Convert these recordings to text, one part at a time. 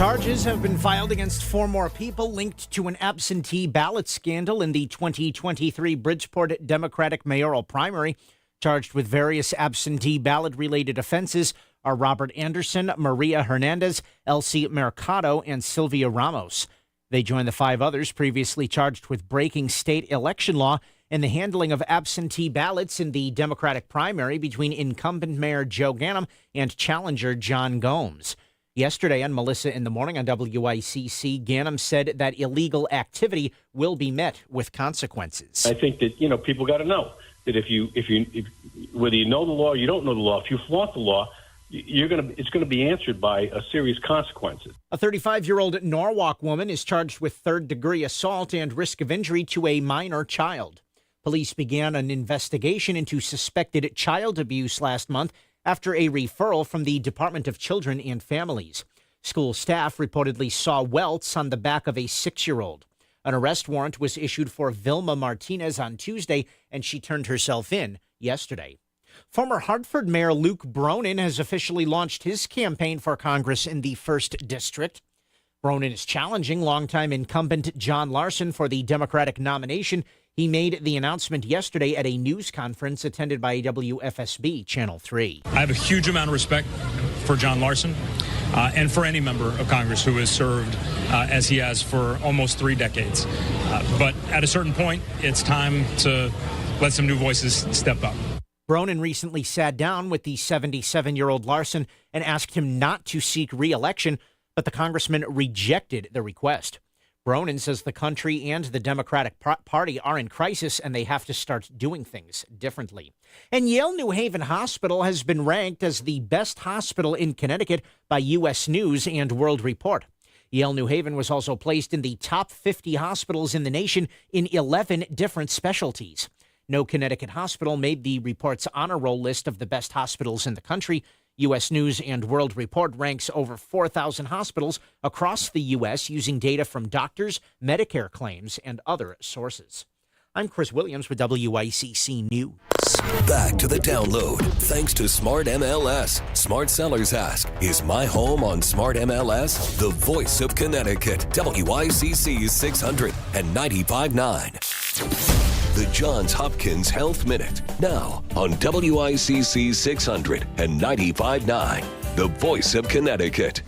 Charges have been filed against 4 more people linked to an absentee ballot scandal in the 2023 Bridgeport Democratic mayoral primary. Charged with various absentee ballot-related offenses are Robert Anderson, Maria Hernandez, Elsie Mercado, and Sylvia Ramos. They join the 5 others previously charged with breaking state election law and the handling of absentee ballots in the Democratic primary between incumbent Mayor Joe Ganim and challenger John Gomes. Yesterday on Melissa in the Morning on WICC, Ganim said that illegal activity will be met with consequences. I think that, people got to know that if whether you know the law or you don't know the law, if you flaunt the law, it's going to be answered by a serious consequences. A 35-year-old Norwalk woman is charged with third-degree assault and risk of injury to a minor child. Police began an investigation into suspected child abuse last month after a referral from the Department of Children and Families. School staff reportedly saw welts on the back of a 6-year-old. An arrest warrant was issued for Vilma Martinez on Tuesday, and she turned herself in yesterday. Former Hartford Mayor Luke Bronin has officially launched his campaign for Congress in the 1st District. Bronin is challenging longtime incumbent John Larson for the Democratic nomination. He made the announcement yesterday at a news conference attended by WFSB Channel 3. I have a huge amount of respect for John Larson and for any member of Congress who has served as he has for almost 3 decades. But at a certain point, it's time to let some new voices step up. Bronin recently sat down with the 77-year-old Larson and asked him not to seek re-election, but the congressman rejected the request. Bronin says the country and the Democratic Party are in crisis and they have to start doing things differently. And Yale New Haven Hospital has been ranked as the best hospital in Connecticut by U.S. News and World Report. Yale New Haven was also placed in the top 50 hospitals in the nation in 11 different specialties. No Connecticut hospital made the report's honor roll list of the best hospitals in the country. U.S. News and World Report ranks over 4,000 hospitals across the U.S. using data from doctors, Medicare claims, and other sources. I'm Chris Williams with WICC News. Back to the download. Thanks to Smart MLS. Smart Sellers Ask, is my home on Smart MLS? The voice of Connecticut. WICC 600 and 95.9. The Johns Hopkins Health Minute. Now on WICC 600 and 95.9. The voice of Connecticut.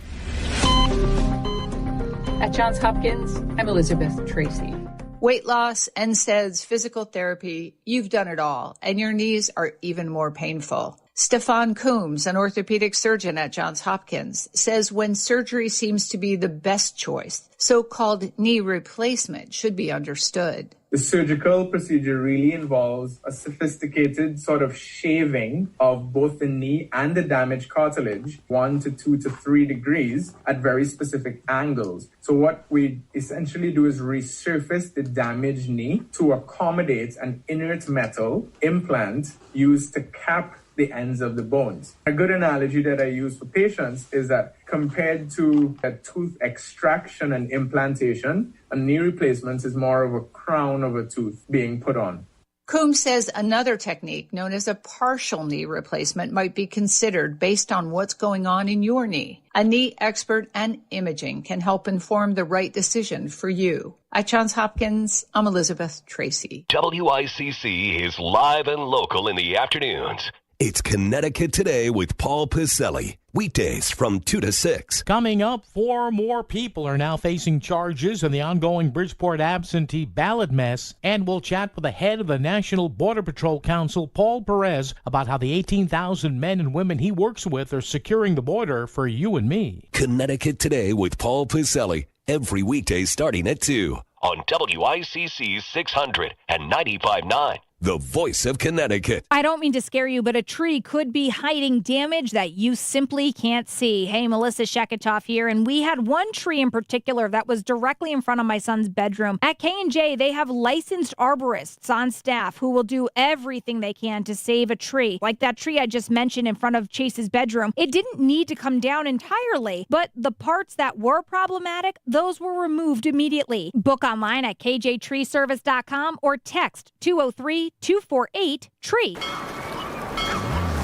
At Johns Hopkins, I'm Elizabeth Tracy. Weight loss, NSAIDs, physical therapy, you've done it all, and your knees are even more painful. Stefan Coombs, an orthopedic surgeon at Johns Hopkins, says when surgery seems to be the best choice, so-called knee replacement should be understood. The surgical procedure really involves a sophisticated sort of shaving of both the knee and the damaged cartilage, 1 to 2 to 3 degrees at very specific angles. So what we essentially do is resurface the damaged knee to accommodate an inert metal implant used to cap the ends of the bones. A good analogy that I use for patients is that compared to a tooth extraction and implantation, a knee replacement is more of a crown of a tooth being put on. Coombs says another technique known as a partial knee replacement might be considered based on what's going on in your knee. A knee expert and imaging can help inform the right decision for you. At Johns Hopkins, I'm Elizabeth Tracy. WICC is live and local in the afternoons. It's Connecticut Today with Paul Piselli. Weekdays from 2 to 6. Coming up, 4 more people are now facing charges in the ongoing Bridgeport absentee ballot mess. And we'll chat with the head of the National Border Patrol Council, Paul Perez, about how the 18,000 men and women he works with are securing the border for you and me. Connecticut Today with Paul Piselli. Every weekday starting at 2 on WICC 600 and 95.9. The voice of Connecticut. I don't mean to scare you, but a tree could be hiding damage that you simply can't see. Hey, Melissa Sheketoff here, and we had one tree in particular that was directly in front of my son's bedroom. At K&J, they have licensed arborists on staff who will do everything they can to save a tree. Like that tree I just mentioned in front of Chase's bedroom. It didn't need to come down entirely, but the parts that were problematic, those were removed immediately. Book online at kjtreeservice.com or text 203-248-TREE.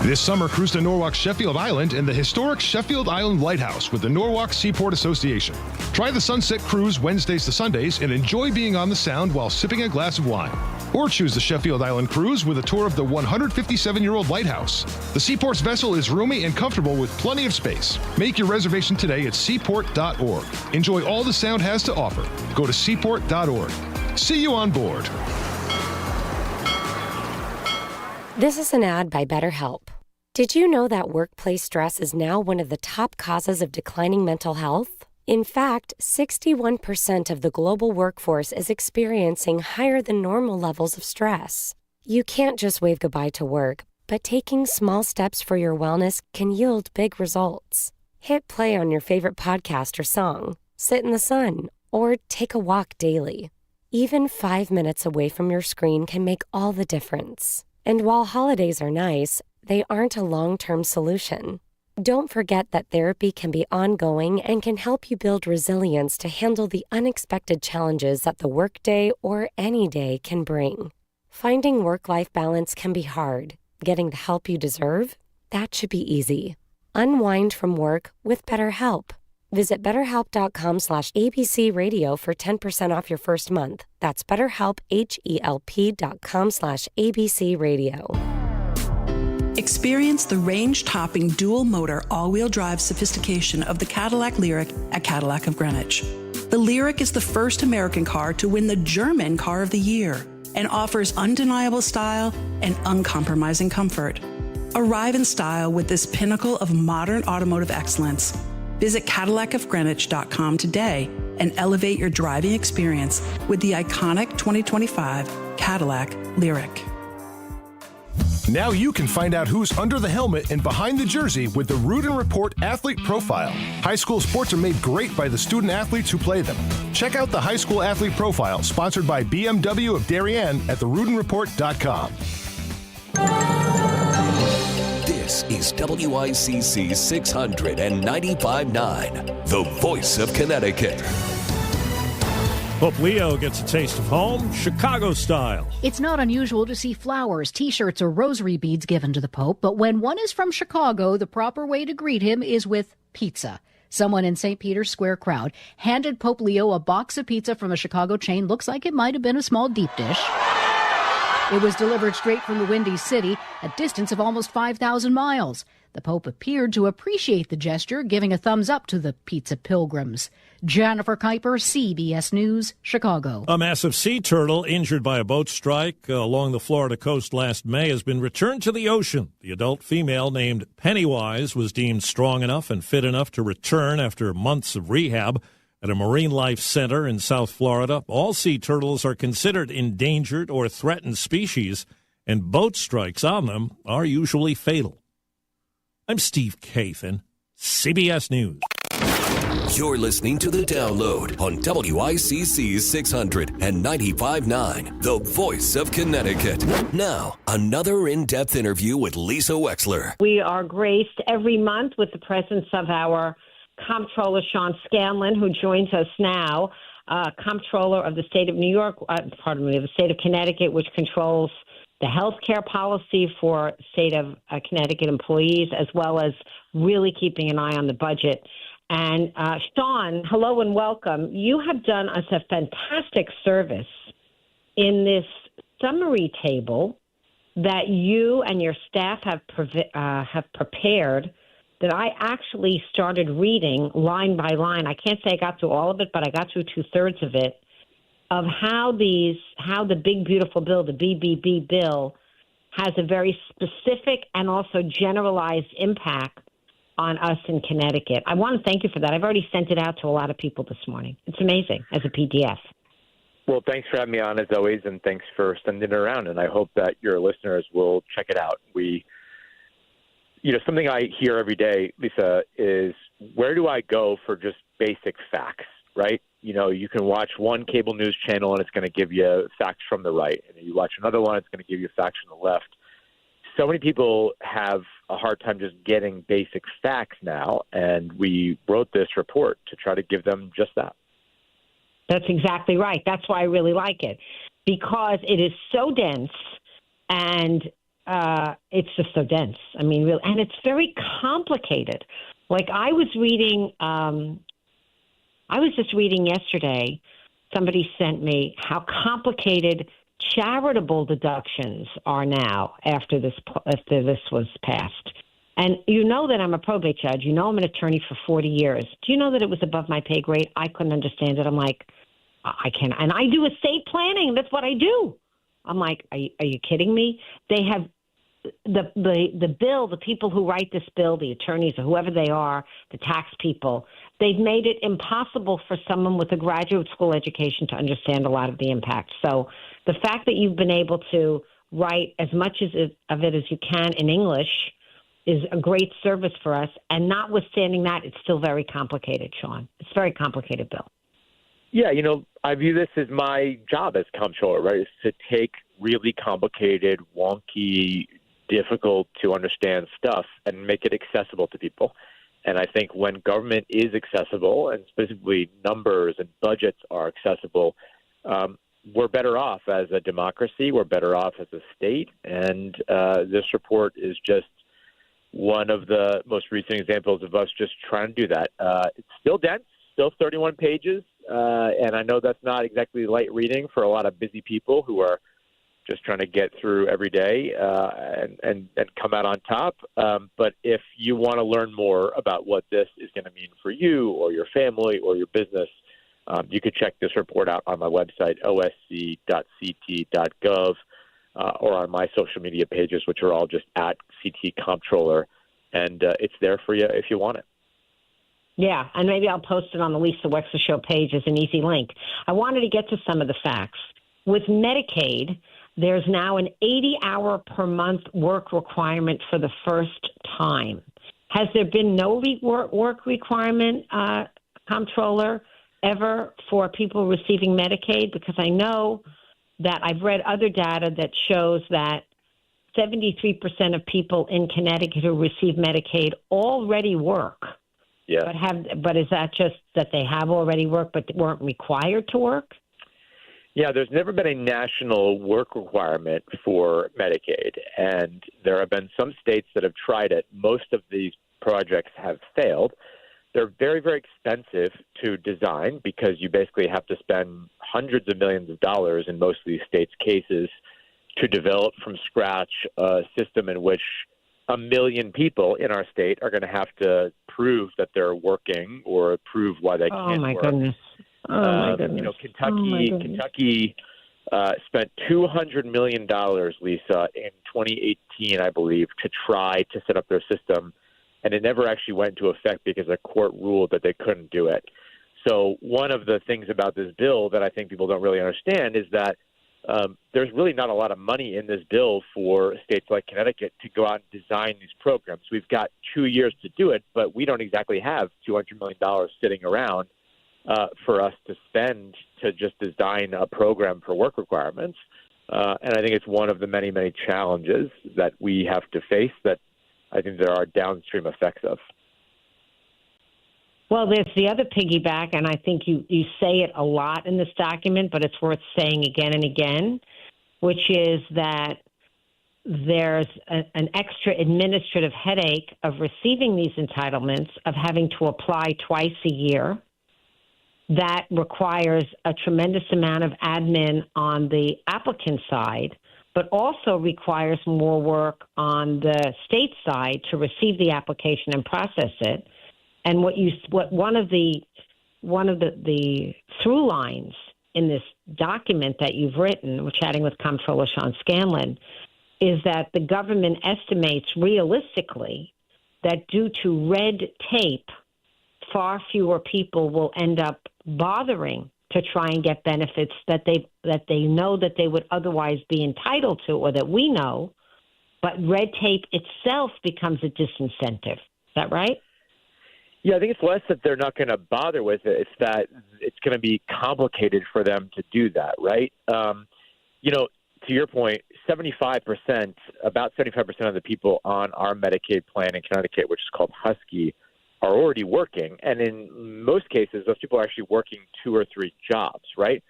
This summer, cruise to Norwalk Sheffield Island and the historic Sheffield Island Lighthouse with the Norwalk Seaport Association. Try the Sunset Cruise Wednesdays to Sundays and enjoy being on the Sound while sipping a glass of wine. Or choose the Sheffield Island Cruise with a tour of the 157-year-old lighthouse. The Seaport's vessel is roomy and comfortable with plenty of space. Make your reservation today at seaport.org. Enjoy all the Sound has to offer. Go to seaport.org. See you on board. This is an ad by BetterHelp. Did you know that workplace stress is now one of the top causes of declining mental health? In fact, 61% of the global workforce is experiencing higher than normal levels of stress. You can't just wave goodbye to work, but taking small steps for your wellness can yield big results. Hit play on your favorite podcast or song, sit in the sun, or take a walk daily. Even 5 minutes away from your screen can make all the difference. And while holidays are nice, they aren't a long-term solution. Don't forget that therapy can be ongoing and can help you build resilience to handle the unexpected challenges that the workday or any day can bring. Finding work-life balance can be hard. Getting the help you deserve? That should be easy. Unwind from work with BetterHelp. Visit BetterHelp.com/ABC Radio for 10% off your first month. That's BetterHelp, HELP.com/ABC Radio. Experience the range-topping dual-motor all-wheel drive sophistication of the Cadillac Lyriq at Cadillac of Greenwich. The Lyriq is the first American car to win the German Car of the Year and offers undeniable style and uncompromising comfort. Arrive in style with this pinnacle of modern automotive excellence. Visit CadillacofGreenwich.com today and elevate your driving experience with the iconic 2025 Cadillac Lyriq. Now you can find out who's under the helmet and behind the jersey with the Rudin Report Athlete Profile. High school sports are made great by the student athletes who play them. Check out the High School Athlete Profile, sponsored by BMW of Darien at therudinreport.com. This is WICC 695.9, the voice of Connecticut. Pope Leo gets a taste of home, Chicago style. It's not unusual to see flowers, T-shirts, or rosary beads given to the Pope, but when one is from Chicago, the proper way to greet him is with pizza. Someone in St. Peter's Square crowd handed Pope Leo a box of pizza from a Chicago chain. Looks like it might have been a small deep dish. It was delivered straight from the Windy City, a distance of almost 5,000 miles. The Pope appeared to appreciate the gesture, giving a thumbs up to the pizza pilgrims. Jennifer Kuiper, CBS News, Chicago. A massive sea turtle injured by a boat strike along the Florida coast last May has been returned to the ocean. The adult female, named Pennywise, was deemed strong enough and fit enough to return after months of rehab at a marine life center in South Florida. All sea turtles are considered endangered or threatened species, and boat strikes on them are usually fatal. I'm Steve Kathan, CBS News. You're listening to The Download on WICC 695.9, the voice of Connecticut. Now, another in-depth interview with Lisa Wexler. We are graced every month with the presence of our Comptroller Sean Scanlon, who joins us now, Comptroller of the state of New York, of the state of Connecticut, which controls the health care policy for state of Connecticut employees, as well as really keeping an eye on the budget. And Sean, hello and welcome. You have done us a fantastic service in this summary table that you and your staff have prepared, that I actually started reading line by line. I can't say I got through all of it, but I got through 2/3 of it, of how the big, beautiful bill, the BBB bill, has a very specific and also generalized impact on us in Connecticut. I want to thank you for that. I've already sent it out to a lot of people this morning. It's amazing as a PDF. Well, thanks for having me on as always, and thanks for sending it around. And I hope that your listeners will check it out. Something I hear every day, Lisa, is where do I go for just basic facts, right? You can watch one cable news channel and it's going to give you facts from the right. And you watch another one, it's going to give you facts from the left. So many people have a hard time just getting basic facts now, and we wrote this report to try to give them just that. That's exactly right. That's why I really like it, because it is so dense and it's just so dense. I mean, really, and it's very complicated. Like I was just reading yesterday, somebody sent me how complicated charitable deductions are now after this was passed. And you know that I'm a probate judge. You know I'm an attorney for 40 years. Do you know that it was above my pay grade? I couldn't understand it. I'm like, I can't. And I do estate planning. That's what I do. I'm like, are you kidding me? They have the bill, the people who write this bill, the attorneys or whoever they are, the tax people, they've made it impossible for someone with a graduate school education to understand a lot of the impact. So the fact that you've been able to write as much of it as you can in English is a great service for us. And notwithstanding that, it's still very complicated, Sean. It's a very complicated bill. Yeah, I view this as my job as comptroller, right? Is to take really complicated, wonky, difficult to understand stuff and make it accessible to people. And I think when government is accessible, and specifically numbers and budgets are accessible, we're better off as a democracy. We're better off as a state. And this report is just one of the most recent examples of us just trying to do that. It's still dense, still 31 pages. And I know that's not exactly light reading for a lot of busy people who are just trying to get through every day and come out on top. But if you want to learn more about what this is going to mean for you or your family or your business, you could check this report out on my website, osc.ct.gov, or on my social media pages, which are all just at CT Comptroller. And it's there for you if you want it. Yeah, and maybe I'll post it on the Lisa Wexler Show page as an easy link. I wanted to get to some of the facts. With Medicaid, there's now an 80-hour per month work requirement for the first time. Has there been no work requirement, Comptroller, ever for people receiving Medicaid? Because I know that I've read other data that shows that 73% of people in Connecticut who receive Medicaid already work. Yeah. But is that just that they have already worked but weren't required to work? Yeah, there's never been a national work requirement for Medicaid, and there have been some states that have tried it. Most of these projects have failed. They're very, very expensive to design because you basically have to spend hundreds of millions of dollars in most of these states' cases to develop from scratch a system in which 1 million people in our state are going to have to prove that they're working or prove why they can't work. Oh, my goodness. Kentucky spent $200 million, Lisa, in 2018, I believe, to try to set up their system, and it never actually went into effect because a court ruled that they couldn't do it. So one of the things about this bill that I think people don't really understand is that there's really not a lot of money in this bill for states like Connecticut to go out and design these programs. We've got 2 years to do it, but we don't exactly have $200 million sitting around for us to spend to just design a program for work requirements. And I think it's one of the many, many challenges that we have to face that I think there are downstream effects of. Well, there's the other piggyback, and I think you say it a lot in this document, but it's worth saying again and again, which is that there's an extra administrative headache of receiving these entitlements, of having to apply twice a year. That requires a tremendous amount of admin on the applicant side, but also requires more work on the state side to receive the application and process it. And one of the through lines in this document that you've written, we're chatting with Comptroller Sean Scanlon, is that the government estimates realistically that due to red tape, far fewer people will end up bothering to try and get benefits that they know that they would otherwise be entitled to, or that we know, but red tape itself becomes a disincentive. Is that right? Yeah, I think it's less that they're not going to bother with it. It's that it's going to be complicated for them to do that, right? To your point, about 75% of the people on our Medicaid plan in Connecticut, which is called Husky, are already working. And in most cases, those people are actually working 2 or 3 jobs, right?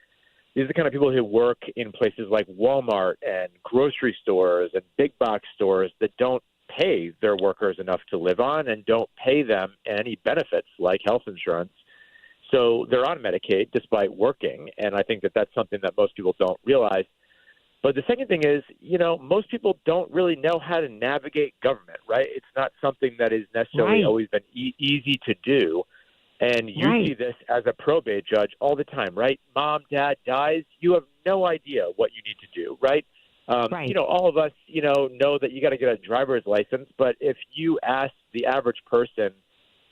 These are the kind of people who work in places like Walmart and grocery stores and big box stores that don't pay their workers enough to live on and don't pay them any benefits like health insurance. So they're on Medicaid despite working, and I think that that's something that most people don't realize. But the second thing is, most people don't really know how to navigate government, right? It's not something that is necessarily always been easy to do. And you see this as a probate judge all the time, right? Mom, dad dies. You have no idea what you need to do, right? All of us, know that you got to get a driver's license. But if you ask the average person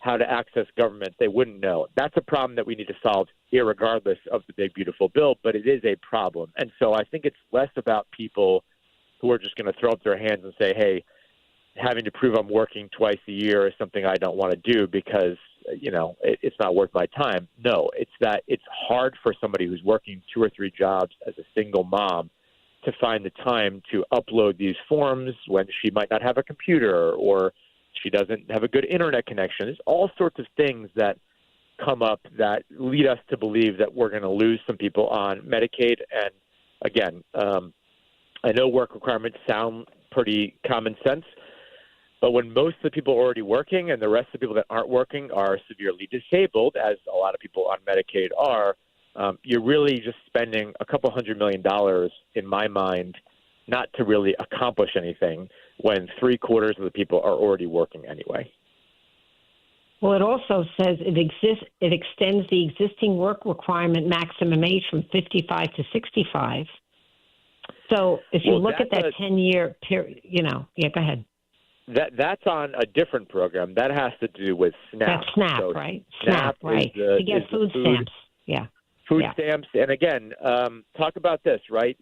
how to access government, they wouldn't know. That's a problem that we need to solve irregardless of the big, beautiful bill, but it is a problem. And so I think it's less about people who are just going to throw up their hands and say, hey, having to prove I'm working twice a year is something I don't want to do because, it's not worth my time. No, it's that it's hard for somebody who's working 2 or 3 jobs as a single mom to find the time to upload these forms when she might not have a computer or she doesn't have a good internet connection. There's all sorts of things that come up that lead us to believe that we're going to lose some people on Medicaid. And again, I know work requirements sound pretty common sense, but when most of the people are already working and the rest of the people that aren't working are severely disabled, as a lot of people on Medicaid are, you're really just spending a couple $100 million, in my mind, not to really accomplish anything when 3/4 of the people are already working anyway. Well, it also says it extends the existing work requirement maximum age from 55 to 65. So if you look at that 10-year period, go ahead. That's on a different program. That has to do with SNAP. That's SNAP, so right? SNAP, right. To get food stamps. Yeah. Food stamps. And again, talk about this, right?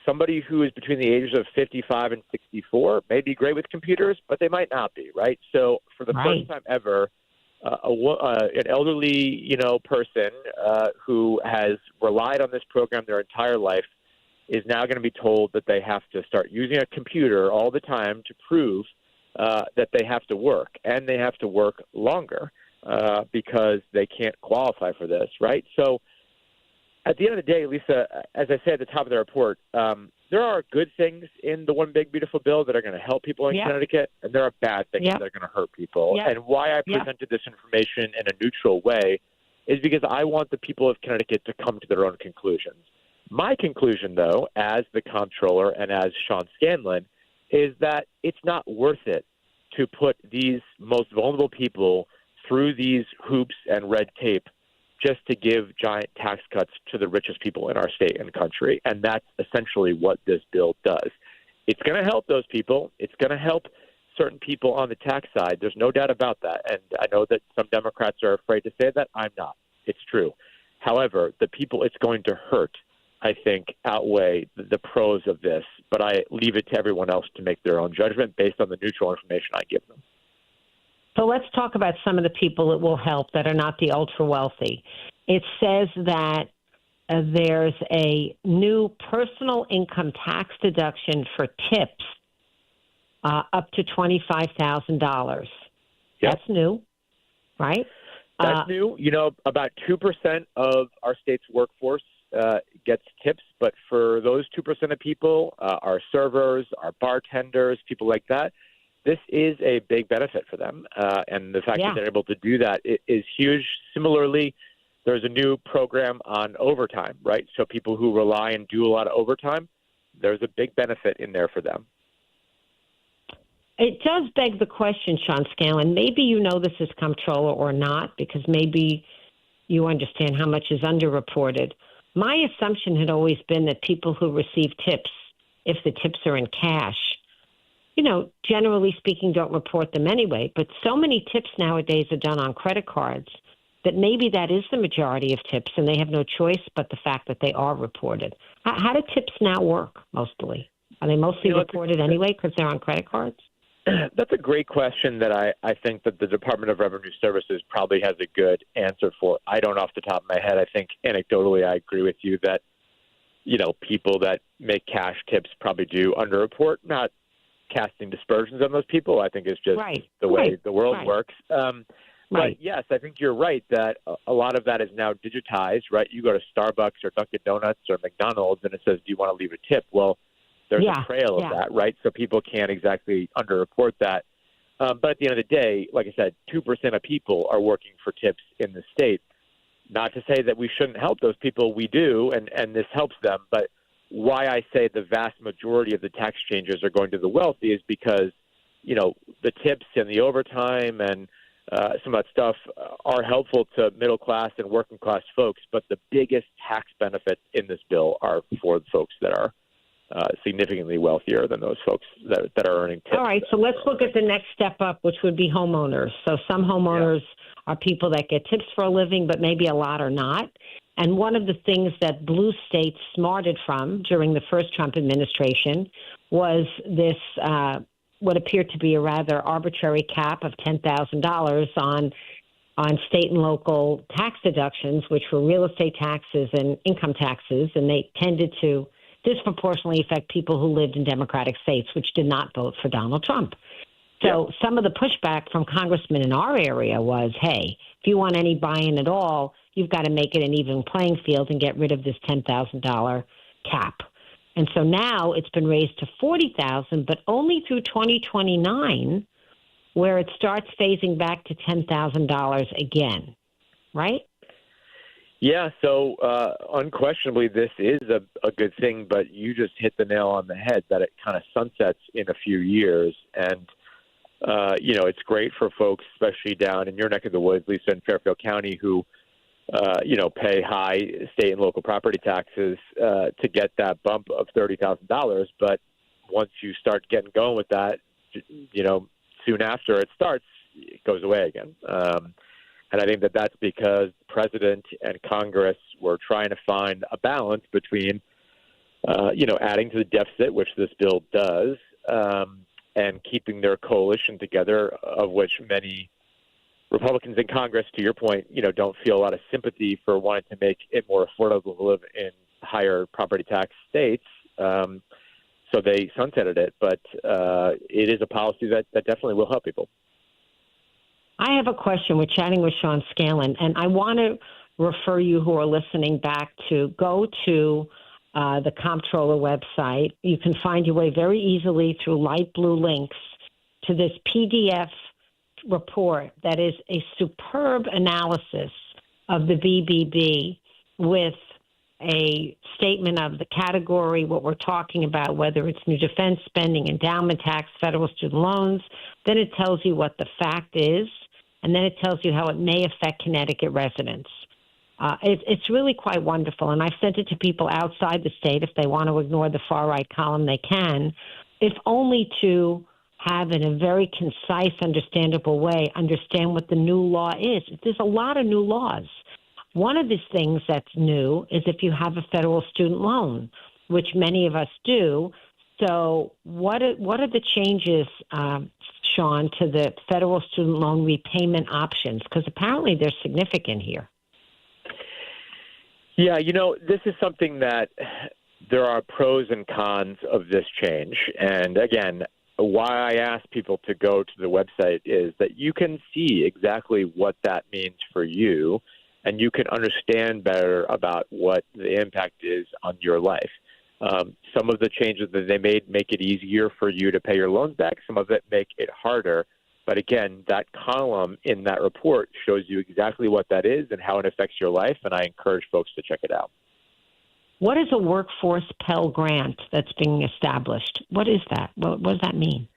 Somebody who is between the ages of 55 and 64 may be great with computers, but they might not be, right? So for the first time ever, an elderly, person who has relied on this program their entire life is now going to be told that they have to start using a computer all the time to prove that they have to work, and they have to work longer because they can't qualify for this, right? So at the end of the day, Lisa, as I said at the top of the report, there are good things in the One Big Beautiful Bill that are going to help people in Connecticut, and there are bad things that are going to hurt people. And why I presented this information in a neutral way is because I want the people of Connecticut to come to their own conclusions. My conclusion, though, as the comptroller and as Sean Scanlon, is that it's not worth it to put these most vulnerable people through these hoops and red tape just to give giant tax cuts to the richest people in our state and country. And that's essentially what this bill does. It's going to help those people. It's going to help certain people on the tax side. There's no doubt about that. And I know that some Democrats are afraid to say that. I'm not. It's true. However, the people it's going to hurt, I think, outweigh the pros of this. But I leave it to everyone else to make their own judgment based on the neutral information I give them. So let's talk about some of the people it will help that are not the ultra wealthy. It says that there's a new personal income tax deduction for tips up to $25,000. Yep. That's new, right? That's new. About 2% of our state's workforce gets tips, but for those 2% of people, our servers, our bartenders, people like that, this is a big benefit for them. And the fact that they're able to do that is huge. Similarly, there's a new program on overtime, right? So people who rely and do a lot of overtime, there's a big benefit in there for them. It does beg the question, Sean Scanlon. Maybe you know this as comptroller or not, because maybe you understand how much is underreported. My assumption had always been that people who receive tips, if the tips are in cash, generally speaking, don't report them anyway. But so many tips nowadays are done on credit cards that maybe that is the majority of tips, and they have no choice but the fact that they are reported. How do tips now work mostly? Are they mostly reported anyway because they're on credit cards? That's a great question that I think that the Department of Revenue Services probably has a good answer for. I don't off the top of my head. I think anecdotally I agree with you that, people that make cash tips probably do underreport, not casting dispersions on those people. I think it's just the way the world works. Right. But yes, I think you're right that a lot of that is now digitized, right? You go to Starbucks or Dunkin' Donuts or McDonald's and it says, do you want to leave a tip? Well, there's a trail of that, right? So people can't exactly underreport that. But at the end of the day, like I said, 2% of people are working for tips in the state. Not to say that we shouldn't help those people. We do, and this helps them. But why I say the vast majority of the tax changes are going to the wealthy is because, you know, the tips and the overtime and some of that stuff are helpful to middle-class and working-class folks. But the biggest tax benefits in this bill are for the folks that are significantly wealthier than those folks that are earning tips. All right, so let's look at the next step up, which would be homeowners. So some homeowners are people that get tips for a living, but maybe a lot are not. And one of the things that blue states smarted from during the first Trump administration was this what appeared to be a rather arbitrary cap of $10,000 on state and local tax deductions, which were real estate taxes and income taxes, and they tended to disproportionately affect people who lived in Democratic states, which did not vote for Donald Trump. So some of the pushback from congressmen in our area was, hey, if you want any buy-in at all, you've got to make it an even playing field and get rid of this $10,000 cap. And so now it's been raised to $40,000, but only through 2029, where it starts phasing back to $10,000 again, right? Yeah, so unquestionably this is a good thing, but you just hit the nail on the head that it kind of sunsets in a few years. And, you know, it's great for folks, especially down in your neck of the woods, Lisa, in Fairfield County, who, you know, pay high state and local property taxes to get that bump of $30,000. But once you start getting going with that, you know, soon after it starts, it goes away again. And I think that that's because the president and Congress were trying to find a balance between, you know, adding to the deficit, which this bill does, and keeping their coalition together, of which many Republicans in Congress, to your point, you know, don't feel a lot of sympathy for wanting to make it more affordable to live in higher property tax states. So they sunsetted it, but it is a policy that definitely will help people. I have a question. We're chatting with Sean Scanlon, and I want to refer you who are listening back to go to the Comptroller website. You can find your way very easily through light blue links to this PDF report that is a superb analysis of the BBB with a statement of the category, what we're talking about, whether it's new defense spending, endowment tax, federal student loans. Then it tells you what the fact is, and then it tells you how it may affect Connecticut residents. It's really quite wonderful, and I've sent it to people outside the state. If they want to ignore the far-right column, they can, if only to have, in a very concise, understandable way, understand what the new law is. There's a lot of new laws. One of these things that's new is if you have a federal student loan, which many of us do. So what are the changes, Sean, to the federal student loan repayment options? Because apparently they're significant here. Yeah, you know, this is something that there are pros and cons of this change. And again, why I ask people to go to the website is that you can see exactly what that means for you, and you can understand better about what the impact is on your life. Some of the changes that they made make it easier for you to pay your loans back. Some of it make it harder. But again, that column in that report shows you exactly what that is and how it affects your life, and I encourage folks to check it out. What is a workforce Pell Grant that's being established? What is that? What does that mean?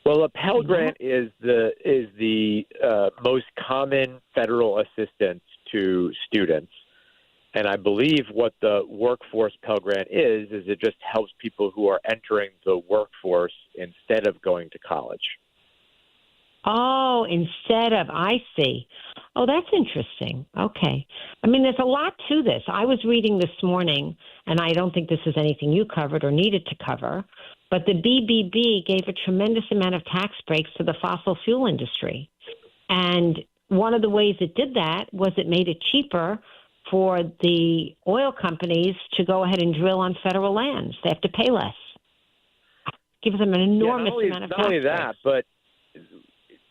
Well, a Pell Grant is the most common federal assistance to students. And I believe what the workforce Pell Grant is it just helps people who are entering the workforce instead of going to college. Oh, instead of, I see. Oh, that's interesting. Okay. I mean, there's a lot to this. I was reading this morning, and I don't think this is anything you covered or needed to cover, but the BBB gave a tremendous amount of tax breaks to the fossil fuel industry. And one of the ways it did that was it made it cheaper for the oil companies to go ahead and drill on federal lands. They have to pay less. Gives them an enormous amount of tax breaks. Not only that, but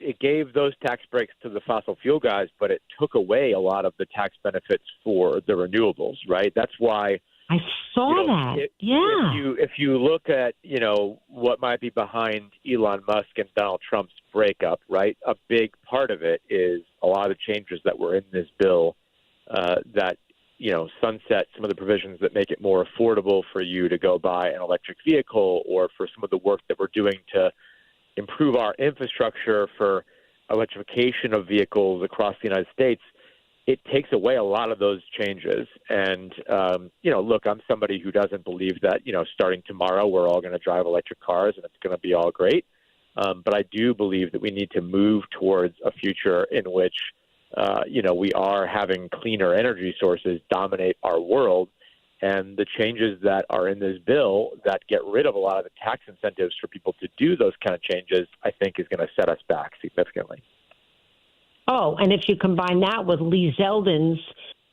it gave those tax breaks to the fossil fuel guys, but it took away a lot of the tax benefits for the renewables, right? That's why I saw that. If you look at, what might be behind Elon Musk and Donald Trump's breakup, right? A big part of it is a lot of the changes that were in this bill that, sunset some of the provisions that make it more affordable for you to go buy an electric vehicle, or for some of the work that we're doing to improve our infrastructure for electrification of vehicles across the United States. It takes away a lot of those changes. And, look, I'm somebody who doesn't believe that, starting tomorrow, we're all going to drive electric cars and it's going to be all great. But I do believe that we need to move towards a future in which, we are having cleaner energy sources dominate our world. And the changes that are in this bill that get rid of a lot of the tax incentives for people to do those kind of changes, I think is going to set us back significantly. Oh, and if you combine that with Lee Zeldin's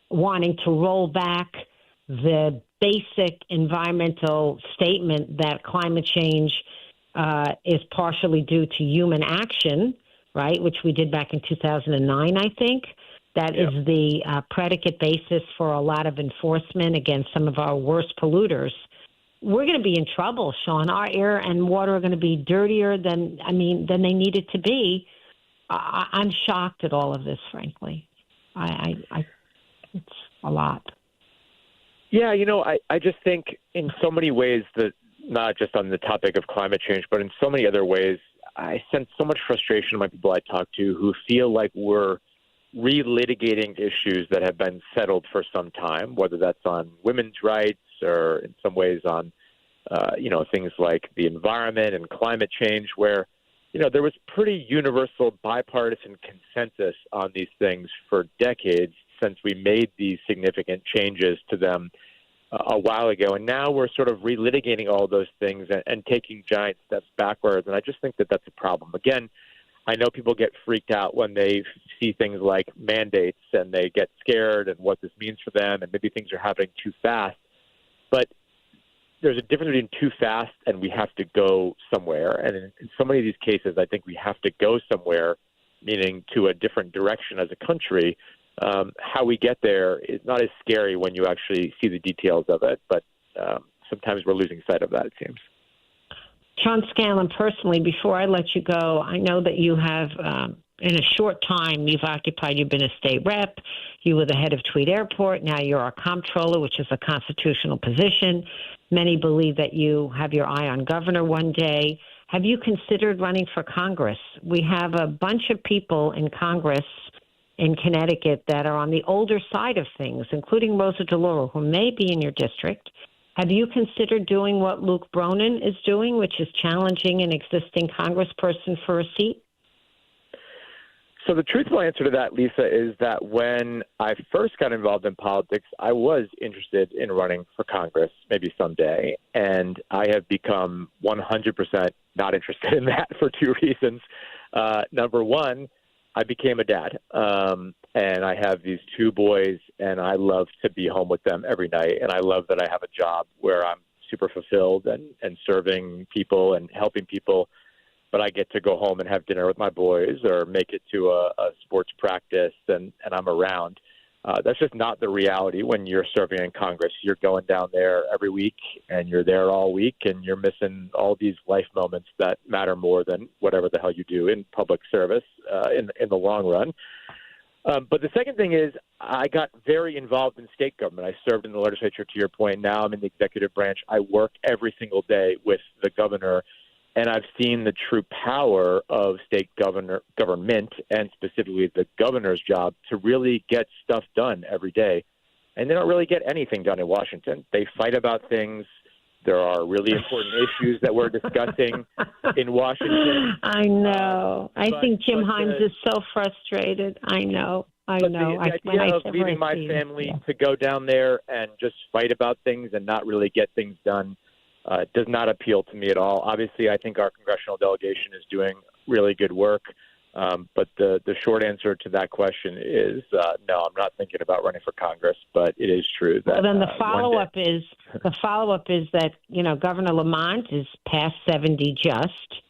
wanting to roll back the basic environmental statement that climate change is partially due to human action, right, which we did back in 2009, I think. That is the predicate basis for a lot of enforcement against some of our worst polluters. We're going to be in trouble, Sean. Our air and water are going to be dirtier than they needed to be. I'm shocked at all of this, frankly. It's a lot. Yeah, I just think in so many ways that not just on the topic of climate change, but in so many other ways, I sense so much frustration among people I talk to who feel like we're relitigating issues that have been settled for some time, whether that's on women's rights or in some ways on, things like the environment and climate change, where, there was pretty universal bipartisan consensus on these things for decades since we made these significant changes to them a while ago. And now we're sort of relitigating all those things and taking giant steps backwards. And I just think that that's a problem. Again, I know people get freaked out when they see things like mandates and they get scared and what this means for them, and maybe things are happening too fast. But there's a difference between too fast and we have to go somewhere. And in so many of these cases, I think we have to go somewhere, meaning to a different direction as a country. How we get there is not as scary when you actually see the details of it, but sometimes we're losing sight of that, it seems. Sean Scanlon, personally, before I let you go, I know that you have, in a short time, you've been a state rep, you were the head of Tweed Airport, now you're our comptroller, which is a constitutional position. Many believe that you have your eye on governor one day. Have you considered running for Congress? We have a bunch of people in Congress in Connecticut that are on the older side of things, including Rosa DeLauro, who may be in your district. Have you considered doing what Luke Bronin is doing, which is challenging an existing congressperson for a seat? So the truthful answer to that, Lisa, is that when I first got involved in politics, I was interested in running for Congress, maybe someday, and I have become 100% not interested in that for two reasons. Number one, I became a dad, and I have these two boys, and I love to be home with them every night, and I love that I have a job where I'm super fulfilled and serving people and helping people, but I get to go home and have dinner with my boys or make it to a sports practice, and I'm around. That's just not the reality when you're serving in Congress. You're going down there every week, and you're there all week, and you're missing all these life moments that matter more than whatever the hell you do in public service in the long run. But the second thing is I got very involved in state government. I served in the legislature, to your point. Now I'm in the executive branch. I work every single day with the governor, and I've seen the true power of state government and specifically the governor's job to really get stuff done every day. And they don't really get anything done in Washington. They fight about things. There are really important issues that we're discussing in Washington. I know. I think Jim Himes is so frustrated. I know. The idea of leaving my family to go down there and just fight about things and not really get things done does not appeal to me at all. Obviously, I think our congressional delegation is doing really good work. But the short answer to that question is no, I'm not thinking about running for Congress, but it is true that. Well, then the follow-up is that, Governor Lamont is past 70 just.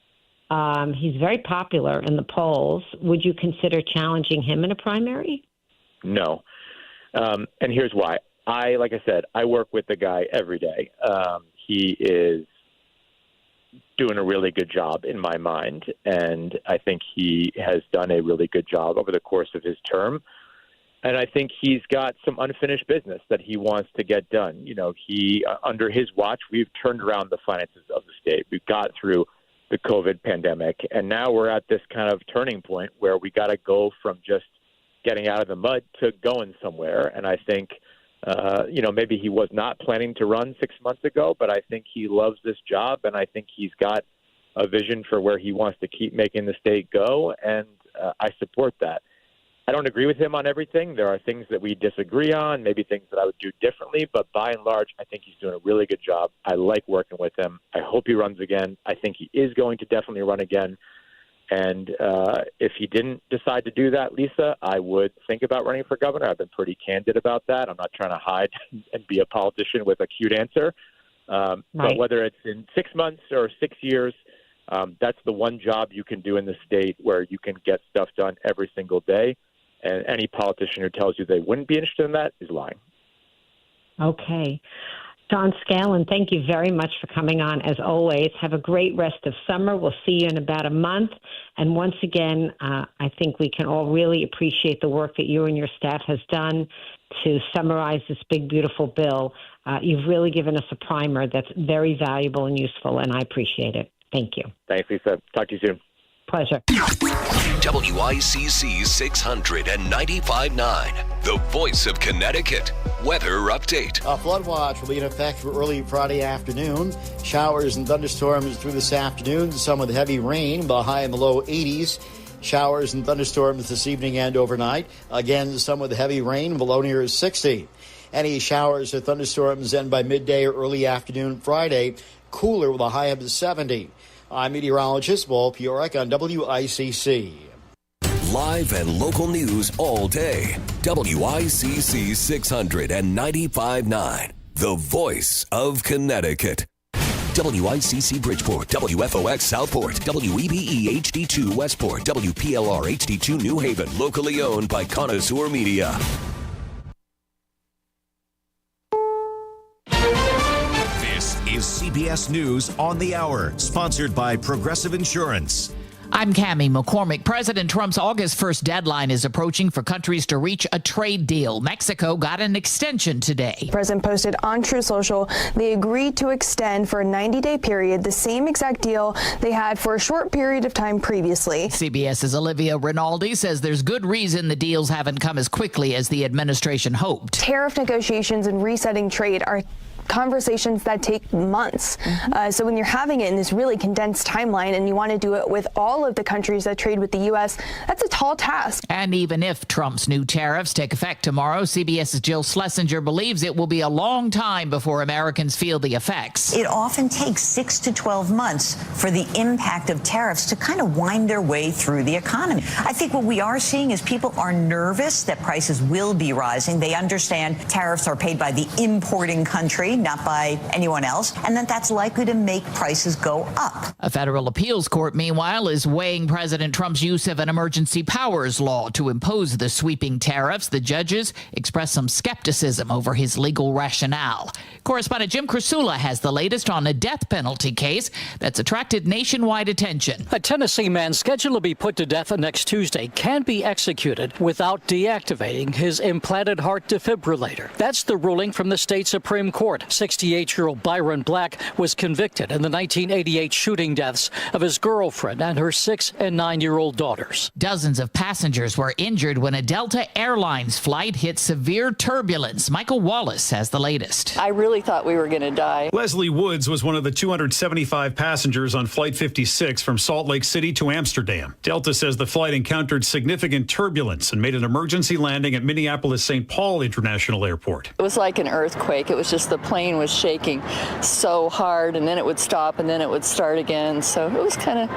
He's very popular in the polls. Would you consider challenging him in a primary? No. And here's why. Like I said, I work with the guy every day. He is doing a really good job in my mind, and I think he has done a really good job over the course of his term. And I think he's got some unfinished business that he wants to get done. You know, under his watch, we've turned around the finances of the state. We've got through the COVID pandemic, and now we're at this kind of turning point where we got to go from just getting out of the mud to going somewhere. And I think, maybe he was not planning to run 6 months ago, but I think he loves this job, and I think he's got a vision for where he wants to keep making the state go, and I support that. I don't agree with him on everything. There are things that we disagree on, maybe things that I would do differently, but by and large, I think he's doing a really good job. I like working with him. I hope he runs again. I think he is going to definitely run again. And if he didn't decide to do that, Lisa, I would think about running for governor. I've been pretty candid about that. I'm not trying to hide and be a politician with a cute answer. Right. But whether it's in 6 months or 6 years, that's the one job you can do in the state where you can get stuff done every single day. And any politician who tells you they wouldn't be interested in that is lying. Okay. Sean Scanlon, thank you very much for coming on, as always. Have a great rest of summer. We'll see you in about a month. And once again, I think we can all really appreciate the work that you and your staff has done to summarize this big, beautiful bill. You've really given us a primer that's very valuable and useful, and I appreciate it. Thank you. Thanks, Lisa. Talk to you soon. Pleasure. WICC 695.9, the voice of Connecticut. Weather update. A flood watch will be in effect for early Friday afternoon. Showers and thunderstorms through this afternoon. Some with heavy rain, the high in the low 80s. Showers and thunderstorms this evening and overnight. Again, some with heavy rain, below near 60. Any showers or thunderstorms end by midday or early afternoon Friday. Cooler with a high of 70. I'm meteorologist Paul Piorek on WICC. Live and local news all day. WICC 695.9, the voice of Connecticut. WICC Bridgeport, WFOX Southport, WEBE HD2 Westport, WPLR HD2 New Haven, locally owned by Connoisseur Media. This is CBS News on the Hour, sponsored by Progressive Insurance. I'm Cammie McCormick. President Trump's August 1st deadline is approaching for countries to reach a trade deal. Mexico got an extension today. The president posted on Truth Social they agreed to extend for a 90-day period the same exact deal they had for a short period of time previously. CBS's Olivia Rinaldi says there's good reason the deals haven't come as quickly as the administration hoped. Tariff negotiations and resetting trade are conversations that take months. So when you're having it in this really condensed timeline and you want to do it with all of the countries that trade with the U.S., that's a tall task. And even if Trump's new tariffs take effect tomorrow, CBS's Jill Schlesinger believes it will be a long time before Americans feel the effects. It often takes 6 to 12 months for the impact of tariffs to kind of wind their way through the economy. I think what we are seeing is people are nervous that prices will be rising. They understand tariffs are paid by the importing country, not by anyone else, and that's likely to make prices go up. A federal appeals court, meanwhile, is weighing President Trump's use of an emergency powers law to impose the sweeping tariffs. The judges expressed some skepticism over his legal rationale. Correspondent Jim Krasula has the latest on a death penalty case that's attracted nationwide attention. A Tennessee man scheduled to be put to death next Tuesday can be executed without deactivating his implanted heart defibrillator. That's the ruling from the state Supreme Court. 68-year-old Byron Black was convicted in the 1988 shooting deaths of his girlfriend and her 6- and 9-year-old daughters. Dozens of passengers were injured when a Delta Airlines flight hit severe turbulence. Michael Wallace has the latest. I really thought we were going to die. Leslie Woods was one of the 275 passengers on Flight 56 from Salt Lake City to Amsterdam. Delta says the flight encountered significant turbulence and made an emergency landing at Minneapolis-St. Paul International Airport. It was like an earthquake. It was just the plane plane was shaking so hard, and then it would stop, and then it would start again. So it was kind of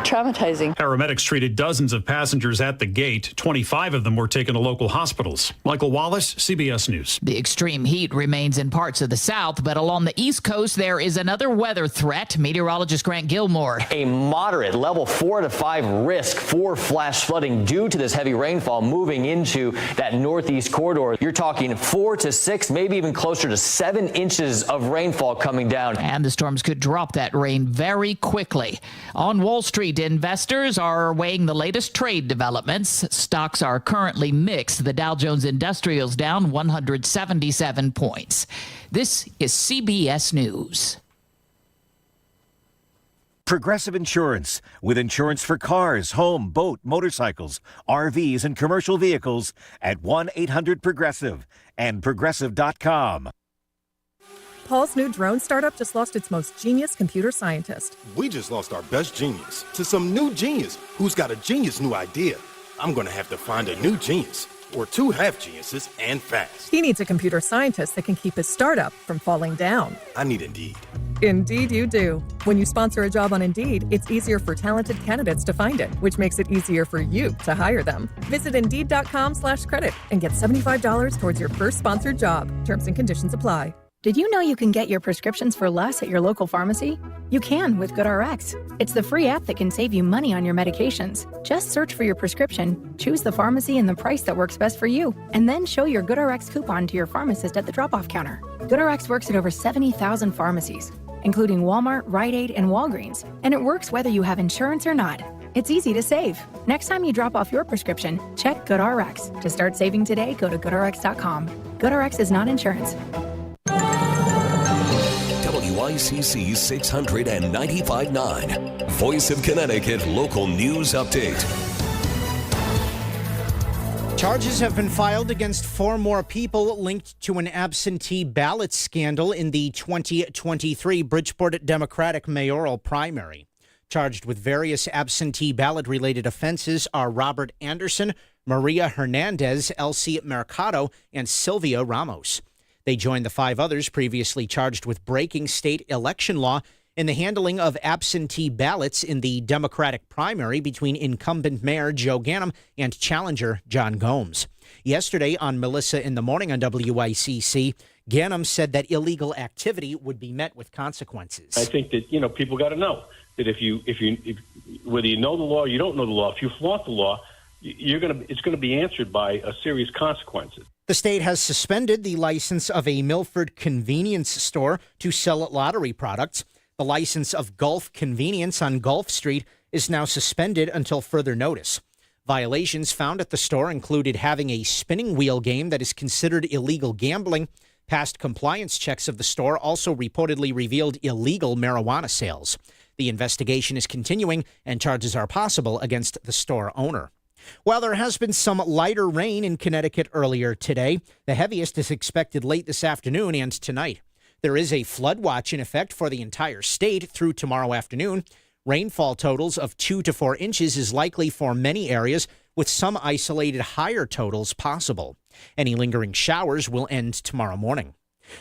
traumatizing. Paramedics treated dozens of passengers at the gate. 25 of them were taken to local hospitals. Michael Wallace, CBS News. The extreme heat remains in parts of the South, but along the East Coast, there is another weather threat. Meteorologist Grant Gilmore. A moderate level 4 to 5 risk for flash flooding due to this heavy rainfall moving into that northeast corridor. You're talking 4 to 6, maybe even closer to 7 inches of rainfall coming down. And the storms could drop that rain very quickly. On Wall Street, investors are weighing the latest trade developments. Stocks are currently mixed. The Dow Jones Industrial's down 177 points. This is CBS News. Progressive Insurance, with insurance for cars, home, boat, motorcycles, RVs, and commercial vehicles at 1-800-PROGRESSIVE and Progressive.com. Paul's new drone startup just lost its most genius computer scientist. We just lost our best genius to some new genius who's got a genius new idea. I'm going to have to find a new genius, or 2 half geniuses, and fast. He needs a computer scientist that can keep his startup from falling down. I need Indeed. Indeed you do. When you sponsor a job on Indeed, it's easier for talented candidates to find it, which makes it easier for you to hire them. Visit Indeed.com/credit and get $75 towards your first sponsored job. Terms and conditions apply. Did you know you can get your prescriptions for less at your local pharmacy? You can with GoodRx. It's the free app that can save you money on your medications. Just search for your prescription, choose the pharmacy and the price that works best for you, and then show your GoodRx coupon to your pharmacist at the drop-off counter. GoodRx works at over 70,000 pharmacies, including Walmart, Rite Aid, and Walgreens, and it works whether you have insurance or not. It's easy to save. Next time you drop off your prescription, check GoodRx. To start saving today, go to GoodRx.com. GoodRx is not insurance. WICC 695.9, Voice of Connecticut Local News Update. Charges have been filed against 4 more people linked to an absentee ballot scandal in the 2023 Bridgeport Democratic mayoral primary. Charged with various absentee ballot-related offenses are Robert Anderson, Maria Hernandez, Elsie Mercado, and Sylvia Ramos. They joined the 5 others previously charged with breaking state election law in the handling of absentee ballots in the Democratic primary between incumbent Mayor Joe Ganim and challenger John Gomes. Yesterday on Melissa in the Morning on WICC, Ganim said that illegal activity would be met with consequences. I think that, people got to know that if whether you know the law or you don't know the law, if you flaunt the law, it's going to be answered by a serious consequences. The state has suspended the license of a Milford convenience store to sell lottery products. The license of Gulf Convenience on Gulf Street is now suspended until further notice. Violations found at the store included having a spinning wheel game that is considered illegal gambling. Past compliance checks of the store also reportedly revealed illegal marijuana sales. The investigation is continuing and charges are possible against the store owner. While there has been some lighter rain in Connecticut earlier today, the heaviest is expected late this afternoon and tonight. There is a flood watch in effect for the entire state through tomorrow afternoon. Rainfall totals of 2 to 4 inches is likely for many areas, with some isolated higher totals possible. Any lingering showers will end tomorrow morning.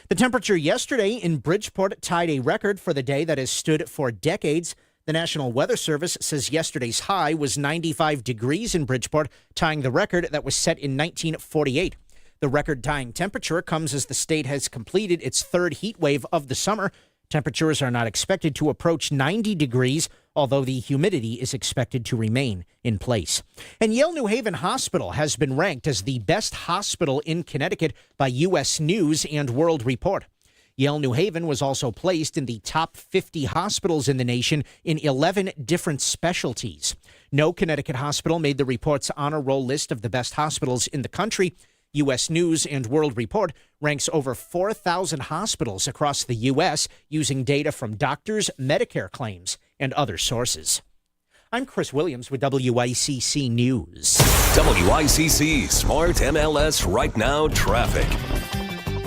The temperature yesterday in Bridgeport tied a record for the day that has stood for decades. The National Weather Service says yesterday's high was 95 degrees in Bridgeport, tying the record that was set in 1948. The record-tying temperature comes as the state has completed its 3rd heat wave of the summer. Temperatures are not expected to approach 90 degrees, although the humidity is expected to remain in place. And Yale New Haven Hospital has been ranked as the best hospital in Connecticut by U.S. News and World Report. Yale New Haven was also placed in the top 50 hospitals in the nation in 11 different specialties. No Connecticut hospital made the report's honor roll list of the best hospitals in the country. U.S. News and World Report ranks over 4,000 hospitals across the U.S. using data from doctors, Medicare claims, and other sources. I'm Chris Williams with WICC News. WICC Smart MLS Right Now Traffic.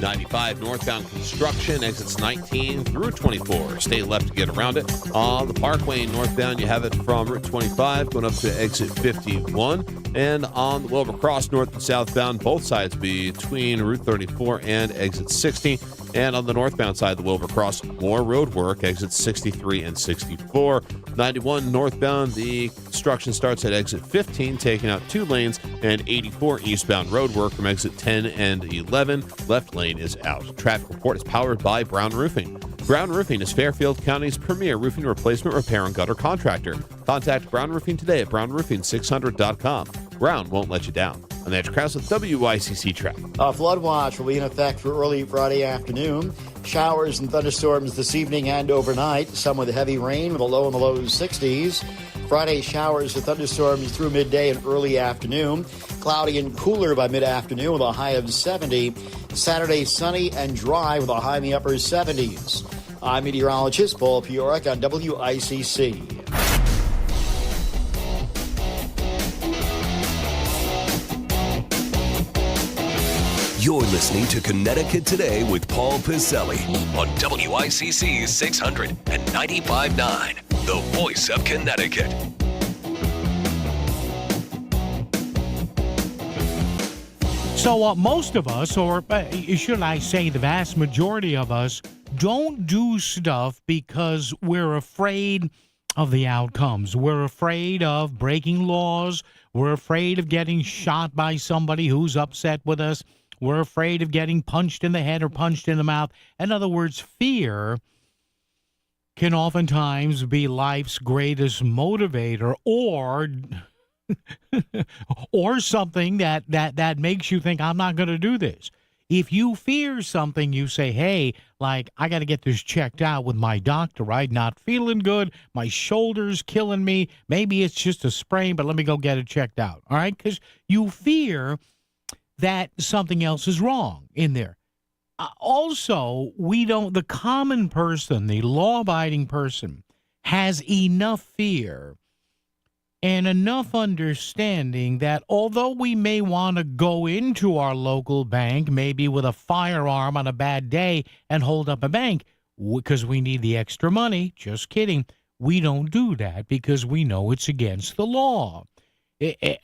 95 northbound construction, exits 19 through 24. Stay left to get around it. On the Parkway northbound, you have it from Route 25 going up to exit 51. And on the Wilbur Cross north and southbound, both sides between Route 34 and exit 60. And on the northbound side of the Wilbur Cross, more road work, exits 63 and 64. 91 northbound, the construction starts at exit 15, taking out 2 lanes, and 84 eastbound road work from exit 10 and 11. Left lane is out. Traffic report is powered by Brown Roofing. Brown Roofing is Fairfield County's premier roofing replacement, repair, and gutter contractor. Contact Brown Roofing today at brownroofing600.com. Brown won't let you down. I'm Andrew Krause with WICC Traffic. A flood watch will be in effect for early Friday afternoon. Showers and thunderstorms this evening and overnight. Some with heavy rain with a low in the low 60s. Friday showers and thunderstorms through midday and early afternoon. Cloudy and cooler by mid-afternoon with a high of 70. Saturday sunny and dry with a high in the upper 70s. I'm meteorologist Paul Piorek on WICC. You're listening to Connecticut Today with Paul Piselli on WICC 600 and 95.9, the voice of Connecticut. So most of us, or should I say the vast majority of us, don't do stuff because we're afraid of the outcomes. We're afraid of breaking laws. We're afraid of getting shot by somebody who's upset with us. We're afraid of getting punched in the head or punched in the mouth. In other words, fear can oftentimes be life's greatest motivator, or something that makes you think, I'm not going to do this. If you fear something, you say, hey, like, I got to get this checked out with my doctor. I'm not feeling good. My shoulder's killing me. Maybe it's just a sprain, but let me go get it checked out. All right? Because you fear that something else is wrong in there. Also, the common person, the law-abiding person, has enough fear and enough understanding that although we may want to go into our local bank, maybe with a firearm on a bad day and hold up a bank because we need the extra money, just kidding, we don't do that because we know it's against the law.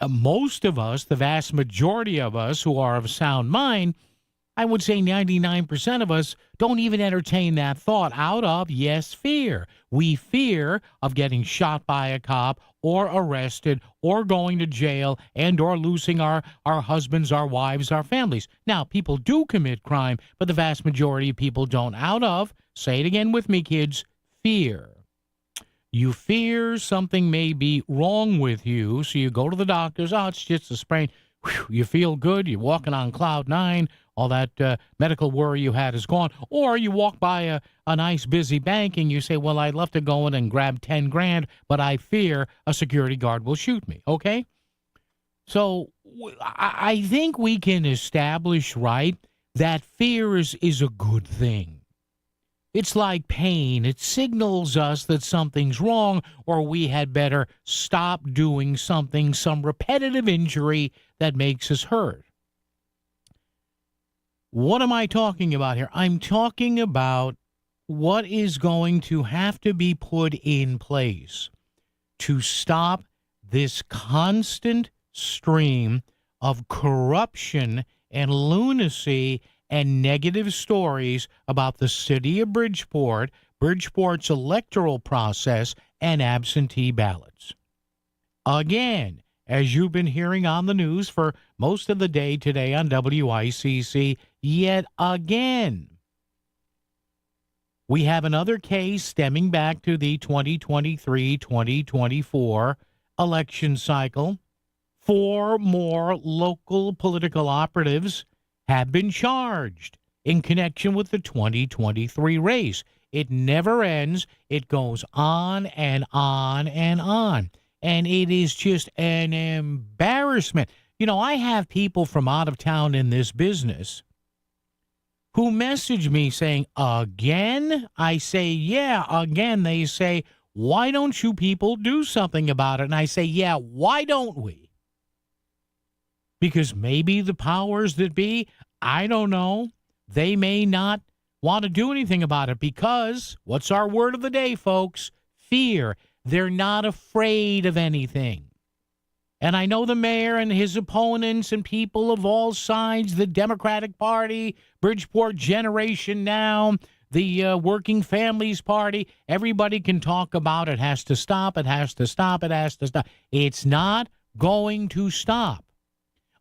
Most of us, the vast majority of us who are of sound mind, I would say 99% of us don't even entertain that thought out of, yes, fear. We fear of getting shot by a cop or arrested or going to jail and or losing our husbands, our wives, our families. Now, people do commit crime, but the vast majority of people don't out of, say it again with me, kids, fear. You fear something may be wrong with you, so you go to the doctors. Oh, it's just a sprain. Whew, you feel good. You're walking on cloud nine. All that medical worry you had is gone. Or you walk by a nice busy bank and you say, well, I'd love to go in and grab 10 grand, but I fear a security guard will shoot me. Okay? So I think we can establish, right, that fear is a good thing. It's like pain. It signals us that something's wrong or we had better stop doing something, some repetitive injury that makes us hurt. What am I talking about here? I'm talking about what is going to have to be put in place to stop this constant stream of corruption and lunacy and negative stories about the city of Bridgeport, Bridgeport's electoral process, and absentee ballots. Again, as you've been hearing on the news for most of the day today on WICC, yet again, we have another case stemming back to the 2023-2024 election cycle. 4 more local political operatives have been charged in connection with the 2023 race. It never ends. It goes on and on and on. And it is just an embarrassment. You know, I have people from out of town in this business who message me saying, again? I say, yeah, again. They say, why don't you people do something about it? And I say, yeah, why don't we? Because maybe the powers that be, I don't know, they may not want to do anything about it because, what's our word of the day, folks? Fear. They're not afraid of anything. And I know the mayor and his opponents and people of all sides, the Democratic Party, Bridgeport Generation Now, the Working Families Party, everybody can talk about it has to stop, it has to stop, it has to stop. It's not going to stop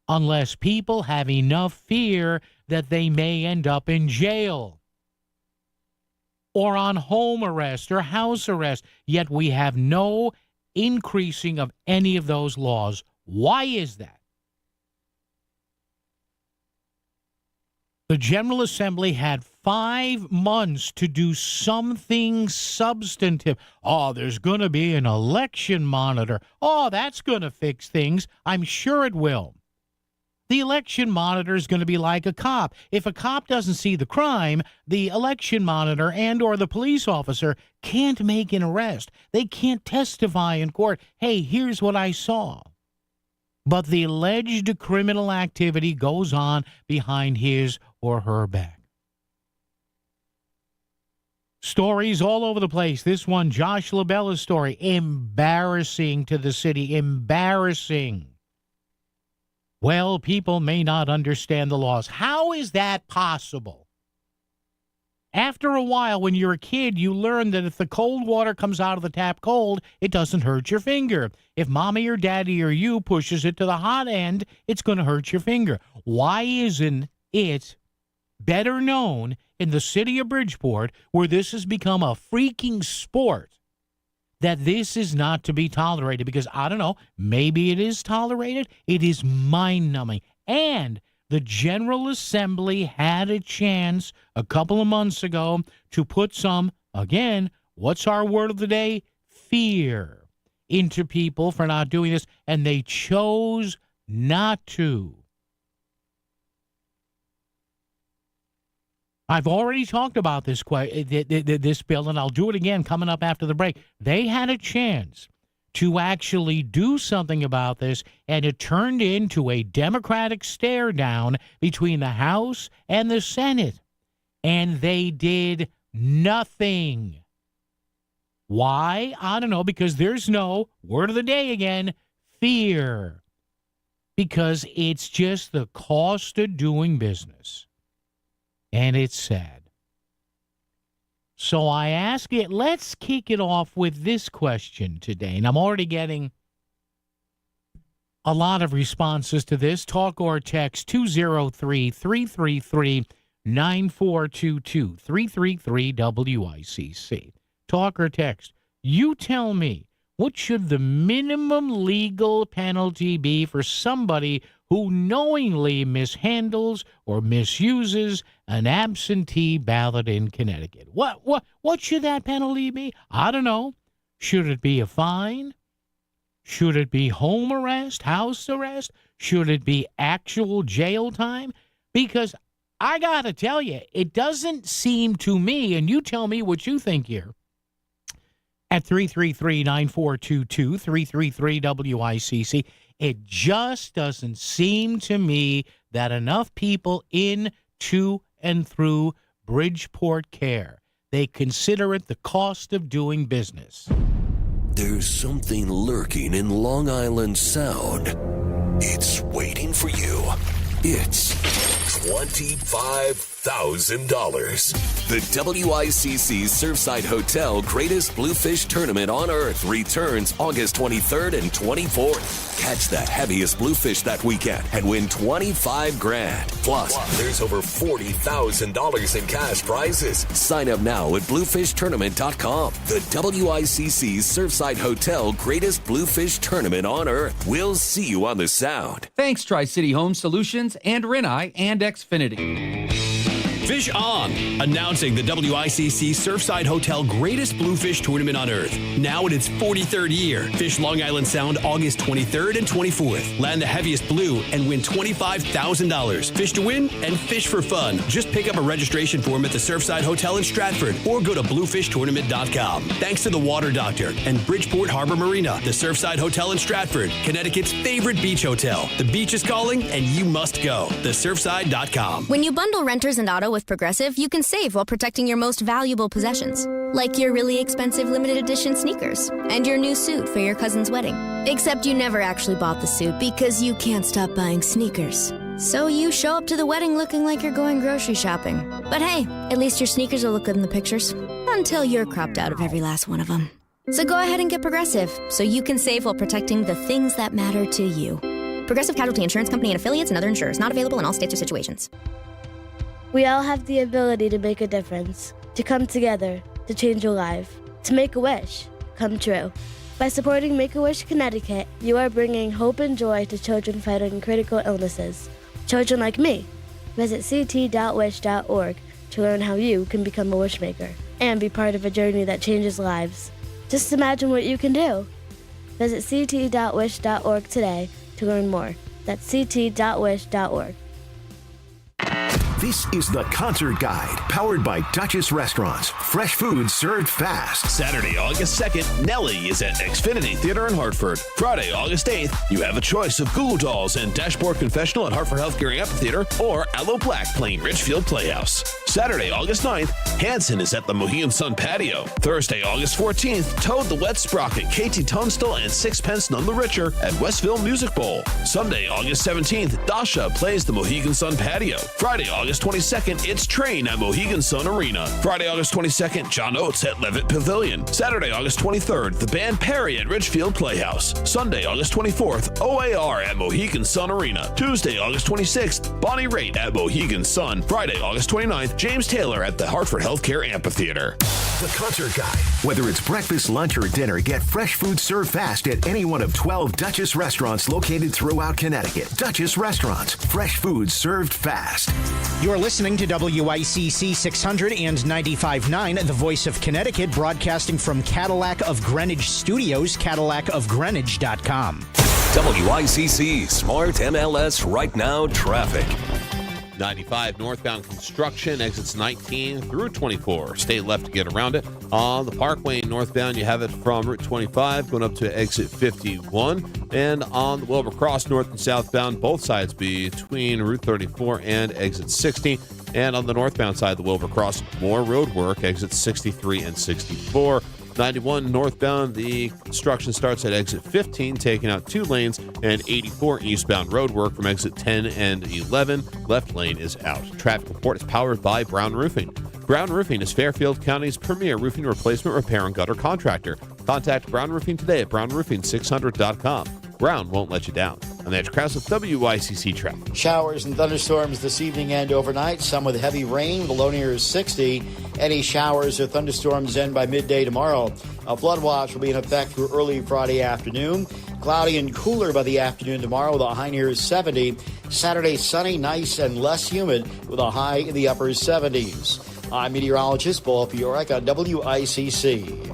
unless people have enough fear that they may end up in jail or on home arrest or house arrest. Yet we have no increasing of any of those laws. Why is that? The General Assembly had 5 months to do something substantive. Oh, there's going to be an election monitor. Oh, that's going to fix things. I'm sure it will. The election monitor is going to be like a cop. If a cop doesn't see the crime, the election monitor and or the police officer can't make an arrest. They can't testify in court. Hey, here's what I saw. But the alleged criminal activity goes on behind his or her back. Stories all over the place. This one, Josh LaBella's story, embarrassing to the city, embarrassing. Well, people may not understand the laws. How is that possible? After a while, when you're a kid, you learn that if the cold water comes out of the tap cold, it doesn't hurt your finger. If mommy or daddy or you pushes it to the hot end, it's going to hurt your finger. Why isn't it better known in the city of Bridgeport, where this has become a freaking sport, that this is not to be tolerated? Because, I don't know, maybe it is tolerated. It is mind-numbing. And the General Assembly had a chance a couple of months ago to put some, again, what's our word of the day? Fear into people for not doing this, and they chose not to. I've already talked about this bill, and I'll do it again coming up after the break. They had a chance to actually do something about this, and it turned into a Democratic stare down between the House and the Senate, and they did nothing. Why? I don't know, because there's no, word of the day again, fear. Because it's just the cost of doing business. And it's sad. So I ask it, let's kick it off with this question today. And I'm already getting a lot of responses to this. Talk or text 203-333-9422, 333-WICC. Talk or text. You tell me, what should the minimum legal penalty be for somebody who knowingly mishandles or misuses an absentee ballot in Connecticut? What should that penalty be? I don't know. Should it be a fine? Should it be home arrest, house arrest? Should it be actual jail time? Because I got to tell you, it doesn't seem to me, and you tell me what you think here, at 333-9422, 333-WICC, it just doesn't seem to me that enough people in, to, and through Bridgeport care. They consider it the cost of doing business. There's something lurking in Long Island Sound. It's waiting for you. It's $25,000. The WICC Surfside Hotel Greatest Bluefish Tournament on Earth returns August 23rd and 24th. Catch the heaviest bluefish that weekend and win $25,000. Plus, there's over $40,000 in cash prizes. Sign up now at bluefishtournament.com. The WICC Surfside Hotel Greatest Bluefish Tournament on Earth. We'll see you on the Sound. Thanks, Tri-City Home Solutions and Rinnai and Xfinity. Fish On, announcing the WICC Surfside Hotel Greatest Bluefish Tournament on Earth. Now in its 43rd year. Fish Long Island Sound August 23rd and 24th. Land the heaviest blue and win $25,000. Fish to win and fish for fun. Just pick up a registration form at the Surfside Hotel in Stratford or go to bluefishtournament.com. Thanks to the Water Doctor and Bridgeport Harbor Marina, the Surfside Hotel in Stratford, Connecticut's favorite beach hotel. The beach is calling and you must go. TheSurfside.com. When you bundle renters and auto with Progressive, you can save while protecting your most valuable possessions. Like your really expensive limited edition sneakers and your new suit for your cousin's wedding. Except you never actually bought the suit because you can't stop buying sneakers. So you show up to the wedding looking like you're going grocery shopping. But hey, at least your sneakers will look good in the pictures. Until you're cropped out of every last one of them. So go ahead and get Progressive so you can save while protecting the things that matter to you. Progressive Casualty Insurance Company and affiliates and other insurers. Not available in all states or situations. We all have the ability to make a difference, to come together, to change your life, to make a wish come true. By supporting Make-A-Wish Connecticut, you are bringing hope and joy to children fighting critical illnesses. Children like me. Visit ct.wish.org to learn how you can become a wishmaker and be part of a journey that changes lives. Just imagine what you can do. Visit ct.wish.org today to learn more. That's ct.wish.org. This is the Concert Guide, powered by Duchess Restaurants. Fresh food served fast. Saturday, August 2nd, Nelly is at Xfinity Theater in Hartford. Friday, August 8th, you have a choice of Goo Dolls and Dashboard Confessional at Hartford Healthcare Amphitheater or Aloe Black playing Richfield Playhouse. Saturday, August 9th, Hanson is at the Mohegan Sun Patio. Thursday, August 14th, Toad the Wet Sprocket, KT Tunstall, and Sixpence None the Richer at Westville Music Bowl. Sunday, August 17th, Dasha plays the Mohegan Sun Patio. Friday, August 22nd, it's Train at Mohegan Sun Arena. Friday, August 22nd, John Oates at Levitt Pavilion. Saturday, August 23rd, the band Perry at Richfield Playhouse. Sunday, August 24th, OAR at Mohegan Sun Arena. Tuesday, August 26th, Bonnie Raitt at Mohegan Sun. Friday, August 29th, James Taylor at the Hartford Healthcare Amphitheater. The Concert Guide. Whether it's breakfast, lunch, or dinner, get fresh food served fast at any one of 12 Duchess restaurants located throughout Connecticut. Duchess Restaurants. Fresh food served fast. You're listening to WICC 600 and 95.9, the voice of Connecticut, broadcasting from Cadillac of Greenwich Studios, CadillacofGreenwich.com. WICC Smart MLS Right Now Traffic. 95 northbound construction, exits 19 through 24. Stay left to get around it. On the Parkway northbound, you have it from Route 25 going up to exit 51. And on the Wilbur Cross north and southbound, both sides between Route 34 and exit 60. And on the northbound side of the Wilbur Cross, more road work, exits 63 and 64. 91 northbound, the construction starts at exit 15, taking out 2 lanes, and 84 eastbound road work from exit 10 and 11. Left lane is out. Traffic report is powered by Brown Roofing. Brown Roofing is Fairfield County's premier roofing replacement, repair, and gutter contractor. Contact Brown Roofing today at brownroofing600.com. Brown won't let you down. I'm Andrew Krause with WICC Traffic. Showers and thunderstorms this evening and overnight, some with heavy rain, the low near 60. Any showers or thunderstorms end by midday tomorrow. A flood watch will be in effect through early Friday afternoon. Cloudy and cooler by the afternoon tomorrow with a high near 70. Saturday sunny, nice, and less humid with a high in the upper 70s. I'm meteorologist Paul Fiorek on WICC.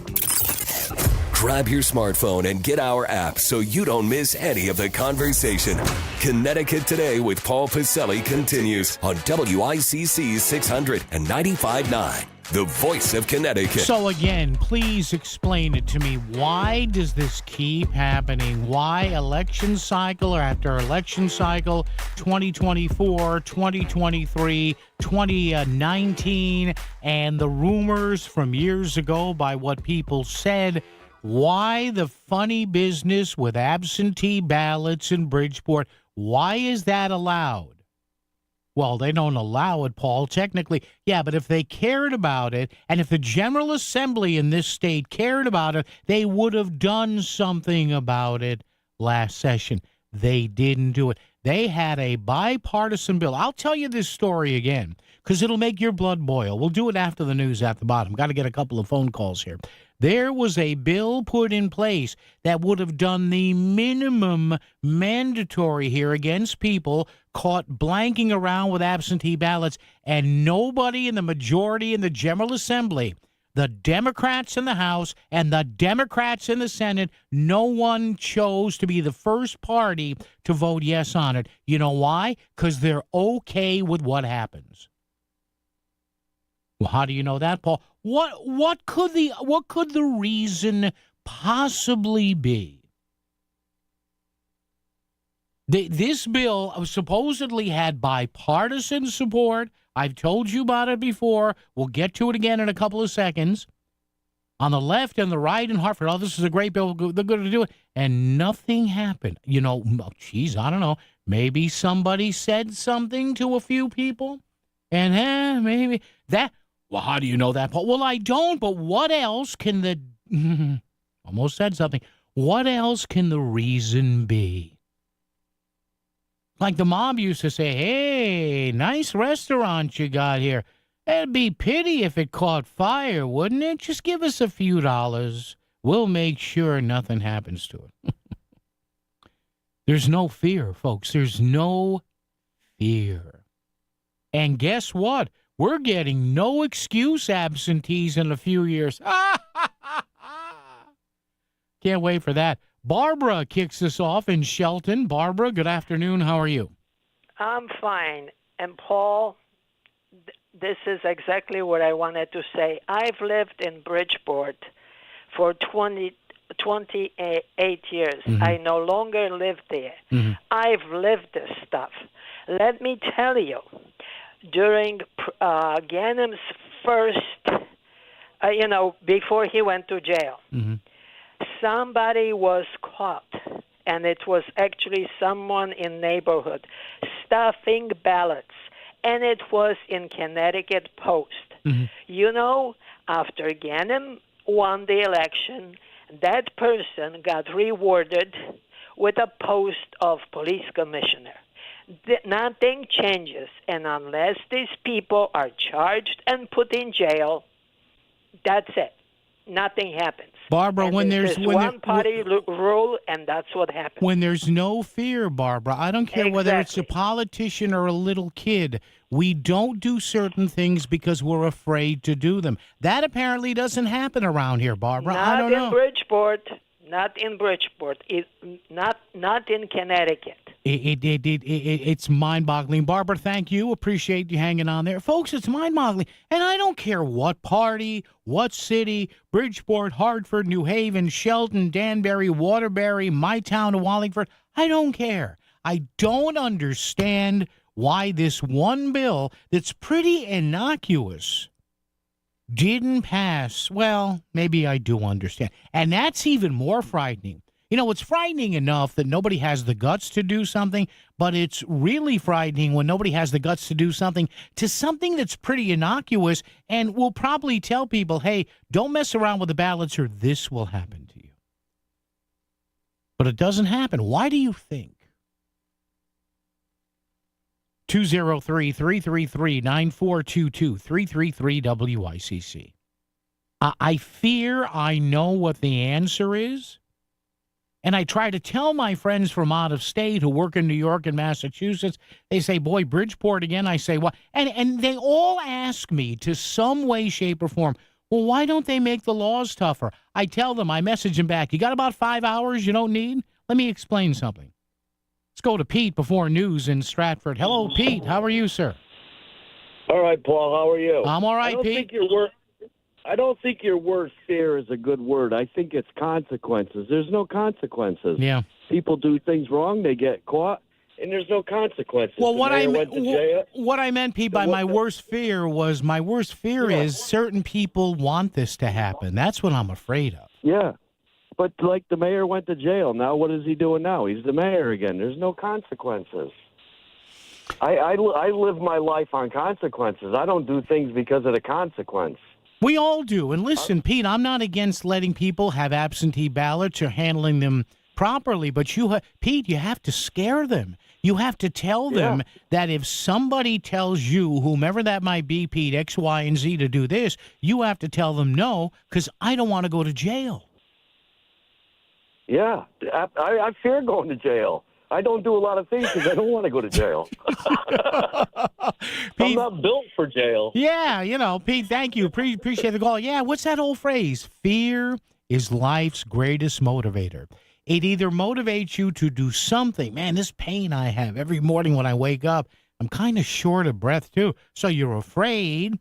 Grab your smartphone and get our app so you don't miss any of the conversation. Connecticut Today with Paul Pacelli continues on WICC 600 and 95.9, the voice of Connecticut. So again, please explain it to me. Why does this keep happening? Why election cycle or after election cycle, 2024, 2023, 2019, and the rumors from years ago by what people said? Why the funny business with absentee ballots in Bridgeport? Why is that allowed? Well, they don't allow it, Paul, technically. Yeah, but if they cared about it, and if the General Assembly in this state cared about it, they would have done something about it last session. They didn't do it. They had a bipartisan bill. I'll tell you this story again, because it'll make your blood boil. We'll do it after the news at the bottom. Got to get a couple of phone calls here. There was a bill put in place that would have done the minimum mandatory here against people caught blanking around with absentee ballots, and nobody in the majority in the General Assembly, the Democrats in the House and the Democrats in the Senate, no one chose to be the first party to vote yes on it. You know why? Because they're okay with what happens. Well, how do you know that, Paul? What could the reason possibly be? This bill supposedly had bipartisan support. I've told you about it before. We'll get to it again in a couple of seconds. on the left and the right in Hartford. Oh, this is a great bill. They're going to do it. And nothing happened. You know, geez, I don't know. Maybe somebody said something to a few people. And maybe that. Well, how do you know that, Paul? Well, I don't. But what else can the almost said something. What else can the reason be? Like the mob used to say, hey, nice restaurant you got here. It'd be pity if it caught fire, wouldn't it? Just give us a few dollars. We'll make sure nothing happens to it. There's no fear, folks. There's no fear. And guess what? We're getting no excuse absentees in a few years. Can't wait for that. Barbara kicks us off in Shelton. Barbara, good afternoon. How are you? I'm fine. And Paul, this is exactly what I wanted to say. I've lived in Bridgeport for 28 years. Mm-hmm. I no longer live there. Mm-hmm. I've lived this stuff. Let me tell you, during Ganem's first, before he went to jail, somebody was caught, and it was actually someone in neighborhood stuffing ballots, and it was in Connecticut Post. You know, after Ganem won the election, that person got rewarded with a post of police commissioner. Nothing changes, and unless these people are charged and put in jail, that's it. Nothing happens. Barbara, and when there's one-party rule, and that's what happens. When there's no fear, Barbara, I don't care whether it's a politician or a little kid. We don't do certain things because we're afraid to do them. That apparently doesn't happen around here, Barbara. I don't know. Not in Bridgeport. Not in Connecticut. It's mind-boggling. Barbara, thank you. Appreciate you hanging on there. Folks, it's mind-boggling. And I don't care what party, what city, Bridgeport, Hartford, New Haven, Shelton, Danbury, Waterbury, my town of Wallingford. I don't care. I don't understand why this one bill that's pretty innocuous didn't pass. Well, maybe I do understand. And that's even more frightening. You know, it's frightening enough that nobody has the guts to do something, but it's really frightening when nobody has the guts to do something that's pretty innocuous and will probably tell people, hey, don't mess around with the ballots or this will happen to you. But it doesn't happen. Why do you think? 203-333-9422, 333-WICC. I fear I know what the answer is. And I try to tell my friends from out of state who work in New York and Massachusetts, they say, boy, Bridgeport again. I say, what? And they all ask me to some way, shape, or form, well, why don't they make the laws tougher? I tell them, I message them back, you got about 5 hours you don't need? Let me explain something. Let's go to Pete before news in Stratford. Hello, Pete. How are you, sir? All right, Paul. How are you? I'm all right, Pete. I don't think your word fear is a good word. I think it's consequences. There's no consequences. Yeah. People do things wrong, they get caught, and there's no consequences. Well, what I meant, Pete, by my worst fear was is certain people want this to happen. That's what I'm afraid of. Yeah. But like the mayor went to jail. Now what is he doing now? He's the mayor again. There's no consequences. I live my life on consequences. I don't do things because of the consequence. We all do. And listen, Pete, I'm not against letting people have absentee ballots or handling them properly, but Pete, you have to scare them. You have to tell them that if somebody tells you, whomever that might be, Pete, X, Y, and Z, to do this, you have to tell them no, because I don't want to go to jail. Yeah, I fear going to jail. I don't do a lot of things because I don't want to go to jail. I'm not built for jail. Yeah, Pete, thank you. Appreciate the call. Yeah, what's that old phrase? Fear is life's greatest motivator. It either motivates you to do something. Man, this pain I have every morning when I wake up, I'm kind of short of breath too. So you're afraid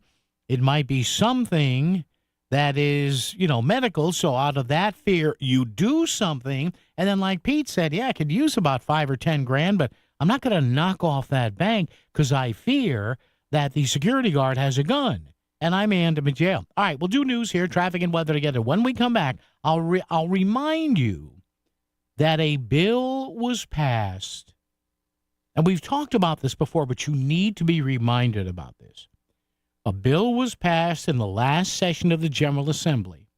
it might be something that is, medical. So out of that fear, you do something. And then like Pete said, I could use about 5 or 10 grand, but I'm not going to knock off that bank because I fear that the security guard has a gun. and I may end up in jail. All right, we'll do news here, traffic and weather together. When we come back, I'll remind you that a bill was passed, and we've talked about this before, but you need to be reminded about this. A bill was passed in the last session of the General Assembly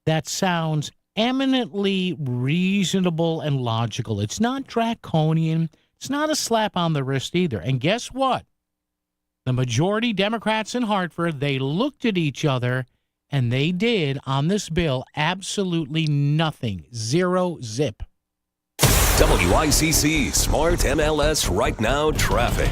that sounds eminently reasonable and logical. It's not draconian. It's not a slap on the wrist either. And guess what? The majority Democrats in Hartford, they looked at each other and they did on this bill absolutely nothing. Zero zip. WICC Smart MLS Right Now Traffic.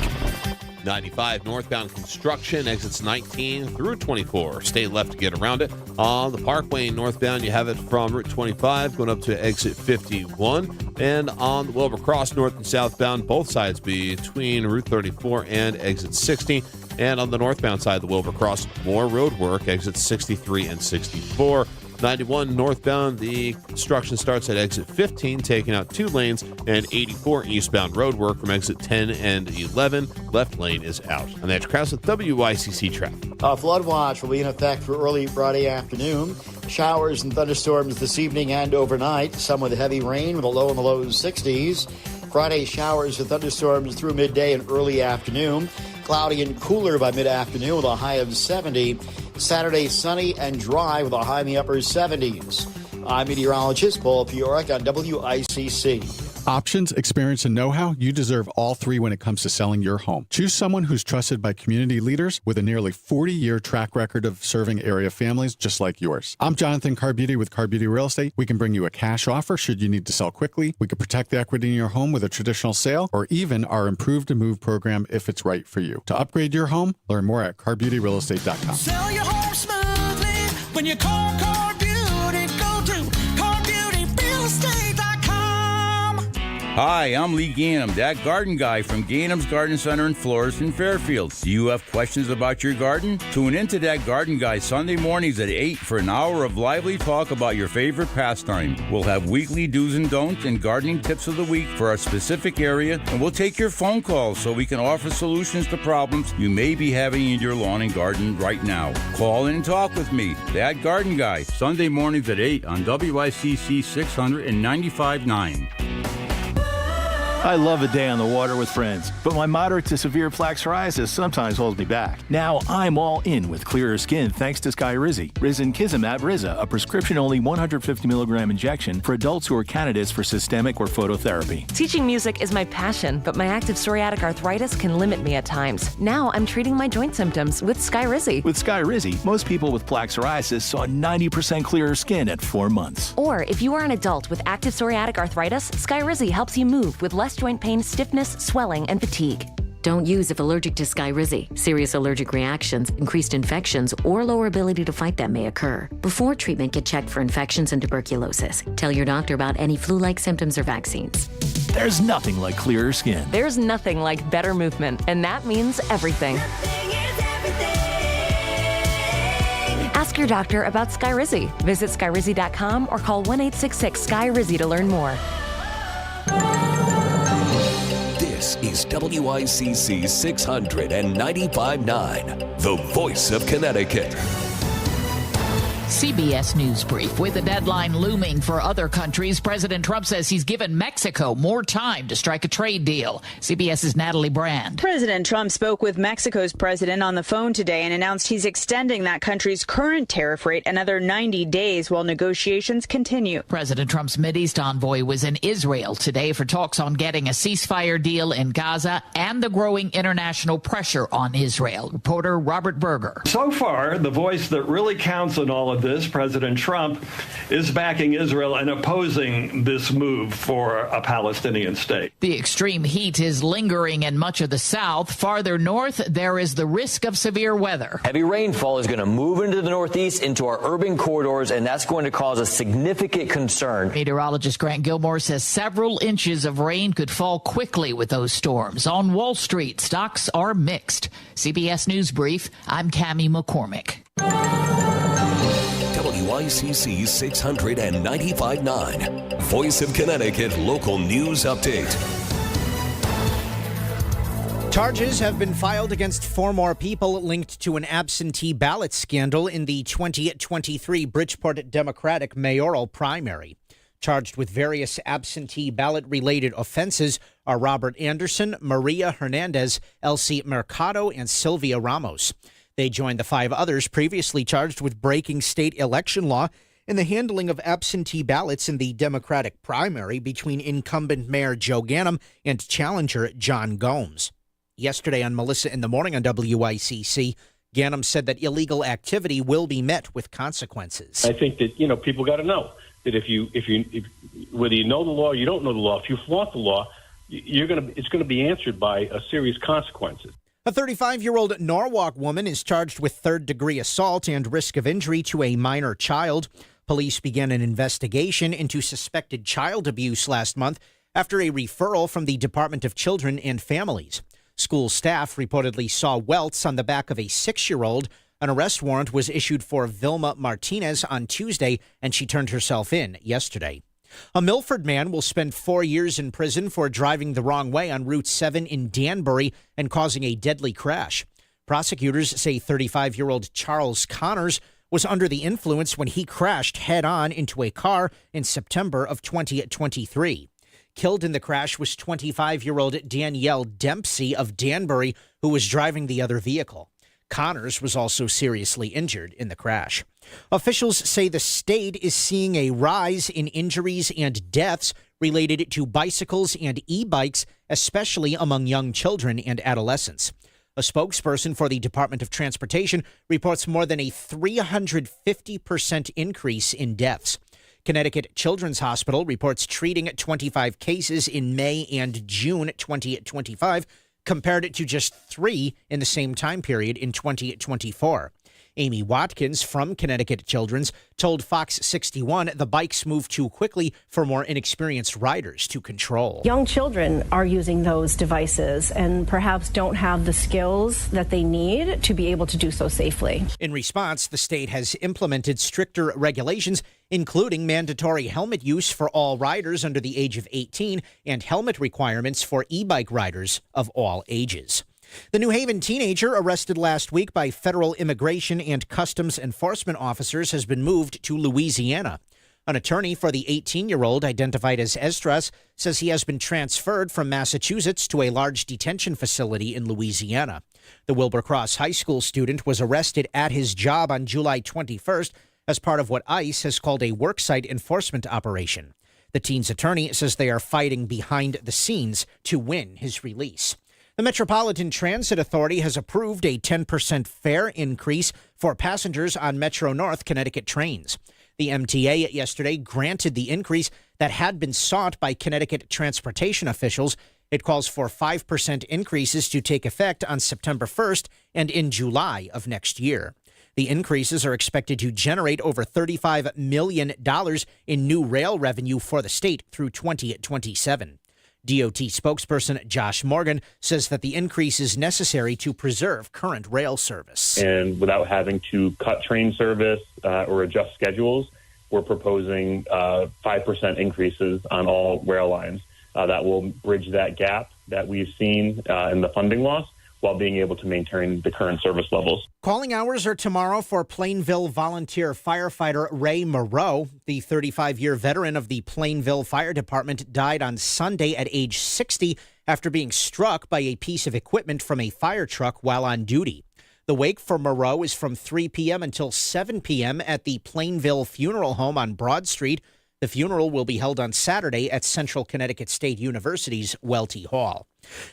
95 northbound construction, exits 19 through 24. Stay left to get around it. On the Parkway northbound, you have it from Route 25 going up to exit 51. And on the Wilbur Cross north and southbound, both sides between Route 34 and exit 60. And on the northbound side of the Wilbur Cross, more road work, exits 63 and 64. 91 northbound, the construction starts at exit 15, taking out 2 lanes, and 84 eastbound road work from exit 10 and 11. Left lane is out. And that's Krause with WICC traffic. A flood watch will be in effect for early Friday afternoon. Showers and thunderstorms this evening and overnight. Some with heavy rain with a low in the low 60s. Friday, showers and thunderstorms through midday and early afternoon. Cloudy and cooler by mid-afternoon with a high of 70. Saturday, sunny and dry with a high in the upper 70s. I'm meteorologist Paul Piorek on WICC. Options, experience, and know-how, you deserve all 3 when it comes to selling your home. Choose someone who's trusted by community leaders with a nearly 40-year track record of serving area families just like yours. I'm Jonathan Carbuty with Carbuty Real Estate. We can bring you a cash offer should you need to sell quickly. We can protect the equity in your home with a traditional sale, or even our Improve to Move program if it's right for you. To upgrade your home, learn more at carbutyrealestate.com. Sell your home smoothly when you call Carbuty. Go to carbutyrealestate.com. Hi, I'm Lee Gainham, that garden guy from Gainham's Garden Center and Florist in Fairfield. Do you have questions about your garden? Tune in to That Garden Guy Sunday mornings at 8 for an hour of lively talk about your favorite pastime. We'll have weekly do's and don'ts and gardening tips of the week for our specific area, and we'll take your phone calls so we can offer solutions to problems you may be having in your lawn and garden right now. Call in and talk with me, That Garden Guy, Sunday mornings at 8 on WICC 600 and 95.9. I love a day on the water with friends, but my moderate to severe plaque psoriasis sometimes holds me back. Now I'm all in with clearer skin thanks to Skyrizi. Risankizumab Riza, a prescription-only 150 milligram injection for adults who are candidates for systemic or phototherapy. Teaching music is my passion, but my active psoriatic arthritis can limit me at times. Now I'm treating my joint symptoms with Skyrizi. With Skyrizi, most people with plaque psoriasis saw 90% clearer skin at 4 months. Or if you are an adult with active psoriatic arthritis, Skyrizi helps you move with less joint pain, stiffness, swelling, and fatigue. Don't use if allergic to Skyrizi. Serious allergic reactions, increased infections, or lower ability to fight them may occur. Before treatment, get checked for infections and tuberculosis. Tell your doctor about any flu-like symptoms or vaccines. There's nothing like clearer skin. There's nothing like better movement, and that means everything. Ask your doctor about Skyrizi. Visit Skyrizi.com or call 1-866-SKY-RIZZI to learn more. This is WICC 695.9, the voice of Connecticut. CBS News Brief. With a deadline looming for other countries, President Trump says he's given Mexico more time to strike a trade deal. CBS's Natalie Brand. President Trump spoke with Mexico's president on the phone today and announced he's extending that country's current tariff rate another 90 days while negotiations continue. President Trump's Mideast envoy was in Israel today for talks on getting a ceasefire deal in Gaza and the growing international pressure on Israel. Reporter Robert Berger. So far, the voice that really counts in all of this, President Trump, is backing Israel and opposing this move for a Palestinian state. The extreme heat is lingering in much of the South. Farther north, there is the risk of severe weather. Heavy rainfall is going to move into the Northeast, into our urban corridors, and that's going to cause a significant concern. Meteorologist Grant Gilmore says several inches of rain could fall quickly with those storms. On Wall Street, stocks are mixed. CBS News Brief, I'm Cammie McCormick. WICC 695.9, Voice of Connecticut Local News Update. Charges have been filed against 4 more people linked to an absentee ballot scandal in the 2023 Bridgeport Democratic mayoral primary. Charged with various absentee ballot-related offenses are Robert Anderson, Maria Hernandez, Elsie Mercado, and Sylvia Ramos. They joined the 5 others previously charged with breaking state election law in the handling of absentee ballots in the Democratic primary between incumbent Mayor Joe Ganim and challenger John Gomes. Yesterday on Melissa in the Morning on WICC, Ganim said that illegal activity will be met with consequences. I think that, people got to know that if whether you know the law or you don't know the law, if you flaunt the law, it's going to be answered by a serious consequences. A 35-year-old Norwalk woman is charged with third-degree assault and risk of injury to a minor child. Police began an investigation into suspected child abuse last month after a referral from the Department of Children and Families. School staff reportedly saw welts on the back of a 6-year-old. An arrest warrant was issued for Vilma Martinez on Tuesday, and she turned herself in yesterday. A Milford man will spend 4 years in prison for driving the wrong way on Route 7 in Danbury and causing a deadly crash. Prosecutors say 35-year-old Charles Connors was under the influence when he crashed head-on into a car in September of 2023. Killed in the crash was 25-year-old Danielle Dempsey of Danbury, who was driving the other vehicle. Connors was also seriously injured in the crash. Officials say the state is seeing a rise in injuries and deaths related to bicycles and e-bikes, especially among young children and adolescents. A spokesperson for the Department of Transportation reports more than a 350% increase in deaths. Connecticut Children's Hospital reports treating 25 cases in May and June 2025, compared to just 3 in the same time period in 2024. Amy Watkins from Connecticut Children's told Fox 61 the bikes move too quickly for more inexperienced riders to control. Young children are using those devices and perhaps don't have the skills that they need to be able to do so safely. In response, the state has implemented stricter regulations, including mandatory helmet use for all riders under the age of 18 and helmet requirements for e-bike riders of all ages. The New Haven teenager arrested last week by federal immigration and customs enforcement officers has been moved to Louisiana. An attorney for the 18-year-old, identified as Esdras, says he has been transferred from Massachusetts to a large detention facility in Louisiana. The Wilbur Cross High School student was arrested at his job on July 21st as part of what ICE has called a worksite enforcement operation. The teen's attorney says they are fighting behind the scenes to win his release. The Metropolitan Transit Authority has approved a 10% fare increase for passengers on Metro North Connecticut trains. The MTA yesterday granted the increase that had been sought by Connecticut transportation officials. It calls for 5% increases to take effect on September 1st and in July of next year. The increases are expected to generate over $35 million in new rail revenue for the state through 2027. DOT spokesperson Josh Morgan says that the increase is necessary to preserve current rail service. And without having to cut train service or adjust schedules, we're proposing 5% increases on all rail lines. That will bridge that gap that we've seen in the funding loss while being able to maintain the current service levels. Calling hours are tomorrow for Plainville volunteer firefighter Ray Moreau. The 35-year veteran of the Plainville Fire Department died on Sunday at age 60 after being struck by a piece of equipment from a fire truck while on duty. The wake for Moreau is from 3 p.m. until 7 p.m. at the Plainville Funeral Home on Broad Street. The funeral will be held on Saturday at Central Connecticut State University's Welty Hall.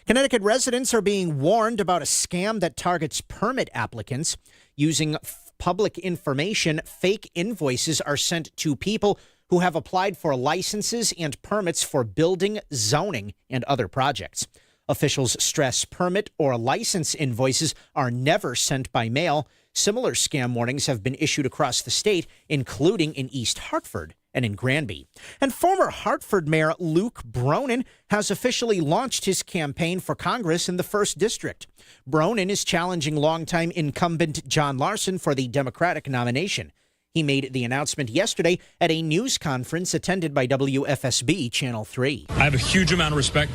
Connecticut residents are being warned about a scam that targets permit applicants. Using public information, fake invoices are sent to people who have applied for licenses and permits for building, zoning, and other projects. Officials stress permit or license invoices are never sent by mail. Similar scam warnings have been issued across the state, including in East Hartford and in Granby. And former Hartford Mayor Luke Bronin has officially launched his campaign for Congress in the 1st District. Bronin is challenging longtime incumbent John Larson for the Democratic nomination. He made the announcement yesterday at a news conference attended by WFSB Channel 3. I have a huge amount of respect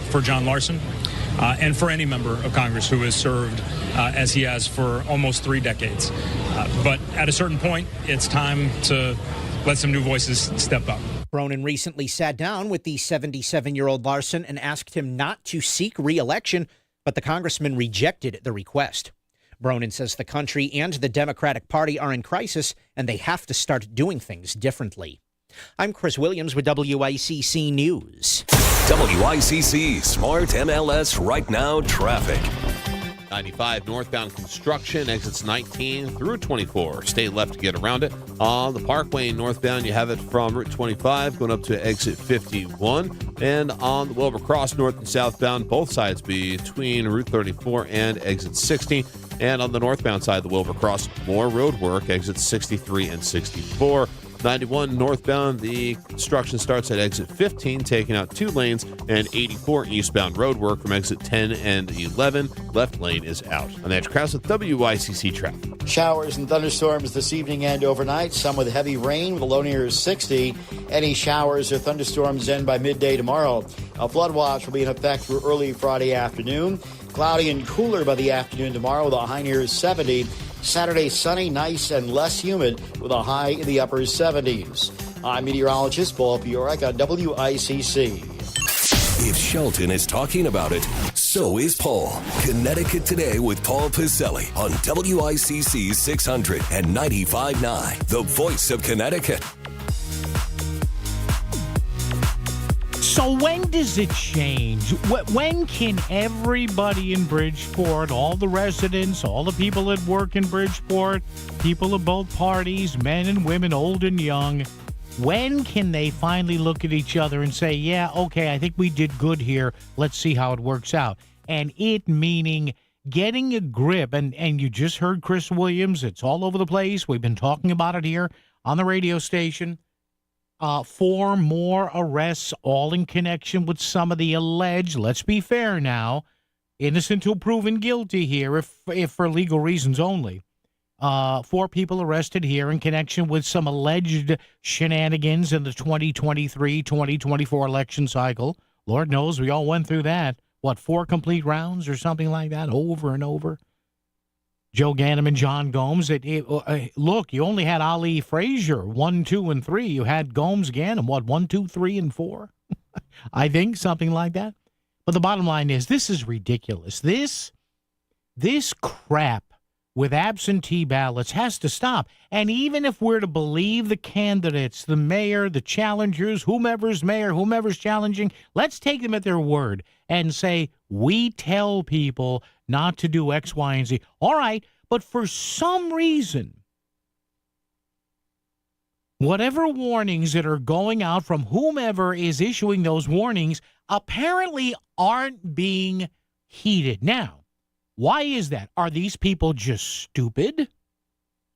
for John Larson. and for any member of Congress who has served as he has for almost 3 decades. But at a certain point, it's time to let some new voices step up. Bronin recently sat down with the 77-year-old Larson and asked him not to seek re-election, but the congressman rejected the request. Bronin says the country and the Democratic Party are in crisis and they have to start doing things differently. I'm Chris Williams with WICC News. WICC Smart MLS Right Now traffic. 95 northbound construction, exits 19 through 24. Stay left to get around it. On the Parkway northbound, you have it from Route 25 going up to exit 51. And on the Wilbur Cross north and southbound, both sides between Route 34 and exit 60. And on the northbound side of the Wilbur Cross, more road work, exits 63 and 64. 91 northbound, the construction starts at exit 15, taking out 2 lanes, and 84 eastbound road work from exit 10 and 11. Left lane is out. I'm Andrew Krause with WICC Traffic. Showers and thunderstorms this evening and overnight, some with heavy rain with a low near 60. Any showers or thunderstorms end by midday tomorrow. A flood watch will be in effect through early Friday afternoon. Cloudy and cooler by the afternoon tomorrow with a high near 70. Saturday, sunny, nice, and less humid with a high in the upper 70s. I'm meteorologist Paul Piorek on WICC. If Shelton is talking about it, so is Paul. Connecticut Today with Paul Piselli on WICC 600 and 95.9, the voice of Connecticut. So when does it change? When can everybody in Bridgeport, all the residents, all the people that work in Bridgeport, people of both parties, men and women, old and young, when can they finally look at each other and say, yeah, okay, I think we did good here. Let's see how it works out. And it meaning getting a grip. And you just heard Chris Williams. It's all over the place. We've been talking about it here on the radio station. 4 more arrests, all in connection with some of the alleged, let's be fair now, innocent till proven guilty here, if for legal reasons only. 4 people arrested here in connection with some alleged shenanigans in the 2023-2024 election cycle. Lord knows we all went through that. 4 complete rounds or something like that, over and over. Joe Ganim and John Gomes. Look, you only had Ali Frazier, 1, 2, and 3. You had Gomes, Ganim, 1, 2, 3, and 4? I think something like that. But the bottom line is, this is ridiculous. This crap with absentee ballots has to stop. And even if we're to believe the candidates, the mayor, the challengers, whomever's mayor, whomever's challenging, let's take them at their word and say, we tell people not to do X, Y, and Z. All right, but for some reason, whatever warnings that are going out from whomever is issuing those warnings apparently aren't being heeded. Now, why is that? Are these people just stupid?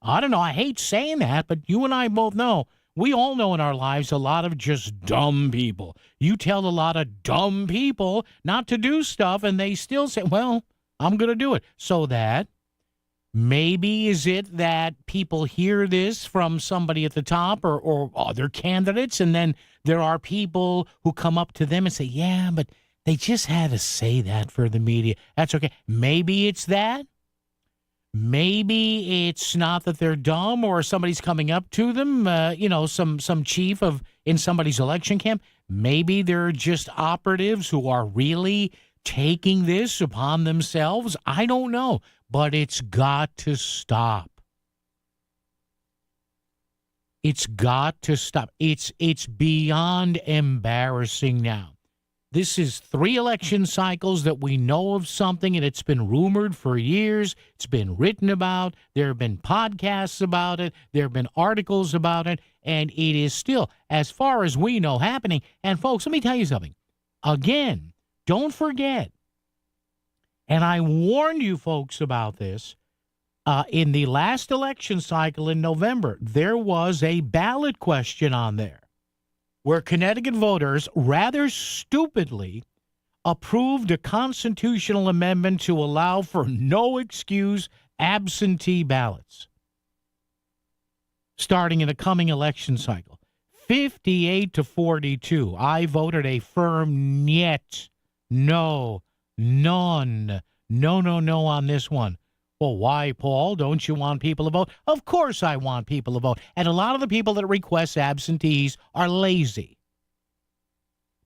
I don't know. I hate saying that, but you and I both know. We all know in our lives a lot of just dumb people. You tell a lot of dumb people not to do stuff, and they still say, well, I'm going to do it. So that maybe is it that people hear this from somebody at the top or other candidates, and then there are people who come up to them and say, yeah, but they just had to say that for the media. That's okay. Maybe it's that. Maybe it's not that they're dumb or somebody's coming up to them, some chief in somebody's election camp. Maybe they're just operatives who are really taking this upon themselves. I don't know, but it's got to stop. It's got to stop. It's beyond embarrassing now. This is 3 election cycles that we know of something, and it's been rumored for years. It's been written about. There have been podcasts about it. There have been articles about it, and it is still, as far as we know, happening. And, folks, let me tell you something. Again, don't forget, and I warned you folks about this, in the last election cycle in November, there was a ballot question on there, where Connecticut voters rather stupidly approved a constitutional amendment to allow for no excuse absentee ballots starting in the coming election cycle. 58 to 42. I voted a firm niet. No, None. No on this one. Well, why, Paul? Don't you want people to vote? Of course I want people to vote. And a lot of the people that request absentees are lazy.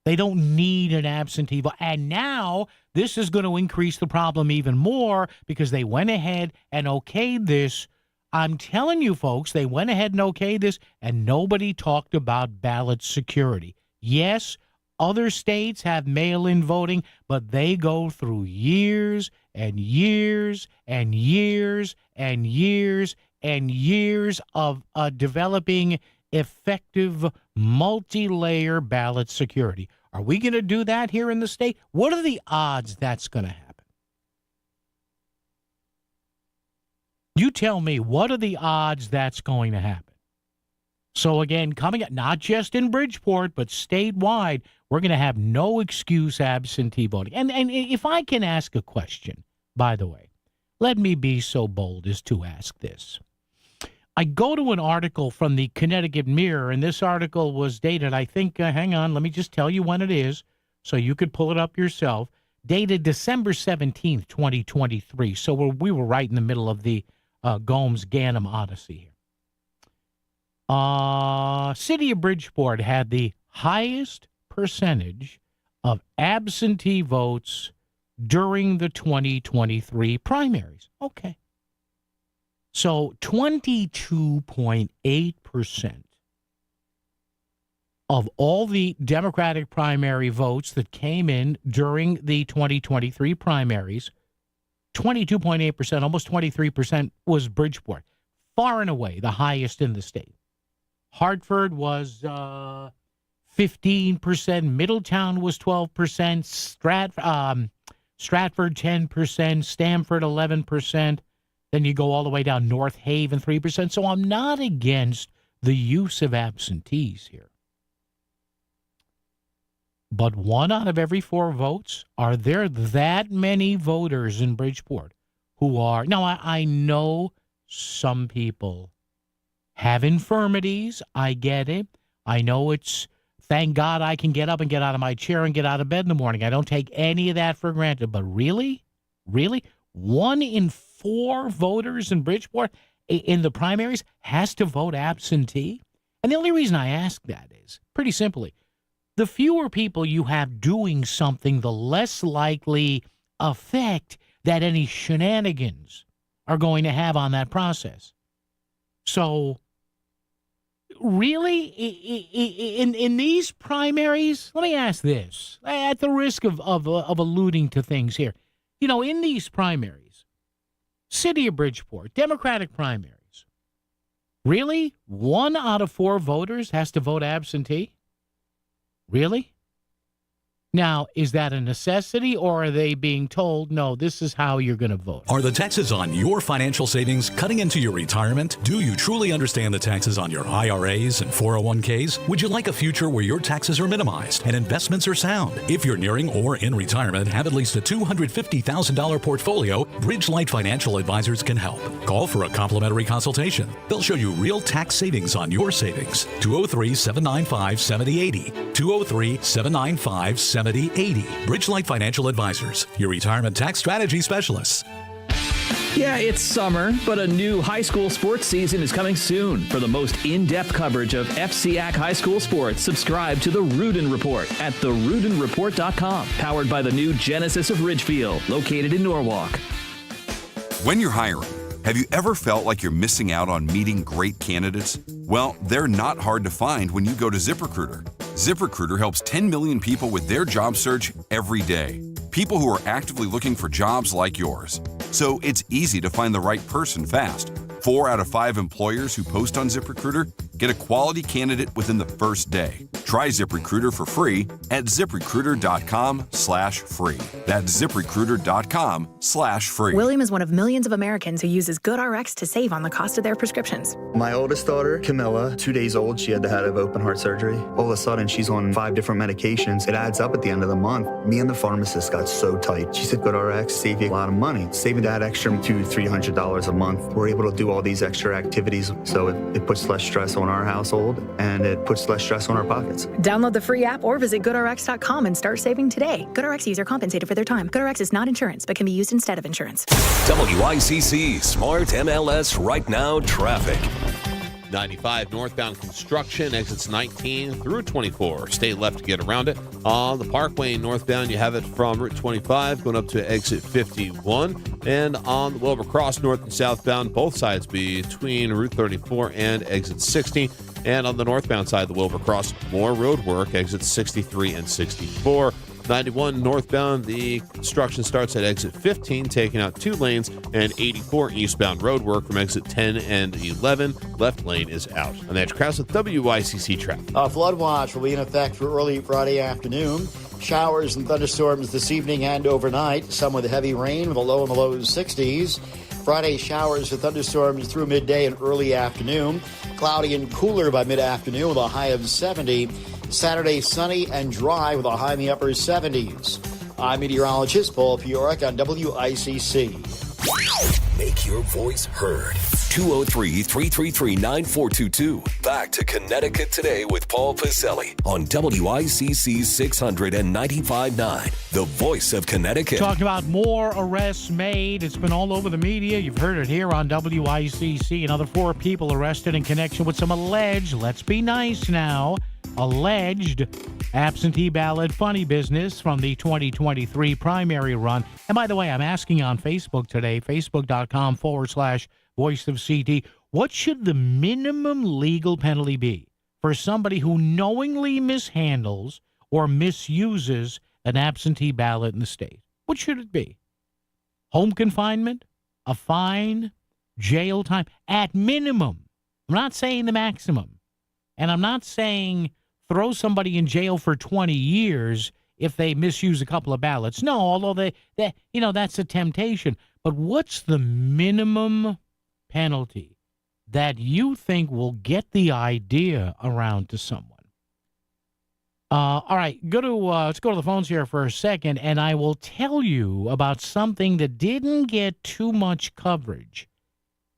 They don't need an absentee vote. And now this is going to increase the problem even more because they went ahead and okayed this. I'm telling you, folks, they went ahead and okayed this, and nobody talked about ballot security. Yes, other states have mail-in voting, but they go through years and years and years and years and years of developing effective multi-layer ballot security. Are we going to do that here in the state? What are the odds that's going to happen? You tell me, what are the odds that's going to happen? So again, coming up, not just in Bridgeport, but statewide, we're going to have no excuse absentee voting. And if I can ask a question, by the way, let me be so bold as to ask this. I go to an article from the Connecticut Mirror, and this article was dated, I think, hang on, let me just tell you when it is, so you could pull it up yourself, dated December 17th, 2023. So we were right in the middle of the Gomes-Ganim Odyssey here. City of Bridgeport had the highest percentage of absentee votes during the 2023 primaries. Okay. So 22.8% of all the Democratic primary votes that came in during the 2023 primaries, 22.8%, almost 23% was Bridgeport. Far and away the highest in the state. Hartford was 15%. Middletown was 12%. Stratford 10%. Stamford 11%. Then you go all the way down North Haven 3%. So I'm not against the use of absentees here. But 1 out of every 4 votes, are there that many voters in Bridgeport who are... Now, I know some people have infirmities. I get it. I know it's... Thank God I can get up and get out of my chair and get out of bed in the morning. I don't take any of that for granted. But really? Really? 1 in 4 voters in Bridgeport in the primaries has to vote absentee? And the only reason I ask that is, pretty simply, the fewer people you have doing something, the less likely effect that any shenanigans are going to have on that process. So, really, in these primaries, let me ask this, at the risk of alluding to things here. You know, in these primaries, City of Bridgeport, Democratic primaries, really? 1 out of 4 voters has to vote absentee? Really? Now, is that a necessity, or are they being told, no, this is how you're going to vote? Are the taxes on your financial savings cutting into your retirement? Do you truly understand the taxes on your IRAs and 401ks? Would you like a future where your taxes are minimized and investments are sound? If you're nearing or in retirement, have at least a $250,000 portfolio, Bridgelight Financial Advisors can help. Call for a complimentary consultation. They'll show you real tax savings on your savings. 203-795-7080. 203-795-7080. Bridgelight Financial Advisors, your retirement tax strategy specialists. Yeah, it's summer, but a new high school sports season is coming soon. For the most in-depth coverage of FCAC high school sports, subscribe to the Rudin Report at therudinreport.com, powered by the new Genesis of Ridgefield, located in Norwalk. When you're hiring, have you ever felt like you're missing out on meeting great candidates? Well, they're not hard to find when you go to ZipRecruiter. ZipRecruiter helps 10 million people with their job search every day. People who are actively looking for jobs like yours. So it's easy to find the right person fast. 4 out of 5 employers who post on ZipRecruiter get a quality candidate within the first day. Try ZipRecruiter for free at ZipRecruiter.com/free. That's ZipRecruiter.com/free. William is one of millions of Americans who uses GoodRx to save on the cost of their prescriptions. My oldest daughter, Camilla, 2 days old, she had to have open heart surgery. All of a sudden, she's on 5 different medications. It adds up at the end of the month. Me and the pharmacist got so tight. She said, GoodRx save you a lot of money. Saving that extra $200-300 a month. We're able to do all these extra activities, so it puts less stress on our household, and it puts less stress on our pockets. results. Download the free app or visit GoodRx.com and start saving today. GoodRx user compensated for their time. GoodRx is not insurance, but can be used instead of insurance. WICC Smart MLS Right Now traffic. 95 northbound construction, exits 19 through 24. Stay left to get around it. On the Parkway northbound, you have it from Route 25 going up to exit 51. And on the Wilbur Cross north and southbound, both sides between Route 34 and exit 60. And on the northbound side of the Wilbur Cross, more road work, exits 63 and 64. 91 northbound, the construction starts at exit 15, taking out 2 lanes, and 84 eastbound road work from exit 10 and 11. Left lane is out. And that's Krause with WICC traffic. A flood watch will be in effect for early Friday afternoon. Showers and thunderstorms this evening and overnight. Some with heavy rain with a low in the low 60s. Friday, showers and thunderstorms through midday and early afternoon. Cloudy and cooler by mid-afternoon with a high of 70. Saturday, sunny and dry with a high in the upper 70s. I'm meteorologist Paul Piorek on WICC. Make your voice heard. 203-333-9422. Back to Connecticut Today with Paul Pacelli on WICC 695.9, the voice of Connecticut. Talking about more arrests made. It's been all over the media. You've heard it here on WICC. Another 4 people arrested in connection with some alleged, let's be nice now, alleged absentee ballot funny business from the 2023 primary run. And by the way, I'm asking on Facebook today, facebook.com/Voice of CT, what should the minimum legal penalty be for somebody who knowingly mishandles or misuses an absentee ballot in the state? What should it be? Home confinement? A fine? Jail time? At minimum. I'm not saying the maximum. And I'm not saying throw somebody in jail for 20 years if they misuse a couple of ballots. No, although that's a temptation. But what's the minimum penalty that you think will get the idea around to someone? All right, let's go to the phones here for a second, and I will tell you about something that didn't get too much coverage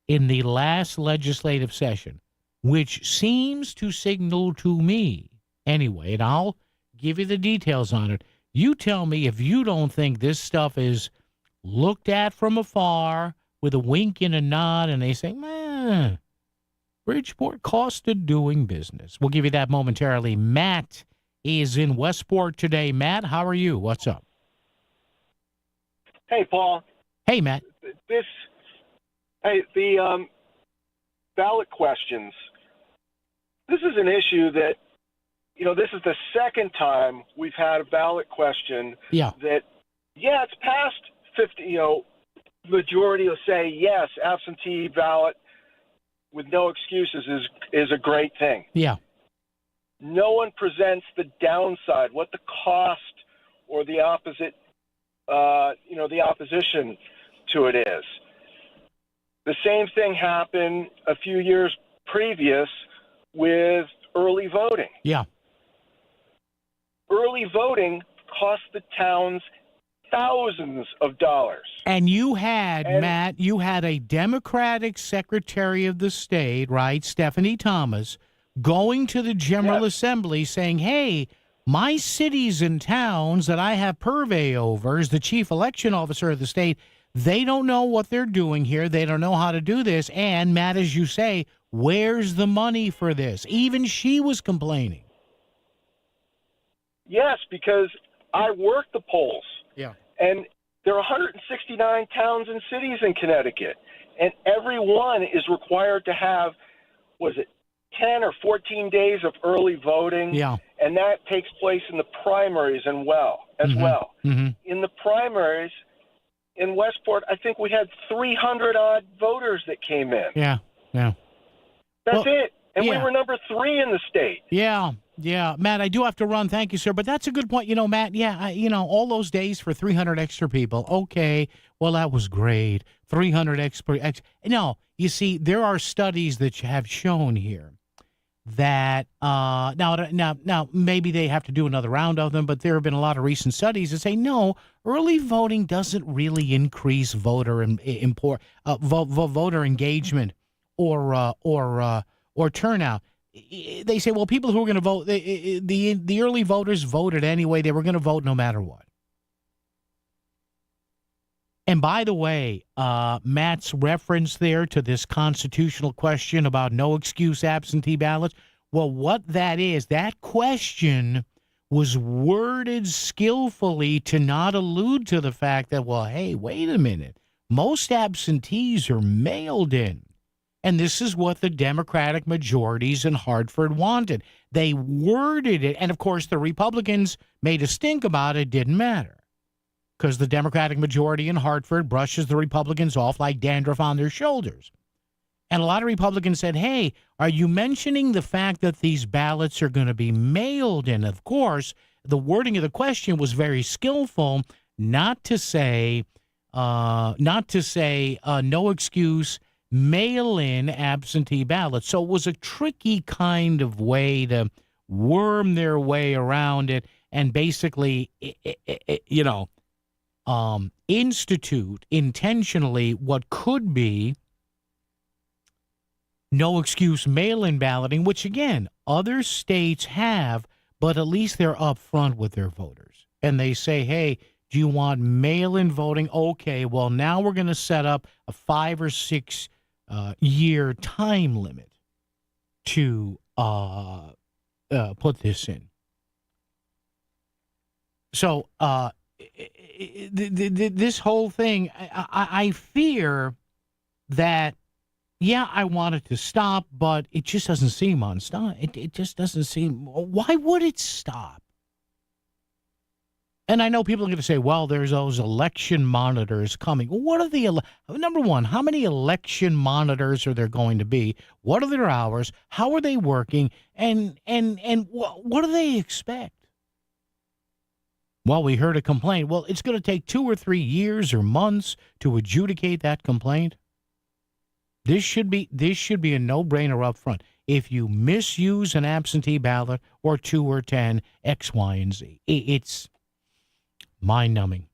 in the last legislative session, which seems to signal to me, anyway, and I'll give you the details on it. You tell me if you don't think this stuff is looked at from afar with a wink and a nod, and they say, man, Bridgeport cost of doing business. We'll give you that momentarily. Matt is in Westport today. Matt, how are you? What's up? Hey, Paul. Hey, Matt. The ballot questions. This is an issue that, this is the second time we've had a ballot question that, it's past 50, majority will say, yes, absentee ballot with no excuses is a great thing. Yeah. No one presents the downside, what the cost or the opposite, the opposition to it is. The same thing happened a few years previous with early voting. Yeah. Early voting cost the towns thousands of dollars. And Matt, you had a Democratic Secretary of the State, right, Stephanie Thomas, going to the General Assembly saying, hey, my cities and towns that I have purvey over as the chief election officer of the state, they don't know what they're doing here. They don't know how to do this. And, Matt, as you say, where's the money for this? Even she was complaining. Yes, because I work the polls. Yeah. And there are 169 towns and cities in Connecticut. And every one is required to have, 10 or 14 days of early voting. Yeah. And that takes place in the primaries as well. Mm-hmm. In the primaries in Westport, I think we had 300-odd voters that came in. Yeah. That's it. And we were number 3 in the state. Yeah. Matt, I do have to run. Thank you, sir. But that's a good point. Matt, all those days for 300 extra people. Okay, well, that was great. 300 extra. No, you see, there are studies that have shown here that now maybe they have to do another round of them, but there have been a lot of recent studies that say, no, early voting doesn't really increase voter engagement or turnout. they say, well, people who are going to vote, the early voters voted anyway. They were going to vote no matter what. And by the way, Matt's reference there to this constitutional question about no excuse absentee ballots, well, what that is, that question was worded skillfully to not allude to the fact that, well, hey, wait a minute, most absentees are mailed in. And this is what the Democratic majorities in Hartford wanted. They worded it, and of course the Republicans made a stink about it, didn't matter. Because the Democratic majority in Hartford brushes the Republicans off like dandruff on their shoulders. And a lot of Republicans said, hey, are you mentioning the fact that these ballots are going to be mailed in? Of course, the wording of the question was very skillful, not to say no excuse, mail-in absentee ballots. So it was a tricky kind of way to worm their way around it and basically, institute intentionally what could be no excuse mail-in balloting, which, again, other states have, but at least they're up front with their voters. And they say, hey, do you want mail-in voting? Okay, well, now we're going to set up a 5 or 6 year time limit to put this in. So this whole thing, I fear that, yeah, I want it to stop, but it just doesn't seem on stop. It just doesn't seem. Why would it stop? And I know people are going to say, well, there's those election monitors coming. Well, what are the number one? How many election monitors are there going to be? What are their hours? How are they working? And what do they expect? Well, we heard a complaint. Well, it's going to take 2 or 3 years or months to adjudicate that complaint. This should be a no-brainer up front. If you misuse an absentee ballot or 2 or 10, X, Y, and Z, it's mind-numbing.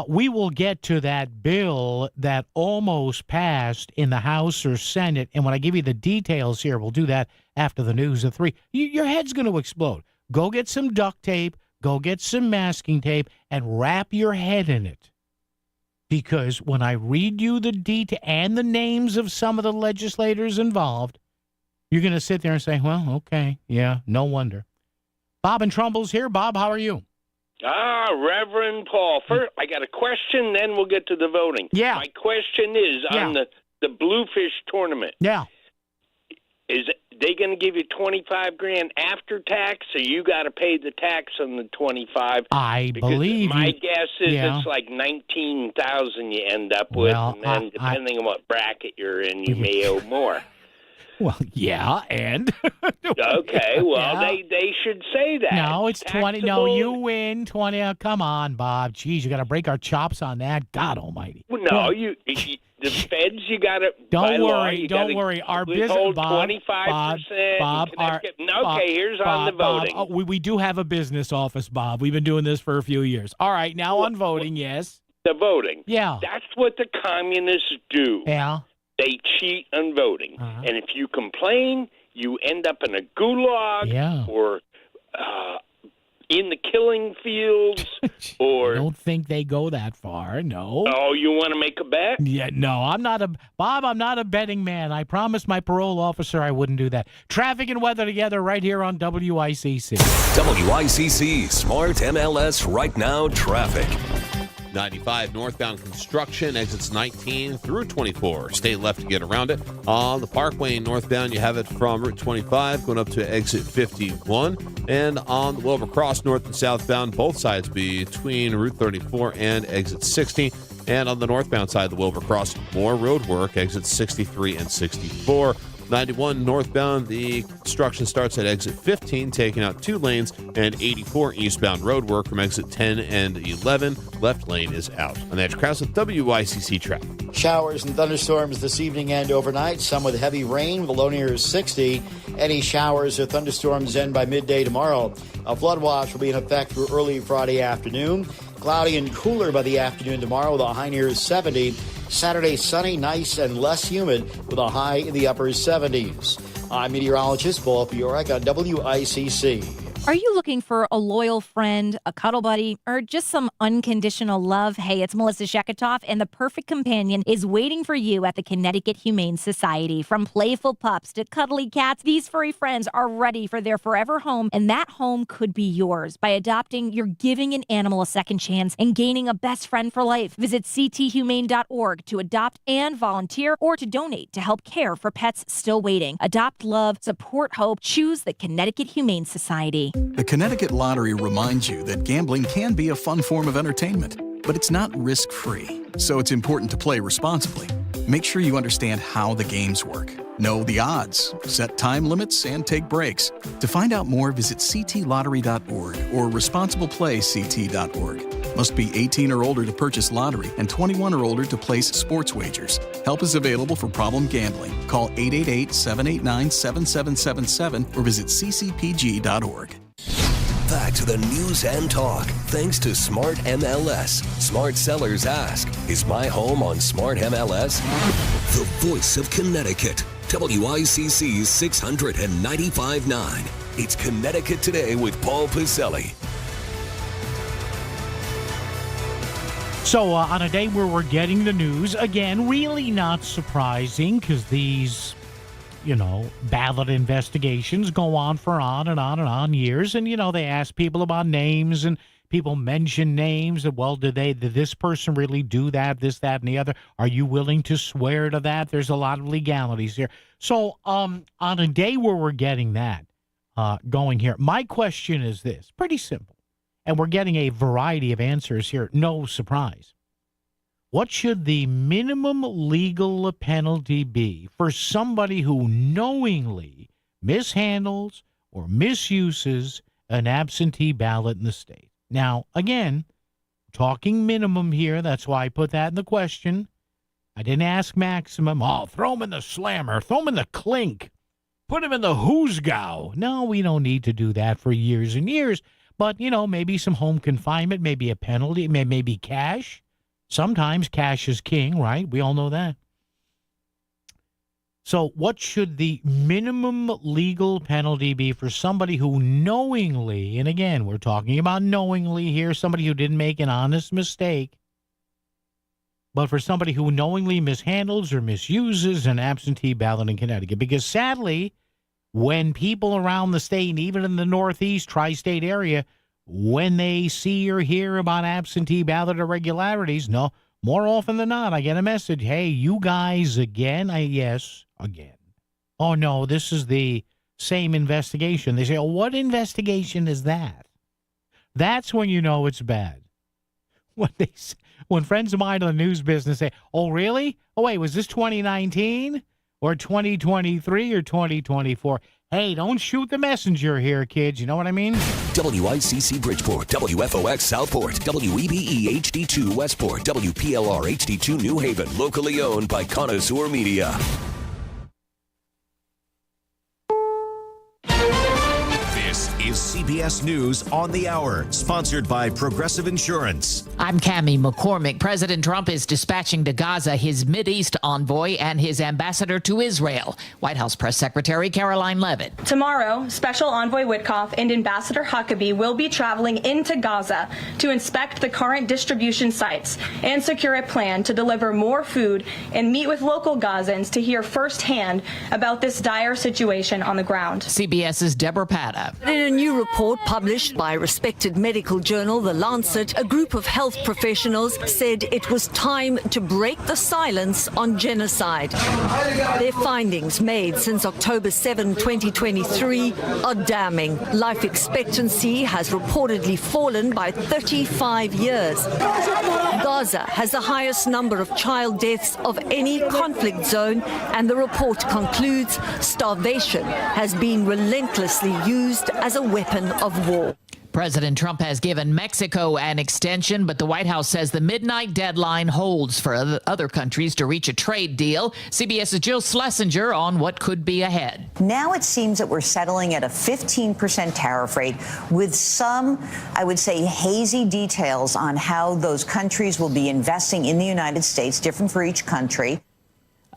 We will get to that bill that almost passed in the House or Senate, and when I give you the details here, we'll do that after the news at 3. Your head's going to explode. Go get some duct tape. Go get some masking tape and wrap your head in it. Because when I read you the detail and the names of some of the legislators involved, you're going to sit there and say, well, okay, yeah, no wonder. Bob in Trumbull's here. Bob, how are you? Reverend Paul. First, I got a question, then we'll get to the voting. Yeah. My question is on the Bluefish tournament. Yeah. Is they going to give you $25,000 after tax, or you got to pay the tax on the $25,000? I believe my guess is it's like $19,000 you end up with, and then depending on what bracket you're in, you may owe more. Well, yeah, and okay, well, they should say that. No, it's 20. No, you win 20. Come on, Bob. Jeez, you got to break our chops on that. God Almighty. Well, no, the feds, you got to. Don't worry. Our business, Bob. 25%. Bob. Here's on the voting. Bob, we do have a business office, Bob. We've been doing this for a few years. All right, now on voting, yes. The voting. Yeah. That's what the communists do. Yeah. They cheat on voting. And if you complain, you end up in a gulag or in the killing fields. Or I don't think they go that far, no. Oh, you want to make a bet? Yeah, no, I'm not a betting man. I promised my parole officer I wouldn't do that. Traffic and weather together right here on WICC. WICC Smart MLS Right Now Traffic. 95 northbound construction, exits 19 through 24. Stay left to get around it. On the Parkway northbound, you have it from Route 25 going up to exit 51. And on the Wilbur Cross north and southbound, both sides between Route 34 and exit 60. And on the northbound side of the Wilbur Cross, more road work, exits 63 and 64. 91 northbound, the construction starts at exit 15, taking out 2 lanes, and 84 eastbound road work from exit 10 and 11. Left lane is out. I'm Andrew Krause with WICC traffic. Showers and thunderstorms this evening and overnight, some with heavy rain, the low near 60. Any showers or thunderstorms end by midday tomorrow. A flood watch will be in effect through early Friday afternoon. Cloudy and cooler by the afternoon tomorrow with a high near 70. Saturday, sunny, nice, and less humid with a high in the upper 70s. I'm meteorologist Paul Piorek on WICC. Are you looking for a loyal friend, a cuddle buddy, or just some unconditional love? Hey, it's Melissa Sheketoff, and the perfect companion is waiting for you at the Connecticut Humane Society. From playful pups to cuddly cats, these furry friends are ready for their forever home, and that home could be yours. By adopting, you're giving an animal a second chance and gaining a best friend for life. Visit cthumane.org to adopt and volunteer, or to donate to help care for pets still waiting. Adopt love, support hope, choose the Connecticut Humane Society. The Connecticut Lottery reminds you that gambling can be a fun form of entertainment, but it's not risk-free, so it's important to play responsibly. Make sure you understand how the games work. Know the odds, set time limits, and take breaks. To find out more, visit ctlottery.org or responsibleplayct.org. Must be 18 or older to purchase lottery and 21 or older to place sports wagers. Help is available for problem gambling. Call 888-789-7777 or visit ccpg.org. Back to the news and talk, thanks to Smart MLS. Smart Sellers Ask, is my home on Smart MLS? The voice of Connecticut, WICC's 695.9. It's Connecticut Today with Paul Piselli. So on a day where we're getting the news, again, really not surprising because these, ballot investigations go on for on and on and on years. And, they ask people about names and people mention names. And, well, did this person really do that, this, that, and the other? Are you willing to swear to that? There's a lot of legalities here. So on a day where we're getting that going here, my question is this, pretty simple. And we're getting a variety of answers here. No surprise. What should the minimum legal penalty be for somebody who knowingly mishandles or misuses an absentee ballot in the state? Now, again, talking minimum here. That's why I put that in the question. I didn't ask maximum. Oh, throw him in the slammer. Throw him in the clink. Put him in the hoosgow. No, we don't need to do that for years and years. But, maybe some home confinement, maybe a penalty, maybe cash. Sometimes cash is king, right? We all know that. So what should the minimum legal penalty be for somebody who knowingly, and again, we're talking about knowingly here, somebody who didn't make an honest mistake, but for somebody who knowingly mishandles or misuses an absentee ballot in Connecticut? Because sadly, when people around the state, and even in the Northeast tri-state area, when they see or hear about absentee ballot irregularities, no, more often than not, I get a message, hey, you guys again? Yes, again. Oh, no, this is the same investigation. They say, oh, what investigation is that? That's when you know it's bad. When friends of mine in the news business say, oh, really? Oh, wait, was this 2019 or 2023 or 2024? Hey, don't shoot the messenger here, kids. You know what I mean? WICC Bridgeport, WFOX Southport, WEBE HD2 Westport, WPLR HD2 New Haven, locally owned by Connoisseur Media. This is CBS News on the Hour, sponsored by Progressive Insurance. I'm Cammie McCormick. President Trump is dispatching to Gaza his Mideast envoy and his ambassador to Israel. White House Press Secretary Caroline Leavitt. Tomorrow, Special Envoy Witkoff and Ambassador Huckabee will be traveling into Gaza to inspect the current distribution sites and secure a plan to deliver more food and meet with local Gazans to hear firsthand about this dire situation on the ground. CBS's Deborah Patta. In a new report published by a respected medical journal, The Lancet, a group of health professionals said it was time to break the silence on genocide. Their findings, made since October 7, 2023, are damning. Life expectancy has reportedly fallen by 35 years. Gaza has the highest number of child deaths of any conflict zone, and the report concludes starvation has been relentlessly used as a weapon of war. President Trump has given Mexico an extension, but the White House says the midnight deadline holds for other countries to reach a trade deal. CBS's Jill Schlesinger on what could be ahead. Now it seems that we're settling at a 15% tariff rate with some, I would say, hazy details on how those countries will be investing in the United States, different for each country.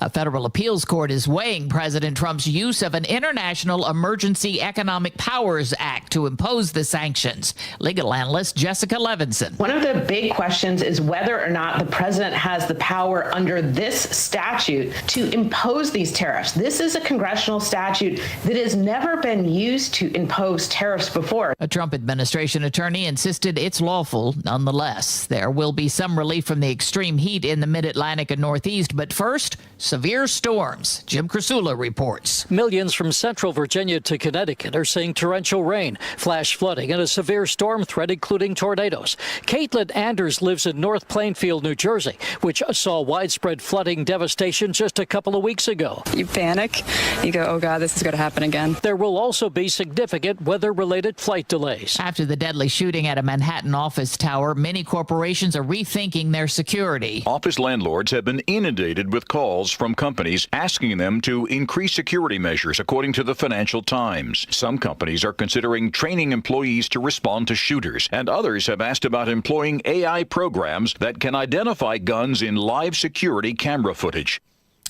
A federal appeals court is weighing President Trump's use of an International Emergency Economic Powers Act to impose the sanctions. Legal analyst Jessica Levinson. One of the big questions is whether or not the president has the power under this statute to impose these tariffs. This is a congressional statute that has never been used to impose tariffs before. A Trump administration attorney insisted it's lawful nonetheless. There will be some relief from the extreme heat in the mid-Atlantic and Northeast, but first, severe storms. Jim Krasula reports. Millions from central Virginia to Connecticut are seeing torrential rain, flash flooding, and a severe storm threat, including tornadoes. Caitlin Anders lives in North Plainfield, New Jersey, which saw widespread flooding devastation just a couple of weeks ago. You panic. You go, oh, God, this is going to happen again. There will also be significant weather-related flight delays. After the deadly shooting at a Manhattan office tower, many corporations are rethinking their security. Office landlords have been inundated with calls from companies asking them to increase security measures, according to the Financial Times. Some companies are considering training employees to respond to shooters, and others have asked about employing AI programs that can identify guns in live security camera footage.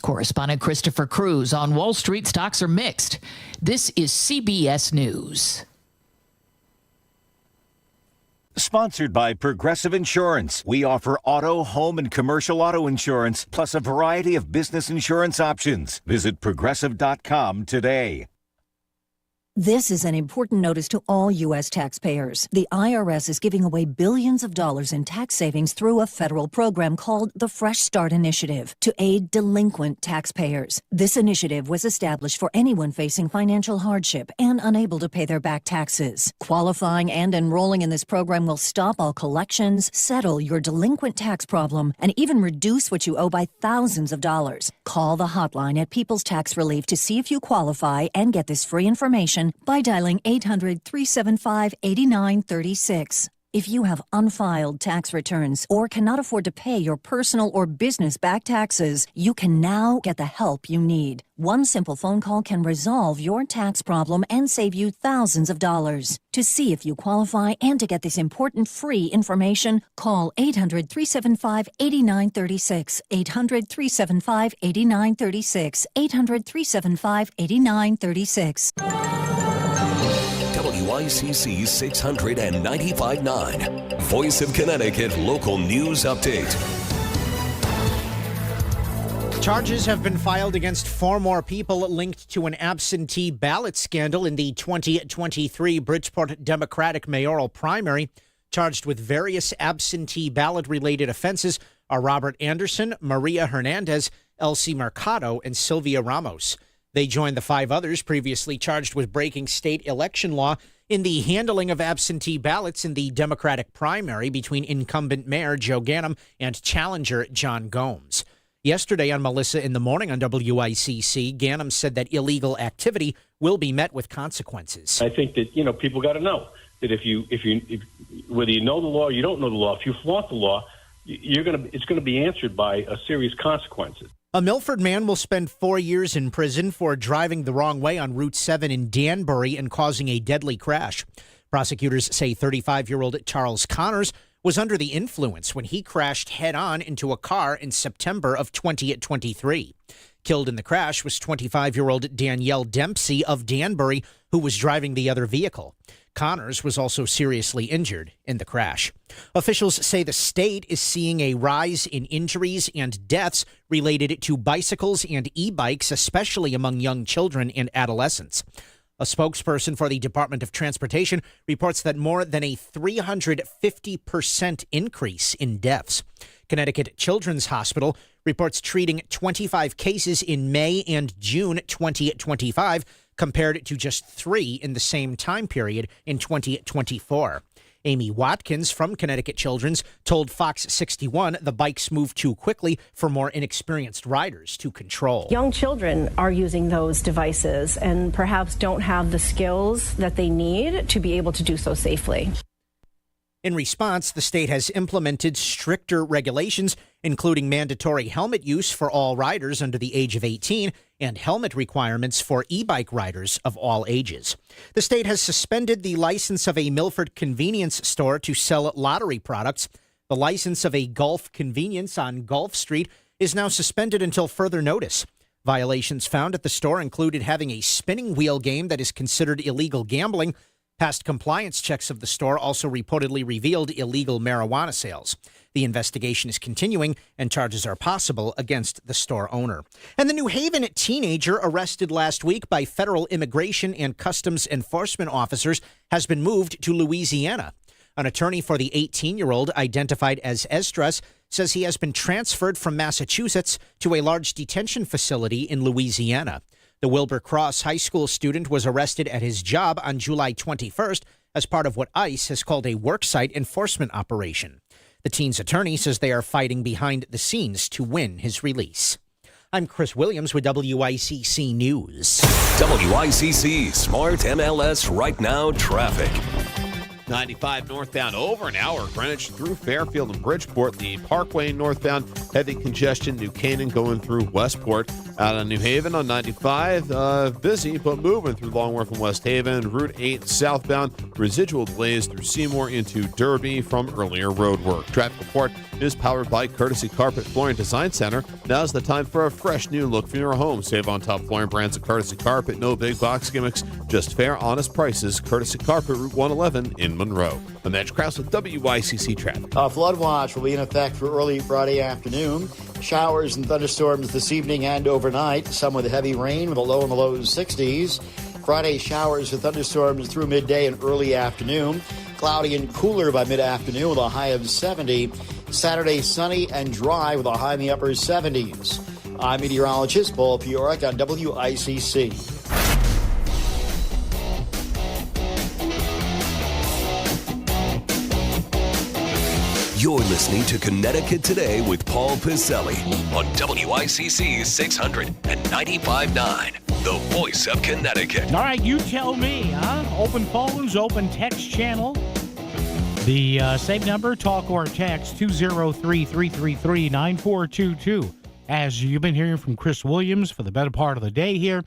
Correspondent Christopher Cruz on Wall Street. Stocks are mixed. This is CBS News. Sponsored by Progressive Insurance. We offer auto, home, and commercial auto insurance, plus a variety of business insurance options. Visit Progressive.com today. This is an important notice to all U.S. taxpayers. The IRS is giving away billions of dollars in tax savings through a federal program called the Fresh Start Initiative to aid delinquent taxpayers. This initiative was established for anyone facing financial hardship and unable to pay their back taxes. Qualifying and enrolling in this program will stop all collections, settle your delinquent tax problem, and even reduce what you owe by thousands of dollars. Call the hotline at People's Tax Relief to see if you qualify and get this free information by dialing 800-375-8936. If you have unfiled tax returns or cannot afford to pay your personal or business back taxes, you can now get the help you need. One simple phone call can resolve your tax problem and save you thousands of dollars. To see if you qualify and to get this important free information, call 800-375-8936, 800-375-8936, 800-375-8936. WICC 695.9, Voice of Connecticut Local News Update. Charges have been filed against 4 more people linked to an absentee ballot scandal in the 2023 Bridgeport Democratic mayoral primary. Charged with various absentee ballot-related offenses are Robert Anderson, Maria Hernandez, Elsie Mercado, and Sylvia Ramos. They joined the 5 others previously charged with breaking state election law in the handling of absentee ballots in the Democratic primary between incumbent Mayor Joe Ganim and challenger John Gomes. Yesterday on Melissa in the Morning on WICC, Ganim said that illegal activity will be met with consequences. I think that, people got to know that if whether you know the law or you don't know the law, if you flaunt the law, it's going to be answered by a serious consequences. A Milford man will spend 4 years in prison for driving the wrong way on Route 7 in Danbury and causing a deadly crash. Prosecutors say 35-year-old Charles Connors was under the influence when he crashed head-on into a car in September of 2023. Killed in the crash was 25-year-old Danielle Dempsey of Danbury, who was driving the other vehicle. Connors was also seriously injured in the crash. Officials say the state is seeing a rise in injuries and deaths related to bicycles and e-bikes, especially among young children and adolescents. A spokesperson for the Department of Transportation reports that more than a 350% increase in deaths. Connecticut Children's Hospital reports treating 25 cases in May and June 2025, compared to just 3 in the same time period in 2024. Amy Watkins from Connecticut Children's told Fox 61 the bikes move too quickly for more inexperienced riders to control. Young children are using those devices and perhaps don't have the skills that they need to be able to do so safely. In response, the state has implemented stricter regulations, including mandatory helmet use for all riders under the age of 18 and helmet requirements for e-bike riders of all ages. The state has suspended the license of a Milford convenience store to sell lottery products. The license of a Gulf convenience on Gulf Street is now suspended until further notice. Violations found at the store included having a spinning wheel game that is considered illegal gambling. Past compliance checks of the store also reportedly revealed illegal marijuana sales. The investigation is continuing, and charges are possible against the store owner. And the New Haven teenager arrested last week by federal immigration and customs enforcement officers has been moved to Louisiana. An attorney for the 18-year-old, identified as Esdras, says he has been transferred from Massachusetts to a large detention facility in Louisiana. The Wilbur Cross High School student was arrested at his job on July 21st as part of what ICE has called a worksite enforcement operation. The teen's attorney says they are fighting behind the scenes to win his release. I'm Chris Williams with WICC News. WICC Smart MLS Right Now Traffic. 95 northbound over an hour, Greenwich through Fairfield and Bridgeport. The Parkway northbound, heavy congestion, New Canaan going through Westport. Out of New Haven on 95, busy but moving through Longworth and West Haven. Route 8 southbound, residual delays through Seymour into Derby from earlier road work. Traffic report is powered by Courtesy Carpet Flooring Design Center. Now's the time for a fresh new look for your home. Save on top flooring brands of Courtesy Carpet. No big box gimmicks, just fair, honest prices. Courtesy Carpet, Route 111 in Monroe. I'm Edge Krause with WICC Traffic. A flood watch will be in effect for early Friday afternoon. Showers and thunderstorms this evening and overnight. Some with heavy rain with a low in the low 60s. Friday, showers and thunderstorms through midday and early afternoon. Cloudy and cooler by mid-afternoon with a high of 70. Saturday, sunny and dry with a high in the upper 70s. I'm meteorologist Paul Piorek on WICC. You're listening to Connecticut Today with Paul Piselli on WICC 600 and 95.9, the voice of Connecticut. All right, you tell me, huh? Open phones, open text channel. The same number, talk or text, 203-333-9422. As you've been hearing from Chris Williams for the better part of the day here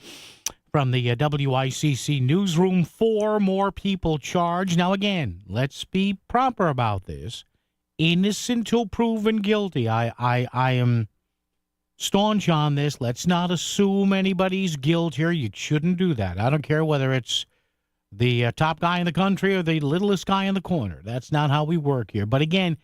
from the WICC newsroom, 4 more people charged. Now, again, let's be proper about this. Innocent till proven guilty. I am staunch on this. Let's not assume anybody's guilt here. You shouldn't do that. I don't care whether it's the top guy in the country or the littlest guy in the corner. That's not how we work here. But again,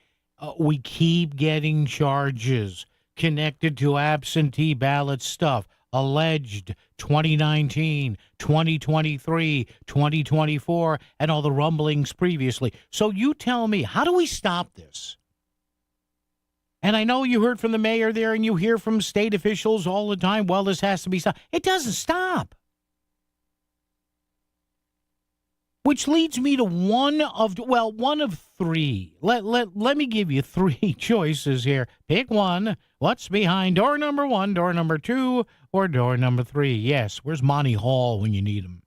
we keep getting charges connected to absentee ballot stuff. Alleged 2019, 2023, 2024, and all the rumblings previously. So you tell me, how do we stop this? And I know you heard from the mayor there, and you hear from state officials all the time, well, this has to be stopped. It doesn't stop. Which leads me to one of 3. Let me give you 3 choices here. Pick one. What's behind door number 1, door number 2, or door number 3? Yes, where's Monty Hall when you need him?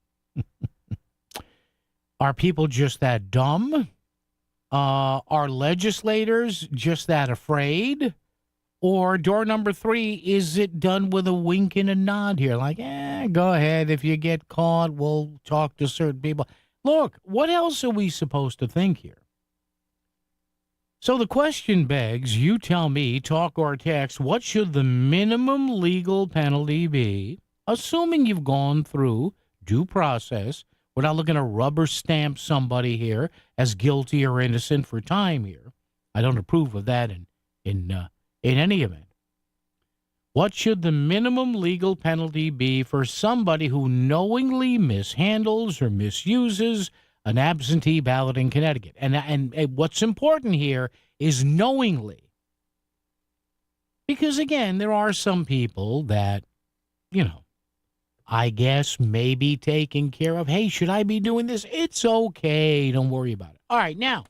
Are people just that dumb? Are legislators just that afraid? Or door number 3, is it done with a wink and a nod here? Like, go ahead. If you get caught, we'll talk to certain people. Look, what else are we supposed to think here? So the question begs, you tell me, talk or text, what should the minimum legal penalty be, assuming you've gone through due process, without looking to rubber stamp somebody here as guilty or innocent for time here? I don't approve of that in any event. What should the minimum legal penalty be for somebody who knowingly mishandles or misuses an absentee ballot in Connecticut? And what's important here is knowingly. Because, again, there are some people that, I guess may be taken care of. Hey, should I be doing this? It's okay. Don't worry about it. All right, now.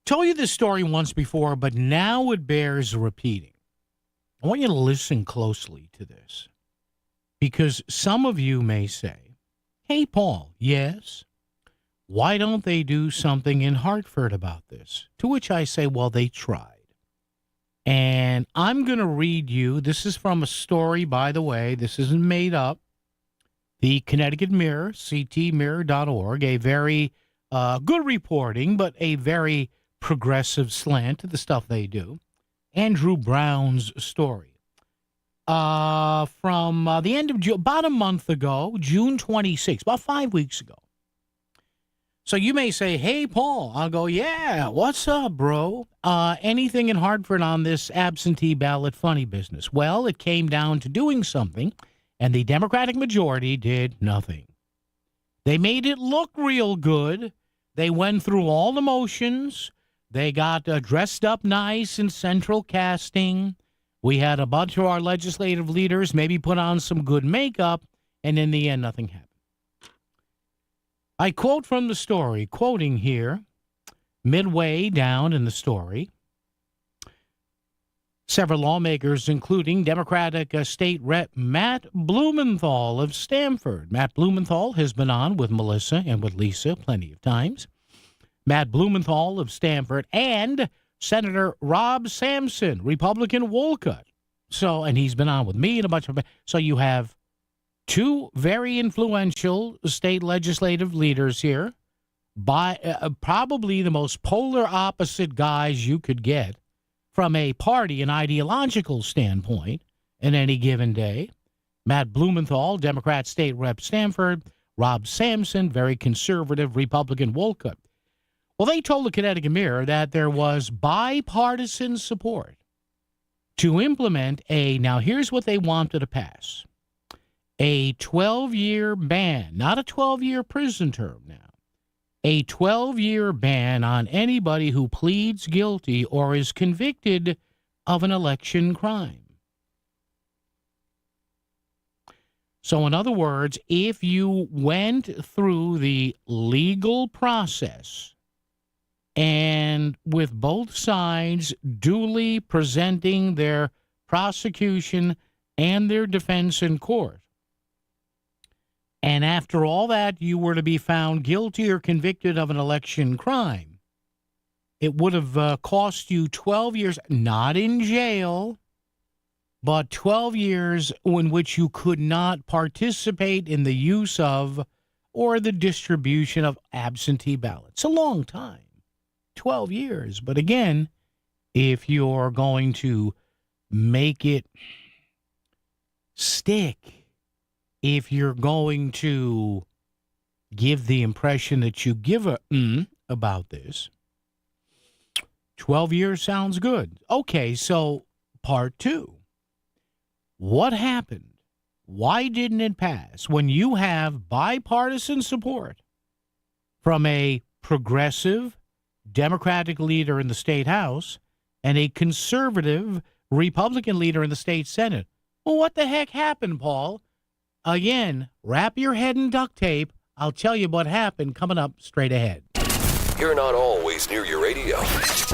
Told you this story once before, but now it bears repeating. I want you to listen closely to this, because some of you may say, hey, Paul, yes, why don't they do something in Hartford about this? To which I say, well, they tried. And I'm going to read you, this is from a story, by the way, this isn't made up, the Connecticut Mirror, ctmirror.org, a very good reporting, but a very progressive slant to the stuff they do. Andrew Brown's story. From the end of June, about a month ago, June 26th, about 5 weeks ago. So you may say, hey, Paul. I'll go, yeah, what's up, bro? Anything in Hartford on this absentee ballot funny business? Well, it came down to doing something, and the Democratic majority did nothing. They made it look real good. They went through all the motions. They got dressed up nice in central casting. We had a bunch of our legislative leaders maybe put on some good makeup, and in the end, nothing happened. I quote from the story, quoting here, midway down in the story, several lawmakers, including Democratic State Rep Matt Blumenthal of Stamford. Matt Blumenthal has been on with Melissa and with Lisa plenty of times. Matt Blumenthal of Stamford and Senator Rob Sampson, Republican Wolcott. So, and he's been on with me and a bunch of, so you have two very influential state legislative leaders here, by probably the most polar opposite guys you could get from a party and ideological standpoint in any given day. Matt Blumenthal, Democrat State Rep Stamford, Rob Sampson, very conservative Republican Wolcott. Well, they told the Connecticut Mirror that there was bipartisan support to implement now here's what they wanted to pass. A 12-year ban, not a 12-year prison term now, a 12-year ban on anybody who pleads guilty or is convicted of an election crime. So in other words, if you went through the legal process and with both sides duly presenting their prosecution and their defense in court, and after all that, you were to be found guilty or convicted of an election crime, it would have cost you 12 years, not in jail, but 12 years in which you could not participate in the use of or the distribution of absentee ballots. A long time, 12 years. But again, if you're going to make it stick, if you're going to give the impression that you give about this, 12 years sounds good. Okay, so part two. What happened? Why didn't it pass when you have bipartisan support from a progressive Democratic leader in the state House and a conservative Republican leader in the state Senate? Well, what the heck happened, Paul? Again, wrap your head in duct tape. I'll tell you what happened coming up straight ahead. You're not always near your radio,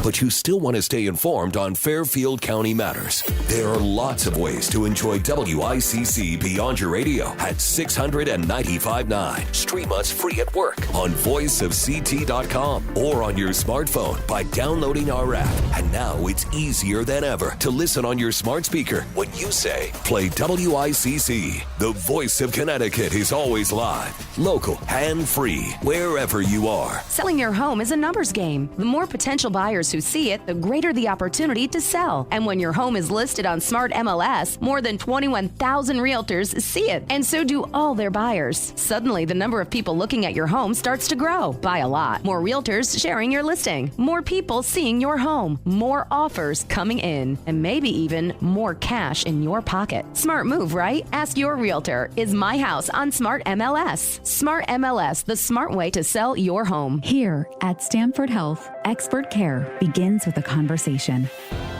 but you still want to stay informed on Fairfield County matters. There are lots of ways to enjoy WICC beyond your radio at 695.9. Stream us free at work on voiceofct.com or on your smartphone by downloading our app. And now it's easier than ever to listen on your smart speaker when you say, play WICC. The voice of Connecticut is always live, local, and free, wherever you are. Selling your home is a numbers game. The more potential buyers who see it, the greater the opportunity to sell. And when your home is listed on Smart MLS, more than 21,000 realtors see it, and so do all their buyers. Suddenly, the number of people looking at your home starts to grow by a lot. More realtors sharing your listing, more people seeing your home, more offers coming in, and maybe even more cash in your pocket. Smart move, right? Ask your realtor. Is my house on Smart MLS? Smart MLS, the smart way to sell your home. Here at Stamford Health, expert care begins with a conversation,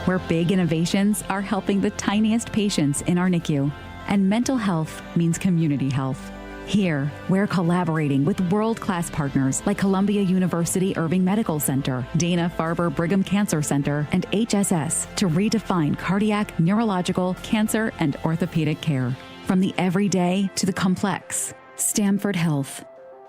where big innovations are helping the tiniest patients in our NICU, and mental health means community health. Here, we're collaborating with world-class partners like Columbia University Irving Medical Center, Dana-Farber Brigham Cancer Center, and HSS to redefine cardiac, neurological, cancer, and orthopedic care. From the everyday to the complex, Stamford Health.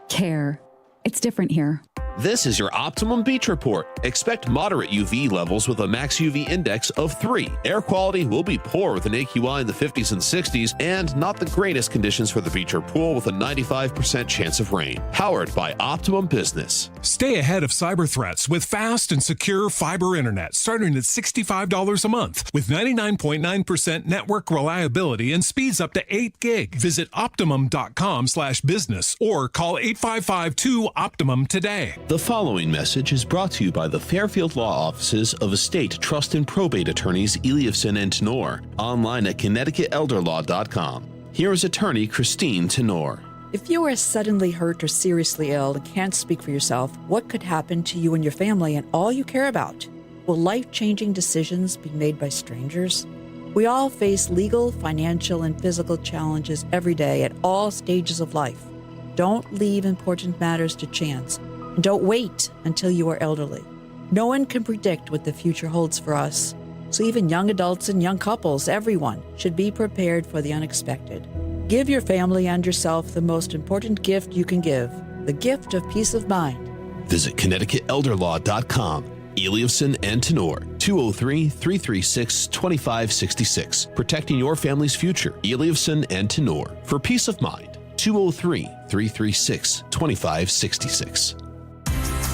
Care. It's different here. This is your Optimum Beach Report. Expect moderate UV levels with a max UV index of 3. Air quality will be poor with an AQI in the 50s and 60s, and not the greatest conditions for the beach or pool with a 95% chance of rain. Powered by Optimum Business. Stay ahead of cyber threats with fast and secure fiber internet starting at $65 a month with 99.9% network reliability and speeds up to 8 gig. Visit optimum.com/business or call 855-2-OPTIMUM today. The following message is brought to you by the Fairfield Law Offices of Estate, Trust, and Probate Attorneys Eliasson and Tenor, online at ConnecticutElderLaw.com. Here is attorney Christine Tenor. If you are suddenly hurt or seriously ill and can't speak for yourself, what could happen to you and your family and all you care about? Will life-changing decisions be made by strangers? We all face legal, financial, and physical challenges every day at all stages of life. Don't leave important matters to chance. And don't wait until you are elderly. No one can predict what the future holds for us. So even young adults and young couples, everyone, should be prepared for the unexpected. Give your family and yourself the most important gift you can give, the gift of peace of mind. Visit ConnecticutElderLaw.com. Eliasson and Tenor, 203-336-2566. Protecting your family's future. Eliasson and Tenor. For peace of mind, 203-336-2566.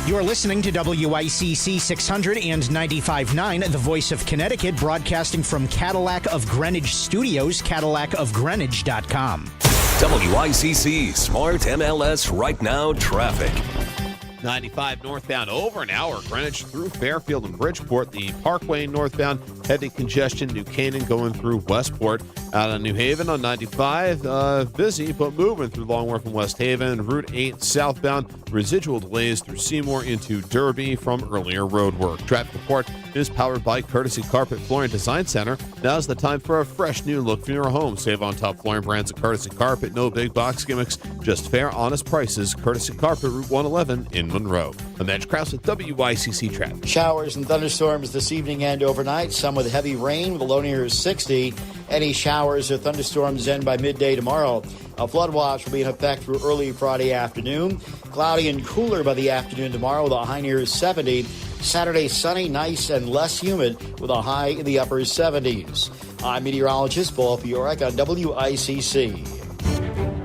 You're listening to WICC 600 and 95.9, the voice of Connecticut, broadcasting from Cadillac of Greenwich Studios, CadillacofGreenwich.com. WICC Smart MLS Right Now Traffic. 95 northbound over an hour, Greenwich through Fairfield and Bridgeport. The Parkway northbound, heavy congestion, New Canaan going through Westport. Out of New Haven on 95, busy but moving through Long Wharf and West Haven. Route 8 southbound, residual delays through Seymour into Derby from earlier road work. Traffic report is powered by Courtesy Carpet Flooring Design Center. Now's the time for a fresh new look for your home. Save on top flooring brands at Courtesy Carpet. No big box gimmicks, just fair, honest prices. Courtesy Carpet, Route 111 in Monroe. I'm Edge Krause with WICC Traffic. Showers and thunderstorms this evening and overnight. Some with heavy rain with a low near 60. Any showers or thunderstorms end by midday tomorrow. A flood watch will be in effect through early Friday afternoon. Cloudy and cooler by the afternoon tomorrow with a high near 70. Saturday, sunny, nice, and less humid with a high in the upper 70s. I'm meteorologist Paul Fiorek on WICC.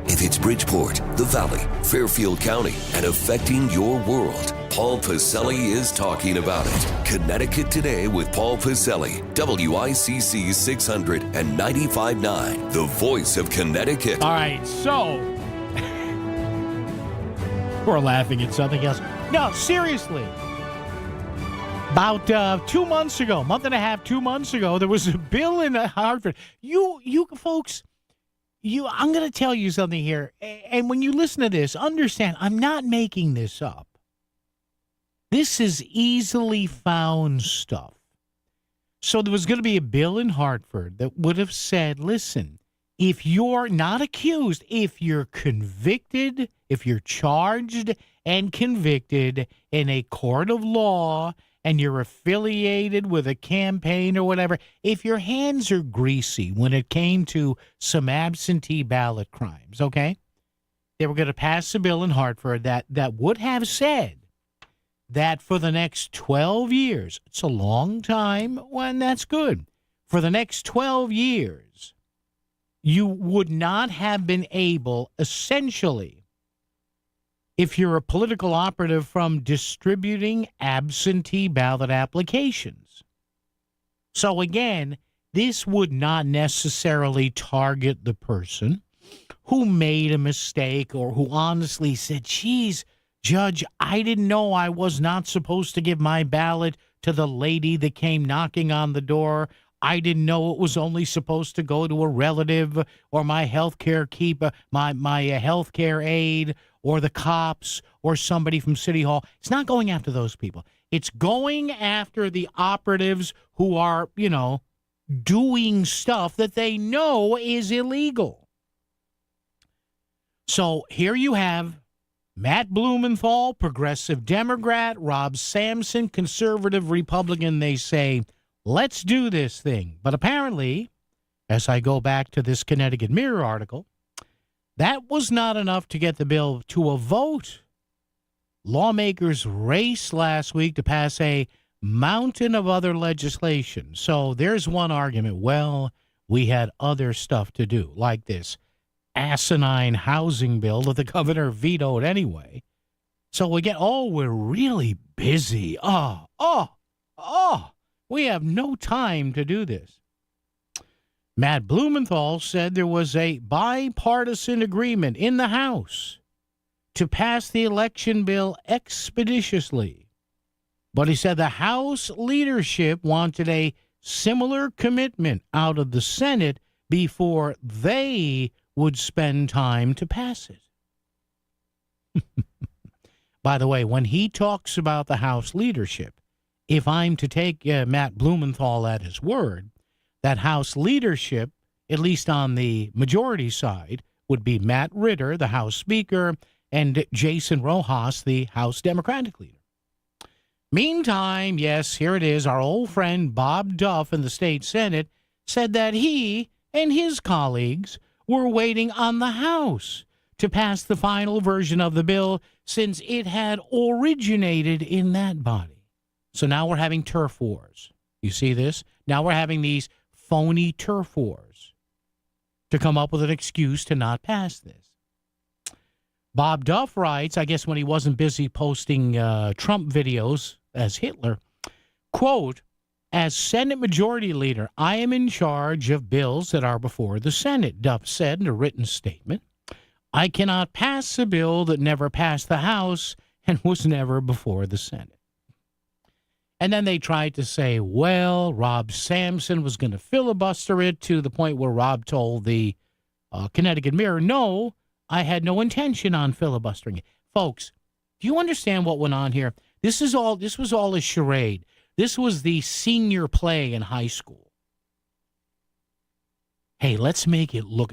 If it's Bridgeport, the Valley, Fairfield County, and affecting your world, Paul Pacelli is talking about it. Connecticut Today with Paul Pacelli, WICC 600 and 95.9, the voice of Connecticut. All right, so we're laughing at something else. No, seriously. About 2 months ago, month and a half, 2 months ago, there was a bill in Hartford. You folks, I'm going to tell you something here. And when you listen to this, understand, I'm not making this up. This is easily found stuff. So there was going to be a bill in Hartford that would have said, listen, if you're not accused, if you're convicted, if you're charged and convicted in a court of law and you're affiliated with a campaign or whatever, if your hands are greasy when it came to some absentee ballot crimes, okay, they were going to pass a bill in Hartford that would have said that for the next 12 years, it's a long time, and that's good. For the next 12 years, you would not have been able, essentially, if you're a political operative, from distributing absentee ballot applications. So again, this would not necessarily target the person who made a mistake or who honestly said, geez, Judge, I didn't know I was not supposed to give my ballot to the lady that came knocking on the door. I didn't know it was only supposed to go to a relative or my health care keeper, my health care aide, or the cops or somebody from City Hall. It's not going after those people. It's going after the operatives who are, doing stuff that they know is illegal. So here you have Matt Blumenthal, progressive Democrat, Rob Sampson, conservative Republican. They say, let's do this thing. But apparently, as I go back to this Connecticut Mirror article, that was not enough to get the bill to a vote. lawmakers raced last week to pass a mountain of other legislation. So there's one argument. Well, we had other stuff to do, like this asinine housing bill that the governor vetoed anyway. So we get, we're really busy. We have no time to do this. Matt Blumenthal said there was a bipartisan agreement in the House to pass the election bill expeditiously. But he said the House leadership wanted a similar commitment out of the Senate before they would spend time to pass it. By the way, when he talks about the House leadership, if I'm to take Matt Blumenthal at his word, that House leadership, at least on the majority side, would be Matt Ritter, the House Speaker, and Jason Rojas, the House Democratic leader. Meantime, yes, here it is, our old friend Bob Duff in the state Senate said that he and his colleagues were waiting on the House to pass the final version of the bill since it had originated in that body. So now we're having turf wars. You see this? Now we're having these phony turf wars to come up with an excuse to not pass this. Bob Duff writes, I guess when he wasn't busy posting Trump videos as Hitler, quote, as Senate Majority Leader, I am in charge of bills that are before the Senate, Duff said in a written statement. I cannot pass a bill that never passed the House and was never before the Senate. And then they tried to say, well, Rob Sampson was going to filibuster it, to the point where Rob told the Connecticut Mirror, no, I had no intention on filibustering it. Folks, do you understand what went on here? This was all a charade. This was the senior play in high school. Hey, let's make it look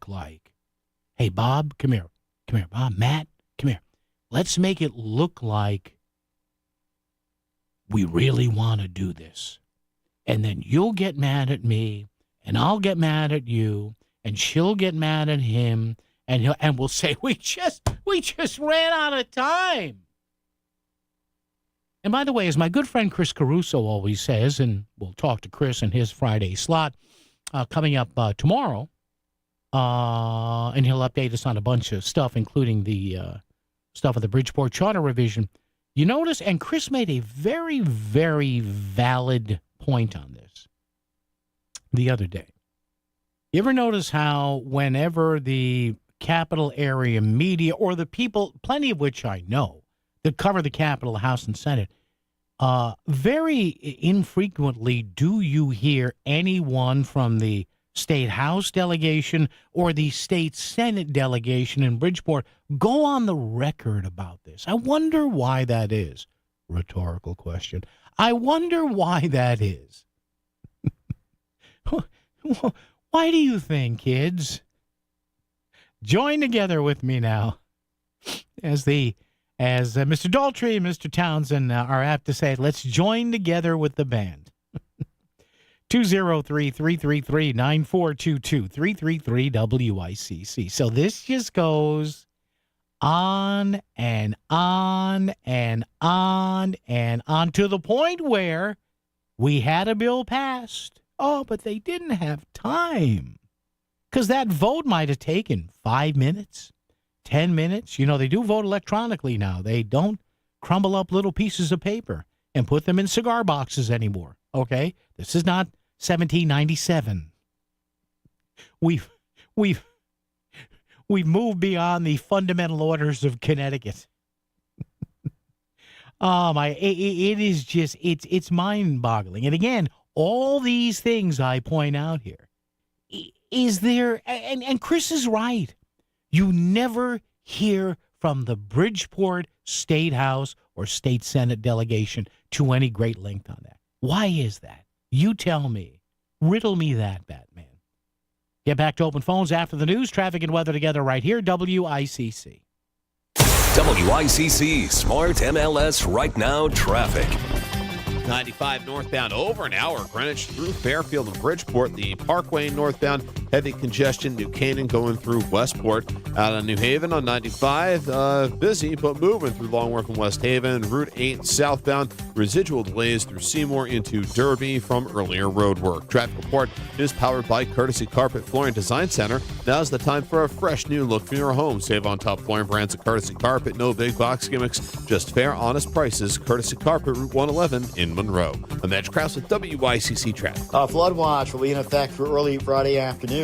like, hey, Bob, come here, Bob, Matt, come here. Let's make it look like we really want to do this. And then you'll get mad at me, and I'll get mad at you, and she'll get mad at him, and we'll say, we just ran out of time. And by the way, as my good friend Chris Caruso always says, and we'll talk to Chris in his Friday slot coming up tomorrow, and he'll update us on a bunch of stuff, including the stuff of the Bridgeport Charter revision. You notice, and Chris made a very, very valid point on this the other day. You ever notice how whenever the capital area media, or the people, plenty of which I know, that cover the Capitol, the House, and Senate, very infrequently do you hear anyone from the State House delegation or the State Senate delegation in Bridgeport go on the record about this. I wonder why that is. Rhetorical question. I wonder why that is. Why do you think, kids? Join together with me now as Mr. Daltrey and Mr. Townsend are apt to say, let's join together with the band. 203-333-9422, 333-WICC. So this just goes on and on and on and on to the point where we had a bill passed. Oh, but they didn't have time because that vote might have taken 5 minutes, 10 minutes. You know, they do vote electronically now. They don't crumble up little pieces of paper and put them in cigar boxes anymore. Okay? This is not 1797. We've moved beyond the fundamental orders of Connecticut. It is just, it's mind-boggling. And again, all these things I point out here, is there, and Chris is right, you never hear from the Bridgeport State House or State Senate delegation to any great length on that. Why is that? You tell me. Riddle me that, Batman. Get back to open phones after the news. Traffic and weather together right here, WICC. WICC Smart MLS Right Now Traffic. 95 northbound over an hour, Greenwich through Fairfield and Bridgeport. The Parkway northbound Heavy congestion, New Canaan going through Westport. Out of New Haven on 95, busy but moving through Longworth and West Haven. Route 8 southbound, residual delays through Seymour into Derby from earlier road work. Traffic report is powered by Courtesy Carpet Flooring Design Center. Now's the time for a fresh new look for your home. Save on top flooring brands of Courtesy Carpet. No big box gimmicks, just fair, honest prices. Courtesy Carpet, Route 111 in Monroe. I'm Edge Krause with WICC Traffic. A flood watch will be in effect for early Friday afternoon.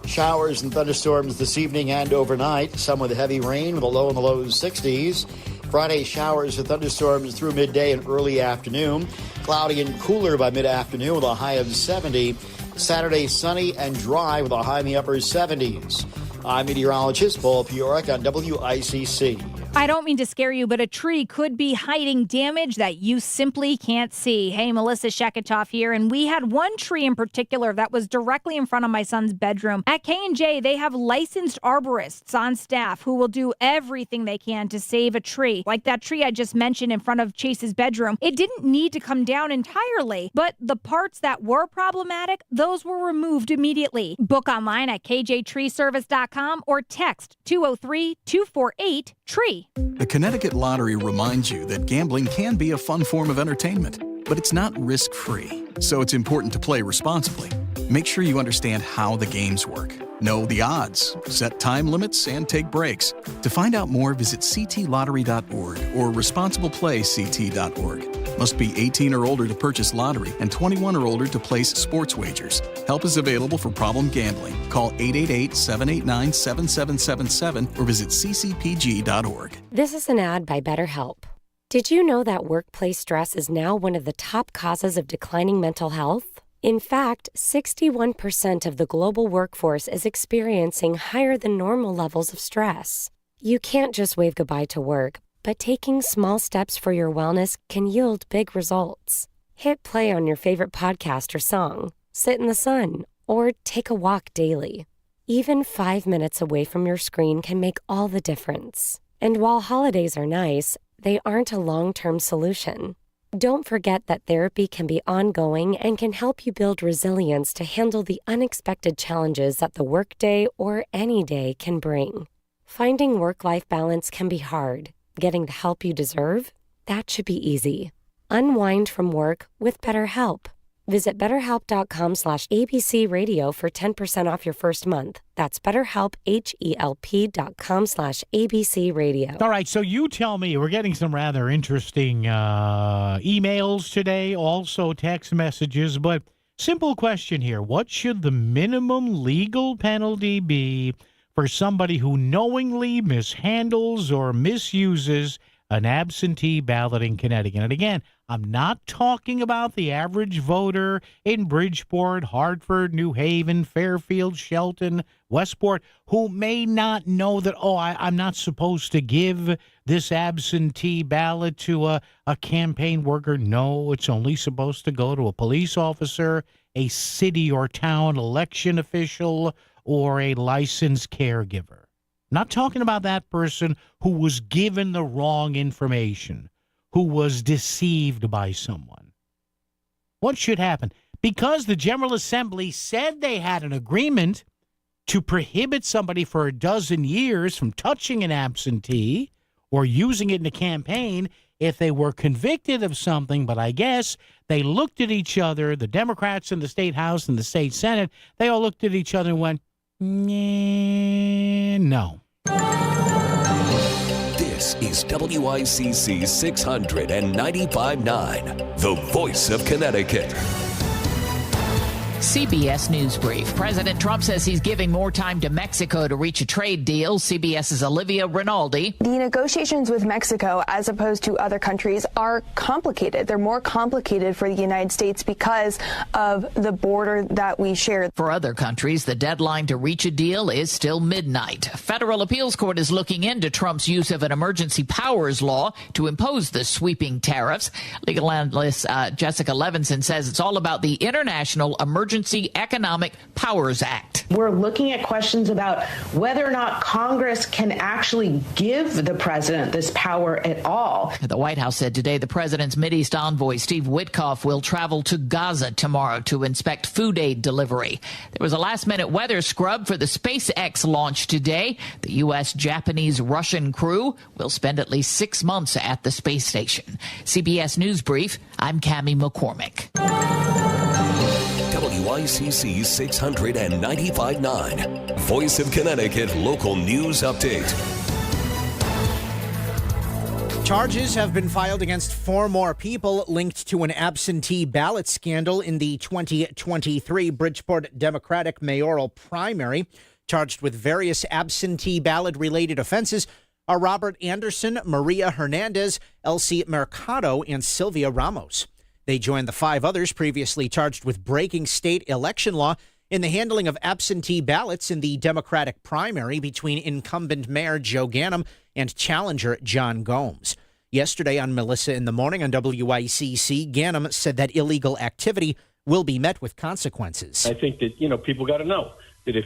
Showers and thunderstorms this evening and overnight. Some with heavy rain with a low in the low 60s. Friday, showers and thunderstorms through midday and early afternoon. Cloudy and cooler by mid-afternoon with a high of 70. Saturday, sunny and dry with a high in the upper 70s. I'm meteorologist Paul Piorek on WICC. I don't mean to scare you, but a tree could be hiding damage that you simply can't see. Hey, Melissa Sheketoff here, and we had one tree in particular that was directly in front of my son's bedroom. At K&J, they have licensed arborists on staff who will do everything they can to save a tree. Like that tree I just mentioned in front of Chase's bedroom. It didn't need to come down entirely, but the parts that were problematic, those were removed immediately. Book online at kjtreeservice.com or text 203-248-TREE. The Connecticut Lottery reminds you that gambling can be a fun form of entertainment, but it's not risk-free, so it's important to play responsibly. Make sure you understand how the games work. Know the odds, set time limits, and take breaks. To find out more, visit ctlottery.org or responsibleplayct.org. Must be 18 or older to purchase lottery and 21 or older to place sports wagers. Help is available for problem gambling. Call 888-789-7777 or visit ccpg.org. This is an ad by BetterHelp. Did you know that workplace stress is now one of the top causes of declining mental health? In fact, 61% of the global workforce is experiencing higher than normal levels of stress. You can't just wave goodbye to work, but taking small steps for your wellness can yield big results. Hit play on your favorite podcast or song, sit in the sun, or take a walk daily. Even 5 minutes away from your screen can make all the difference. And while holidays are nice, they aren't a long-term solution. Don't forget that therapy can be ongoing and can help you build resilience to handle the unexpected challenges that the workday or any day can bring. Finding work-life balance can be hard. Getting the help you deserve? That should be easy. Unwind from work with BetterHelp. Visit BetterHelp.com/ABCRadio for 10% off your first month. That's BetterHelp, HELP.com/ABCRadio. All right, so you tell me, we're getting some rather interesting emails today, also text messages, but simple question here. What should the minimum legal penalty be for somebody who knowingly mishandles or misuses an absentee ballot in Connecticut? And again, I'm not talking about the average voter in Bridgeport, Hartford, New Haven, Fairfield, Shelton, Westport, who may not know that, I'm not supposed to give this absentee ballot to a campaign worker. No, it's only supposed to go to a police officer, a city or town election official, or a licensed caregiver. Not talking about that person who was given the wrong information, who was deceived by someone. What should happen? Because the General Assembly said they had an agreement to prohibit somebody for a dozen years from touching an absentee or using it in a campaign if they were convicted of something, but I guess they looked at each other, the Democrats in the State House and the State Senate, they all looked at each other and went, no. This is WICC 695.9, the voice of Connecticut. CBS News Brief. President Trump says he's giving more time to Mexico to reach a trade deal. CBS's Olivia Rinaldi. The negotiations with Mexico, as opposed to other countries, are complicated. They're more complicated for the United States because of the border that we share. For other countries, the deadline to reach a deal is still midnight. Federal appeals court is looking into Trump's use of an emergency powers law to impose the sweeping tariffs. Legal analyst Jessica Levinson says it's all about the international emergency Emergency Economic Powers Act. We're looking at questions about whether or not Congress can actually give the president this power at all. The White House said today the president's Mideast envoy, Steve Witkoff, will travel to Gaza tomorrow to inspect food aid delivery. There was a last-minute weather scrub for the SpaceX launch today. The U.S., Japanese, Russian crew will spend at least 6 months at the space station. CBS News Brief, I'm Cammie McCormick. WICC 695.9, Voice of Connecticut Local News Update. Charges have been filed against 4 more people linked to an absentee ballot scandal in the 2023 Bridgeport Democratic mayoral primary. Charged with various absentee ballot-related offenses are Robert Anderson, Maria Hernandez, Elsie Mercado, and Sylvia Ramos. They joined the 5 others previously charged with breaking state election law in the handling of absentee ballots in the Democratic primary between incumbent Mayor Joe Ganim and challenger John Gomes. Yesterday on Melissa in the Morning on WICC, Ganim said that illegal activity will be met with consequences. I think that, people got to know that if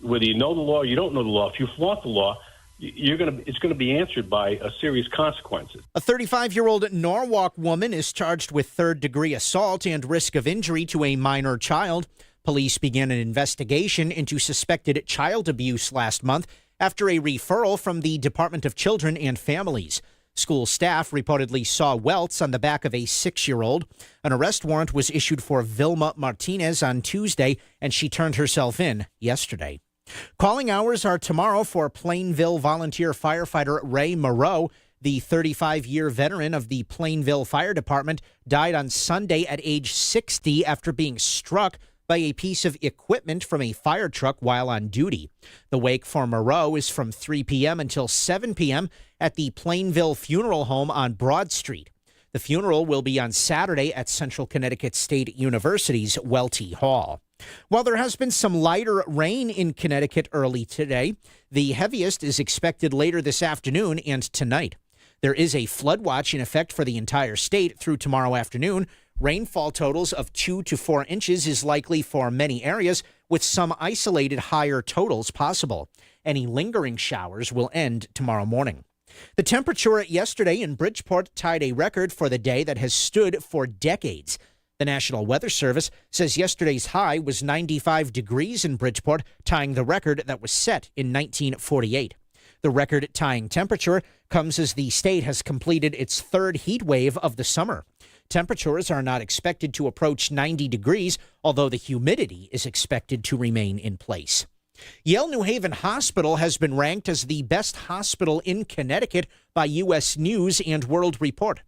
whether you know the law or you don't know the law, if you flaunt the law, it's going to be answered by a serious consequences. A 35-year-old Norwalk woman is charged with third-degree assault and risk of injury to a minor child. Police began an investigation into suspected child abuse last month after a referral from the Department of Children and Families. School staff reportedly saw welts on the back of a 6-year-old. An arrest warrant was issued for Vilma Martinez on Tuesday, and she turned herself in yesterday. Calling hours are tomorrow for Plainville volunteer firefighter Ray Moreau. The 35-year veteran of the Plainville Fire Department died on Sunday at age 60 after being struck by a piece of equipment from a fire truck while on duty. The wake for Moreau is from 3 p.m. until 7 p.m. at the Plainville Funeral Home on Broad Street. The funeral will be on Saturday at Central Connecticut State University's Welty Hall. While there has been some lighter rain in Connecticut early today, the heaviest is expected later this afternoon and tonight. There is a flood watch in effect for the entire state through tomorrow afternoon. Rainfall totals of 2 to 4 inches is likely for many areas, with some isolated higher totals possible. Any lingering showers will end tomorrow morning. The temperature yesterday in Bridgeport tied a record for the day that has stood for decades. The National Weather Service says yesterday's high was 95 degrees in Bridgeport, tying the record that was set in 1948. The record-tying temperature comes as the state has completed its 3rd heat wave of the summer. Temperatures are not expected to approach 90 degrees, although the humidity is expected to remain in place. Yale New Haven Hospital has been ranked as the best hospital in Connecticut by U.S. News and World Report.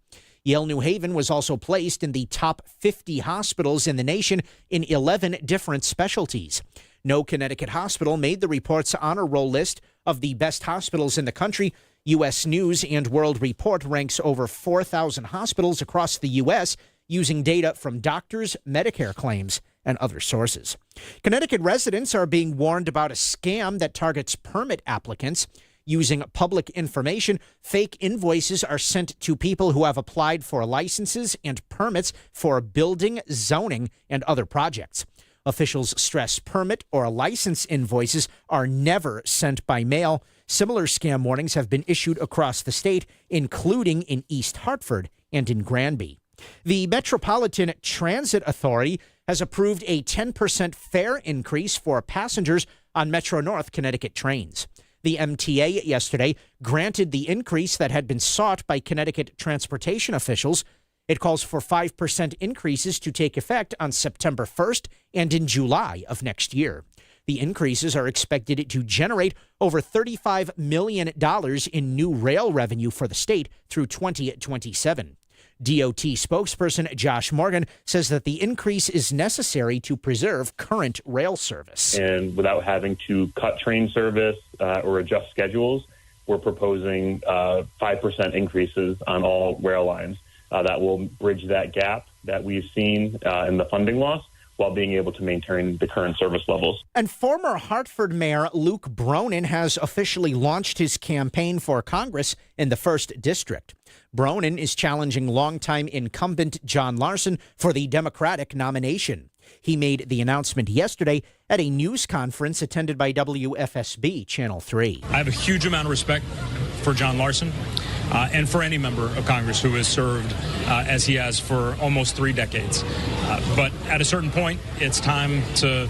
Yale New Haven was also placed in the top 50 hospitals in the nation in 11 different specialties. No Connecticut hospital made the report's honor roll list of the best hospitals in the country. U.S. News and World Report ranks over 4,000 hospitals across the U.S. using data from doctors, Medicare claims, and other sources. Connecticut residents are being warned about a scam that targets permit applicants. Using public information, fake invoices are sent to people who have applied for licenses and permits for building, zoning, and other projects. Officials stress permit or license invoices are never sent by mail. Similar scam warnings have been issued across the state, including in East Hartford and in Granby. The Metropolitan Transit Authority has approved a 10% fare increase for passengers on Metro North Connecticut trains. The MTA yesterday granted the increase that had been sought by Connecticut transportation officials. It calls for 5% increases to take effect on September 1st and in July of next year. The increases are expected to generate over $35 million in new rail revenue for the state through 2027. DOT spokesperson Josh Morgan says that the increase is necessary to preserve current rail service. And without having to cut train service or adjust schedules, we're proposing 5% increases on all rail lines. That will bridge that gap that we've seen in the funding loss while being able to maintain the current service levels. And former Hartford Mayor Luke Bronin has officially launched his campaign for Congress in the 1st District. Bronin is challenging longtime incumbent John Larson for the Democratic nomination. He made the announcement yesterday at a news conference attended by WFSB Channel 3. I have a huge amount of respect for John Larson and for any member of Congress who has served as he has for almost 3 decades. But at a certain point, it's time to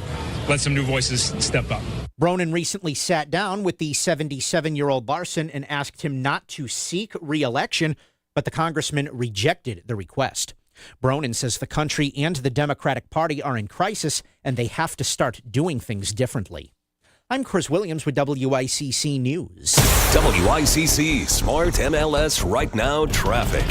let some new voices step up. Bronin recently sat down with the 77-year-old Larson and asked him not to seek re-election, but the congressman rejected the request. Bronin says the country and the Democratic Party are in crisis and they have to start doing things differently. I'm Chris Williams with WICC News. WICC Smart MLS Right Now traffic.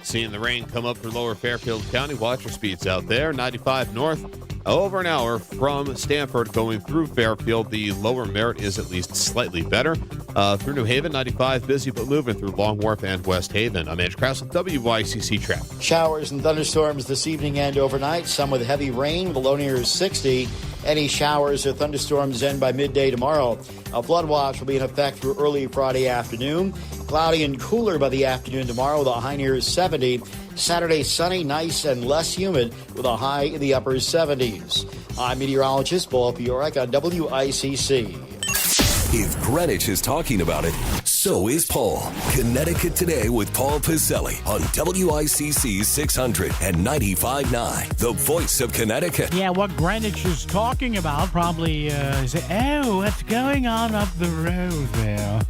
Seeing the rain come up for lower Fairfield County. Watch your speeds out there. 95 north, over an hour from Stanford going through Fairfield. The lower Merritt is at least slightly better. Through New Haven, 95 busy but moving through Long Wharf and West Haven. I'm Andrew Krause with WICC traffic. Showers and thunderstorms this evening and overnight. Some with heavy rain. The low near 60. Any showers or thunderstorms end by midday tomorrow. A flood watch will be in effect through early Friday afternoon. Cloudy and cooler by the afternoon tomorrow with a high near 70. Saturday sunny, nice and less humid with a high in the upper 70s. I'm meteorologist Paul Piorek on WICC. If Greenwich is talking about it, so is Paul. Connecticut Today with Paul Piselli on WICC 600 and 95.9, the voice of Connecticut. Yeah, what Greenwich is talking about probably is, what's going on up the road there?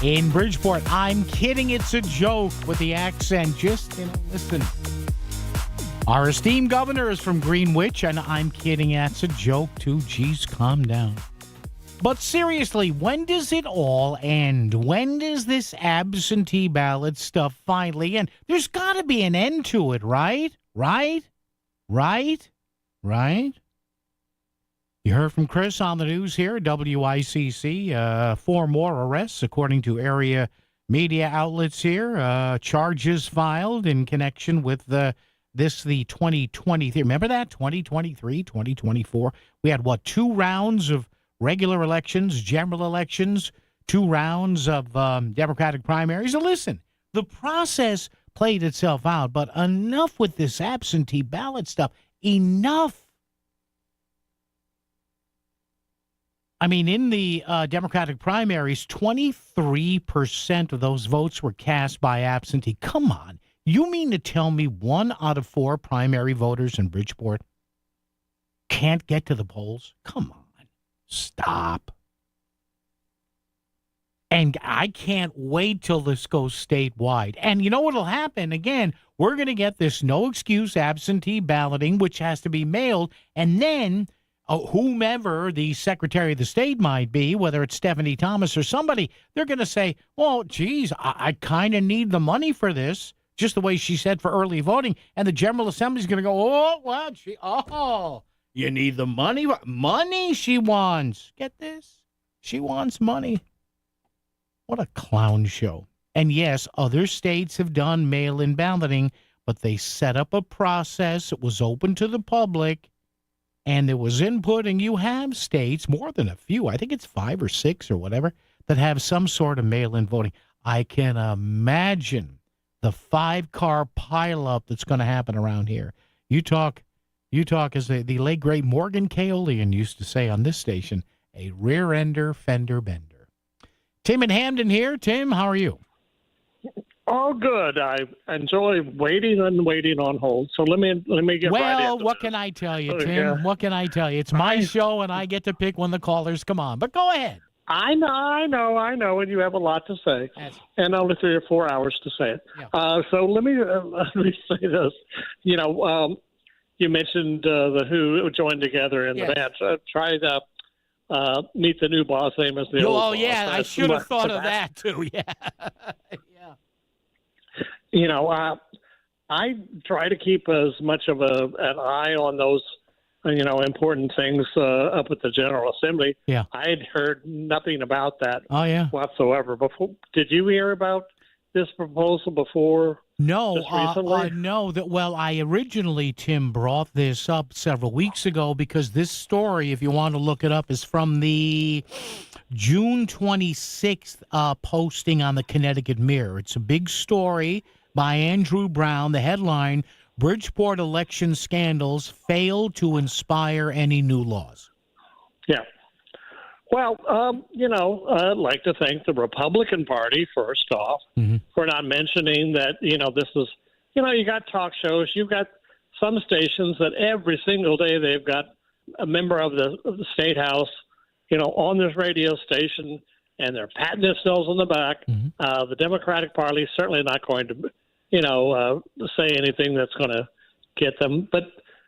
In Bridgeport, I'm kidding, it's a joke with the accent. Just, listen. Our esteemed governor is from Greenwich, and I'm kidding, that's a joke too. Geez, calm down. But seriously, when does it all end? When does this absentee ballot stuff finally end? There's got to be an end to it, right? Right? You heard from Chris on the news here at WICC. 4 more arrests, according to area media outlets here. Charges filed in connection with the 2023. Remember that? 2023, 2024. We had, 2 rounds of regular elections, general elections, 2 rounds of Democratic primaries. So listen, the process played itself out, but enough with this absentee ballot stuff. Enough. I mean, in the Democratic primaries, 23% of those votes were cast by absentee. Come on. You mean to tell me 1 out of 4 primary voters in Bridgeport can't get to the polls? Come on. Stop. And I can't wait till this goes statewide. And you know what'll happen? Again, we're going to get this no excuse absentee balloting, which has to be mailed. And then whomever the Secretary of the State might be, whether it's Stephanie Thomas or somebody, they're going to say, well, geez, I kind of need the money for this, just the way she said for early voting. And the General Assembly is going to go, oh, what? You need the money? Money she wants. Get this? She wants money. What a clown show. And yes, other states have done mail-in balloting, but they set up a process. It was open to the public, and there was input, and you have states, more than a few, I think it's 5 or 6 or whatever, that have some sort of mail-in voting. I can imagine the 5-car pileup that's going to happen around here. You talk, as the late, great Morgan Kaolian used to say on this station, a rear-ender, fender bender. Tim in Hamden here. Tim, how are you? Oh, good. I enjoy waiting on hold. So let me get right into Well, what this. can I tell you, Tim? Yeah. What can I tell you? It's my show, and I get to pick when the callers come on. But go ahead. I know, and you have a lot to say, and only 3 or 4 hours to say it. Yeah. So let me say this. You mentioned the Who joined together in the band. Try to meet the new boss, same as the old boss. Oh, yeah, I should have thought of that, too. Yeah. I try to keep as much of an eye on those, important things up at the General Assembly. Yeah. I had heard nothing about that whatsoever before. Did you hear about this proposal before? No, just recently? no. I originally, Tim, brought this up several weeks ago because this story, if you want to look it up, is from the June 26th posting on the Connecticut Mirror. It's a big story by Andrew Brown. The headline, Bridgeport election scandals failed to inspire any new laws. Yeah. Well, I'd like to thank the Republican Party, first off, for not mentioning that, this is, you got talk shows, you've got some stations that every single day they've got a member of the State House, on this radio station, and they're patting themselves on the back. The Democratic Party is certainly not going to, say anything that's going to get them. But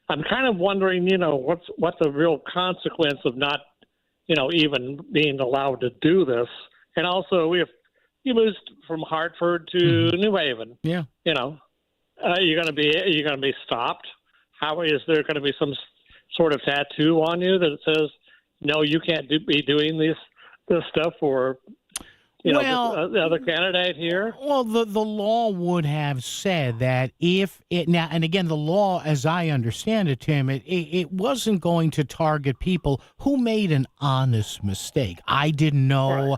I'm kind of wondering, what the real consequence of not, even being allowed to do this. And also, if you moved from Hartford to New Haven, yeah, you're going to be stopped. How is there going to be some sort of tattoo on you that says, no, you can't be doing this stuff for, the other candidate here? Well, the law would have said that if it now, and again, the law, as I understand it, Tim, it wasn't going to target people who made an honest mistake. I didn't know,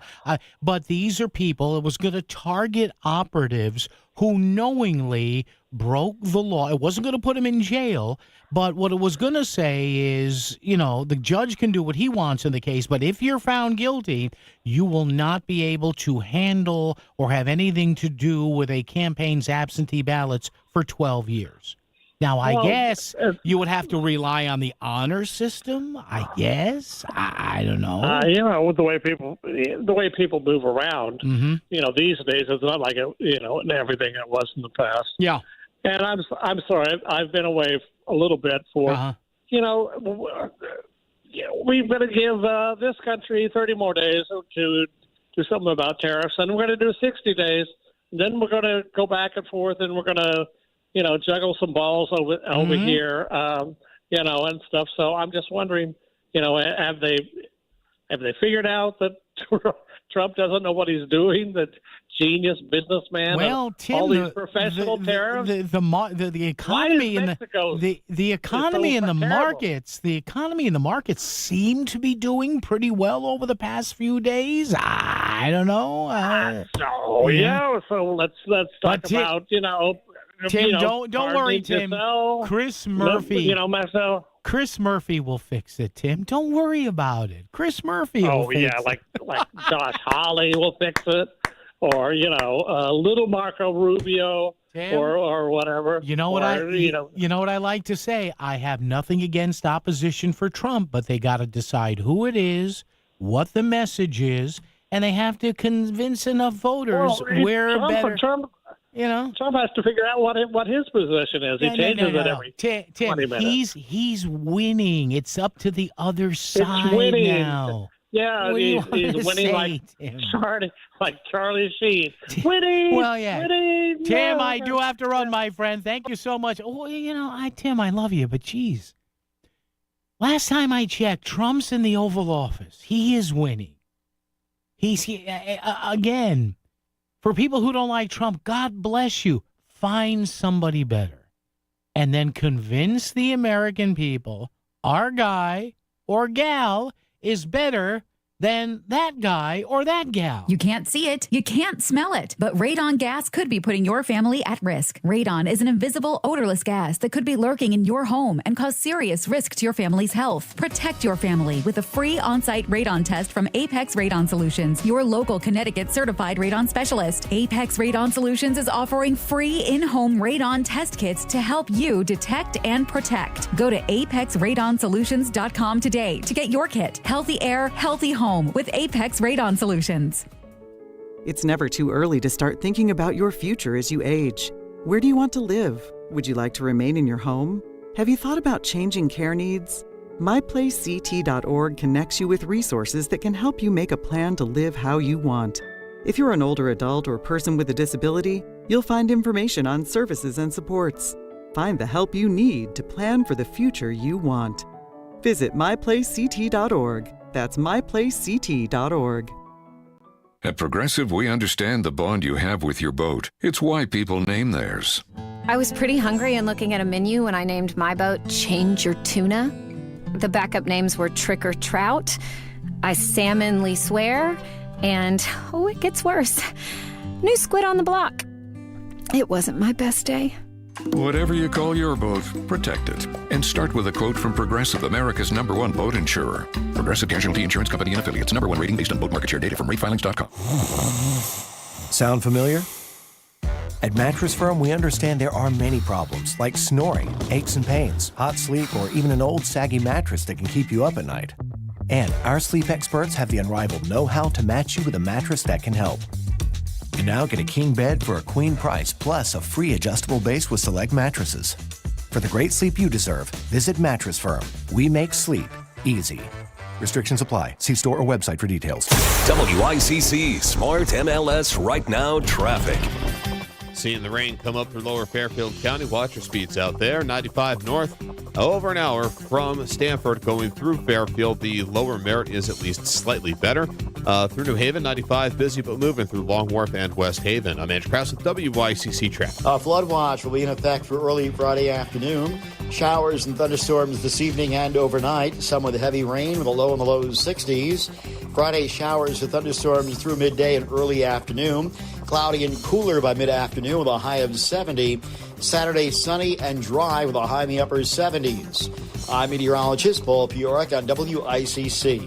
but these are people. It was going to target operatives who knowingly broke the law. It wasn't going to put them in jail, but what it was going to say is, the judge can do what he wants in the case, but if you're found guilty, you will not be able to handle or have anything to do with a campaign's absentee ballots for 12 years. Now, I guess you would have to rely on the honor system, I guess. I don't know. With the way people move around, these days, it's not like everything it was in the past. Yeah. And I'm sorry, I've been away a little bit for, we've got to give this country 30 more days to do something about tariffs, and we're going to do 60 days. And then we're going to go back and forth, and we're going to, juggle some balls over here, and stuff. So I'm just wondering, have they figured out that Trump doesn't know what he's doing? That genius businessman. Well, Tim, all these professional tariffs. The economy and the economy and the markets. The economy and the markets seem to be doing pretty well over the past few days. I don't know. So let's talk about Tim, don't worry, Tim. Chris Murphy. Chris Murphy will fix it, Tim. Don't worry about it. Chris Murphy will fix it. like Josh Hawley will fix it, or little Marco Rubio, Tim, or whatever. You know what I like to say? I have nothing against opposition for Trump, but they got to decide who it is, what the message is, and they have to convince enough voters we're better. Trump has to figure out what his position is. He changes it every 20 minutes. He's winning. It's up to the other side now. Yeah, he's winning like Charlie Sheen. Winning. Well, yeah. Winning. Tim, I do have to run, my friend. Thank you so much. Oh, Tim, I love you, but geez. Last time I checked, Trump's in the Oval Office. He is winning. He's again. For people who don't like Trump, God bless you. Find somebody better. And then convince the American people our guy or gal is better than that guy or that gal. You can't see it, you can't smell it, but radon gas could be putting your family at risk. Radon is an invisible, odorless gas that could be lurking in your home and cause serious risk to your family's health. Protect your family with a free on-site radon test from Apex Radon Solutions, your local Connecticut certified radon specialist. Apex Radon Solutions is offering free in-home radon test kits to help you detect and protect. Go to apexradonsolutions.com today to get your kit. Healthy air, healthy home with Apex Radon Solutions. It's never too early to start thinking about your future as you age. Where do you want to live? Would you like to remain in your home? Have you thought about changing care needs? MyPlaceCT.org connects you with resources that can help you make a plan to live how you want. If you're an older adult or person with a disability, you'll find information on services and supports. Find the help you need to plan for the future you want. Visit MyPlaceCT.org. That's MyPlaceCT.org. At Progressive, we understand the bond you have with your boat. It's why people name theirs. I was pretty hungry and looking at a menu when I named my boat Change Your Tuna. The backup names were Trick or Trout, I Salmonly Swear, and, it gets worse, New Squid on the Block. It wasn't my best day. Whatever you call your boat, protect it. And start with a quote from Progressive, America's #1 boat insurer. Progressive Casualty Insurance Company and Affiliates. #1 rating based on boat market share data from ratefilings.com. Sound familiar? At Mattress Firm, we understand there are many problems, like snoring, aches and pains, hot sleep, or even an old saggy mattress that can keep you up at night. And our sleep experts have the unrivaled know-how to match you with a mattress that can help. And now get a king bed for a queen price, plus a free adjustable base with select mattresses. For the great sleep you deserve, visit Mattress Firm. We make sleep easy. Restrictions apply. See store or website for details. WICC Smart MLS Right Now traffic. Seeing the rain come up through lower Fairfield County. Watch your speeds out there. 95 north, over an hour from Stanford going through Fairfield. The lower Merritt is at least slightly better. Through New Haven, 95 busy but moving through Long Wharf and West Haven. I'm Andrew Krause with WICC traffic. Flood watch will be in effect for early Friday afternoon. Showers and thunderstorms this evening and overnight. Some with heavy rain with a low in the low 60s. Friday showers and thunderstorms through midday and early afternoon. Cloudy and cooler by mid-afternoon with a high of 70. Saturday sunny and dry with a high in the upper 70s. I'm meteorologist Paul Piorek on WICC.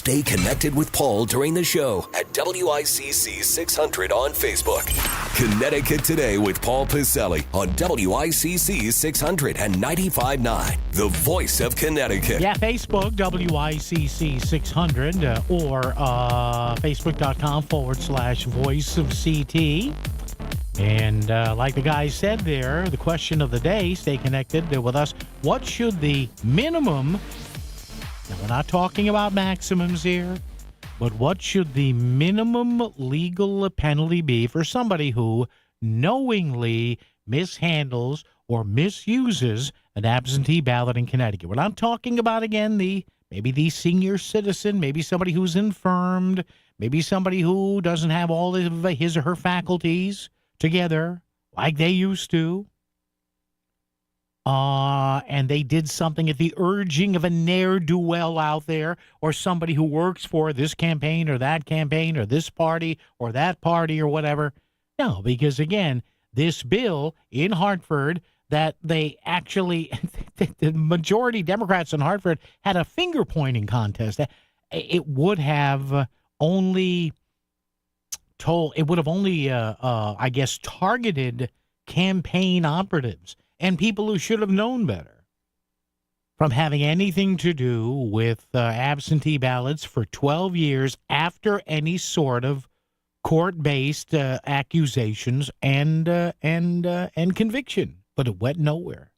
Stay connected with Paul during the show at WICC 600 on Facebook. Connecticut Today with Paul Piselli on WICC 600 and 95.9, the voice of Connecticut. Yeah, Facebook, WICC 600, or facebook.com/voice of CT. And like the guy said there, the question of the day, stay connected with us. What should the minimum... Now, we're not talking about maximums here, but what should the minimum legal penalty be for somebody who knowingly mishandles or misuses an absentee ballot in Connecticut? We're not talking about, again, maybe the senior citizen, maybe somebody who's infirmed, maybe somebody who doesn't have all of his or her faculties together like they used to. And they did something at the urging of a ne'er-do-well out there, or somebody who works for this campaign or that campaign or this party or that party or whatever. No, because, again, this bill in Hartford that they actually, the majority Democrats in Hartford had a finger-pointing contest. It would have only I guess, targeted campaign operatives and people who should have known better from having anything to do with absentee ballots for 12 years after any sort of court-based accusations and conviction. But it went nowhere.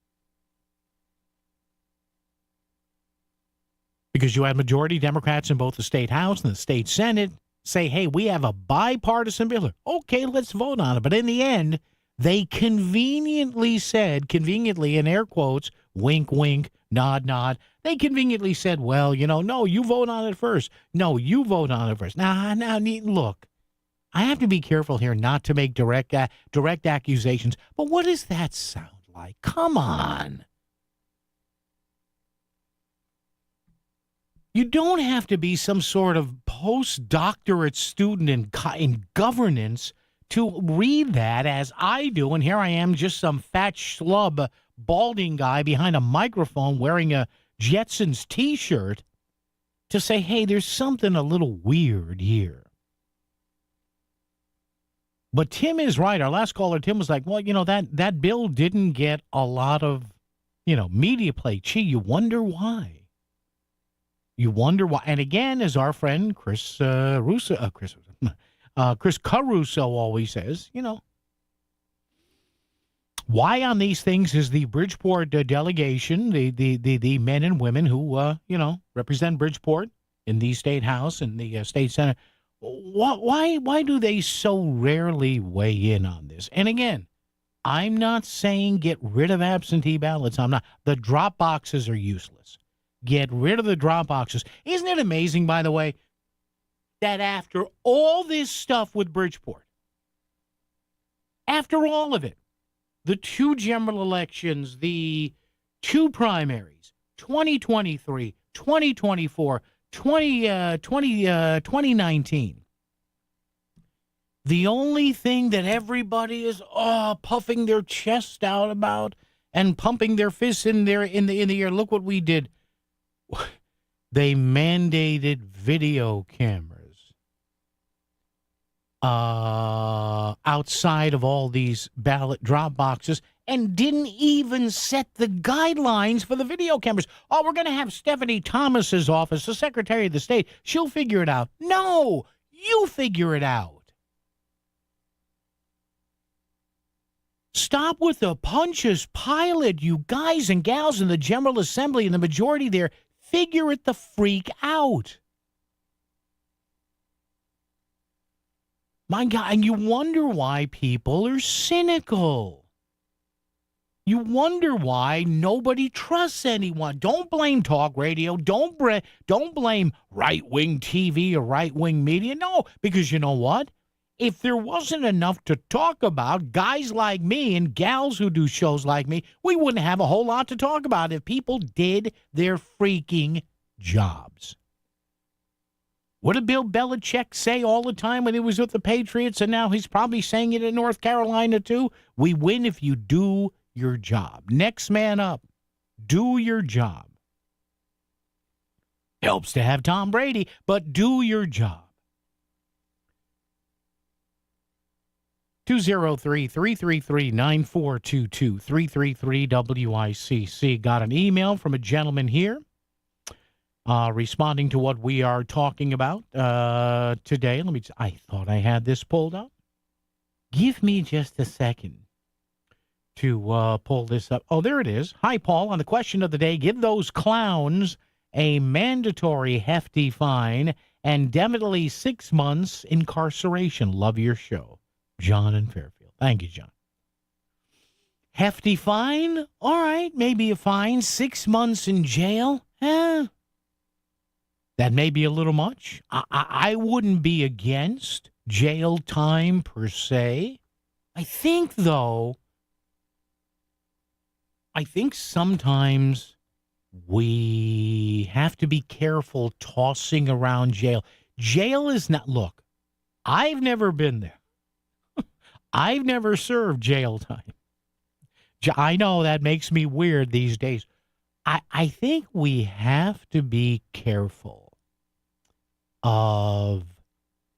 Because you had majority Democrats in both the state House and the state Senate say, hey, we have a bipartisan bill. Okay, let's vote on it. But in the end, they conveniently in air quotes, wink, wink, nod, nod. They conveniently said, well, no, you vote on it first. No, you vote on it first. Now, look, I have to be careful here not to make direct accusations. But what does that sound like? Come on. You don't have to be some sort of postdoctorate student in governance to read that as I do, and here I am, just some fat schlub, balding guy behind a microphone wearing a Jetsons T-shirt, to say, hey, there's something a little weird here. But Tim is right. Our last caller, Tim, was like, well, that bill didn't get a lot of, media play. Gee, you wonder why. You wonder why. And again, as our friend Chris Caruso always says, why on these things is the Bridgeport delegation, the men and women who, represent Bridgeport in the State House and the State Senate, why do they so rarely weigh in on this? And again, I'm not saying get rid of absentee ballots. I'm not. The drop boxes are useless. Get rid of the drop boxes. Isn't it amazing, by the way, that after all this stuff with Bridgeport, after all of it, the 2 general elections, the 2 primaries, 2023, 2024, 2019, The only thing that everybody is puffing their chest out about and pumping their fists in the air. Look what we did. They mandated video cameras outside of all these ballot drop boxes and didn't even set the guidelines for the video cameras. Oh, we're going to have Stephanie Thomas's office, the Secretary of the State. She'll figure it out. No, you figure it out. Stop with the Pontius Pilate, you guys and gals in the General Assembly and the majority there. Figure it the freak out. My God, and you wonder why people are cynical. You wonder why nobody trusts anyone. Don't blame talk radio. Don't blame right-wing TV or right-wing media. No, because you know what? If there wasn't enough to talk about, guys like me and gals who do shows like me, we wouldn't have a whole lot to talk about if people did their freaking jobs. What did Bill Belichick say all the time when he was with the Patriots, and now he's probably saying it in North Carolina too? We win if you do your job. Next man up. Do your job. Helps to have Tom Brady, but do your job. 203-333-9422, 333-WICC. Got an email from a gentleman here responding to what we are talking about today. I thought I had this pulled up. Give me just a second to pull this up. Oh, there it is. Hi, Paul. On the question of the day, give those clowns a mandatory hefty fine and definitely 6 months incarceration. Love your show. John in Fairfield. Thank you, John. Hefty fine? All right, maybe a fine. 6 months in jail? That may be a little much. I wouldn't be against jail time per se. I think, though, sometimes we have to be careful tossing around jail. Jail is not, look, I've never been there. I've never served jail time. I know that makes me weird these days. I think we have to be careful of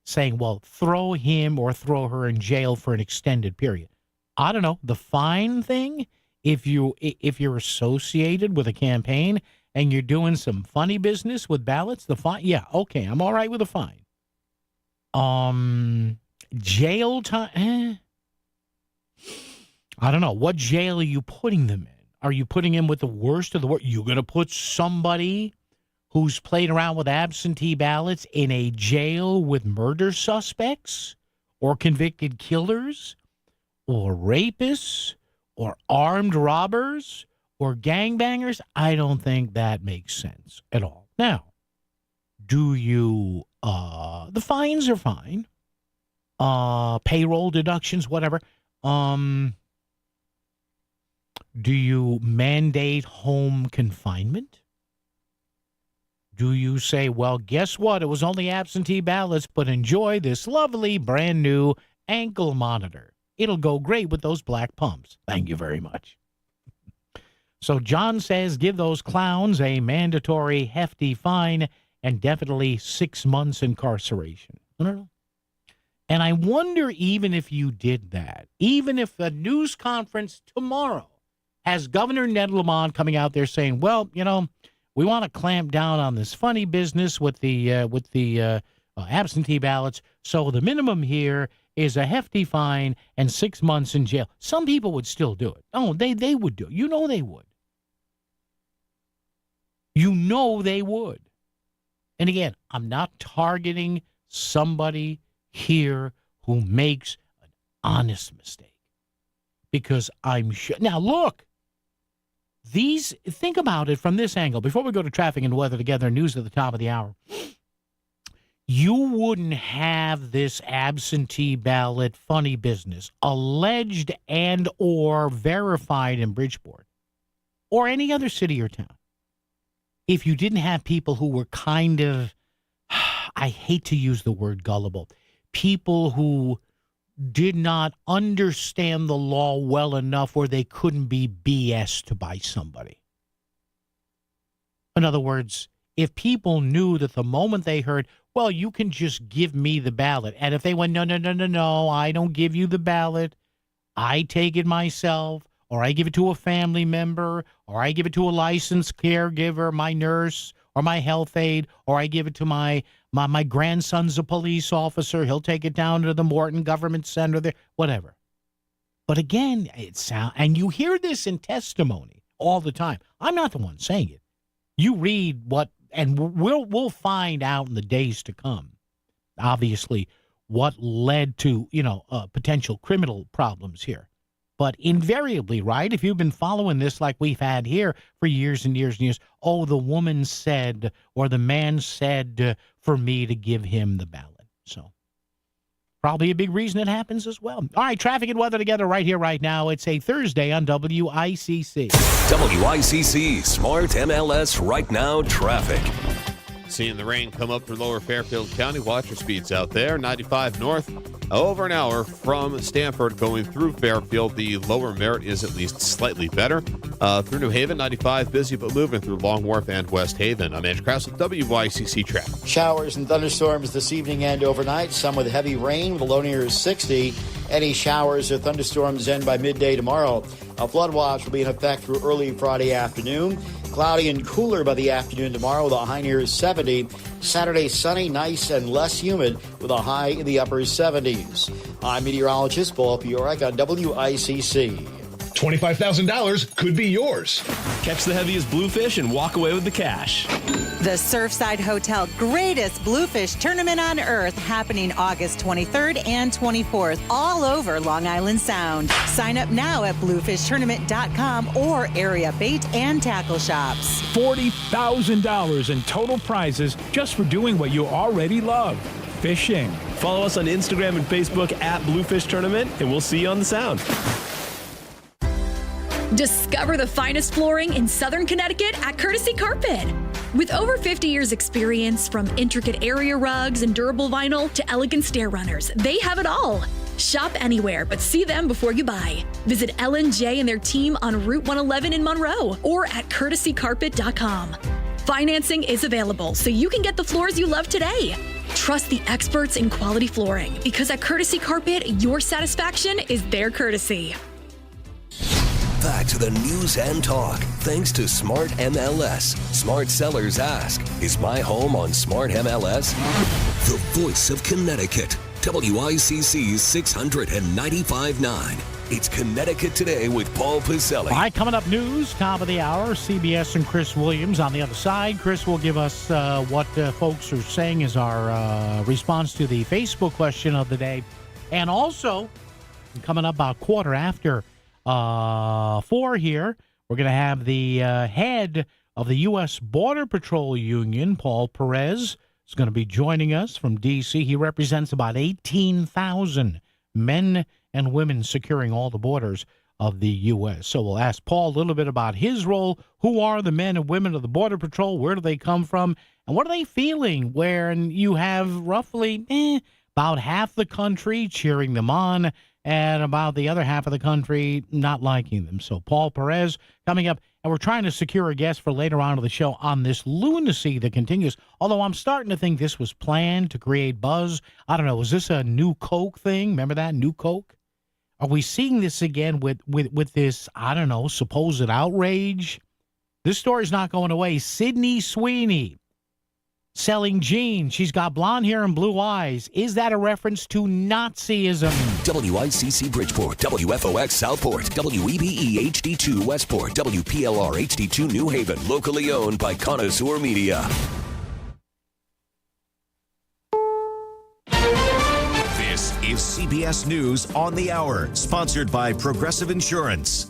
saying, well, throw him or throw her in jail for an extended period. I don't know. The fine thing, if you're associated with a campaign and you're doing some funny business with ballots, the fine, yeah, okay, I'm all right with a fine. Jail time, I don't know. What jail are you putting them in? Are you putting him with the worst of the worst? You're going to put somebody who's played around with absentee ballots in a jail with murder suspects or convicted killers or rapists or armed robbers or gangbangers? I don't think that makes sense at all. Now, do you, the fines are fine. Payroll deductions, whatever. Do you mandate home confinement? Do you say, well, guess what? It was only absentee ballots, but enjoy this lovely brand new ankle monitor. It'll go great with those black pumps. Thank you very much. So John says, give those clowns a mandatory hefty fine and definitely 6 months incarceration. I don't know. And I wonder, even if you did that, even if the news conference tomorrow has Governor Ned Lamont coming out there saying, well, you know, we want to clamp down on this funny business with the absentee ballots. So the minimum here is a hefty fine and 6 months in jail. Some people would still do it. Oh, they would do it. You know they would. You know they would. And again, I'm not targeting somebody here who makes an honest mistake, because I'm sure. Now, look, think about it from this angle. Before we go to traffic and weather together, news at the top of the hour, you wouldn't have this absentee ballot funny business alleged and or verified in Bridgeport or any other city or town if you didn't have people who were kind of, I hate to use the word gullible, people who did not understand the law well enough where they couldn't be BS'd by somebody. In other words, if people knew that the moment they heard, well, you can just give me the ballot, and if they went, no, I don't give you the ballot, I take it myself, or I give it to a family member, or I give it to a licensed caregiver, my nurse, or my health aide, or I give it to my grandson's a police officer, he'll take it down to the Morton Government Center, there, whatever. But again, and you hear this in testimony all the time. I'm not the one saying it. You read what, and we'll find out in the days to come, obviously, what led to, potential criminal problems here. But invariably, right, if you've been following this like we've had here for years and years and years, oh, the woman said or the man said for me to give him the ballot. So probably a big reason it happens as well. All right, traffic and weather together right here, right now. It's a Thursday on WICC. WICC Smart MLS Right Now traffic. Seeing the rain come up through lower Fairfield County. Watch your speeds out there. 95 north, over an hour from Stanford going through Fairfield. The lower Merritt is at least slightly better. Through New Haven, 95 busy but moving through Long Wharf and West Haven. I'm Andrew Krause with WICC traffic. Showers and thunderstorms this evening and overnight. Some with heavy rain with a low near 60. Any showers or thunderstorms end by midday tomorrow. A flood watch will be in effect through early Friday afternoon. Cloudy and cooler by the afternoon tomorrow with a high near 70. Saturday, sunny, nice, and less humid with a high in the upper 70s. I'm meteorologist Paul Piorek on WICC. $25,000 could be yours. Catch the heaviest bluefish and walk away with the cash. The Surfside Hotel greatest bluefish tournament on earth happening August 23rd and 24th all over Long Island Sound. Sign up now at bluefishtournament.com or area bait and tackle shops. $40,000 in total prizes just for doing what you already love, fishing. Follow us on Instagram and Facebook at Bluefish Tournament, and we'll see you on the Sound. Discover the finest flooring in Southern Connecticut at Courtesy Carpet. With over 50 years experience, from intricate area rugs and durable vinyl to elegant stair runners, they have it all. Shop anywhere, but see them before you buy. Visit L&J and their team on Route 111 in Monroe or at courtesycarpet.com. Financing is available, so you can get the floors you love today. Trust the experts in quality flooring, because at Courtesy Carpet, your satisfaction is their courtesy. Back to the news and talk, thanks to Smart MLS. Smart Sellers Ask. Is my home on Smart MLS? The voice of Connecticut. WICC's 695.9. It's Connecticut Today with Paul Piselli. All right, coming up news, top of the hour, CBS and Chris Williams on the other side. Chris will give us what folks are saying is our response to the Facebook question of the day. And also, coming up about quarter after 4 here, we're going to have the head of the U.S. Border Patrol Union, Paul Perez, is going to be joining us from D.C. He represents about 18,000 men and women securing all the borders of the U.S. So we'll ask Paul a little bit about his role. Who are the men and women of the Border Patrol? Where do they come from? And what are they feeling when you have roughly about half the country cheering them on and about the other half of the country not liking them? So Paul Perez coming up, and we're trying to secure a guest for later on in the show on this lunacy that continues, although I'm starting to think this was planned to create buzz. I don't know, was this a new Coke thing? Remember that, new Coke? Are we seeing this again with this, I don't know, supposed outrage? This story's not going away. Sydney Sweeney selling jeans. She's got blonde hair and blue eyes. Is that a reference to Nazism? WICC Bridgeport, WFOX Southport, WEBE HD2 Westport, WPLR HD2 New Haven. Locally owned by Connoisseur Media. This is CBS News on the Hour, sponsored by Progressive Insurance.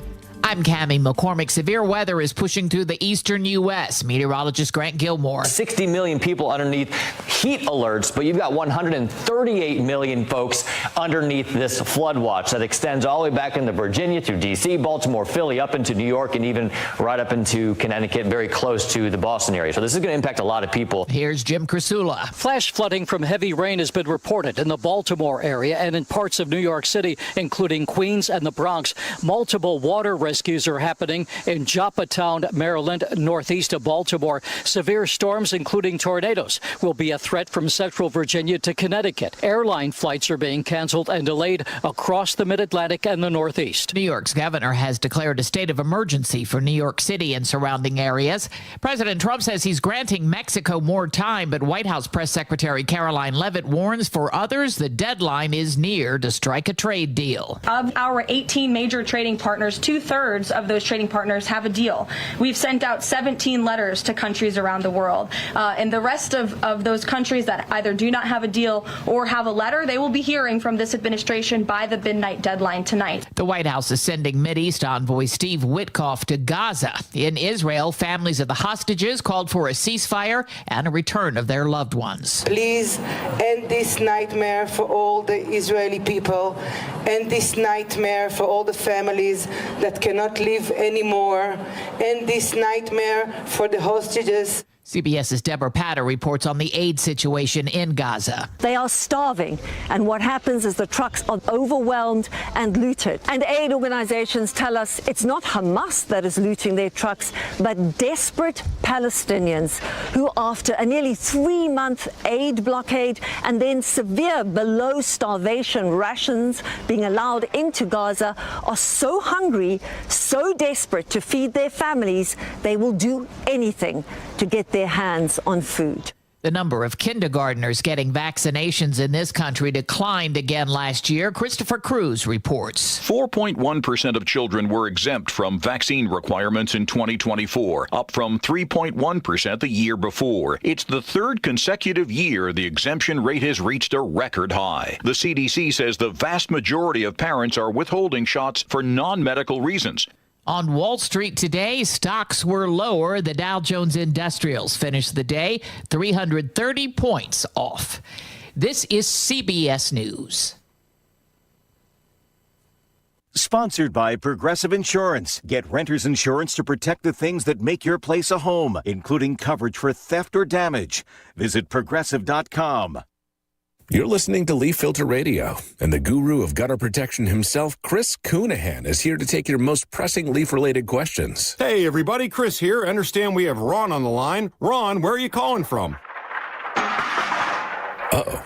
I'm Cammie McCormick. Severe weather is pushing through the eastern U.S. Meteorologist Grant Gilmore. 60 million people underneath heat alerts, but you've got 138 million folks underneath this flood watch that extends all the way back into Virginia to D.C., Baltimore, Philly, up into New York, and even right up into Connecticut, very close to the Boston area. So this is going to impact a lot of people. Here's Jim Krasula. Flash flooding from heavy rain has been reported in the Baltimore area and in parts of New York City, including Queens and the Bronx. Multiple water rescues are happening in Joppatown, Maryland, northeast of Baltimore. Severe storms, including tornadoes, will be a threat from central Virginia to Connecticut. Airline flights are being canceled and delayed across the mid-Atlantic and the Northeast. New York's governor has declared a state of emergency for New York City and surrounding areas. President Trump says he's granting Mexico more time, but White House Press Secretary Caroline Leavitt warns for others the deadline is near to strike a trade deal. Of our 18 major trading partners, 2/3 of those trading partners have a deal. We've sent out 17 letters to countries around the world. And the rest of those countries that either do not have a deal or have a letter, they will be hearing from this administration by the midnight deadline tonight. The White House is sending Mideast envoy Steve Witkoff to Gaza. In Israel, families of the hostages called for a ceasefire and a return of their loved ones. Please end this nightmare for all the Israeli people, end this nightmare for all the families that cannot live anymore, end this nightmare for the hostages. CBS's Deborah Patter reports on the aid situation in Gaza. They are starving, and what happens is the trucks are overwhelmed and looted. And aid organizations tell us it's not Hamas that is looting their trucks, but desperate Palestinians who, after a nearly 3-month aid blockade and then severe below starvation rations being allowed into Gaza, are so hungry, so desperate to feed their families, they will do anything to get their hands on food. The number of kindergartners getting vaccinations in this country declined again last year. Christopher Cruz reports. 4.1% of children were exempt from vaccine requirements in 2024, up from 3.1% the year before. It's the third consecutive year the exemption rate has reached a record high. The CDC says the vast majority of parents are withholding shots for non-medical reasons. On Wall Street today, stocks were lower. The Dow Jones Industrials finished the day 330 points off. This is CBS News. Sponsored by Progressive Insurance. Get renter's insurance to protect the things that make your place a home, including coverage for theft or damage. Visit Progressive.com. You're listening to Leaf Filter Radio, and the guru of gutter protection himself, Chris Coonahan, is here to take your most pressing leaf-related questions. Hey, everybody, Chris here. I understand we have Ron on the line. Ron, where are you calling from? Uh-oh.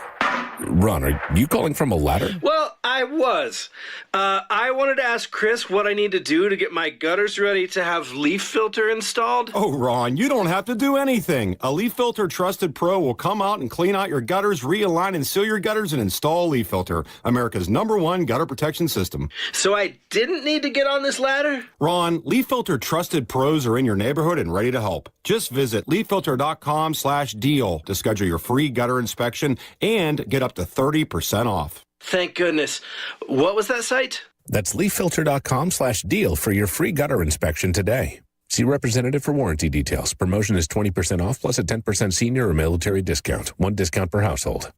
Ron, are you calling from a ladder? Well, I was. I wanted to ask Chris what I need to do to get my gutters ready to have leaf filter installed. Oh, Ron, you don't have to do anything. A Leaf Filter Trusted Pro will come out and clean out your gutters, realign and seal your gutters, and install Leaf Filter, America's #1 gutter protection system. So I didn't need to get on this ladder? Ron, Leaf Filter Trusted Pros are in your neighborhood and ready to help. Just visit leaffilter.com/deal to schedule your free gutter inspection and get up to 30% off. Thank goodness. What was that site? That's leaffilter.com/deal for your free gutter inspection today. See representative for warranty details. Promotion is 20% off plus a 10% senior or military discount. One discount per household.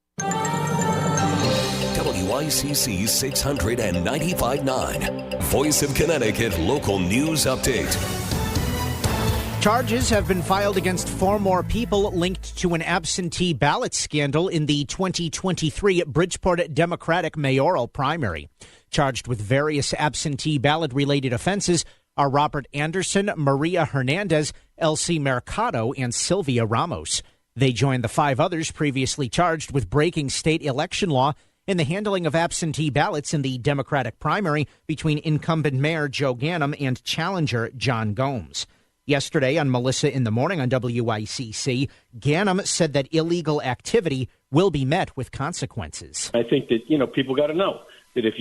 WICC 695.9. Voice of Connecticut Local News Update. Charges have been filed against 4 more people linked to an absentee ballot scandal in the 2023 Bridgeport Democratic mayoral primary. Charged with various absentee ballot-related offenses are Robert Anderson, Maria Hernandez, Elsie Mercado, and Sylvia Ramos. They join the 5 others previously charged with breaking state election law in the handling of absentee ballots in the Democratic primary between incumbent Mayor Joe Ganim and challenger John Gomes. Yesterday on Melissa in the Morning on WICC, Ganim said that illegal activity will be met with consequences. I think that, people got to know that if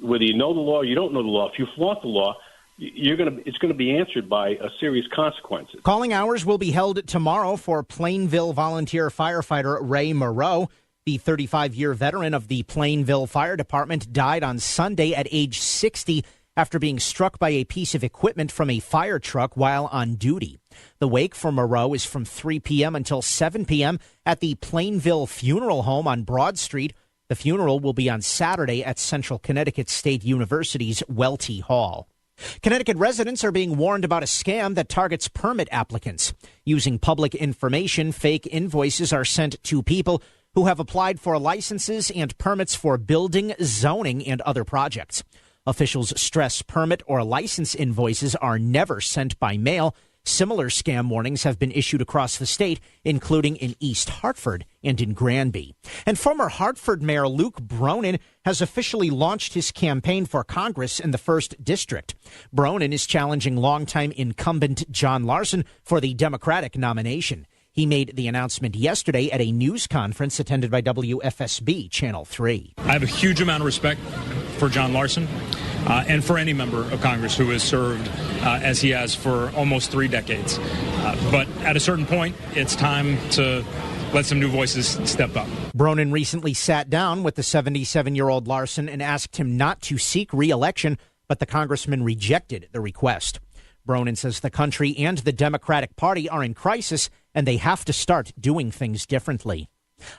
whether you know the law or you don't know the law, if you flaunt the law, it's going to be answered by a serious consequences. Calling hours will be held tomorrow for Plainville volunteer firefighter Ray Moreau. The 35-year veteran of the Plainville Fire Department died on Sunday at age 60 after being struck by a piece of equipment from a fire truck while on duty. The wake for Moreau is from 3 p.m. until 7 p.m. at the Plainville Funeral Home on Broad Street. The funeral will be on Saturday at Central Connecticut State University's Welty Hall. Connecticut residents are being warned about a scam that targets permit applicants. Using public information, fake invoices are sent to people who have applied for licenses and permits for building, zoning, and other projects. Officials stress permit or license invoices are never sent by mail. Similar scam warnings have been issued across the state, including in East Hartford and in Granby. And former Hartford Mayor Luke Bronin has officially launched his campaign for Congress in the 1st District. Bronin is challenging longtime incumbent John Larson for the Democratic nomination. He made the announcement yesterday at a news conference attended by WFSB Channel 3. I have a huge amount of respect for John Larson and for any member of Congress who has served as he has for almost 3 decades. But at a certain point, it's time to let some new voices step up. Bronin recently sat down with the 77-year-old Larson and asked him not to seek re-election, but the congressman rejected the request. Bronin says the country and the Democratic Party are in crisis and they have to start doing things differently.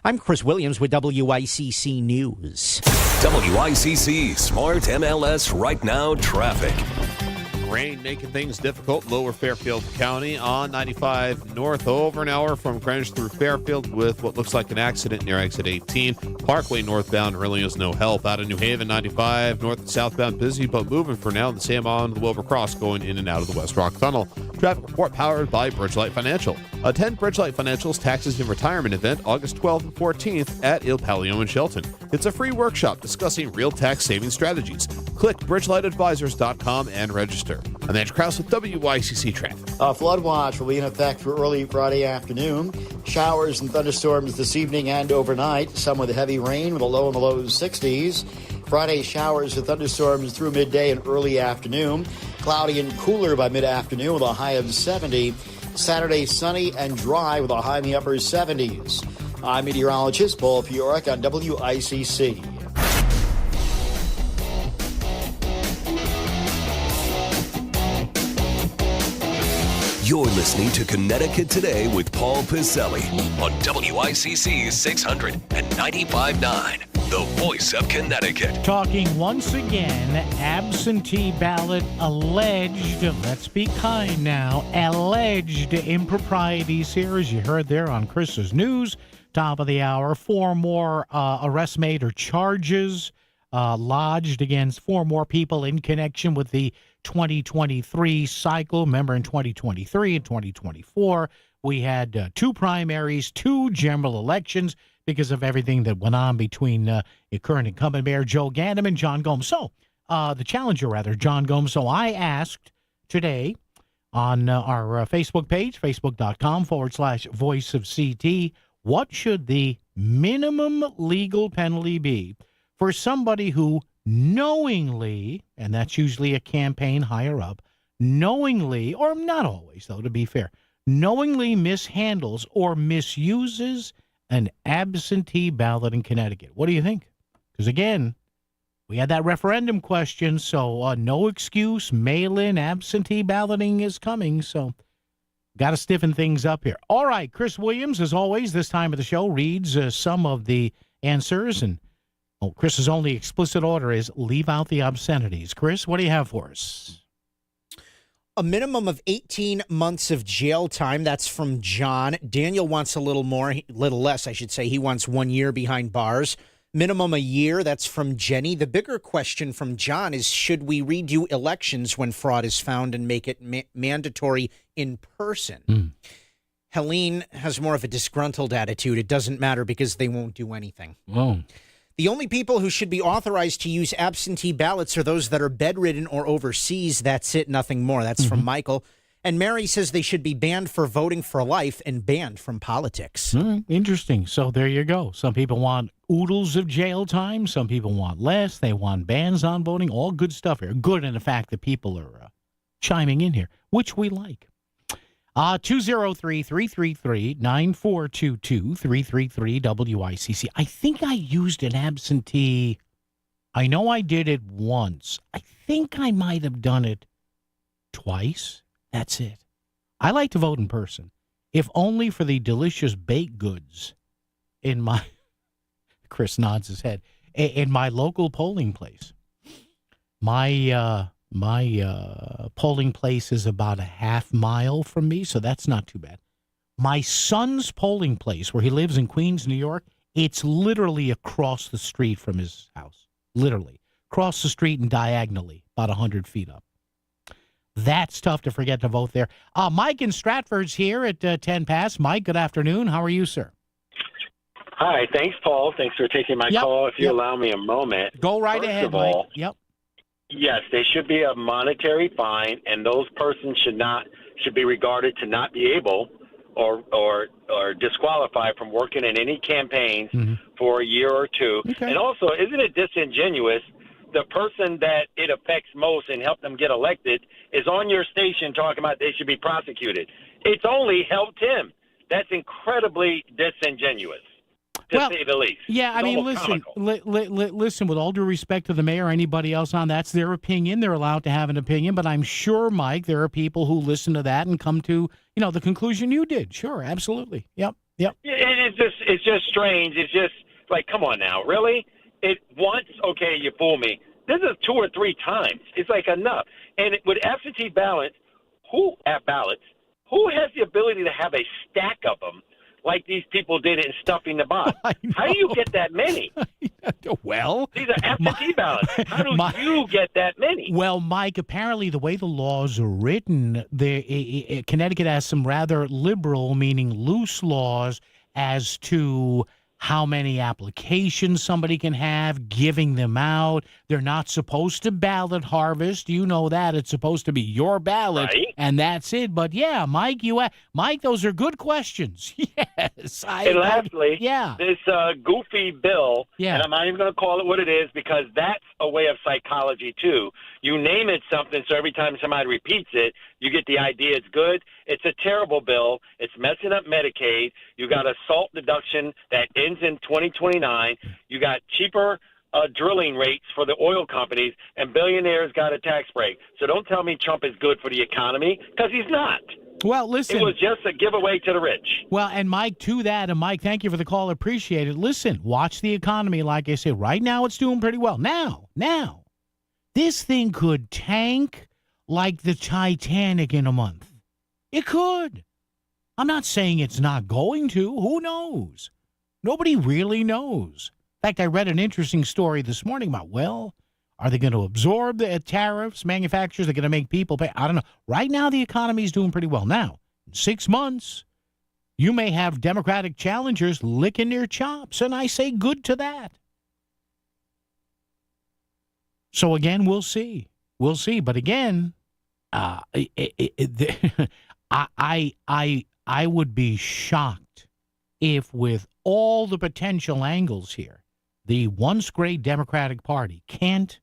I'm Chris Williams with WICC News. WICC Smart MLS Right Now traffic. Rain making things difficult. Lower Fairfield County on 95 north, over an hour from Greenwich through Fairfield with what looks like an accident near exit 18. Parkway northbound really is no help. Out of New Haven, 95 north and southbound busy but moving for now. The same on the Wilbur Cross going in and out of the West Rock Tunnel. Traffic report powered by Bridgelight Financial. Attend Bridgelight Financial's Taxes and Retirement event August 12th and 14th at Il Palio in Shelton. It's a free workshop discussing real tax saving strategies. Click bridgelightadvisors.com and register. I'm Andrew Krause with WICC Traffic. A flood watch will be in effect for early Friday afternoon. Showers and thunderstorms this evening and overnight. Some with heavy rain with a low in the low 60s. Friday, showers and thunderstorms through midday and early afternoon. Cloudy and cooler by mid-afternoon with a high of 70. Saturday, sunny and dry with a high in the upper 70s. I'm meteorologist Paul Fiorek on WICC. You're listening to Connecticut Today with Paul Piselli on WICC 600 and 95.9, the voice of Connecticut. Talking once again, absentee ballot alleged, let's be kind now, alleged improprieties here, as you heard there on Chris's News, top of the hour. 4 more arrests made or charges lodged against 4 more people in connection with the 2023 cycle. Remember, in 2023 and 2024, we had 2 primaries, 2 general elections because of everything that went on between the current incumbent mayor Joe Gandam and John Gomes. So, the challenger, rather, John Gomes. So I asked today on our Facebook page, facebook.com/voice of CT, what should the minimum legal penalty be for somebody who knowingly, and that's usually a campaign higher up, knowingly, or not always, though, to be fair, knowingly mishandles or misuses an absentee ballot in Connecticut. What do you think? Because, again, we had that referendum question, so no excuse, mail-in absentee balloting is coming, so got to stiffen things up here. All right, Chris Williams, as always, this time of the show, reads some of the answers, and Chris's only explicit order is leave out the obscenities. Chris, what do you have for us? A minimum of 18 months of jail time. That's from John. Daniel wants a little more, little less, I should say. He wants 1 year behind bars. Minimum a year. That's from Jenny. The bigger question from John is, should we redo elections when fraud is found and make it mandatory in person? Helene has more of a disgruntled attitude. It doesn't matter because they won't do anything. Oh. The only people who should be authorized to use absentee ballots are those that are bedridden or overseas. That's it, nothing more. That's from Michael. And Mary says they should be banned for voting for life and banned from politics. Interesting. So there you go. Some people want oodles of jail time. Some people want less. They want bans on voting. All good stuff here. Good in the fact that people are chiming in here, which we like. 203-333-9422, 333-WICC. I think I used an absentee I know I did it once. I think I might have done it twice. That's it. I like to vote in person, if only for the delicious baked goods in my, Chris nods his head, in my local polling place. My polling place is about a half mile from me, so that's not too bad. My son's polling place, where he lives in Queens, New York, it's literally across the street from his house. Literally. Across the street and diagonally, about 100 feet up. That's tough to forget to vote there. Mike in Stratford's here at 10 past. Mike, good afternoon. How are you, sir? Hi. Thanks, Paul. Thanks for taking my call. If you allow me a moment. Go right ahead, Mike. Yep. Yes, there should be a monetary fine, and those persons should be regarded to not be able or disqualified from working in any campaigns for a year or two. Okay. And also, isn't it disingenuous? The person that it affects most and helped them get elected is on your station talking about they should be prosecuted. It's only helped him. That's incredibly disingenuous, to say the least. Yeah, I mean, listen, listen, with all due respect to the mayor or anybody else on, that's their opinion. They're allowed to have an opinion. But I'm sure, Mike, there are people who listen to that and come to, the conclusion you did. Sure, absolutely. Yep. It's just strange. It's just like, come on now, really? It once, okay, you fool me. This is 2 or 3 times. It's like enough. And with absentee ballots, who has the ability to have a stack of them like these people did in stuffing the box? How do you get that many? Well, these are absentee ballots. How do you get that many? Well, Mike, apparently the way the laws are written, Connecticut has some rather liberal, meaning loose laws as to how many applications somebody can have, giving them out. They're not supposed to ballot harvest. You know that. It's supposed to be your ballot, and that's it. But, yeah, Mike, those are good questions. Yes. And lastly, this goofy bill, and I'm not even going to call it what it is because that's a way of psychology, too. You name it something, so every time somebody repeats it, you get the idea it's good. It's a terrible bill. It's messing up Medicaid. You got a SALT deduction that ends in 2029. You got cheaper drilling rates for the oil companies, and billionaires got a tax break. So don't tell me Trump is good for the economy, because he's not. Well, listen. It was just a giveaway to the rich. Well, and Mike, to that, and Mike, thank you for the call. Appreciate it. Listen, watch the economy. Like I said, right now it's doing pretty well. Now, this thing could tank like the Titanic in a month. It could. I'm not saying it's not going to. Who knows? Nobody really knows. In fact, I read an interesting story this morning about, are they going to absorb the tariffs? Manufacturers are going to make people pay. I don't know. Right now, the economy is doing pretty well. Now, in 6 months, you may have Democratic challengers licking their chops, and I say good to that. So, again, we'll see. We'll see. But, again, I would be shocked if, with all the potential angles here, the once great Democratic Party can't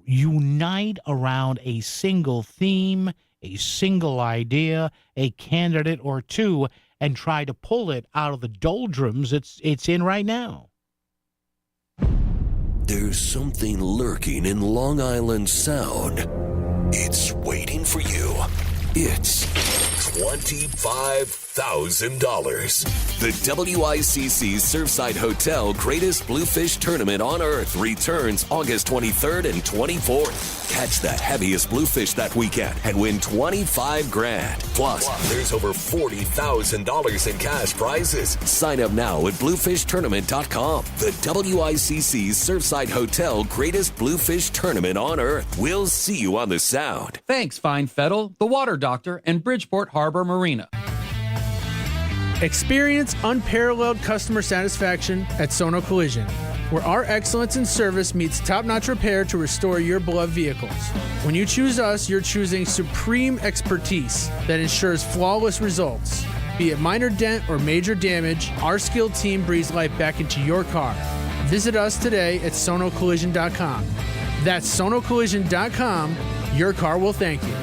unite around a single theme, a single idea, a candidate or two, and try to pull it out of the doldrums it's in right now. There's something lurking in Long Island Sound. It's waiting for you. It's $25,000. The WICC Surfside Hotel Greatest Bluefish Tournament on Earth returns August 23rd and 24th. Catch the heaviest bluefish that weekend and win $25,000. Plus, there's over $40,000 in cash prizes. Sign up now at bluefishtournament.com. The WICC Surfside Hotel Greatest Bluefish Tournament on Earth. We'll see you on the Sound. Thanks, Fine Fettle, The Water Doctor, and Bridgeport Harbor Marina. Experience unparalleled customer satisfaction at Sono Collision, where our excellence in service meets top-notch repair to restore your beloved vehicles. When you choose us, you're choosing supreme expertise that ensures flawless results. Be it minor dent or major damage, our skilled team breathes life back into your car. Visit us today at sonocollision.com. That's sonocollision.com. Your car will thank you.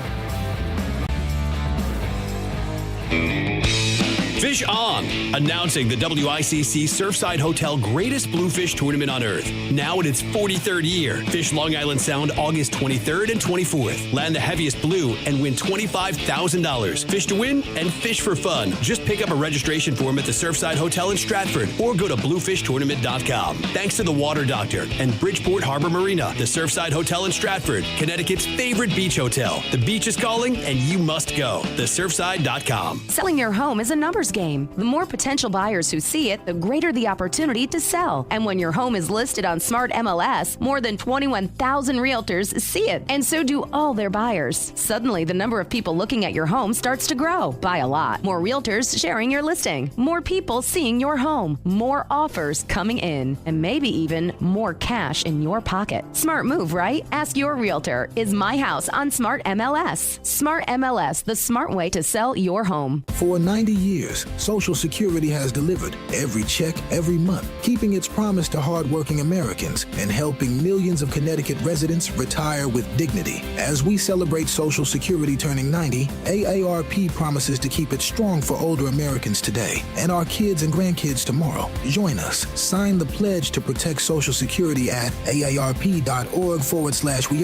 Fish on! Announcing the WICC Surfside Hotel Greatest Bluefish Tournament on Earth. Now in its 43rd year. Fish Long Island Sound August 23rd and 24th. Land the heaviest blue and win $25,000. Fish to win and fish for fun. Just pick up a registration form at the Surfside Hotel in Stratford or go to bluefishtournament.com. Thanks to the Water Doctor and Bridgeport Harbor Marina, the Surfside Hotel in Stratford, Connecticut's favorite beach hotel. The beach is calling and you must go. TheSurfside.com. Selling your home is a numbers game. The more potential buyers who see it, the greater the opportunity to sell. And when your home is listed on Smart MLS, more than 21,000 realtors see it, and so do all their buyers. Suddenly, the number of people looking at your home starts to grow by a lot. More realtors sharing your listing, more people seeing your home, more offers coming in, and maybe even more cash in your pocket. Smart move, right? Ask your realtor. Is my house on Smart MLS? Smart MLS, the smart way to sell your home. For 90 years, Social Security has delivered every check, every month, keeping its promise to hardworking Americans and helping millions of Connecticut residents retire with dignity. As we celebrate Social Security turning 90, AARP promises to keep it strong for older Americans today and our kids and grandkids tomorrow. Join us. Sign the pledge to protect Social Security at aarp.org/we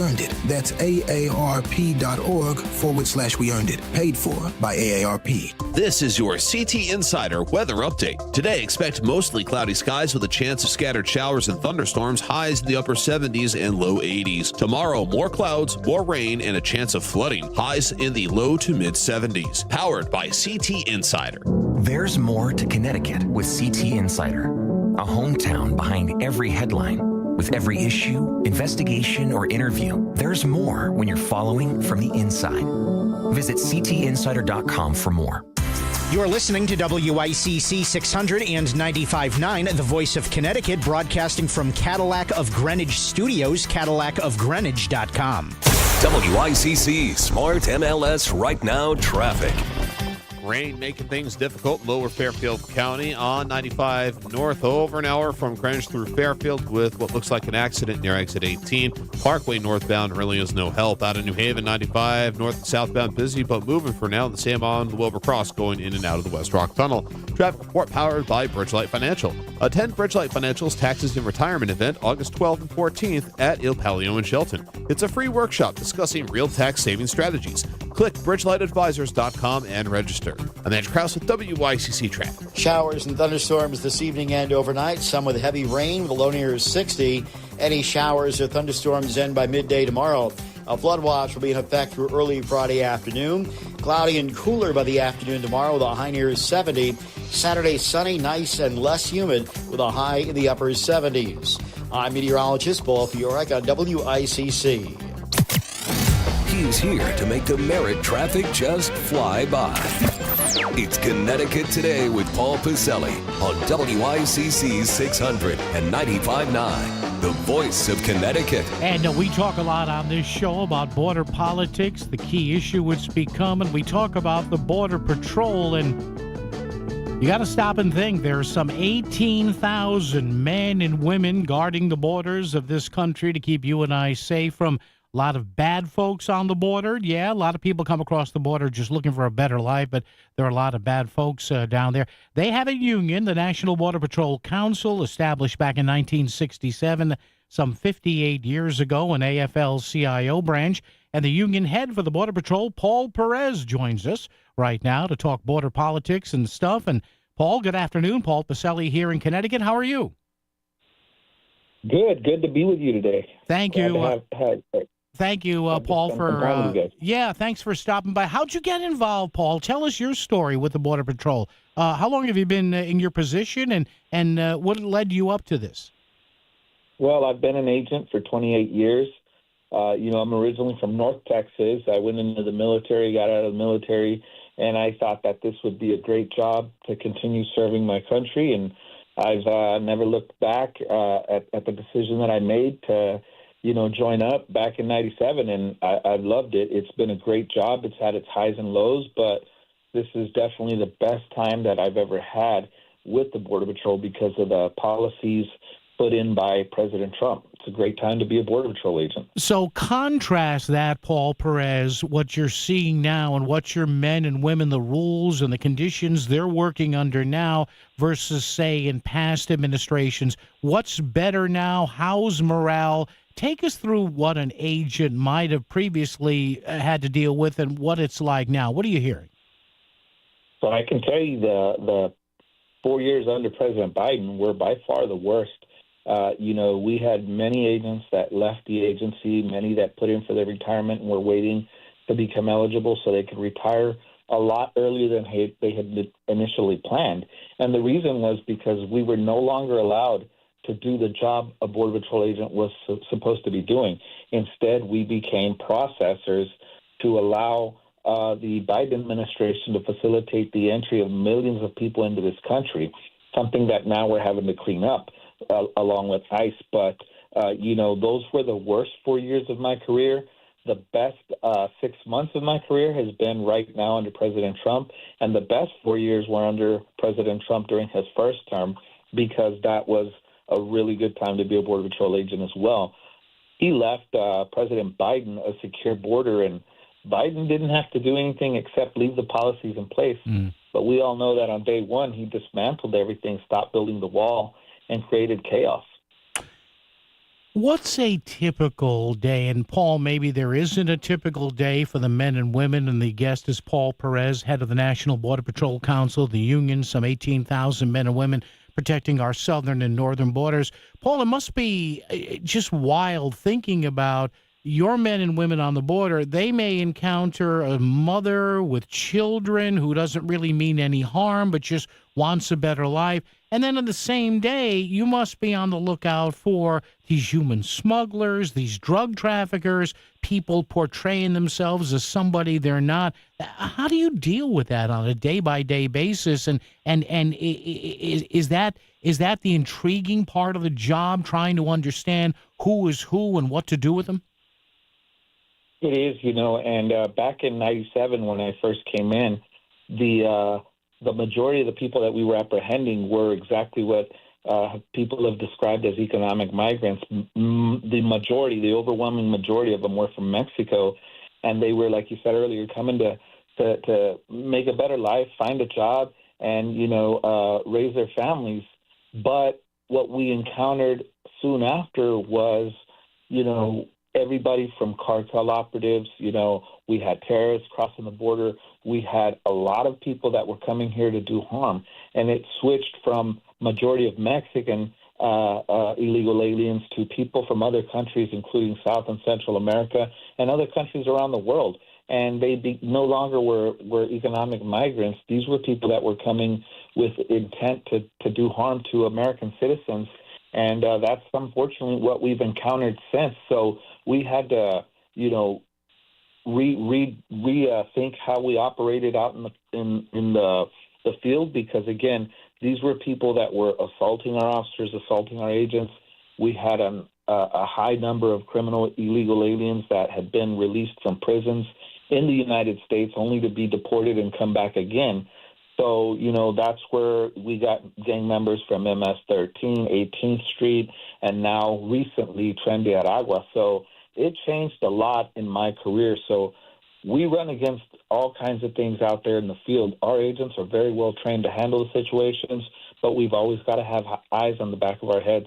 earned it. That's aarp.org/we earned it. Paid for by AARP. This is your CT Insider weather update. Today, expect mostly cloudy skies with a chance of scattered showers and thunderstorms, highs in the upper 70s and low 80s. Tomorrow, more clouds, more rain, and a chance of flooding, highs in the low to mid 70s. Powered by CT Insider. There's more to Connecticut with CT Insider, a hometown behind every headline. With every issue, investigation, or interview, there's more when you're following from the inside. Visit ctinsider.com for more. You're listening to WICC 600 and 95.9, the voice of Connecticut, broadcasting from Cadillac of Greenwich Studios, cadillacofgreenwich.com. WICC Smart MLS Right Now Traffic. Rain making things difficult. Lower Fairfield County on 95 north over an hour from Greenwich through Fairfield with what looks like an accident near exit 18. Parkway northbound really is no help. Out of New Haven 95 north and southbound busy but moving for now. The same on the Wilbur Cross going in and out of the West Rock Tunnel. Traffic report powered by Bridgelight Financial. Attend Bridgelight Financial's Taxes and Retirement event August 12th and 14th at Il Palio in Shelton. It's a free workshop discussing real tax saving strategies. Click bridgelightadvisors.com and register. I'm Andrew Krause with WICC Traffic. Showers and thunderstorms this evening and overnight, some with heavy rain with a low near 60. Any showers or thunderstorms end by midday tomorrow. A flood watch will be in effect through early Friday afternoon. Cloudy and cooler by the afternoon tomorrow with a high near 70. Saturday sunny, nice and less humid with a high in the upper 70s. I'm meteorologist Paul Fiorek on WICC. He's here to make the merit traffic just fly by. It's Connecticut Today with Paul Pacelli on WICC 600 and 95.9, the voice of Connecticut. And we talk a lot on this show about border politics, the key issue it's become, and we talk about the Border Patrol. And you got to stop and think. There's some 18,000 men and women guarding the borders of this country to keep you and I safe from a lot of bad folks on the border. Yeah, a lot of people come across the border just looking for a better life, but there are a lot of bad folks down there. They have a union, the National Border Patrol Council, established back in 1967, some 58 years ago, an AFL-CIO branch. And the union head for the Border Patrol, Paul Perez, joins us right now to talk border politics and stuff. And Paul, good afternoon. Paul Pacelli here in Connecticut. How are you? Good to be with you today. Thank you. Thank you, Paul, for thanks for stopping by. How'd you get involved, Paul? Tell us your story with the Border Patrol. How long have you been in your position, and what led you up to this? Well, I've been an agent for 28 years. I'm originally from North Texas. I went into the military, got out of the military, and I thought that this would be a great job to continue serving my country. And I've never looked back at the decision that I made to join up back in 97, and I've loved it. It's been a great job. It's had its highs and lows, but this is definitely the best time that I've ever had with the Border Patrol because of the policies put in by President Trump. It's a great time to be a Border Patrol agent. So contrast that, Paul Perez, what you're seeing now and what your men and women, the rules and the conditions they're working under now versus, say, in past administrations. What's better now? How's morale? Take us through what an agent might have previously had to deal with and what it's like now. What are you hearing? So I can tell you the 4 years under President Biden were by far the worst. We had many agents that left the agency, many that put in for their retirement and were waiting to become eligible so they could retire a lot earlier than they had initially planned. And the reason was because we were no longer allowed to do the job a Border Patrol agent was supposed to be doing. Instead, we became processors to allow the Biden administration to facilitate the entry of millions of people into this country, something that now we're having to clean up along with ICE. But, those were the worst 4 years of my career. The best 6 months of my career has been right now under President Trump, and the best 4 years were under President Trump during his first term, because that was a really good time to be a Border Patrol agent as well. He left President Biden a secure border, and Biden didn't have to do anything except leave the policies in place. But we all know that on day one, he dismantled everything, stopped building the wall, and created chaos. What's a typical day? And Paul, maybe there isn't a typical day for the men and women, and the guest is Paul Perez, head of the National Border Patrol Council, the union, some 18,000 men and women protecting our southern and northern borders. Paul, it must be just wild thinking about your men and women on the border. They may encounter a mother with children who doesn't really mean any harm, but just wants a better life. And then on the same day, you must be on the lookout for these human smugglers, these drug traffickers, people portraying themselves as somebody they're not. How do you deal with that on a day-by-day basis? And is that the intriguing part of the job, trying to understand who is who and what to do with them? It is, and back in '97 when I first came in, the majority of the people that we were apprehending were exactly what people have described as economic migrants. The overwhelming majority of them were from Mexico, and they were, like you said earlier, coming to make a better life, find a job, and raise their families. But what we encountered soon after was, everybody from cartel operatives. We had terrorists crossing the border. We had a lot of people that were coming here to do harm, and it switched from majority of Mexican illegal aliens to people from other countries, including South and Central America and other countries around the world. And they no longer were economic migrants. These were people that were coming with intent to do harm to American citizens. And that's unfortunately what we've encountered since. So we had to, rethink how we operated out in the field, because again, these were people that were assaulting our officers, assaulting our agents. We had a high number of criminal illegal aliens that had been released from prisons in the United States only to be deported and come back again. So, that's where we got gang members from MS-13, 18th Street, and now recently Tren de Aragua. So it changed a lot in my career. So we run against all kinds of things out there in the field. Our agents are very well trained to handle the situations, but we've always got to have eyes on the back of our heads.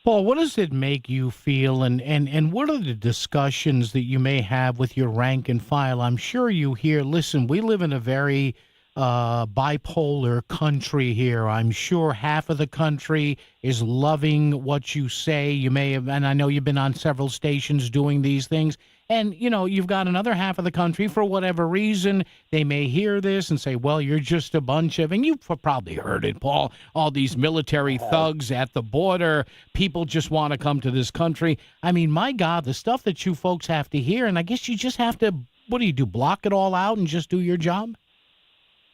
Paul, what does it make you feel, and what are the discussions that you may have with your rank and file? I'm sure you hear, listen, we live in a very bipolar country here. I'm sure half of the country is loving what you say. You may have, and I know you've been on several stations doing these things, and you've got another half of the country, for whatever reason, they may hear this and say, well, you're just a bunch of, and you've probably heard it, Paul, all these military thugs at the border. People just want to come to this country. I mean, my God, the stuff that you folks have to hear, and I guess you just have to, what do you do, block it all out and just do your job?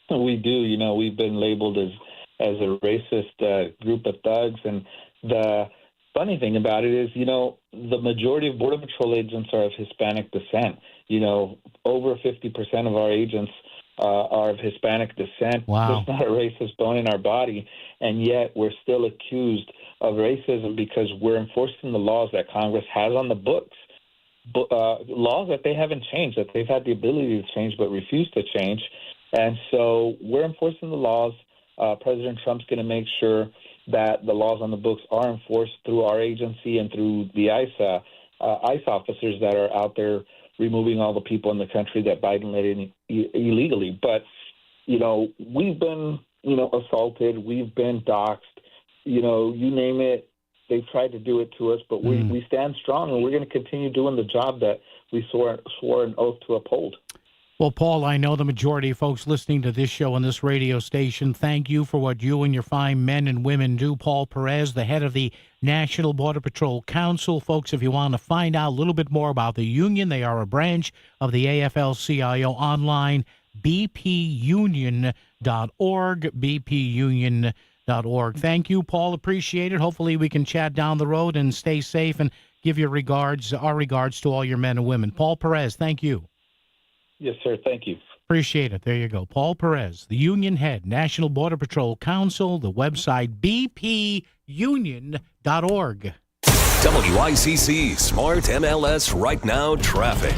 We do. We've been labeled as a racist group of thugs. And the funny thing about it is, the majority of Border Patrol agents are of Hispanic descent. Over 50% of our agents are of Hispanic descent. Wow. There's not a racist bone in our body, and yet we're still accused of racism because we're enforcing the laws that Congress has on the books, laws that they haven't changed, that they've had the ability to change but refuse to change. And so we're enforcing the laws. President Trump's going to make sure that the laws on the books are enforced through our agency and through the ICE officers that are out there removing all the people in the country that Biden let in illegally. But, we've been, assaulted. We've been doxxed. You name it. They've tried to do it to us, but we stand strong, and we're going to continue doing the job that we swore an oath to uphold. Well, Paul, I know the majority of folks listening to this show on this radio station thank you for what you and your fine men and women do. Paul Perez, the head of the National Border Patrol Council. Folks, if you want to find out a little bit more about the union, they are a branch of the AFL-CIO. Online, bpunion.org, bpunion.org. Thank you, Paul. Appreciate it. Hopefully we can chat down the road and stay safe and give your our regards to all your men and women. Paul Perez, thank you. Yes, sir. Thank you. Appreciate it. There you go. Paul Perez, the union head, National Border Patrol Council, the website bpunion.org. WICC Smart MLS Right Now Traffic.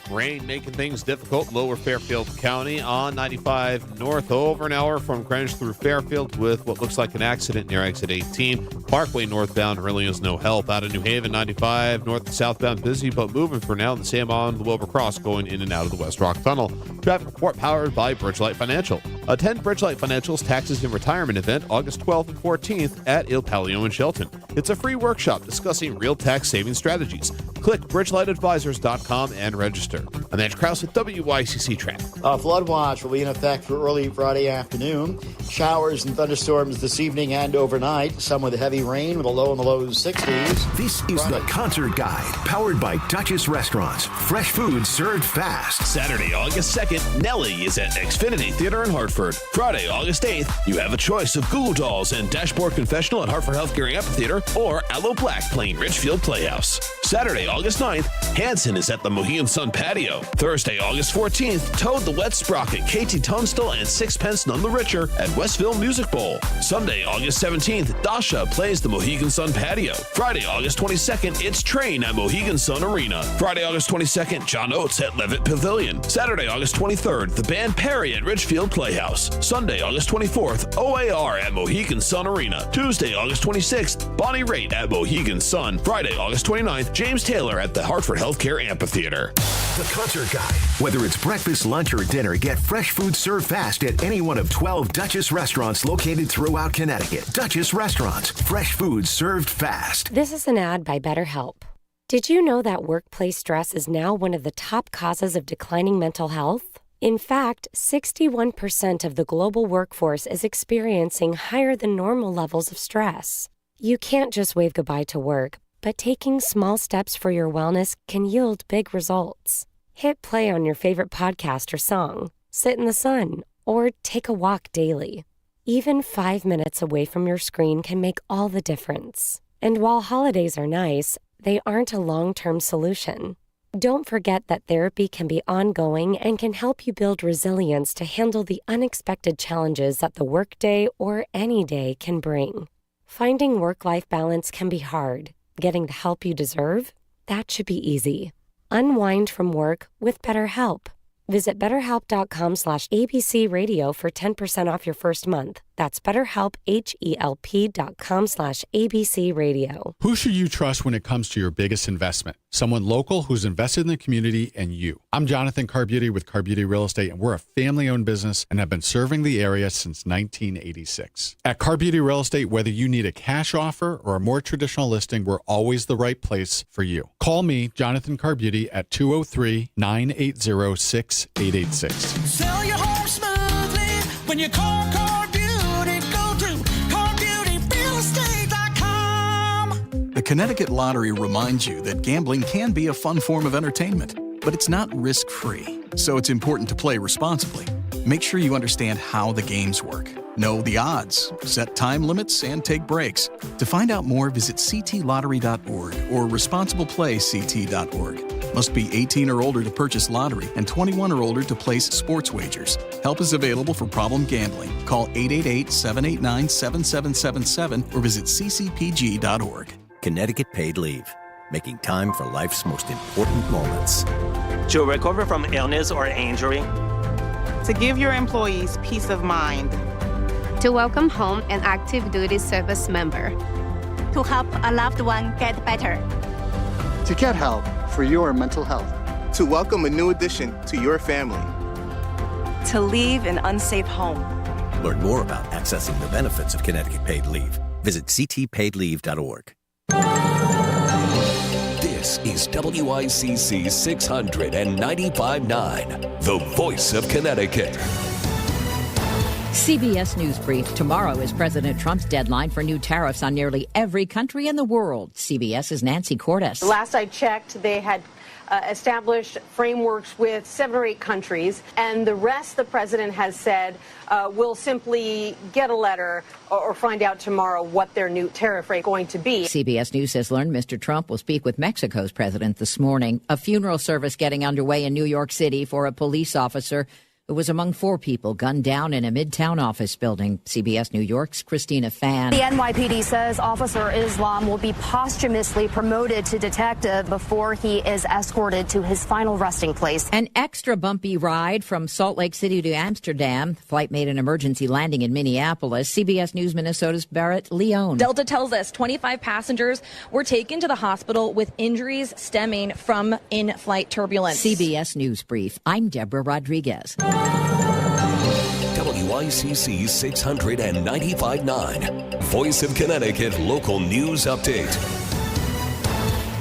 Rain making things difficult. Lower Fairfield County on 95 north over an hour from Greenwich through Fairfield with what looks like an accident near exit 18. Parkway northbound really is no help. Out of New Haven, 95 north and southbound busy but moving for now. The same on the Wilbur Cross going in and out of the West Rock Tunnel. Traffic report powered by Bridgelight Financial. Attend Bridgelight Financial's Taxes and Retirement event August 12th and 14th at Il Palio in Shelton. It's a free workshop discussing real tax saving strategies. Click bridgelightadvisors.com and register. I'm Andrew Krause with WICC Traffic. Flood watch will be in effect for early Friday afternoon. Showers and thunderstorms this evening and overnight. Some with heavy rain with a low in the low 60s. This is the Concert Guide, powered by Duchess Restaurants. Fresh food served fast. Saturday, August 2nd, Nelly is at Xfinity Theater in Hartford. Friday, August 8th, you have a choice of Google Dolls and Dashboard Confessional at Hartford Healthcare Amphitheater or Aloe Black playing Richfield Playhouse. Saturday, August 9th, Hanson is at the Mohegan Sun Patio. Thursday, August 14th, Toad the Wet Sprocket, KT Tunstall, and Sixpence None the Richer at Westville Music Bowl. Sunday, August 17th, Dasha plays the Mohegan Sun Patio. Friday, August 22nd, it's Train at Mohegan Sun Arena. Friday, August 22nd, John Oates at Levitt Pavilion. Saturday, August 23rd, the band Perry at Richfield Playhouse. Sunday, August 24th, OAR at Mohegan Sun Arena. Tuesday, August 26th, Bonnie Raitt at Mohegan Sun. Friday, August 29th, James Taylor at the Hartford Healthcare Amphitheater. The Concert Guide. Whether it's breakfast, lunch, or dinner, get fresh food served fast at any one of 12 Duchess restaurants located throughout Connecticut. Duchess Restaurants. Fresh food served fast. This is an ad by BetterHelp. Did you know that workplace stress is now one of the top causes of declining mental health? In fact, 61% of the global workforce is experiencing higher than normal levels of stress. You can't just wave goodbye to work, but taking small steps for your wellness can yield big results. Hit play on your favorite podcast or song, sit in the sun, or take a walk daily. Even 5 minutes away from your screen can make all the difference. And while holidays are nice, they aren't a long-term solution. Don't forget that therapy can be ongoing and can help you build resilience to handle the unexpected challenges that the workday or any day can bring. Finding work-life balance can be hard. Getting the help you deserve? That should be easy. Unwind from work with BetterHelp. Visit BetterHelp.com/ABC Radio for 10% off your first month. That's BetterHelp, HELP.com/ABC Radio. Who should you trust when it comes to your biggest investment? Someone local who's invested in the community and you. I'm Jonathan Carbuty with Carbuty Real Estate, and we're a family-owned business and have been serving the area since 1986. At Carbuty Real Estate, whether you need a cash offer or a more traditional listing, we're always the right place for you. Call me, Jonathan Carbuty, at 203-980-6886. Sell your home smoothly when you call Carbuty. Go to CarbutyRealEstate.com. The Connecticut Lottery reminds you that gambling can be a fun form of entertainment, but it's not risk-free, so it's important to play responsibly. Make sure you understand how the games work. Know the odds, set time limits, and take breaks. To find out more, visit ctlottery.org or responsibleplayct.org. Must be 18 or older to purchase lottery and 21 or older to place sports wagers. Help is available for problem gambling. Call 888-789-7777 or visit ccpg.org. Connecticut Paid Leave, making time for life's most important moments. To recover from illness or injury. To give your employees peace of mind. To welcome home an active duty service member. To help a loved one get better. To get help for your mental health. To welcome a new addition to your family. To leave an unsafe home. Learn more about accessing the benefits of Connecticut Paid Leave. Visit ctpaidleave.org. This is WICC 695.9, the voice of Connecticut. CBS News Brief. Tomorrow is President Trump's deadline for new tariffs on nearly every country in the world. CBS's Nancy Cordes. Last I checked, they had established frameworks with 7 or 8 countries, and the rest, the president has said, will simply get a letter or find out tomorrow what their new tariff rate is going to be. CBS News has learned Mr. Trump will speak with Mexico's president this morning. A funeral service getting underway in New York City for a police officer who was among 4 people gunned down in a Midtown office building. CBS New York's Christina Fan. The NYPD says Officer Islam will be posthumously promoted to detective before he is escorted to his final resting place. An extra bumpy ride from Salt Lake City to Amsterdam. Flight made an emergency landing in Minneapolis. CBS News Minnesota's Barrett Leone. Delta tells us 25 passengers were taken to the hospital with injuries stemming from in-flight turbulence. CBS News Brief. I'm Deborah Rodriguez. WICC 695.9, Voice of Connecticut Local News Update.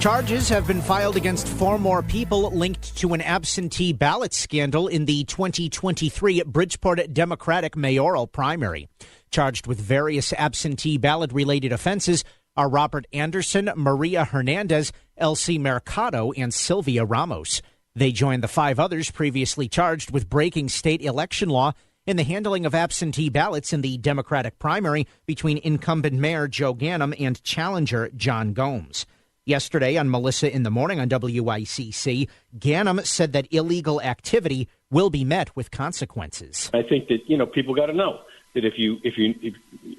Charges have been filed against 4 more people linked to an absentee ballot scandal in the 2023 Bridgeport Democratic mayoral primary. Charged with various absentee ballot-related offenses are Robert Anderson, Maria Hernandez, Elsie Mercado, and Sylvia Ramos. They join the 5 others previously charged with breaking state election law in the handling of absentee ballots in the Democratic primary between incumbent Mayor Joe Ganim and challenger John Gomes. Yesterday on Melissa in the Morning on WICC, Ganim said that illegal activity will be met with consequences. I think that, people got to know that if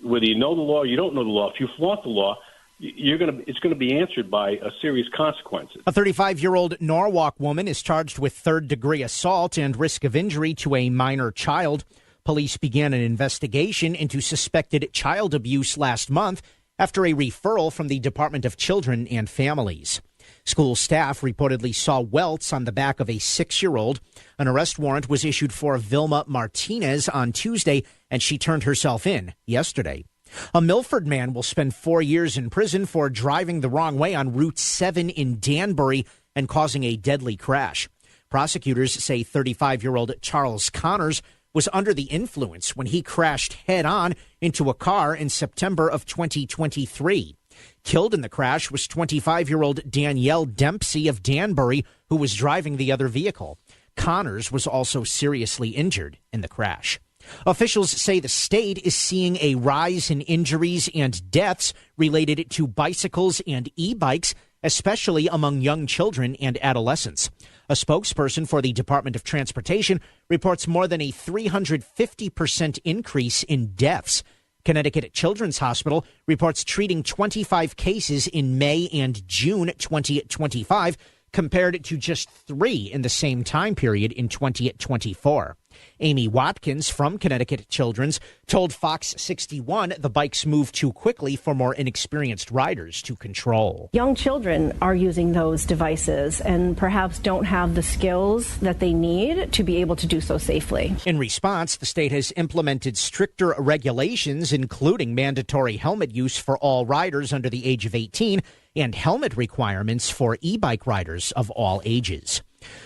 whether you know the law or you don't know the law, if you flaunt the law, it's going to be answered by a serious consequences. A 35-year-old Norwalk woman is charged with third-degree assault and risk of injury to a minor child. Police began an investigation into suspected child abuse last month after a referral from the Department of Children and Families. School staff reportedly saw welts on the back of a 6-year-old. An arrest warrant was issued for Vilma Martinez on Tuesday, and she turned herself in yesterday. A Milford man will spend 4 years in prison for driving the wrong way on Route 7 in Danbury and causing a deadly crash. Prosecutors say 35-year-old Charles Connors was under the influence when he crashed head-on into a car in September of 2023. Killed in the crash was 25-year-old Danielle Dempsey of Danbury, who was driving the other vehicle. Connors was also seriously injured in the crash. Officials say the state is seeing a rise in injuries and deaths related to bicycles and e-bikes, especially among young children and adolescents. A spokesperson for the Department of Transportation reports more than a 350% increase in deaths. Connecticut Children's Hospital reports treating 25 cases in May and June 2025, compared to just 3 in the same time period in 2024. Amy Watkins from Connecticut Children's told Fox 61 the bikes move too quickly for more inexperienced riders to control. Young children are using those devices and perhaps don't have the skills that they need to be able to do so safely. In response, the state has implemented stricter regulations, including mandatory helmet use for all riders under the age of 18 and helmet requirements for e-bike riders of all ages.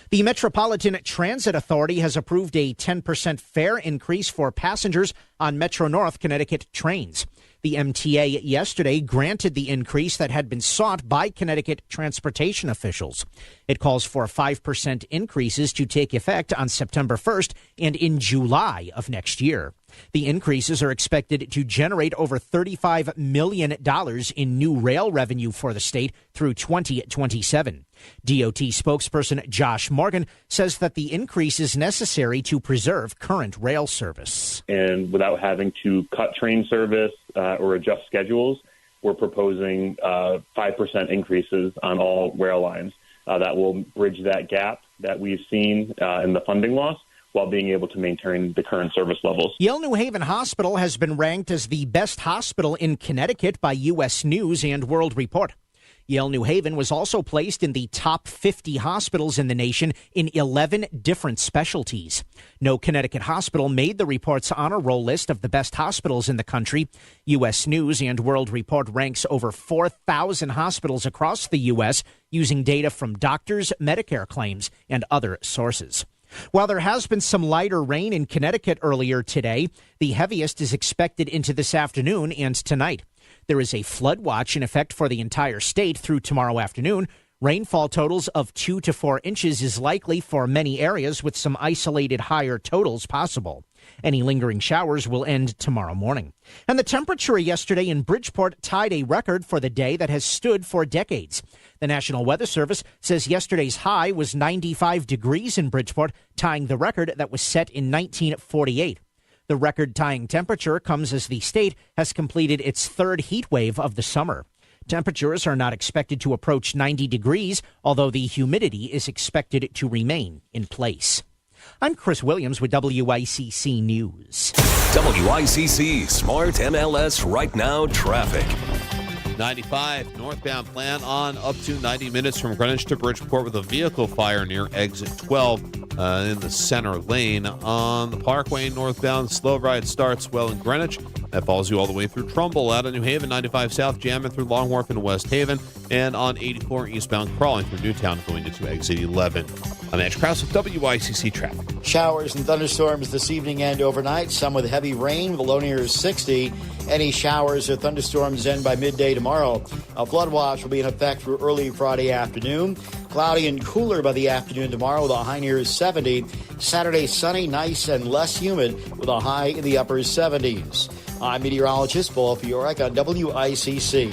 The Metropolitan Transit Authority has approved a 10% fare increase for passengers on Metro North Connecticut trains. The MTA yesterday granted the increase that had been sought by Connecticut transportation officials. It calls for 5% increases to take effect on September 1st and in July of next year. The increases are expected to generate over $35 million in new rail revenue for the state through 2027. DOT spokesperson Josh Morgan says that the increase is necessary to preserve current rail service. And without having to cut train service or adjust schedules, we're proposing 5% increases on all rail lines. That will bridge that gap that we've seen in the funding loss, while being able to maintain the current service levels. Yale New Haven Hospital has been ranked as the best hospital in Connecticut by U.S. News and World Report. Yale New Haven was also placed in the top 50 hospitals in the nation in 11 different specialties. No Connecticut hospital made the report's honor roll list of the best hospitals in the country. U.S. News and World Report ranks over 4,000 hospitals across the U.S. using data from doctors, Medicare claims, and other sources. While there has been some lighter rain in Connecticut earlier today, the heaviest is expected into this afternoon and tonight. There is a flood watch in effect for the entire state through tomorrow afternoon. Rainfall totals of 2 to 4 inches is likely for many areas, with some isolated higher totals possible. Any lingering showers will end tomorrow morning. And the temperature yesterday in Bridgeport tied a record for the day that has stood for decades. The National Weather Service says yesterday's high was 95 degrees in Bridgeport, tying the record that was set in 1948. The record-tying temperature comes as the state has completed its third heat wave of the summer. Temperatures are not expected to approach 90 degrees, although the humidity is expected to remain in place. I'm Chris Williams with WICC News. WICC Smart MLS Right Now Traffic. 95 northbound plan on up to 90 minutes from Greenwich to Bridgeport with a vehicle fire near exit 12 in the center lane. On the Parkway northbound, slow ride starts well in Greenwich. That follows you all the way through Trumbull. Out of New Haven, 95 south, jamming through Long Wharf and West Haven. And on 84 eastbound, crawling through Newtown going into exit 11. I'm Ash Krause with WICC Traffic. Showers and thunderstorms this evening and overnight. Some with heavy rain with a low near 60. Any showers or thunderstorms end by midday tomorrow. A flood watch will be in effect through early Friday afternoon. Cloudy and cooler by the afternoon tomorrow with a high near 70. Saturday sunny, nice and less humid with a high in the upper 70s. I'm meteorologist Paul Fiorek on WICC.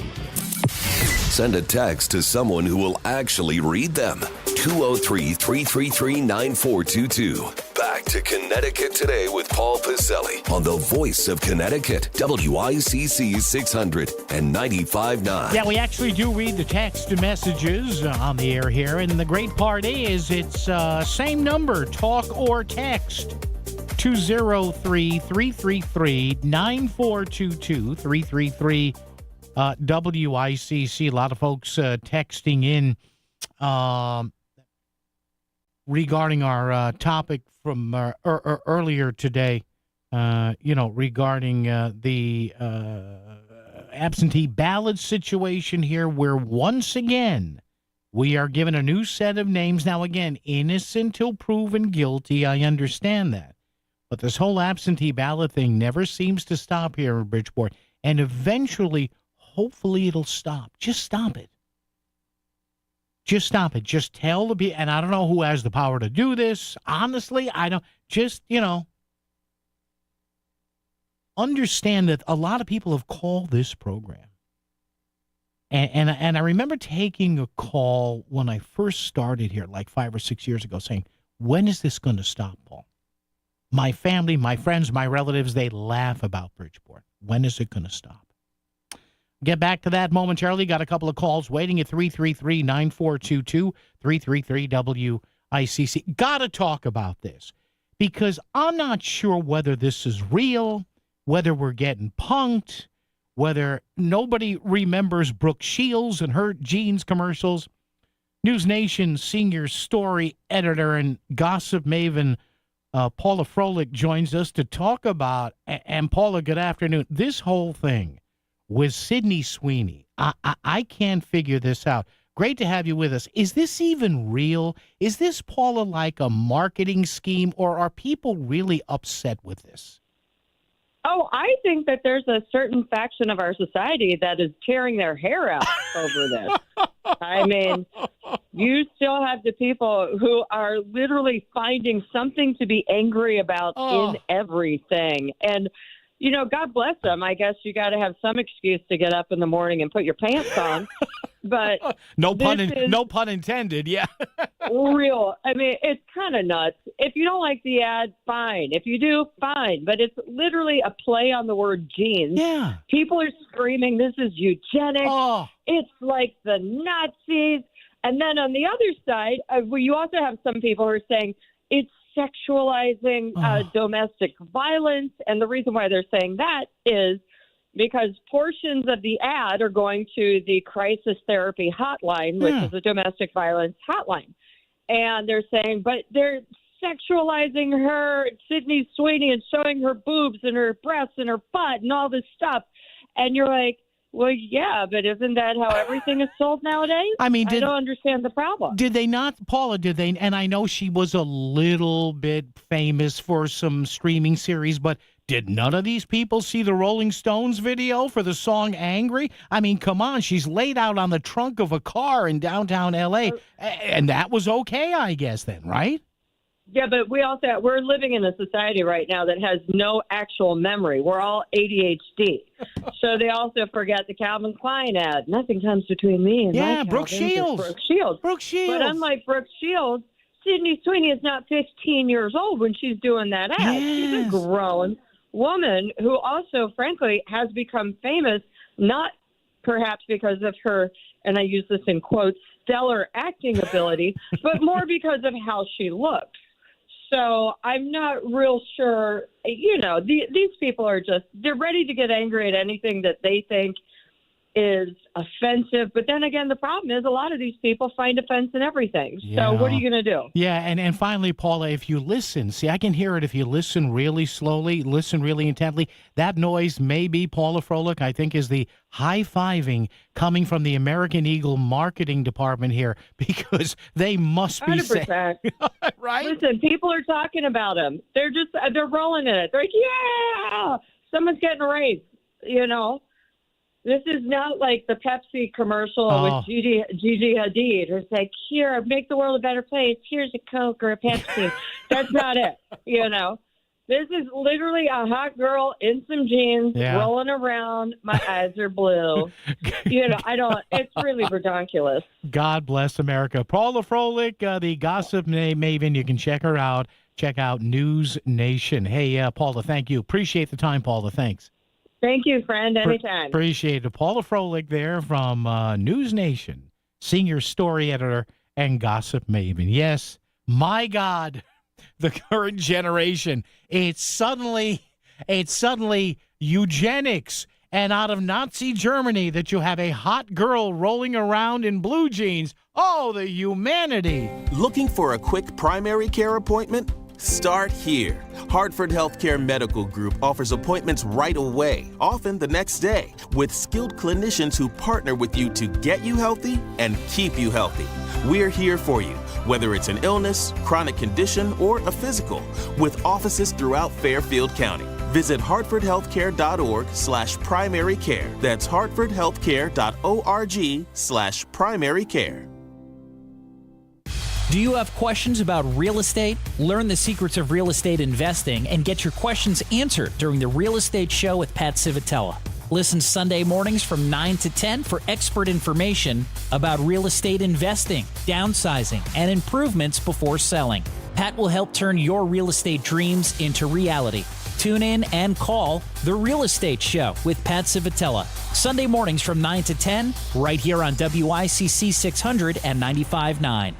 Send a text to someone who will actually read them. 203-333-9422. Back to Connecticut Today with Paul Pacelli on the voice of Connecticut, WICC 600 and 95.9. Yeah, we actually do read the text messages on the air here, and the great part is it's same number, talk or text. 203-333-9422, 333 WICC. A lot of folks texting in regarding our topic from earlier today, regarding the absentee ballot situation here, where once again we are given a new set of names. Now, again, innocent till proven guilty. I understand that. But this whole absentee ballot thing never seems to stop here in Bridgeport. And eventually, hopefully, it'll stop. Just stop it. Just stop it. Just tell the people. And I don't know who has the power to do this. Honestly, I don't. Just, understand that a lot of people have called this program. And I remember taking a call when I first started here, like 5 or 6 years ago, saying, when is this going to stop, Paul? My family, my friends, my relatives, they laugh about Bridgeport. When is it going to stop? Get back to that momentarily. Got a couple of calls waiting at 333-9422, 333-WICC. Got to talk about this because I'm not sure whether this is real, whether we're getting punked, whether nobody remembers Brooke Shields and her jeans commercials. News Nation senior story editor and gossip maven Paula Froelich joins us to talk about, and Paula, good afternoon, this whole thing with Sydney Sweeney. I can't figure this out. great to have you with us. Is this even real? Is this, Paula, like a marketing scheme, or are people really upset with this? Oh, I think that there's a certain faction of our society that is tearing their hair out over this. I mean, you still have the people who are literally finding something to be angry about in everything. And, you know, God bless them. I guess you got to have some excuse to get up in the morning and put your pants on. But no pun intended. Yeah. Real. I mean, it's kind of nuts. If you don't like the ad, fine. If you do, fine. But it's literally a play on the word jeans. Yeah. People are screaming, this is eugenics. It's like the Nazis. And then on the other side, you also have some people who are saying it's sexualizing domestic violence. And the reason why they're saying that is because portions of the ad are going to the crisis therapy hotline, which is a domestic violence hotline. And they're saying, but they're sexualizing her, Sydney Sweeney, and showing her boobs and her breasts and her butt and all this stuff. And you're like, well, yeah, but isn't that how everything is sold nowadays? I mean, I don't understand the problem. Did they not, Paula, and I know she was a little bit famous for some streaming series, but did none of these people see the Rolling Stones video for the song Angry? I mean, come on, she's laid out on the trunk of a car in downtown L.A., and that was okay, I guess, then, right? Yeah, but we're living in a society right now that has no actual memory. We're all ADHD. So they also forget the Calvin Klein ad. Nothing comes between me and my Brooke Shields. Brooke Shields. But unlike Brooke Shields, Sydney Sweeney is not 15 years old when she's doing that ad. Yes. She's a grown woman who also, frankly, has become famous, not perhaps because of her, and I use this in quotes, stellar acting ability, but more because of how she looks. So I'm not real sure, you know, these people are they're ready to get angry at anything that they think is offensive. But then again, the problem is a lot of these people find offense in everything. So what are you going to do? Yeah, and finally, Paula, if you listen, see, I can hear it if you listen really slowly, listen really intently. That noise may be, Paula Froelich, I think, is the high-fiving coming from the American Eagle marketing department here, because they must be 100%. Right? Listen, people are talking about them. They're rolling in it. They're like, yeah, someone's getting a raise, you know. This is not like the Pepsi commercial with Gigi Hadid. It's like, here, make the world a better place. Here's a Coke or a Pepsi. That's not it, you know. This is literally a hot girl in some jeans rolling around. My eyes are blue. You know, it's really ridiculous. God bless America. Paula Froelich, the gossip maven. You can check her out. Check out News Nation. Hey, Paula, thank you. Appreciate the time, Paula. Thanks. Thank you, friend. Anytime. Appreciate it. Paula Froelich there from News Nation, senior story editor and gossip maven. Yes, my God, the current generation. It's suddenly eugenics. And out of Nazi Germany that you have a hot girl rolling around in blue jeans. Oh, the humanity. Looking for a quick primary care appointment? Start here. Hartford Healthcare Medical Group offers appointments right away, often the next day, with skilled clinicians who partner with you to get you healthy and keep you healthy. We're here for you, whether it's an illness, chronic condition, or a physical, with offices throughout Fairfield County. Visit hartfordhealthcare.org/primary care. That's hartfordhealthcare.org/primary care. Do you have questions about real estate? Learn the secrets of real estate investing and get your questions answered during the Real Estate Show with Pat Civitella. Listen Sunday mornings from 9 to 10 for expert information about real estate investing, downsizing, and improvements before selling. Pat will help turn your real estate dreams into reality. Tune in and call The Real Estate Show with Pat Civitella. Sunday mornings from 9 to 10, right here on WICC 600 and 95.9.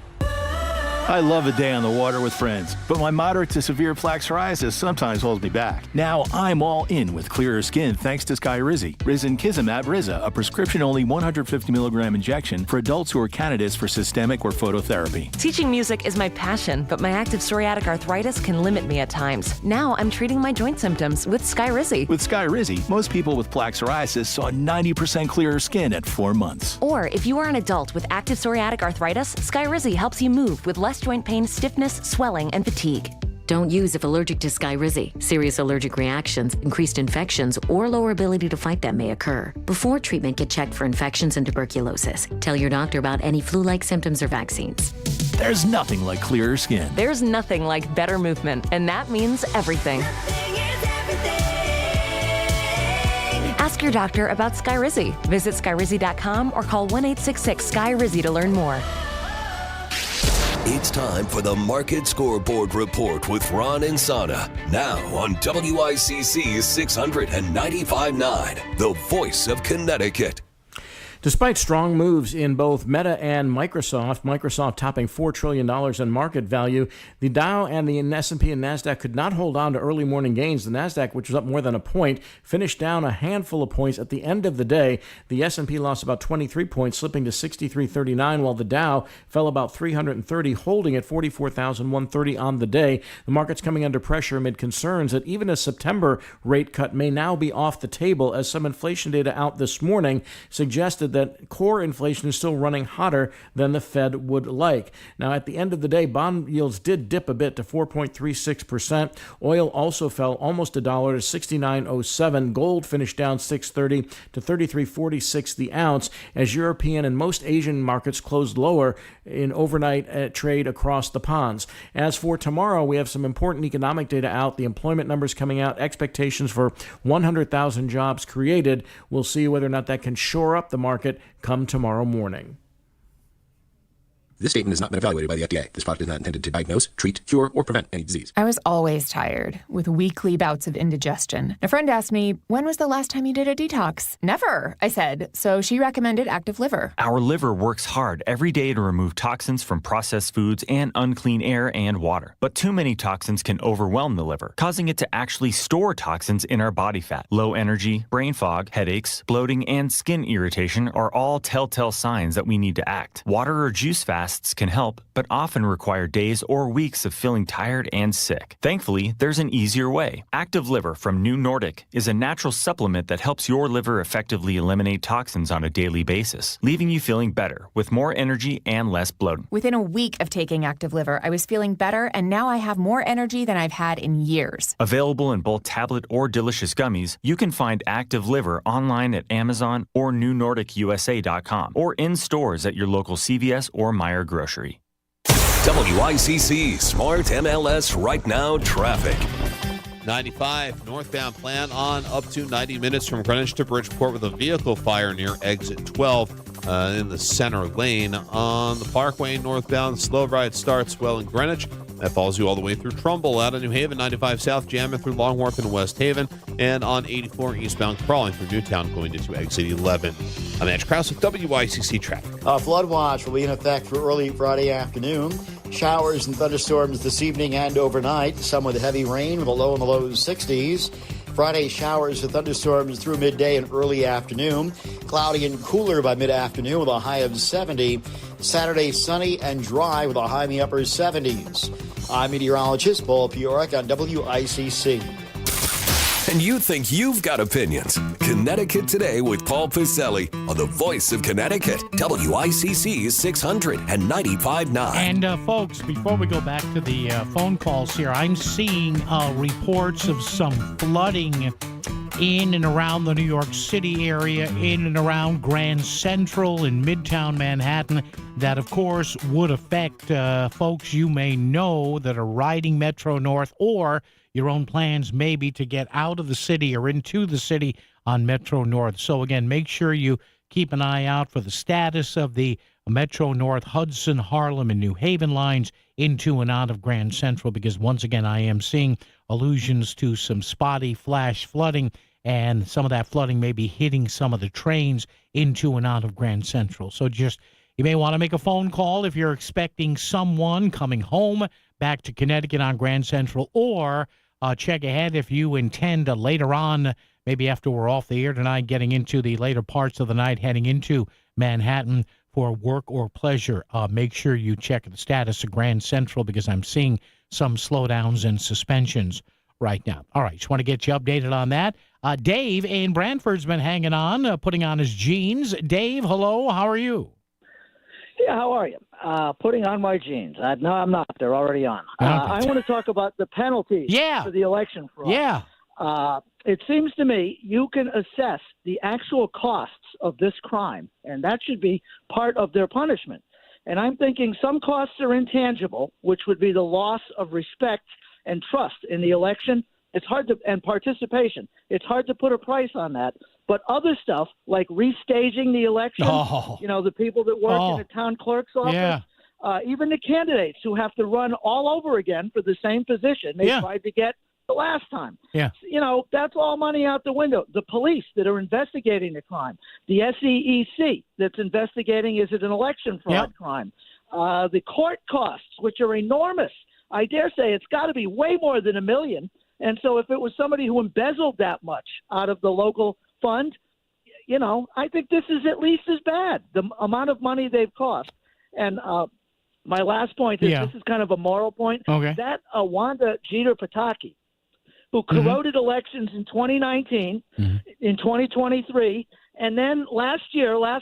I love a day on the water with friends, but my moderate to severe plaque psoriasis sometimes holds me back. Now I'm all in with clearer skin thanks to Skyrizi. Risankizumab Riza, a prescription-only 150 milligram injection for adults who are candidates for systemic or phototherapy. Teaching music is my passion, but my active psoriatic arthritis can limit me at times. Now I'm treating my joint symptoms with Skyrizi. With Skyrizi, most people with plaque psoriasis saw 90% clearer skin at 4 months. Or if you are an adult with active psoriatic arthritis, Skyrizi helps you move with less joint pain, stiffness, swelling, and fatigue. Don't use if allergic to Skyrizi. Serious allergic reactions, increased infections, or lower ability to fight them may occur. Before treatment, get checked for infections and tuberculosis. Tell your doctor about any flu-like symptoms or vaccines. There's nothing like clearer skin. There's nothing like better movement, and that means everything. Ask your doctor about Skyrizi. Visit Skyrizi.com or call 1-866-SKY-RIZZI to learn more. It's time for the Market Scoreboard Report with Ron and Sana. Now on WICC 695.9, the voice of Connecticut. Despite strong moves in both Meta and Microsoft topping $4 trillion in market value, the Dow and the S&P and NASDAQ could not hold on to early morning gains. The NASDAQ, which was up more than a point, finished down a handful of points at the end of the day. The S&P lost about 23 points, slipping to 63.39, while the Dow fell about 330, holding at 44,130 on the day. The market's coming under pressure amid concerns that even a September rate cut may now be off the table, as some inflation data out this morning suggested that core inflation is still running hotter than the Fed would like. Now, at the end of the day, bond yields did dip a bit to 4.36%. Oil also fell almost $1 to 69.07. Gold finished down $6.30 to 33.46 the ounce, as European and most Asian markets closed lower in overnight trade across the ponds. As for tomorrow, we have some important economic data out. The employment numbers coming out, expectations for 100,000 jobs created. We'll see whether or not that can shore up the market come tomorrow morning. This statement has not been evaluated by the FDA. This product is not intended to diagnose, treat, cure, or prevent any disease. I was always tired, with weekly bouts of indigestion. A friend asked me, when was the last time you did a detox? Never, I said. So she recommended Active Liver. Our liver works hard every day to remove toxins from processed foods and unclean air and water. But too many toxins can overwhelm the liver, causing it to actually store toxins in our body fat. Low energy, brain fog, headaches, bloating, and skin irritation are all telltale signs that we need to act. Water or juice fasts can help, but often require days or weeks of feeling tired and sick. Thankfully, there's an easier way. Active Liver from New Nordic is a natural supplement that helps your liver effectively eliminate toxins on a daily basis, leaving you feeling better with more energy and less bloating. Within a week of taking Active Liver, I was feeling better, and now I have more energy than I've had in years. Available in both tablet or delicious gummies, you can find Active Liver online at Amazon or NewNordicUSA.com or in stores at your local CVS or Meijer Grocery. WICC Smart MLS Right Now Traffic. 95 northbound plan on up to 90 minutes from Greenwich to Bridgeport with a vehicle fire near exit 12 in the center lane. On the Parkway northbound, slow ride starts well in Greenwich. That follows you all the way through Trumbull, out of New Haven, 95 south, jamming through Long Wharf and West Haven, and on 84 eastbound, crawling through Newtown, going into exit 11. I'm Edge Krause with WICC Traffic. A flood watch will be in effect for early Friday afternoon. Showers and thunderstorms this evening and overnight, some with heavy rain with a low in the low 60s. Friday, showers and thunderstorms through midday and early afternoon. Cloudy and cooler by mid-afternoon with a high of 70. Saturday, sunny and dry with a high in the upper 70s. I'm meteorologist Paul Piorek on WICC. And you think you've got opinions. Connecticut Today with Paul Piselli on the voice of Connecticut, WICC 695.9. And folks, before we go back to the phone calls here, I'm seeing reports of some flooding in and around the New York City area, in and around Grand Central in Midtown Manhattan, that, of course, would affect folks you may know that are riding Metro North, or your own plans maybe to get out of the city or into the city on Metro North. So, again, make sure you keep an eye out for the status of the Metro North, Hudson, Harlem, and New Haven lines into and out of Grand Central, because, once again, I am seeing allusions to some spotty flash flooding, and some of that flooding may be hitting some of the trains into and out of Grand Central. So just You may want to make a phone call if you're expecting someone coming home back to Connecticut on Grand Central, or check ahead if you intend to later on, maybe after we're off the air tonight, getting into the later parts of the night, heading into Manhattan for work or pleasure. Make sure you check the status of Grand Central, because I'm seeing some slowdowns and suspensions right now. All right, just want to get you updated on that. Dave in Brantford's been hanging on, putting on his jeans. Dave, hello, how are you? Yeah, how are you? Putting on my jeans. No, I'm not. They're already on. I want to talk about the penalties for the election fraud. Yeah. It seems to me you can assess the actual costs of this crime, and that should be part of their punishment. And I'm thinking some costs are intangible, which would be the loss of respect and trust in the election. It's hard to, and participation. It's hard to put a price on that. But other stuff, like restaging the election, the people that work in the town clerk's office, even the candidates who have to run all over again for the same position they tried to get the last time. Yeah. That's all money out the window. The police that are investigating the crime, the SEEC that's investigating, is it an election fraud crime? The court costs, which are enormous. I dare say it's got to be way more than $1 million. And so if it was somebody who embezzled that much out of the local fund, I think this is at least as bad, the amount of money they've cost. And my last point is, this is kind of a moral point, that Wanda Jeter Pataki, who corroded elections in 2019, in 2023, and then last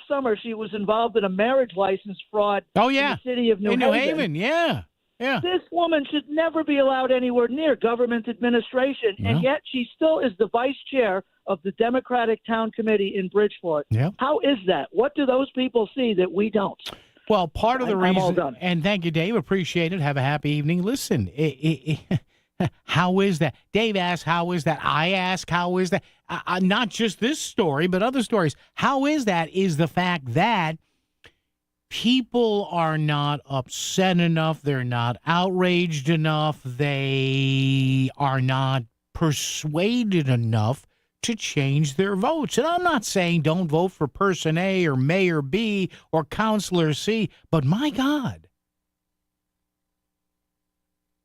summer, she was involved in a marriage license fraud in the city of New Haven. Yeah. This woman should never be allowed anywhere near government administration, and yet she still is the vice chair of the Democratic Town Committee in Bridgeport. How is that? What do those people see that we don't? Well, part of the reason, I'm all done. And thank you, Dave. Appreciate it. Have a happy evening. Listen, how is that? Dave asks, how is that? I ask, how is that? Not just this story, but other stories. How is that? Is the fact that people are not upset enough. They're not outraged enough. They are not persuaded enough to change their votes. And I'm not saying don't vote for person A or Mayor B or Counselor C, but my God,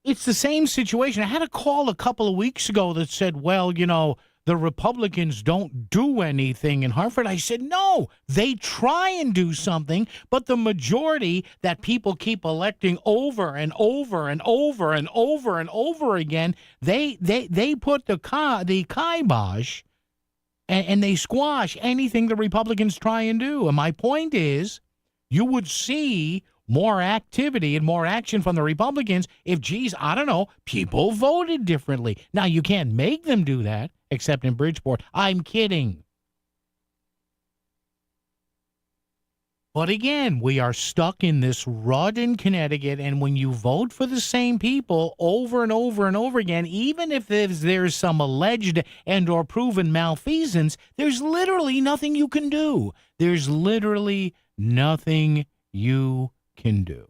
it's the same situation. I had a call a couple of weeks ago that said, well, the Republicans don't do anything in Hartford. I said, no, they try and do something, but the majority that people keep electing over and over and over and over and over again, they put the kibosh and they squash anything the Republicans try and do. And my point is, you would see more activity and more action from the Republicans if, people voted differently. Now, you can't make them do that, except in Bridgeport. I'm kidding. But again, we are stuck in this rut in Connecticut, and when you vote for the same people over and over and over again, even if there's some alleged and or proven malfeasance, there's literally nothing you can do. There's literally nothing you can do.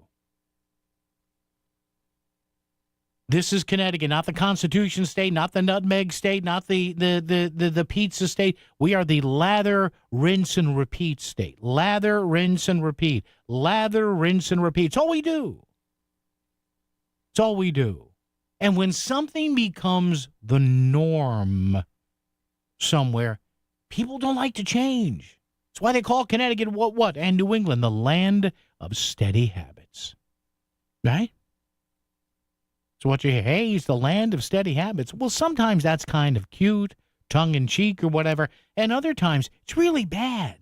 This is Connecticut, not the Constitution state, not the nutmeg state, not the pizza state. We are the lather, rinse, and repeat state. Lather, rinse, and repeat. Lather, rinse, and repeat. It's all we do. It's all we do. And when something becomes the norm somewhere, people don't like to change. That's why they call Connecticut what? And New England, the land of steady habits. Right? So what you hear, hey, it's the land of steady habits. Well, sometimes that's kind of cute, tongue-in-cheek or whatever, and other times it's really bad.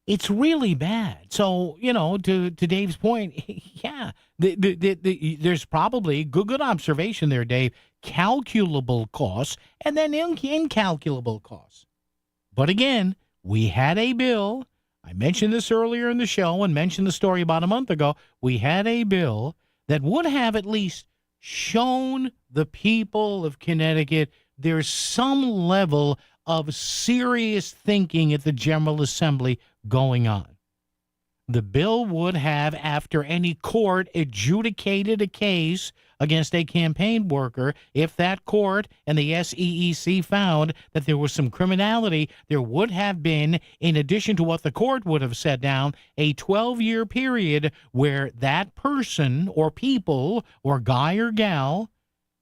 It's really bad. So, to Dave's point, there's probably, good observation there, Dave, calculable costs and then incalculable costs. But again, we had a bill. I mentioned this earlier in the show and mentioned the story about a month ago. We had a bill that would have at least shown the people of Connecticut there's some level of serious thinking at the General Assembly going on. the bill would have, after any court adjudicated a case against a campaign worker, if that court and the SEEC found that there was some criminality, there would have been, in addition to what the court would have set down, a 12-year period where that person or people or guy or gal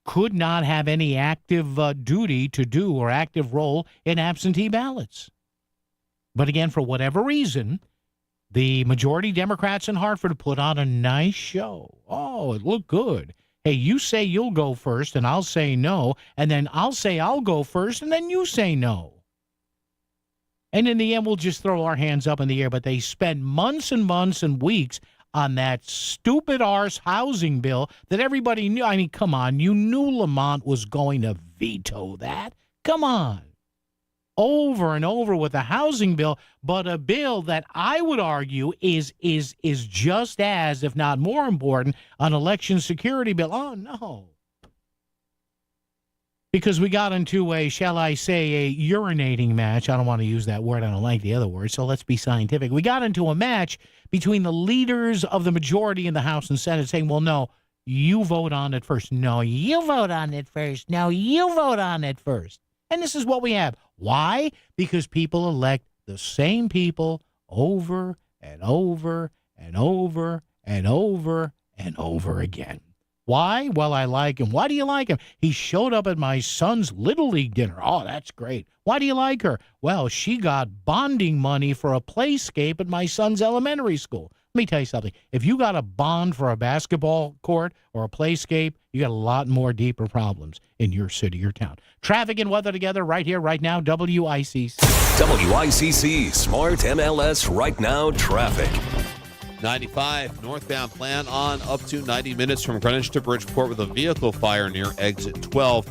could not have any active duty to do or active role in absentee ballots. But again, for whatever reason, the majority Democrats in Hartford put on a nice show. Oh, it looked good. Hey, you say you'll go first, and I'll say no, and then I'll say I'll go first, and then you say no. And in the end, we'll just throw our hands up in the air. But they spent months and months and weeks on that stupid arse housing bill that everybody knew. I mean, come on, you knew Lamont was going to veto that. Come on. Over and over with the housing bill, but a bill that I would argue is just as, if not more important, an election security bill. Oh, no. Because we got into a, shall I say, a urinating match. I don't want to use that word. I don't like the other word, so let's be scientific. We got into a match between the leaders of the majority in the House and Senate saying, well, no, you vote on it first. No, you vote on it first. No, you vote on it first. And this is what we have. Why? Because people elect the same people over and over and over and over and over again. Why? Well, I like him. Why do you like him? He showed up at my son's Little League dinner. Oh, that's great. Why do you like her? Well, she got bonding money for a playscape at my son's elementary school. Let me tell you something. If you got a bond for a basketball court or a playscape, you got a lot more deeper problems in your city or town. Traffic and weather together right here, right now, WICC. WICC Smart MLS Right Now Traffic. 95 northbound plan on up to 90 minutes from Greenwich to Bridgeport with a vehicle fire near exit 12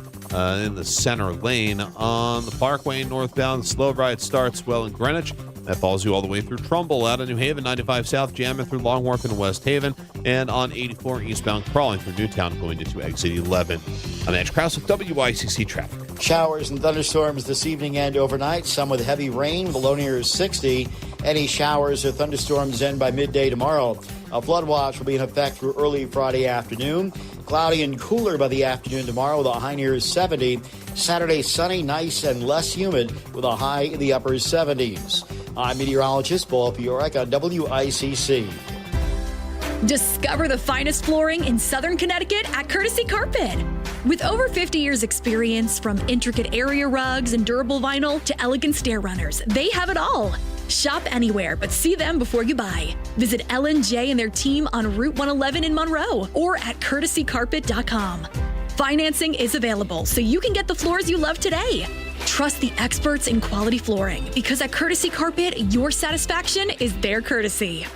in the center lane. On the Parkway northbound, slow ride starts well in Greenwich. That follows you all the way through Trumbull, out of New Haven, 95 south, jamming through Long Wharf and West Haven, and on 84 eastbound, crawling through Newtown, going into exit 11. I'm Edge Krause with WICC Traffic. Showers and thunderstorms this evening and overnight, some with heavy rain, the low near 60. Any showers or thunderstorms end by midday tomorrow. A flood watch will be in effect through early Friday afternoon. Cloudy and cooler by the afternoon tomorrow with a high near 70. Saturday, sunny, nice, and less humid with a high in the upper 70s. I'm meteorologist Paul Fiorek on WICC. Discover the finest flooring in Southern Connecticut at Courtesy Carpet. With over 50 years experience, from intricate area rugs and durable vinyl to elegant stair runners, they have it all. Shop anywhere, but see them before you buy. Visit L&J and their team on Route 111 in Monroe or at courtesycarpet.com. Financing is available, so you can get the floors you love today. Trust the experts in quality flooring, because at Courtesy Carpet, your satisfaction is their courtesy.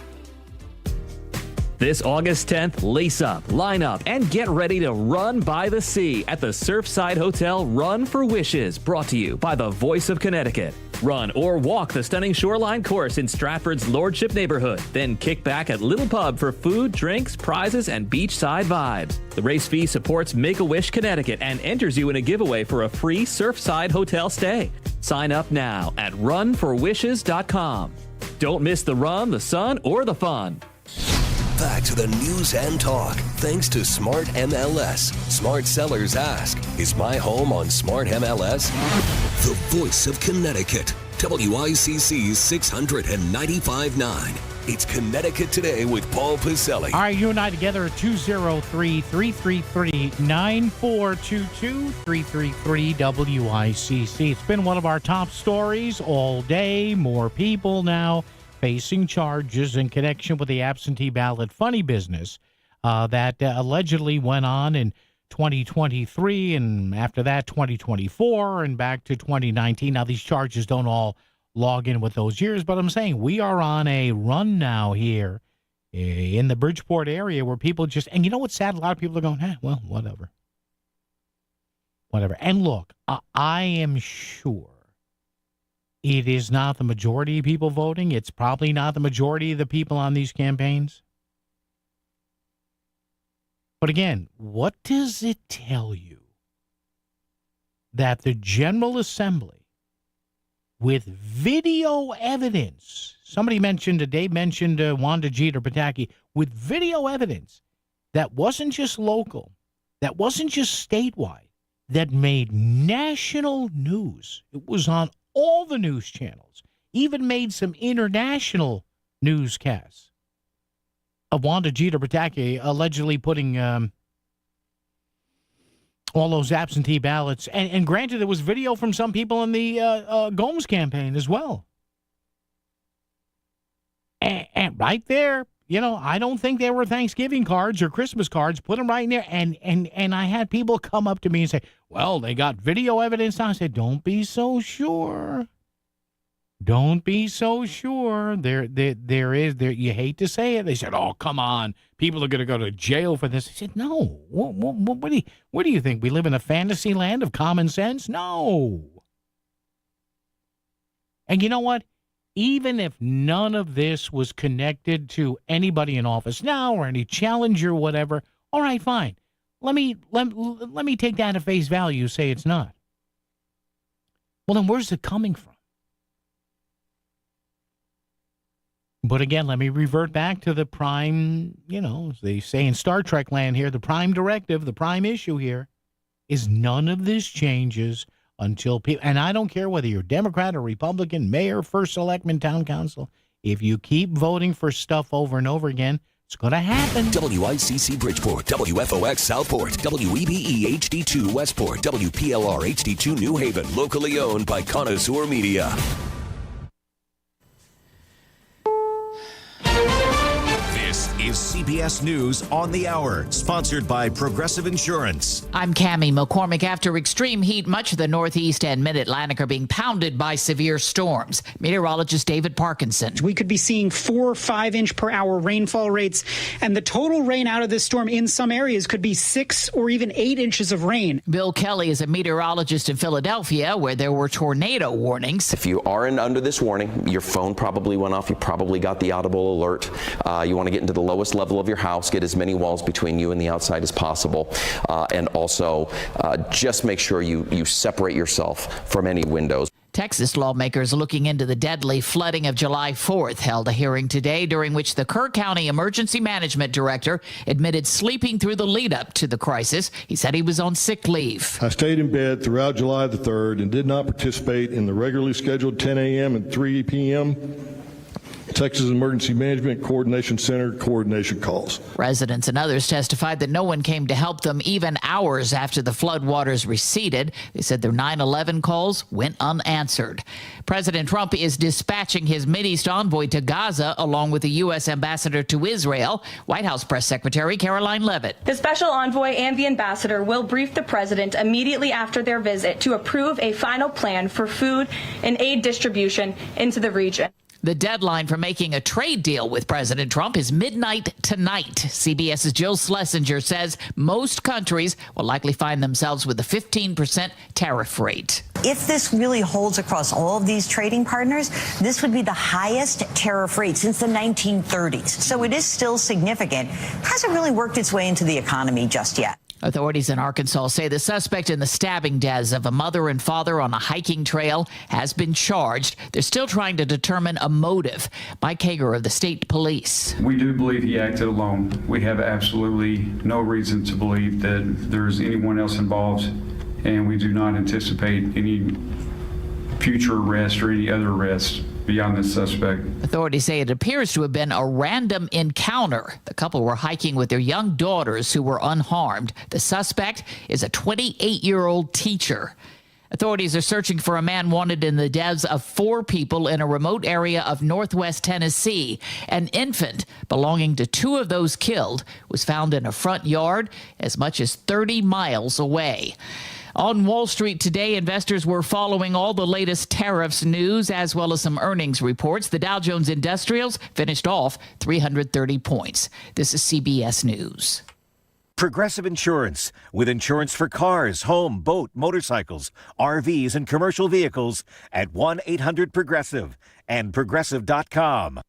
This August 10th, lace up, line up, and get ready to run by the sea at the Surfside Hotel Run for Wishes, brought to you by the Voice of Connecticut. Run or walk the stunning shoreline course in Stratford's Lordship neighborhood, then kick back at Little Pub for food, drinks, prizes, and beachside vibes. The race fee supports Make-A-Wish Connecticut and enters you in a giveaway for a free Surfside hotel stay. Sign up now at runforwishes.com. Don't miss the run, the sun, or the fun. Back to the news and talk, thanks to Smart MLS. Smart Sellers Ask, is my home on Smart MLS? The voice of Connecticut, WICC's 695.9. It's Connecticut Today with Paul Pacelli. All right, you and I together at 203-333-9422, 333-WICC. It's been one of our top stories all day. More people now facing charges in connection with the absentee ballot funny business that allegedly went on in 2023, and after that 2024, and back to 2019. Now, these charges don't all log in with those years, but I'm saying we are on a run now here in the Bridgeport area where people just, and you know what's sad? A lot of people are going, well, whatever. And look, I am sure it is not the majority of people voting. It's probably not the majority of the people on these campaigns. But again, what does it tell you that the General Assembly with video evidence. Somebody mentioned, Dave mentioned Wanda Jeter Pataki, with video evidence that wasn't just local, that wasn't just statewide, that made national news. It was on all the news channels, even made some international newscasts of Wanda Jeter Pataki allegedly putting all those absentee ballots. And granted, there was video from some people in the Gomes campaign as well. And right there, I don't think they were Thanksgiving cards or Christmas cards. Put them right in there. And I had people come up to me and say, well, they got video evidence. I said, don't be so sure. Don't be so sure. There is. You hate to say it. They said, oh, come on. People are going to go to jail for this. I said, no. What do you think? We live in a fantasy land of common sense? No. And you know what? Even if none of this was connected to anybody in office now or any challenge or whatever, all right, fine. Let me take that at face value, say it's not. Well, then where's it coming from? But again, let me revert back to the prime, as they say in Star Trek land here, the prime directive, the prime issue here is none of this changes until people, and I don't care whether you're Democrat or Republican, mayor, first selectman, town council, if you keep voting for stuff over and over again, it's going to happen. WICC Bridgeport, WFOX Southport, WEBE HD2 Westport, WPLR HD2 New Haven, locally owned by Connoisseur Media. This is CBS News on the Hour, sponsored by Progressive Insurance. I'm Cammie McCormick. After extreme heat, much of the Northeast and Mid-Atlantic are being pounded by severe storms. Meteorologist David Parkinson. We could be seeing 4 or 5 inch per hour rainfall rates, and the total rain out of this storm in some areas could be 6 or even 8 inches of rain. Bill Kelly is a meteorologist in Philadelphia, where there were tornado warnings. If you are under this warning, your phone probably went off. You probably got the audible alert. You want to get into the lowest level of your house, get as many walls between you and the outside as possible, and also just make sure you separate yourself from any windows. Texas lawmakers looking into the deadly flooding of July 4th held a hearing today during which the Kerr County Emergency Management Director admitted sleeping through the lead up to the crisis. He said he was on sick leave. I stayed in bed throughout July the 3rd and did not participate in the regularly scheduled 10 a.m. and 3 p.m. Texas Emergency Management Coordination Center coordination calls. Residents and others testified that no one came to help them even hours after the floodwaters receded. They said their 9/11 calls went unanswered. President Trump is dispatching his Mideast envoy to Gaza along with the U.S. ambassador to Israel, White House Press Secretary Caroline Leavitt. The special envoy and the ambassador will brief the president immediately after their visit to approve a final plan for food and aid distribution into the region. The deadline for making a trade deal with President Trump is midnight tonight. CBS's Jill Schlesinger says most countries will likely find themselves with a 15% tariff rate. If this really holds across all of these trading partners, this would be the highest tariff rate since the 1930s. So it is still significant. Hasn't really worked its way into the economy just yet. Authorities in Arkansas say the suspect in the stabbing deaths of a mother and father on a hiking trail has been charged. They're still trying to determine a motive. Mike Hager of the state police. We do believe he acted alone. We have absolutely no reason to believe that there's anyone else involved, and we do not anticipate any future arrest or any other arrest beyond this suspect. Authorities say it appears to have been a random encounter. The couple were hiking with their young daughters who were unharmed. The suspect is a 28-year-old teacher. Authorities are searching for a man wanted in the deaths of 4 people in a remote area of northwest Tennessee. An infant belonging to 2 of those killed was found in a front yard as much as 30 miles away. On Wall Street today, investors were following all the latest tariffs news as well as some earnings reports. The Dow Jones Industrials finished off 330 points. This is CBS News. Progressive Insurance, with insurance for cars, home, boat, motorcycles, RVs, and commercial vehicles at 1-800-PROGRESSIVE and Progressive.com.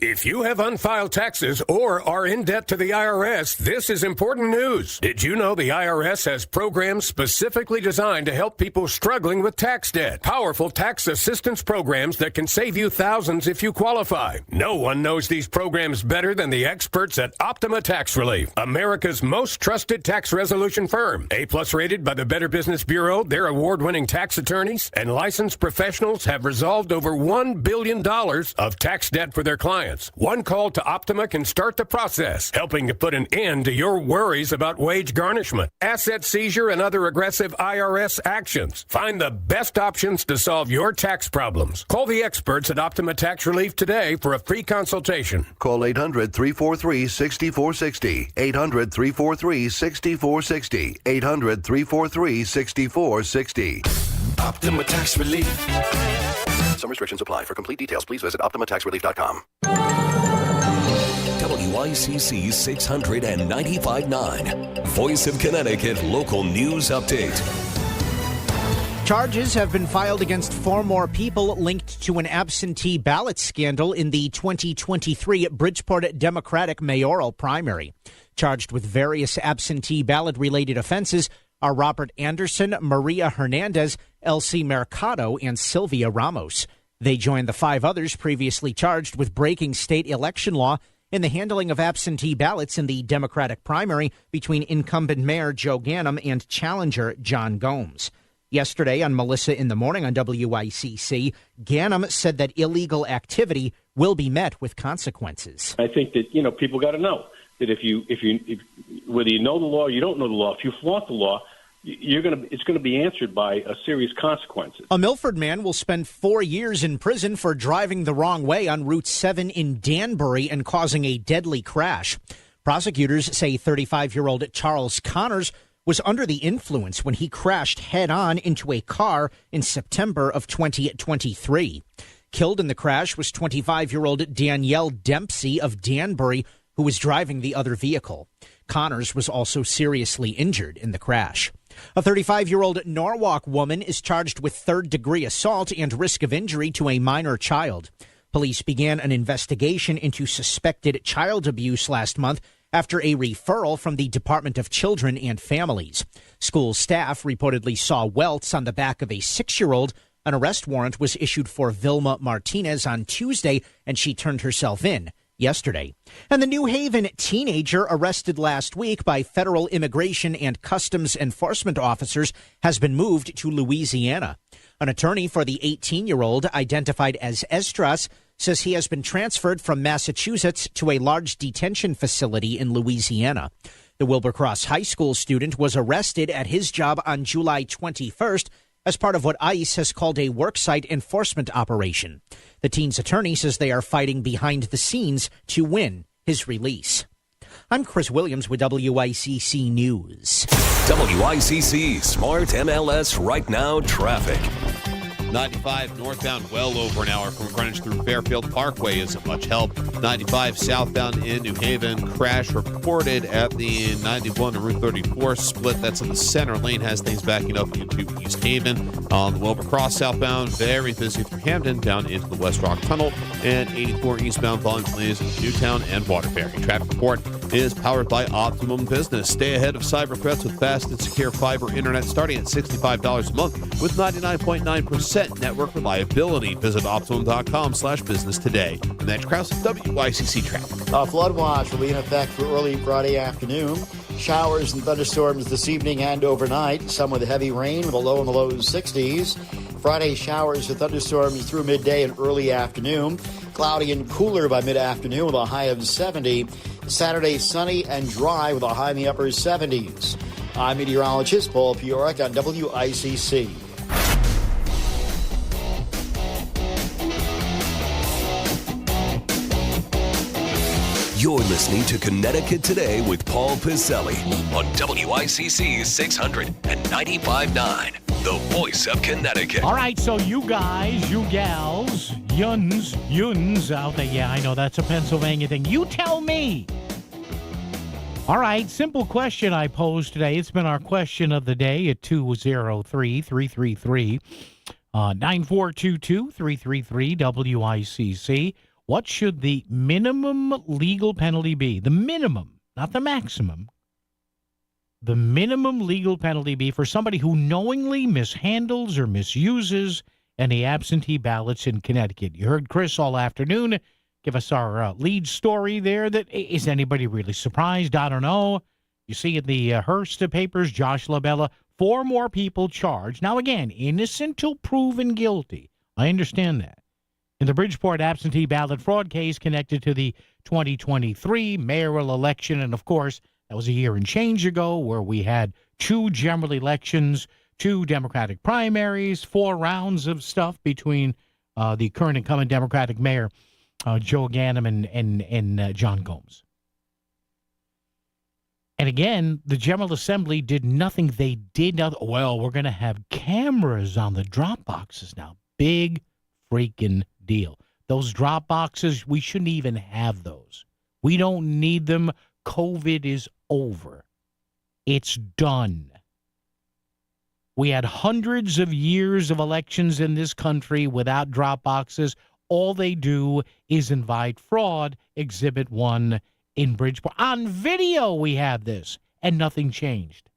If you have unfiled taxes or are in debt to the IRS, this is important news. Did you know the IRS has programs specifically designed to help people struggling with tax debt? Powerful tax assistance programs that can save you thousands if you qualify. No one knows these programs better than the experts at Optima Tax Relief, America's most trusted tax resolution firm. A-plus rated by the Better Business Bureau, their award-winning tax attorneys and licensed professionals have resolved over $1 billion of tax debt for their clients. One call to Optima can start the process, helping to put an end to your worries about wage garnishment, asset seizure, and other aggressive IRS actions. Find the best options to solve your tax problems. Call the experts at Optima Tax Relief today for a free consultation. Call 800-343-6460. 800-343-6460. 800-343-6460. Optima Tax Relief. Some restrictions apply. For complete details, please visit OptimaTaxRelief.com. WICC 695.9, Voice of Connecticut Local News Update. Charges have been filed against 4 more people linked to an absentee ballot scandal in the 2023 Bridgeport Democratic mayoral primary. Charged with various absentee ballot-related offenses are Robert Anderson, Maria Hernandez, Elsie Mercado, and Sylvia Ramos. They join the 5 others previously charged with breaking state election law in the handling of absentee ballots in the Democratic primary between incumbent Mayor Joe Ganim and challenger John Gomes. Yesterday on Melissa in the Morning on WICC, Ganim said that illegal activity will be met with consequences. I think that, people got to know that if whether you know the law or you don't know the law, if you flaunt the law, it's going to be answered by a serious consequences. A Milford man will spend 4 years in prison for driving the wrong way on Route 7 in Danbury and causing a deadly crash. Prosecutors say 35-year-old Charles Connors was under the influence when he crashed head-on into a car in September of 2023. Killed in the crash was 25-year-old Danielle Dempsey of Danbury, who was driving the other vehicle. Connors was also seriously injured in the crash. A 35-year-old Norwalk woman is charged with third-degree assault and risk of injury to a minor child. Police began an investigation into suspected child abuse last month after a referral from the Department of Children and Families. School staff reportedly saw welts on the back of a 6-year-old. An arrest warrant was issued for Vilma Martinez on Tuesday, and she turned herself in yesterday. And the New Haven teenager arrested last week by federal immigration and customs enforcement officers has been moved to Louisiana. An attorney for the 18-year-old, identified as Estras, says he has been transferred from Massachusetts to a large detention facility in Louisiana. The Wilbercross High School student was arrested at his job on July 21st as part of what ICE has called a worksite enforcement operation. The teen's attorney says they are fighting behind the scenes to win his release. I'm Chris Williams with WICC News. WICC Smart MLS Right Now Traffic. 95 northbound well over an hour from Greenwich through Fairfield Parkway isn't much help. 95 southbound in New Haven, crash reported at the 91 and Route 34 split. That's in the center lane, has things backing up into East Haven. On the Wilbercross southbound, very busy through Hamden down into the West Rock Tunnel. And 84 eastbound volume delays in Newtown and Waterbury. Traffic report is powered by Optimum Business. Stay ahead of cyber threats with fast and secure fiber internet starting at $65 a month with 99.9% network reliability. Visit Optimum.com/business today. And that's Krause with WICC traffic. A flood watch will be in effect for early Friday afternoon. Showers and thunderstorms this evening and overnight. Some with heavy rain with a low in the low 60s. Friday showers and thunderstorms through midday and early afternoon. Cloudy and cooler by mid-afternoon with a high of 70. Saturday sunny and dry with a high in the upper 70s. I'm meteorologist Paul Piorek on WICC. You're listening to Connecticut Today with Paul Pizzelli on WICC 695.9, the voice of Connecticut. All right, so you guys, you gals, yuns out there. Yeah, I know that's a Pennsylvania thing. You tell me. All right, simple question I posed today. It's been our question of the day at 203-333-9422, 333 WICC. What should the minimum legal penalty be? The minimum, not the maximum. The minimum legal penalty be for somebody who knowingly mishandles or misuses any absentee ballots in Connecticut. You heard Chris all afternoon give us our lead story there. That is anybody really surprised? I don't know. You see in the Hearst papers, Josh LaBella, 4 more people charged. Now, again, innocent till proven guilty. I understand that. In the Bridgeport absentee ballot fraud case connected to the 2023 mayoral election, and of course, that was a year and change ago where we had 2 general elections, 2 Democratic primaries, 4 rounds of stuff between the current incumbent Democratic mayor, Joe Ganim, and John Gomes. And again, the General Assembly did nothing. They did nothing. Well, we're going to have cameras on the drop boxes now. Big freaking deal. Those drop boxes, we shouldn't even have those. We don't need them. COVID is over. It's done. We had hundreds of years of elections in this country without drop boxes. All they do is invite fraud. Exhibit 1 in Bridgeport. On video, we have this, and nothing changed.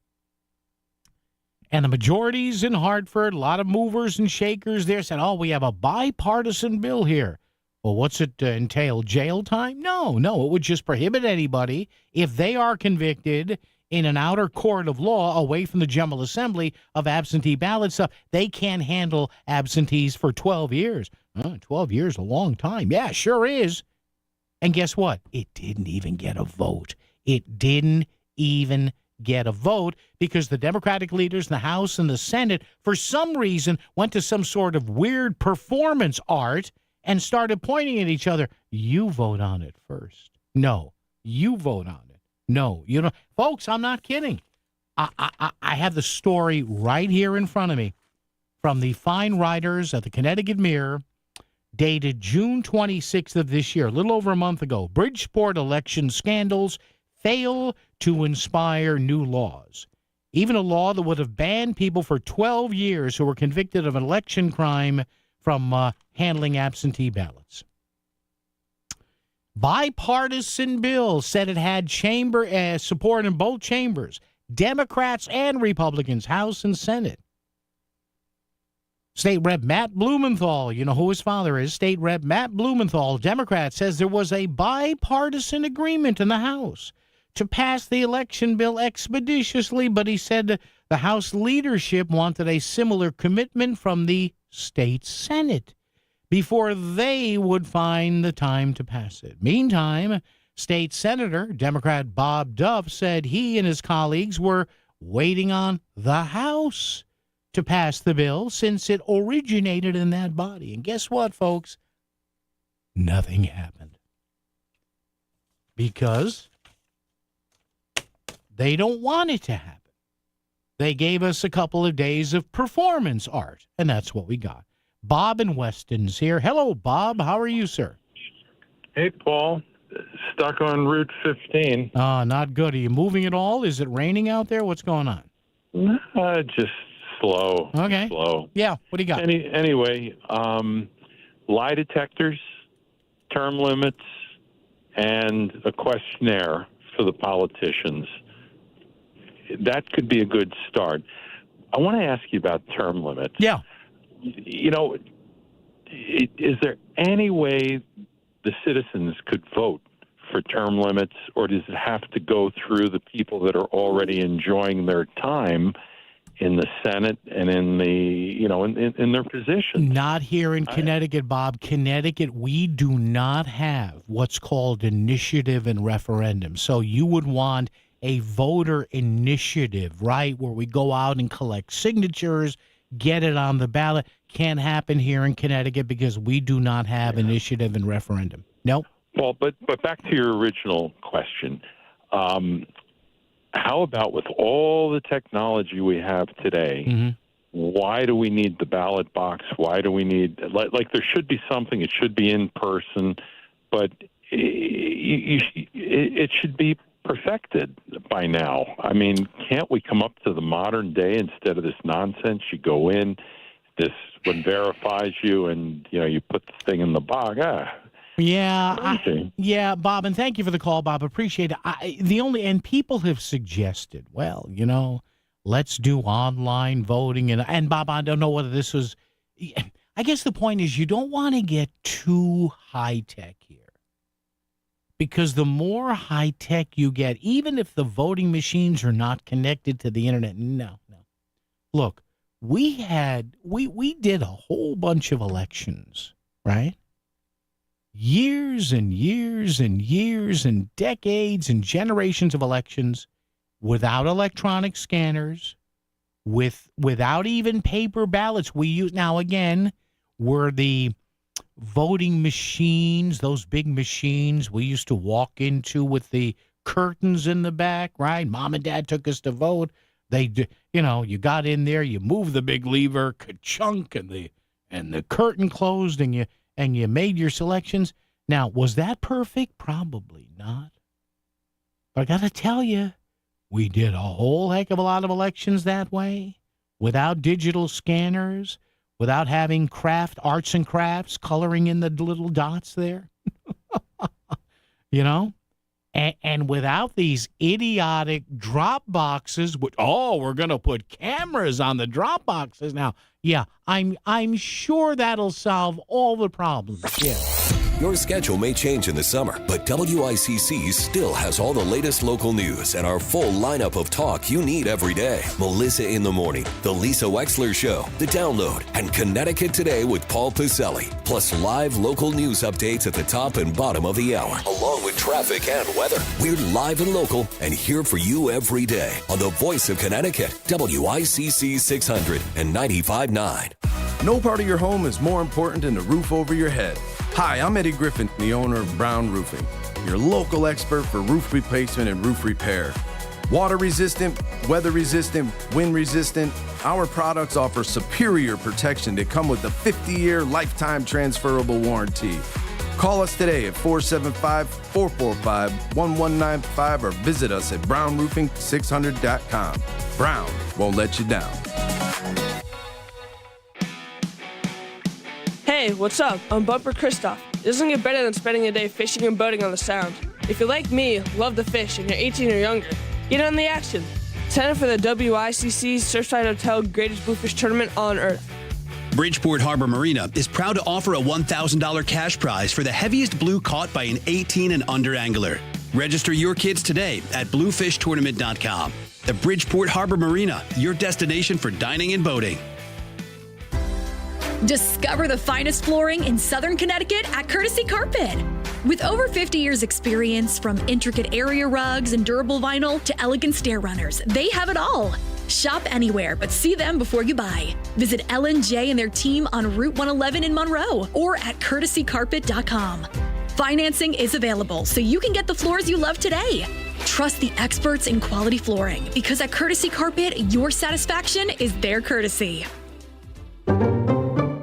And the majorities in Hartford, a lot of movers and shakers there said, oh, we have a bipartisan bill here. Well, what's it entail? Jail time? No, it would just prohibit anybody, if they are convicted in an outer court of law away from the General Assembly of absentee ballot stuff. They can't handle absentees for 12 years. 12 years, a long time. Yeah, sure is. And guess what? It didn't even get a vote. It didn't even get a vote because the Democratic leaders in the House and the Senate, for some reason, went to some sort of weird performance art and started pointing at each other. You vote on it first. No, you vote on it. No, you don't. Folks, I'm not kidding. I have the story right here in front of me from the fine writers at the Connecticut Mirror, dated June 26th of this year, a little over a month ago. Bridgeport election scandals fail to inspire new laws. Even a law that would have banned people for 12 years who were convicted of an election crime from handling absentee ballots. Bipartisan bill said it had chamber support in both chambers, Democrats and Republicans, House and Senate. State Rep Matt Blumenthal, you know who his father is, State Rep Matt Blumenthal, Democrat, says there was a bipartisan agreement in the House to pass the election bill expeditiously, but he said the House leadership wanted a similar commitment from the state Senate before they would find the time to pass it. Meantime, State Senator, Democrat Bob Duff, said he and his colleagues were waiting on the House to pass the bill since it originated in that body. And guess what, folks? Nothing happened. Because they don't want it to happen. They gave us a couple of days of performance art, and that's what we got. Bob in Weston's here. Hello, Bob. How are you, sir? Hey, Paul. Stuck on Route 15. Not good. Are you moving at all? Is it raining out there? What's going on? Just slow. Okay. Slow. Yeah. What do you got? Anyway, lie detectors, term limits, and a questionnaire for the politicians. That could be a good start. I want to ask you about term limits. Yeah. You know, is there any way the citizens could vote for term limits, or does it have to go through the people that are already enjoying their time in the Senate and in the, you know, in their position? Not here in Connecticut, Bob. Connecticut, we do not have what's called initiative and referendum. So you would want a voter initiative, right, where we go out and collect signatures, get it on the ballot. Can't happen here in Connecticut because we do not have initiative and referendum. Nope. Well, but back to your original question. How about with all the technology we have today, why do we need the ballot box? Why do we need, like there should be something, it should be in person, but it should be perfected by now. I mean, can't we come up to the modern day instead of this nonsense? You go in, this one verifies you, and you know you put the thing in the box. Yeah, Bob, and thank you for the call, Bob. Appreciate it. And people have suggested, well, let's do online voting, and Bob, I don't know whether this was. I guess the point is you don't want to get too high tech here, because the more high tech you get, even if the voting machines are not connected to the internet, no. Look, we did a whole bunch of elections, right? Years and years and years and decades and generations of elections without electronic scanners, without even paper ballots. We use now again were the voting machines, those big machines we used to walk into with the curtains in the back, right? Mom and Dad took us to vote. You got in there, you moved the big lever, ka-chunk, and the curtain closed, and you made your selections. Now, was that perfect? Probably not. But I got to tell you, we did a whole heck of a lot of elections that way, without digital scanners, without having arts and crafts coloring in the little dots there. And without these idiotic drop boxes, we're going to put cameras on the drop boxes. Now, yeah, I'm sure that'll solve all the problems. Yeah. Your schedule may change in the summer, but WICC still has all the latest local news and our full lineup of talk you need every day. Melissa in the Morning, The Lisa Wexler Show, The Download, and Connecticut Today with Paul Pacelli. Plus live local news updates at the top and bottom of the hour, along with traffic and weather. We're live and local and here for you every day on the Voice of Connecticut, WICC 600 and 95.9. No part of your home is more important than the roof over your head. Hi, I'm Eddie Griffin, the owner of Brown Roofing, your local expert for roof replacement and roof repair. Water resistant, weather resistant, wind resistant, our products offer superior protection that come with a 50-year lifetime transferable warranty. Call us today at 475-445-1195 or visit us at brownroofing600.com. Brown won't let you down. Hey, what's up? I'm Bumper Christoph. It doesn't get better than spending a day fishing and boating on the Sound. If you're like me, love to fish, and you're 18 or younger, get on the action. Sign up for the WICC Surfside Hotel Greatest Bluefish Tournament on Earth. Bridgeport Harbor Marina is proud to offer a $1,000 cash prize for the heaviest blue caught by an 18 and under angler. Register your kids today at bluefishtournament.com. The Bridgeport Harbor Marina, your destination for dining and boating. Discover the finest flooring in Southern Connecticut at Courtesy Carpet. With over 50 years experience, from intricate area rugs and durable vinyl to elegant stair runners, they have it all. Shop anywhere, but see them before you buy. Visit L&J and their team on Route 111 in Monroe or at courtesycarpet.com. Financing is available, so you can get the floors you love today. Trust the experts in quality flooring, because at Courtesy Carpet, your satisfaction is their courtesy.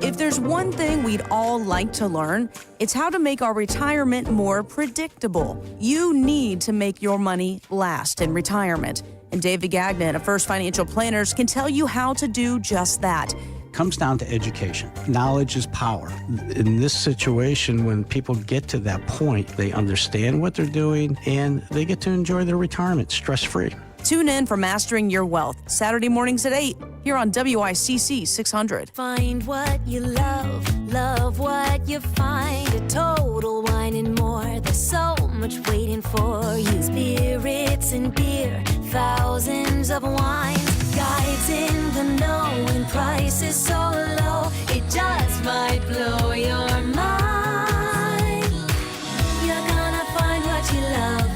If there's one thing we'd all like to learn, it's how to make our retirement more predictable. You need to make your money last in retirement. And David Gagnon of First Financial Planners can tell you how to do just that. Comes down to education. Knowledge is power. In this situation, when people get to that point, they understand what they're doing and they get to enjoy their retirement stress-free. Tune in for Mastering Your Wealth, Saturday mornings at 8, here on WICC 600. Find what you love, love what you find. A Total Wine and More, there's so much waiting for you. Spirits and beer, thousands of wines. Guides in the know and prices so low, it just might blow your mind. You're gonna find what you love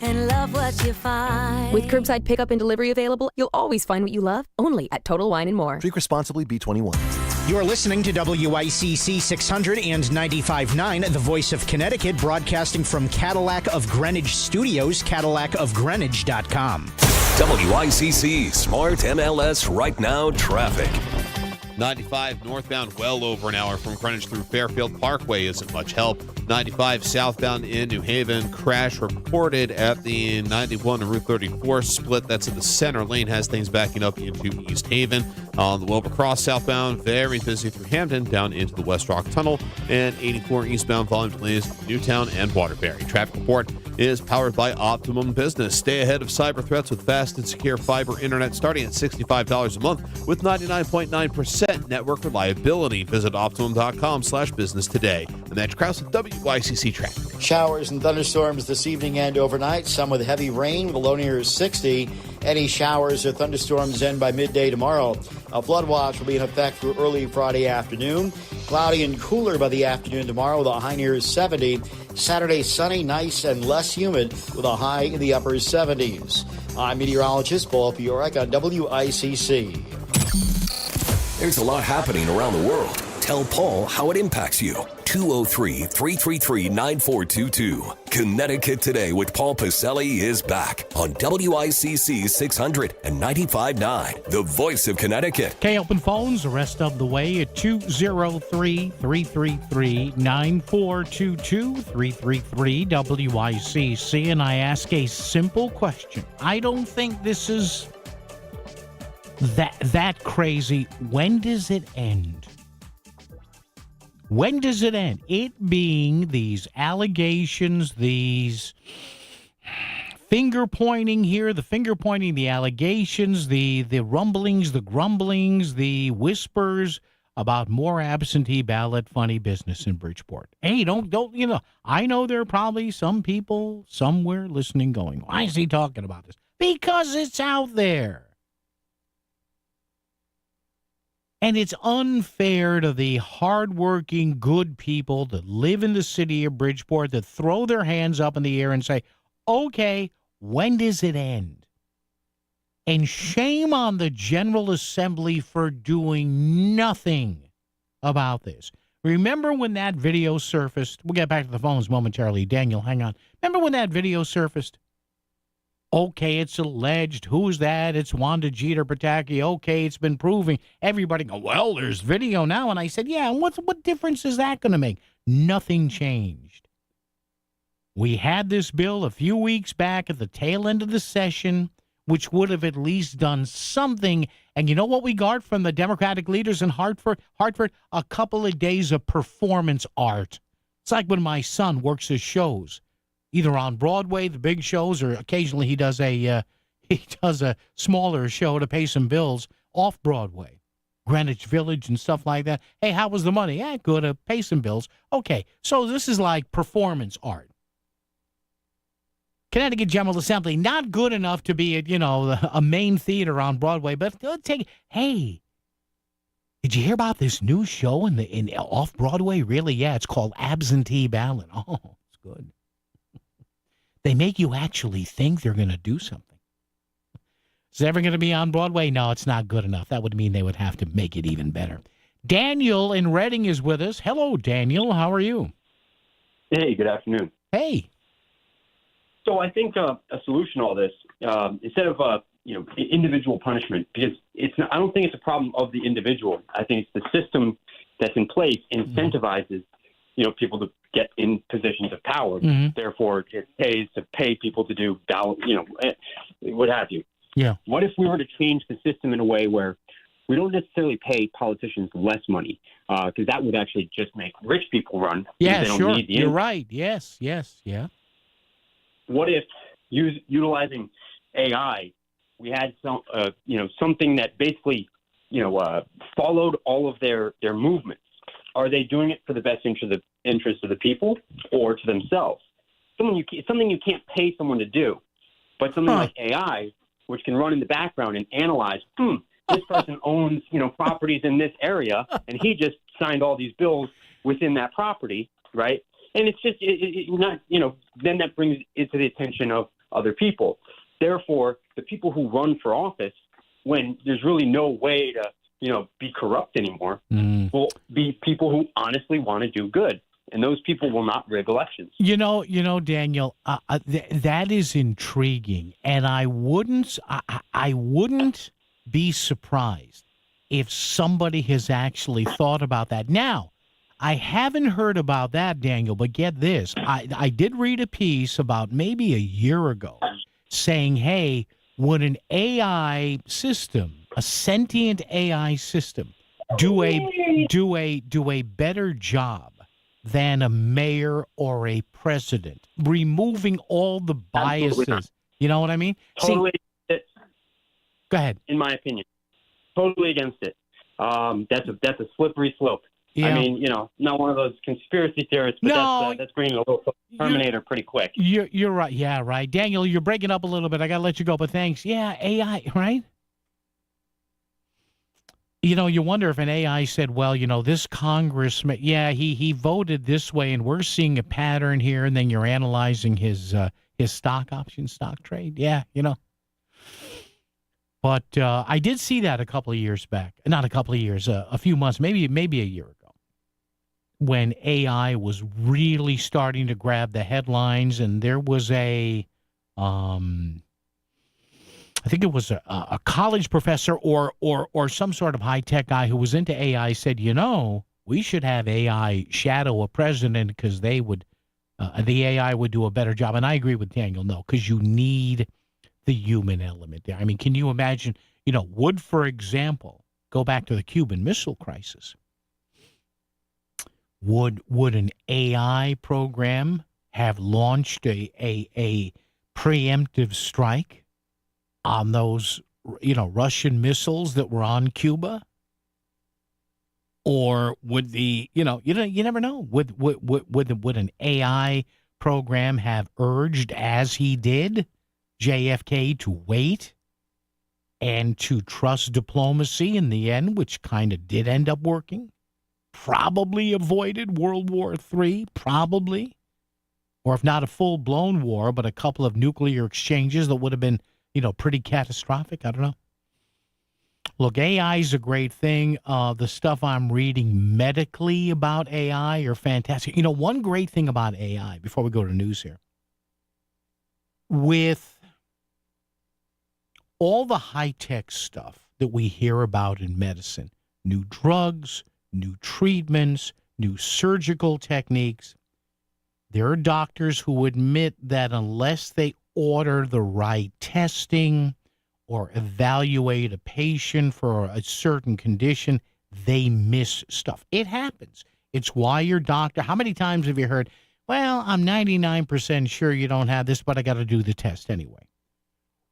and love what you find. With curbside pickup and delivery available, you'll always find what you love, only at Total Wine & More. Drink responsibly, B21. You're listening to WICC 600 and 95.9, the Voice of Connecticut, broadcasting from Cadillac of Greenwich Studios, CadillacofGreenwich.com. WICC Smart MLS Right Now Traffic. 95 northbound, well over an hour from Greenwich through Fairfield Parkway isn't much help. 95 southbound in New Haven, crash reported at the 91 to Route 34 split. That's in the center lane, has things backing up into East Haven. On the Wilbur Cross southbound, very busy through Hampton down into the West Rock Tunnel, and 84 eastbound volume delays Newtown and Waterbury. Traffic report is powered by Optimum Business. Stay ahead of cyber threats with fast and secure fiber internet starting at $65 a month with 99.9% network reliability. Visit Optimum.com/business today. And that's Krause with WICC Traffic. Showers and thunderstorms this evening and overnight. Some with heavy rain, the low near 60. Any showers or thunderstorms end by midday tomorrow. A flood watch will be in effect through early Friday afternoon. Cloudy and cooler by the afternoon tomorrow with a high near 70. Saturday sunny, nice, and less humid with a high in the upper 70s. I'm meteorologist Paul Fiorek on WICC. There's a lot happening around the world. Tell Paul how it impacts you. 203-333-9422. Connecticut Today with Paul Pacelli is back on WICC 600 and 95.9, the voice of Connecticut. Okay, open phones, the rest of the way at 203-333-9422, 333-WICC, and I ask a simple question. I don't think this is that crazy. When does it end? When does it end? It being these allegations, these finger pointing here, the finger pointing, the allegations, the rumblings, the grumblings, the whispers about more absentee ballot funny business in Bridgeport. Hey, don't I know there are probably some people somewhere listening going, why is he talking about this? Because it's out there. And it's unfair to the hardworking, good people that live in the city of Bridgeport that throw their hands up in the air and say, okay, when does it end? And shame on the General Assembly for doing nothing about this. Remember when that video surfaced? We'll get back to the phones momentarily. Daniel, hang on. Remember when that video surfaced? Okay, it's alleged. Who's that? It's Wanda Jeter Pataki. Okay, it's been proven. Everybody go, well, there's video now. And I said, yeah, and what difference is that going to make? Nothing changed. We had this bill a few weeks back at the tail end of the session, which would have at least done something. And you know what we got from the Democratic leaders in Hartford? A couple of days of performance art. It's like when my son works his shows. Either on Broadway, the big shows, or occasionally he does a smaller show to pay some bills off Broadway, Greenwich Village and stuff like that. Hey, how was the money? Yeah, good to pay some bills. Okay, so this is like performance art. Connecticut General Assembly, not good enough to be a main theater on Broadway, but hey, did you hear about this new show in off Broadway? Really? Yeah, it's called Absentee Ballot. Oh, it's good. They make you actually think they're going to do something. Is it ever going to be on Broadway? No, it's not good enough. That would mean they would have to make it even better. Daniel in Reading is with us. Hello, Daniel. How are you? Hey, good afternoon. Hey. So I think a solution to all this, instead of individual punishment, because I don't think it's a problem of the individual. I think it's the system that's in place incentivizes people to get in positions of power. Mm-hmm. Therefore, it pays to pay people to do ballot, what have you. Yeah. What if we were to change the system in a way where we don't necessarily pay politicians less money? Because that would actually just make rich people run. Yeah, they don't sure. Need the You're right. Yes, yeah. What if utilizing AI, we had something that basically, followed all of their movements? Are they doing it for the best interest of the people or to themselves? Something you can't pay someone to do, but something like AI, which can run in the background and analyze, this person owns, properties in this area, and he just signed all these bills within that property, right? And it's just then that brings it to the attention of other people. Therefore, the people who run for office, when there's really no way to be corrupt anymore, will be people who honestly want to do good. And those people will not rig elections. Daniel, that is intriguing. And I wouldn't be surprised if somebody has actually thought about that. Now, I haven't heard about that, Daniel, but get this. I did read a piece about maybe a year ago saying, hey, would an AI system, a sentient AI system, do a better job than a mayor or a president, removing all the biases? You know what I mean? Totally. Go ahead. In my opinion, totally against it. That's a slippery slope. Yeah. I mean, not one of those conspiracy theorists, but that's bringing a little Terminator pretty quick. You're right. Yeah, right. Daniel, you're breaking up a little bit. I got to let you go, but thanks. Yeah, AI, right? You wonder if an AI said, well, this congressman, he voted this way, and we're seeing a pattern here, and then you're analyzing his stock trade. Yeah, But I did see that a couple of years back. Not a couple of years, a few months, maybe a year ago, when AI was really starting to grab the headlines, and there was I think it was a college professor or some sort of high-tech guy who was into AI said, we should have AI shadow a president because the AI would do a better job. And I agree with Daniel, no, because you need the human element there. I mean, can you imagine, would, for example, go back to the Cuban Missile Crisis, would an AI program have launched a preemptive strike on those, Russian missiles that were on Cuba? Or would you never know. Would an AI program have urged, as he did, JFK to wait and to trust diplomacy in the end, which kind of did end up working? Probably avoided World War III, probably. Or if not a full-blown war, but a couple of nuclear exchanges that would have been, pretty catastrophic. I don't know. Look, AI is a great thing. The stuff I'm reading medically about AI are fantastic. One great thing about AI, before we go to news here, with all the high-tech stuff that we hear about in medicine, new drugs, new treatments, new surgical techniques, there are doctors who admit that unless they order the right testing or evaluate a patient for a certain condition, they miss stuff. It happens. It's why your doctor, how many times have you heard, well, I'm 99% sure you don't have this, but I got to do the test anyway.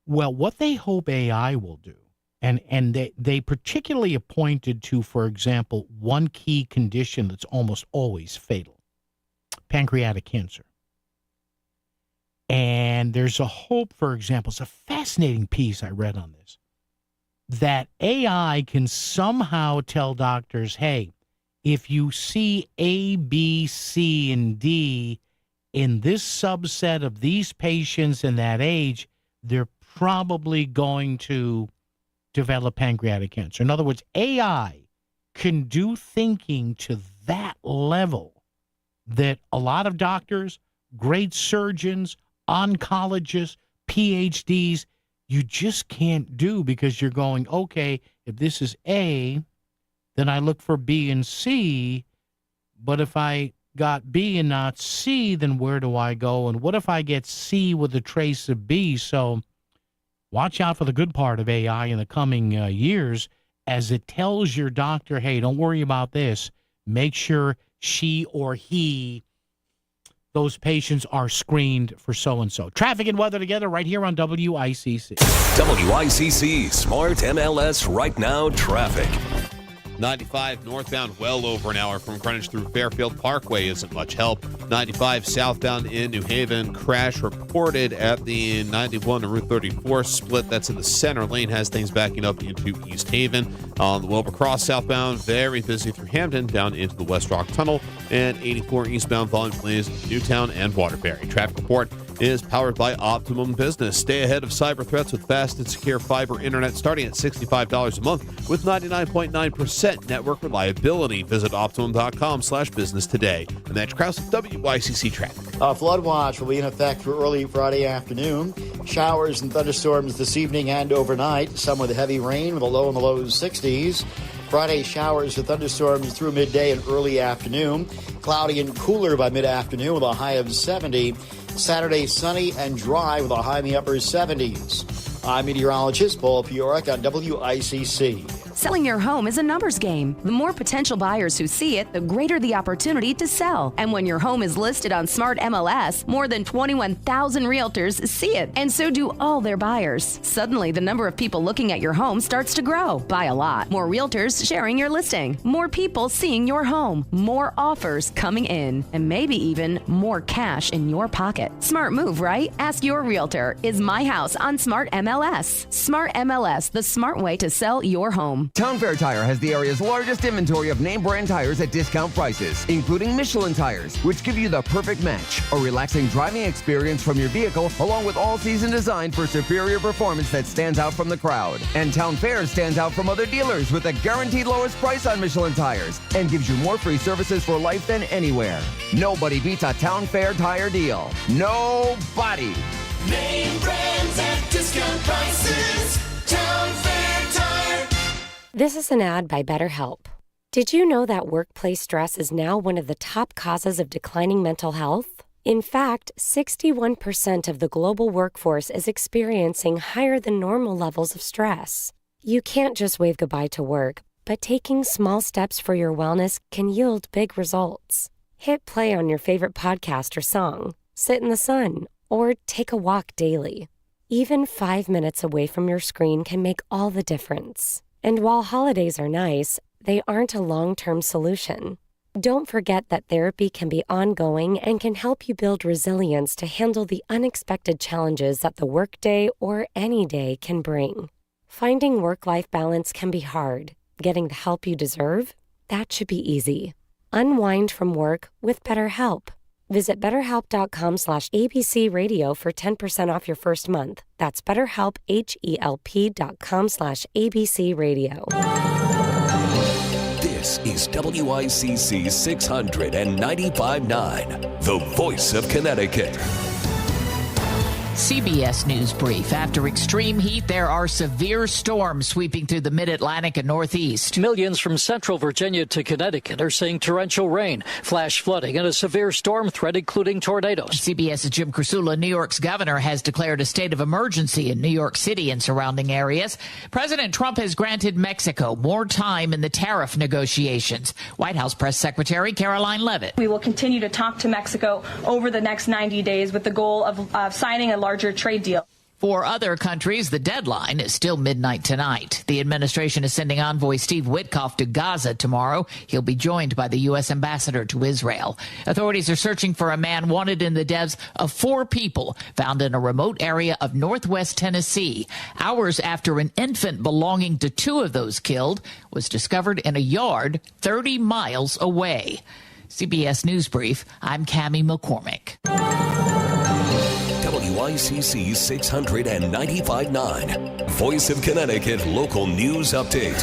Well, what they hope AI will do, and they particularly pointed to, for example, one key condition that's almost always fatal, pancreatic cancer. And there's a hope, for example, it's a fascinating piece I read on this, that AI can somehow tell doctors, hey, if you see A, B, C, and D in this subset of these patients in that age, they're probably going to develop pancreatic cancer. In other words, AI can do thinking to that level that a lot of doctors, great surgeons, oncologists, PhDs, you just can't do, because you're going, okay, if this is A, then I look for B and C, but if I got B and not C, then where do I go? And what if I get C with a trace of B? So watch out for the good part of AI in the coming years, as it tells your doctor, hey, don't worry about this. Make sure she or he, those patients, are screened for so-and-so. Traffic and weather together right here on WICC. WICC Smart MLS Right Now Traffic. 95 northbound, well over an hour from Greenwich through Fairfield Parkway isn't much help. 95 southbound in New Haven, crash reported at the 91 to Route 34 split. That's in the center lane, has things backing up into East Haven. On the Wilbur Cross southbound, very busy through Hamden down into the West Rock Tunnel. And 84 eastbound, volume delays Newtown and Waterbury. Traffic report is powered by Optimum Business. Stay ahead of cyber threats with fast and secure fiber internet starting at $65 a month with 99.9% network reliability. Visit Optimum.com/business today. And that's Krause with WICC Traffic. A flood watch will be in effect for early Friday afternoon. Showers and thunderstorms this evening and overnight, some with heavy rain with a low in the low 60s. Friday, showers and thunderstorms through midday and early afternoon. Cloudy and cooler by mid-afternoon with a high of 70. Saturday, sunny and dry with a high in the upper 70s. I'm meteorologist Paul Piorek on WICC. Selling your home is a numbers game. The more potential buyers who see it, the greater the opportunity to sell. And when your home is listed on Smart MLS, more than 21,000 realtors see it, and so do all their buyers. Suddenly, the number of people looking at your home starts to grow by a lot. More realtors sharing your listing, more people seeing your home, more offers coming in, and maybe even more cash in your pocket. Smart move, right? Ask your realtor. Is my house on Smart MLS? Smart MLS, the smart way to sell your home. Town Fair Tire has the area's largest inventory of name brand tires at discount prices, including Michelin tires, which give you the perfect match. A relaxing driving experience from your vehicle, along with all-season design for superior performance that stands out from the crowd. And Town Fair stands out from other dealers with a guaranteed lowest price on Michelin tires and gives you more free services for life than anywhere. Nobody beats a Town Fair tire deal. Nobody. Name brands at discount prices. Town Fair Tire. This is an ad by BetterHelp. Did you know that workplace stress is now one of the top causes of declining mental health? In fact, 61% of the global workforce is experiencing higher than normal levels of stress. You can't just wave goodbye to work, but taking small steps for your wellness can yield big results. Hit play on your favorite podcast or song, sit in the sun, or take a walk daily. Even 5 minutes away from your screen can make all the difference. And while holidays are nice, they aren't a long-term solution. Don't forget that therapy can be ongoing and can help you build resilience to handle the unexpected challenges that the workday or any day can bring. Finding work-life balance can be hard. Getting the help you deserve? That should be easy. Unwind from work with BetterHelp. Visit BetterHelp.com/ABC Radio for 10% off your first month. That's BetterHelp, HELP.com/ABC Radio. This is WICC 695.9, the voice of Connecticut. CBS News Brief. After extreme heat, there are severe storms sweeping through the mid-Atlantic and Northeast. Millions from central Virginia to Connecticut are seeing torrential rain, flash flooding, and a severe storm threat, including tornadoes. CBS's Jim Krasula. New York's governor has declared a state of emergency in New York City and surrounding areas. President Trump has granted Mexico more time in the tariff negotiations. White House Press Secretary Caroline Leavitt. We will continue to talk to Mexico over the next 90 days with the goal of signing a larger trade deal. For other countries, the deadline is still midnight tonight. The administration is sending envoy Steve Witkoff to Gaza tomorrow. He'll be joined by the U.S. ambassador to Israel. Authorities are searching for a man wanted in the deaths of 4 people found in a remote area of northwest Tennessee, hours after an infant belonging to 2 of those killed was discovered in a yard 30 miles away. CBS News Brief, I'm Cammie McCormick. WICC 695.9, Voice of Connecticut Local News Update.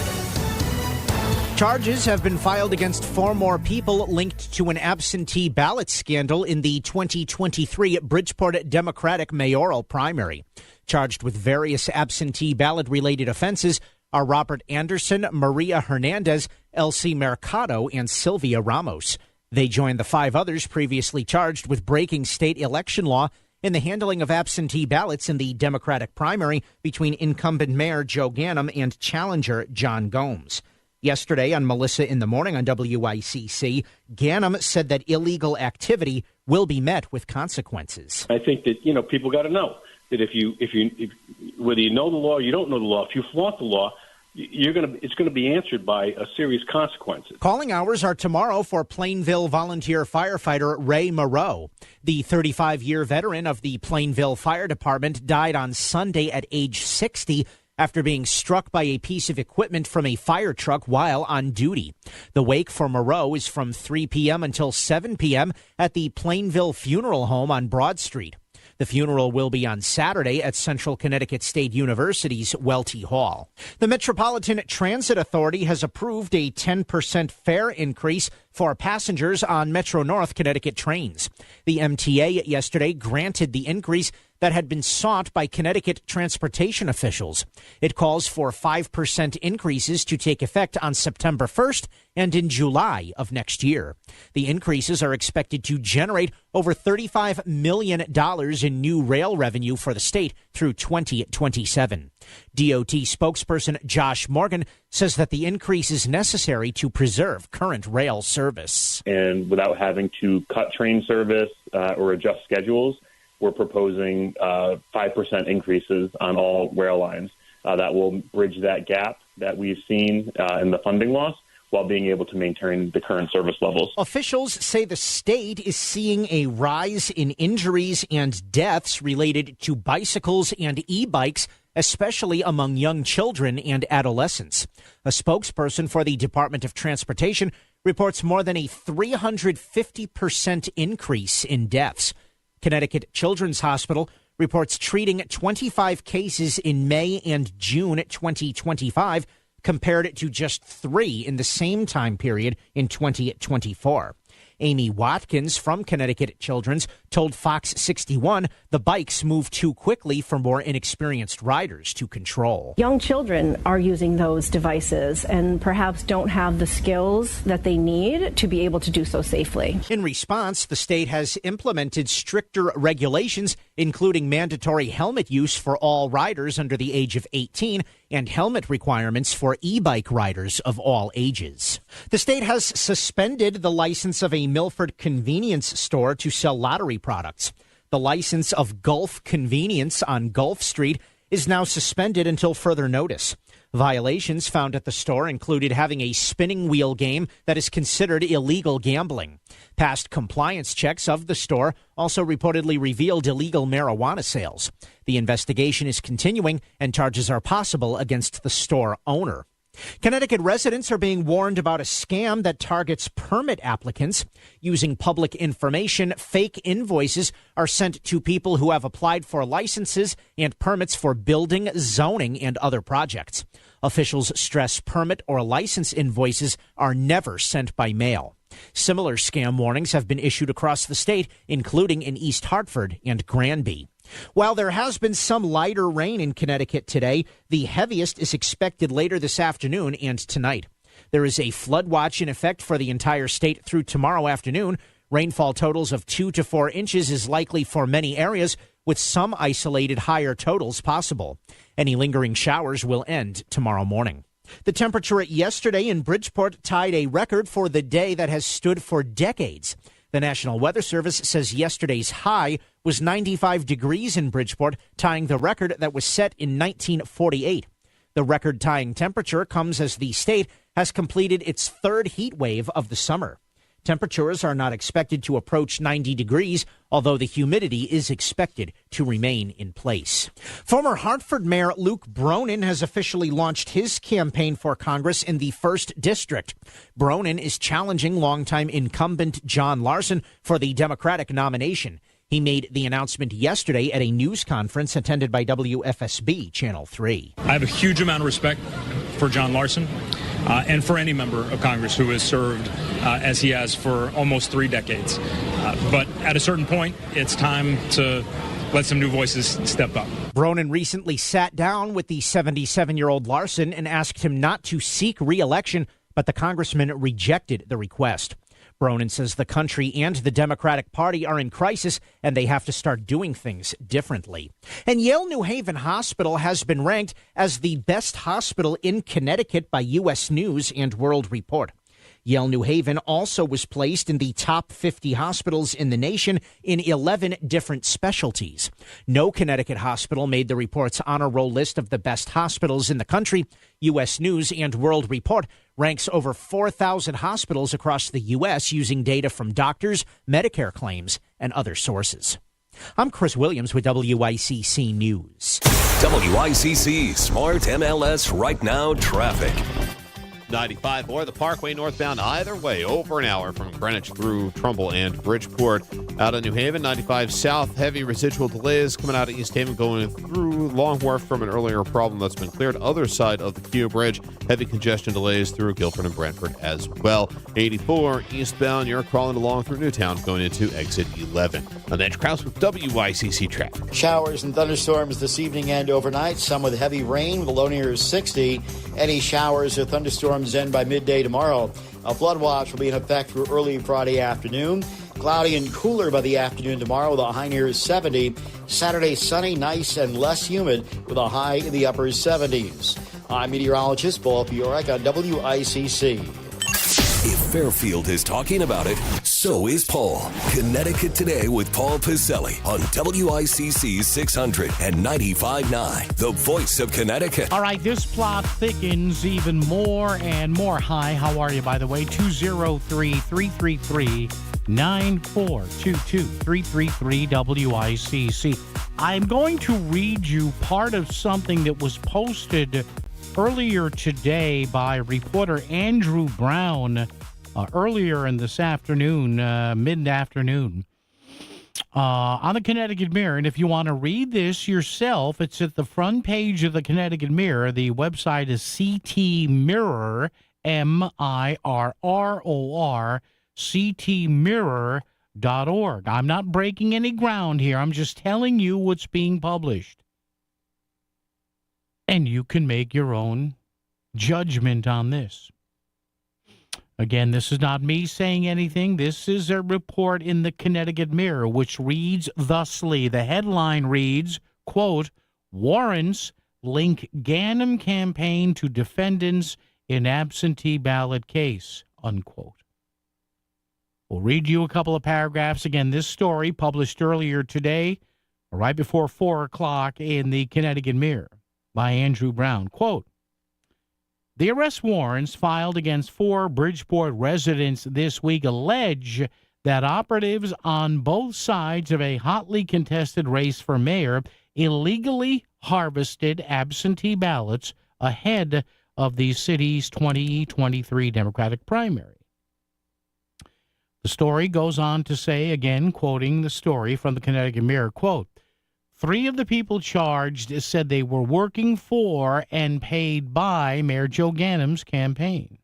Charges have been filed against 4 more people linked to an absentee ballot scandal in the 2023 Bridgeport Democratic mayoral primary. Charged with various absentee ballot-related offenses are Robert Anderson, Maria Hernandez, Elsie Mercado, and Sylvia Ramos. They joined the 5 others previously charged with breaking state election law in the handling of absentee ballots in the Democratic primary between incumbent Mayor Joe Ganim and challenger John Gomes. Yesterday on Melissa in the Morning on WICC, Ganim said that illegal activity will be met with consequences. I think that, people got to know that if whether you know the law or you don't know the law, if you flaunt the law, it's going to be answered by a serious consequences. Calling hours are tomorrow for Plainville volunteer firefighter Ray Moreau. The 35-year veteran of the Plainville Fire Department died on Sunday at age 60 after being struck by a piece of equipment from a fire truck while on duty. The wake for Moreau is from 3 p.m. until 7 p.m. at the Plainville Funeral Home on Broad Street. The funeral will be on Saturday at Central Connecticut State University's Welty Hall. The Metropolitan Transit Authority has approved a 10% fare increase for passengers on Metro North Connecticut trains. The MTA yesterday granted the increase that had been sought by Connecticut transportation officials. It calls for 5% increases to take effect on September 1st and in July of next year. The increases are expected to generate over $35 million in new rail revenue for the state through 2027. DOT spokesperson Josh Morgan says that the increase is necessary to preserve current rail service. And without having to cut train service or adjust schedules, we're proposing 5% increases on all rail lines. That will bridge that gap that we've seen in the funding loss while being able to maintain the current service levels. Officials say the state is seeing a rise in injuries and deaths related to bicycles and e-bikes, especially among young children and adolescents. A spokesperson for the Department of Transportation reports more than a 350% increase in deaths. Connecticut Children's Hospital reports treating 25 cases in May and June 2025, compared to just 3 in the same time period in 2024. Amy Watkins from Connecticut Children's told Fox 61 the bikes move too quickly for more inexperienced riders to control. Young children are using those devices and perhaps don't have the skills that they need to be able to do so safely. In response, the state has implemented stricter regulations, including mandatory helmet use for all riders under the age of 18 and helmet requirements for e-bike riders of all ages. The state has suspended the license of a Milford convenience store to sell lottery products. The license of Gulf Convenience on Gulf Street is now suspended until further notice. Violations found at the store included having a spinning wheel game that is considered illegal gambling. Past compliance checks of the store also reportedly revealed illegal marijuana sales. The investigation is continuing and charges are possible against the store owner. Connecticut residents are being warned about a scam that targets permit applicants. Using public information, fake invoices are sent to people who have applied for licenses and permits for building, zoning, and other projects. Officials stress permit or license invoices are never sent by mail. Similar scam warnings have been issued across the state, including in East Hartford and Granby. While there has been some lighter rain in Connecticut today, the heaviest is expected later this afternoon and tonight. There is a flood watch in effect for the entire state through tomorrow afternoon. Rainfall totals of 2 to 4 inches is likely for many areas, with some isolated higher totals possible. Any lingering showers will end tomorrow morning. The temperature yesterday in Bridgeport tied a record for the day that has stood for decades. The National Weather Service says yesterday's high was 95 degrees in Bridgeport, tying the record that was set in 1948. The record-tying temperature comes as the state has completed its third heat wave of the summer. Temperatures are not expected to approach 90 degrees, although the humidity is expected to remain in place. Former Hartford Mayor Luke Bronin has officially launched his campaign for Congress in the 1st District. Bronin is challenging longtime incumbent John Larson for the Democratic nomination. He made the announcement yesterday at a news conference attended by WFSB Channel 3. I have a huge amount of respect for John Larson and for any member of Congress who has served as he has for almost 3 decades. But at a certain point, it's time to let some new voices step up. Bronin recently sat down with the 77-year-old Larson and asked him not to seek re-election, but the congressman rejected the request. Bronin says the country and the Democratic Party are in crisis and they have to start doing things differently. And Yale New Haven Hospital has been ranked as the best hospital in Connecticut by U.S. News and World Report. Yale New Haven also was placed in the top 50 hospitals in the nation in 11 different specialties. No Connecticut hospital made the report's honor roll list of the best hospitals in the country. U.S. News and World Report ranks over 4,000 hospitals across the U.S. using data from doctors, Medicare claims, and other sources. I'm Chris Williams with WICC News. WICC Smart MLS Right Now Traffic. 95 or the Parkway northbound either way, over an hour from Greenwich through Trumbull and Bridgeport. Out of New Haven, 95 south, heavy residual delays coming out of East Haven going through Long Wharf from an earlier problem that's been cleared. Other side of the Q Bridge, heavy congestion delays through Guilford and Brantford as well. 84 eastbound, you're crawling along through Newtown going into exit 11. I'm Edge Krause with WICC traffic. Showers and thunderstorms this evening and overnight, some with heavy rain with a low near 60. Any showers or thunderstorms end by midday tomorrow. A flood watch will be in effect through early Friday afternoon. Cloudy and cooler by the afternoon tomorrow with a high near 70. Saturday sunny, nice, and less humid with a high in the upper 70s. I'm meteorologist Paul Fiorek on WICC. If Fairfield is talking about it, so is Paul. Connecticut Today with Paul Piselli on WICC 600 and 95.9, the voice of Connecticut. All right, this plot thickens even more and more. Hi, how are you, by the way? 203-333-9422, 333 WICC. I'm going to read you part of something that was posted earlier today by reporter Andrew Brown, earlier in this afternoon, mid-afternoon, on the Connecticut Mirror. And if you want to read this yourself, it's at the front page of the Connecticut Mirror. The website is ctmirror, MIRROR, ctmirror.org. I'm not breaking any ground here. I'm just telling you what's being published. And you can make your own judgment on this. Again, this is not me saying anything. This is a report in the Connecticut Mirror, which reads thusly. The headline reads, quote, warrants link Ganim campaign to defendants in absentee ballot case, unquote. We'll read you a couple of paragraphs. Again, this story published earlier today, right before 4 o'clock in the Connecticut Mirror, by Andrew Brown. Quote, the arrest warrants filed against 4 Bridgeport residents this week allege that operatives on both sides of a hotly contested race for mayor illegally harvested absentee ballots ahead of the city's 2023 Democratic primary. The story goes on to say, again, quoting the story from the Connecticut Mirror, quote, 3 of the people charged said they were working for and paid by Mayor Joe Ganim's campaign.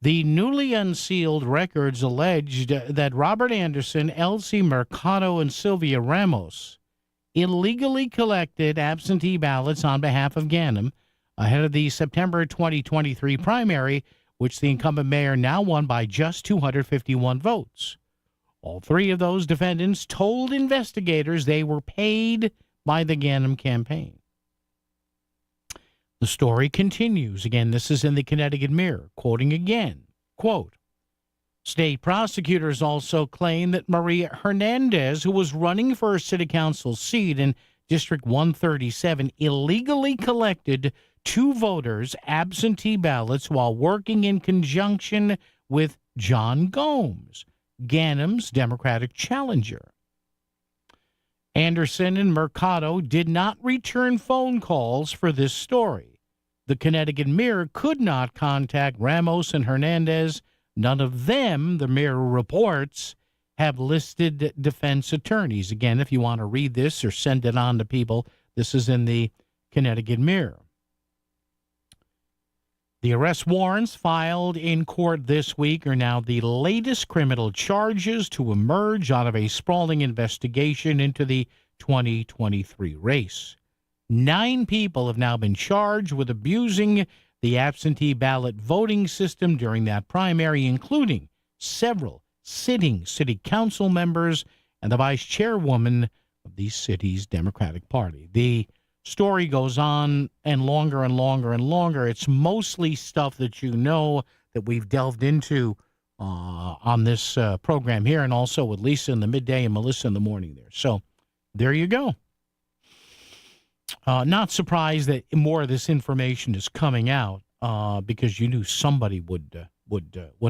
The newly unsealed records alleged that Robert Anderson, Elsie Mercado, and Sylvia Ramos illegally collected absentee ballots on behalf of Ganim ahead of the September 2023 primary, which the incumbent mayor now won by just 251 votes. All 3 of those defendants told investigators they were paid by the Ganim campaign. The story continues. Again, this is in the Connecticut Mirror, quoting again, quote, state prosecutors also claim that Maria Hernandez, who was running for a city council seat in District 137, illegally collected 2 voters' absentee ballots while working in conjunction with John Gomes, Ganim's Democratic challenger. Anderson and Mercado did not return phone calls for this story. The Connecticut Mirror could not contact Ramos and Hernandez. None of them, the Mirror reports, have listed defense attorneys. Again, if you want to read this or send it on to people, this is in the Connecticut Mirror. The arrest warrants filed in court this week are now the latest criminal charges to emerge out of a sprawling investigation into the 2023 race. 9 people have now been charged with abusing the absentee ballot voting system during that primary, including several sitting city council members and the vice chairwoman of the city's Democratic Party. The story goes on and longer and longer and longer. It's mostly stuff that you know that we've delved into on this program here, and also with Lisa in the midday and Melissa in the morning there. So there you go. Not surprised that more of this information is coming out because you knew somebody would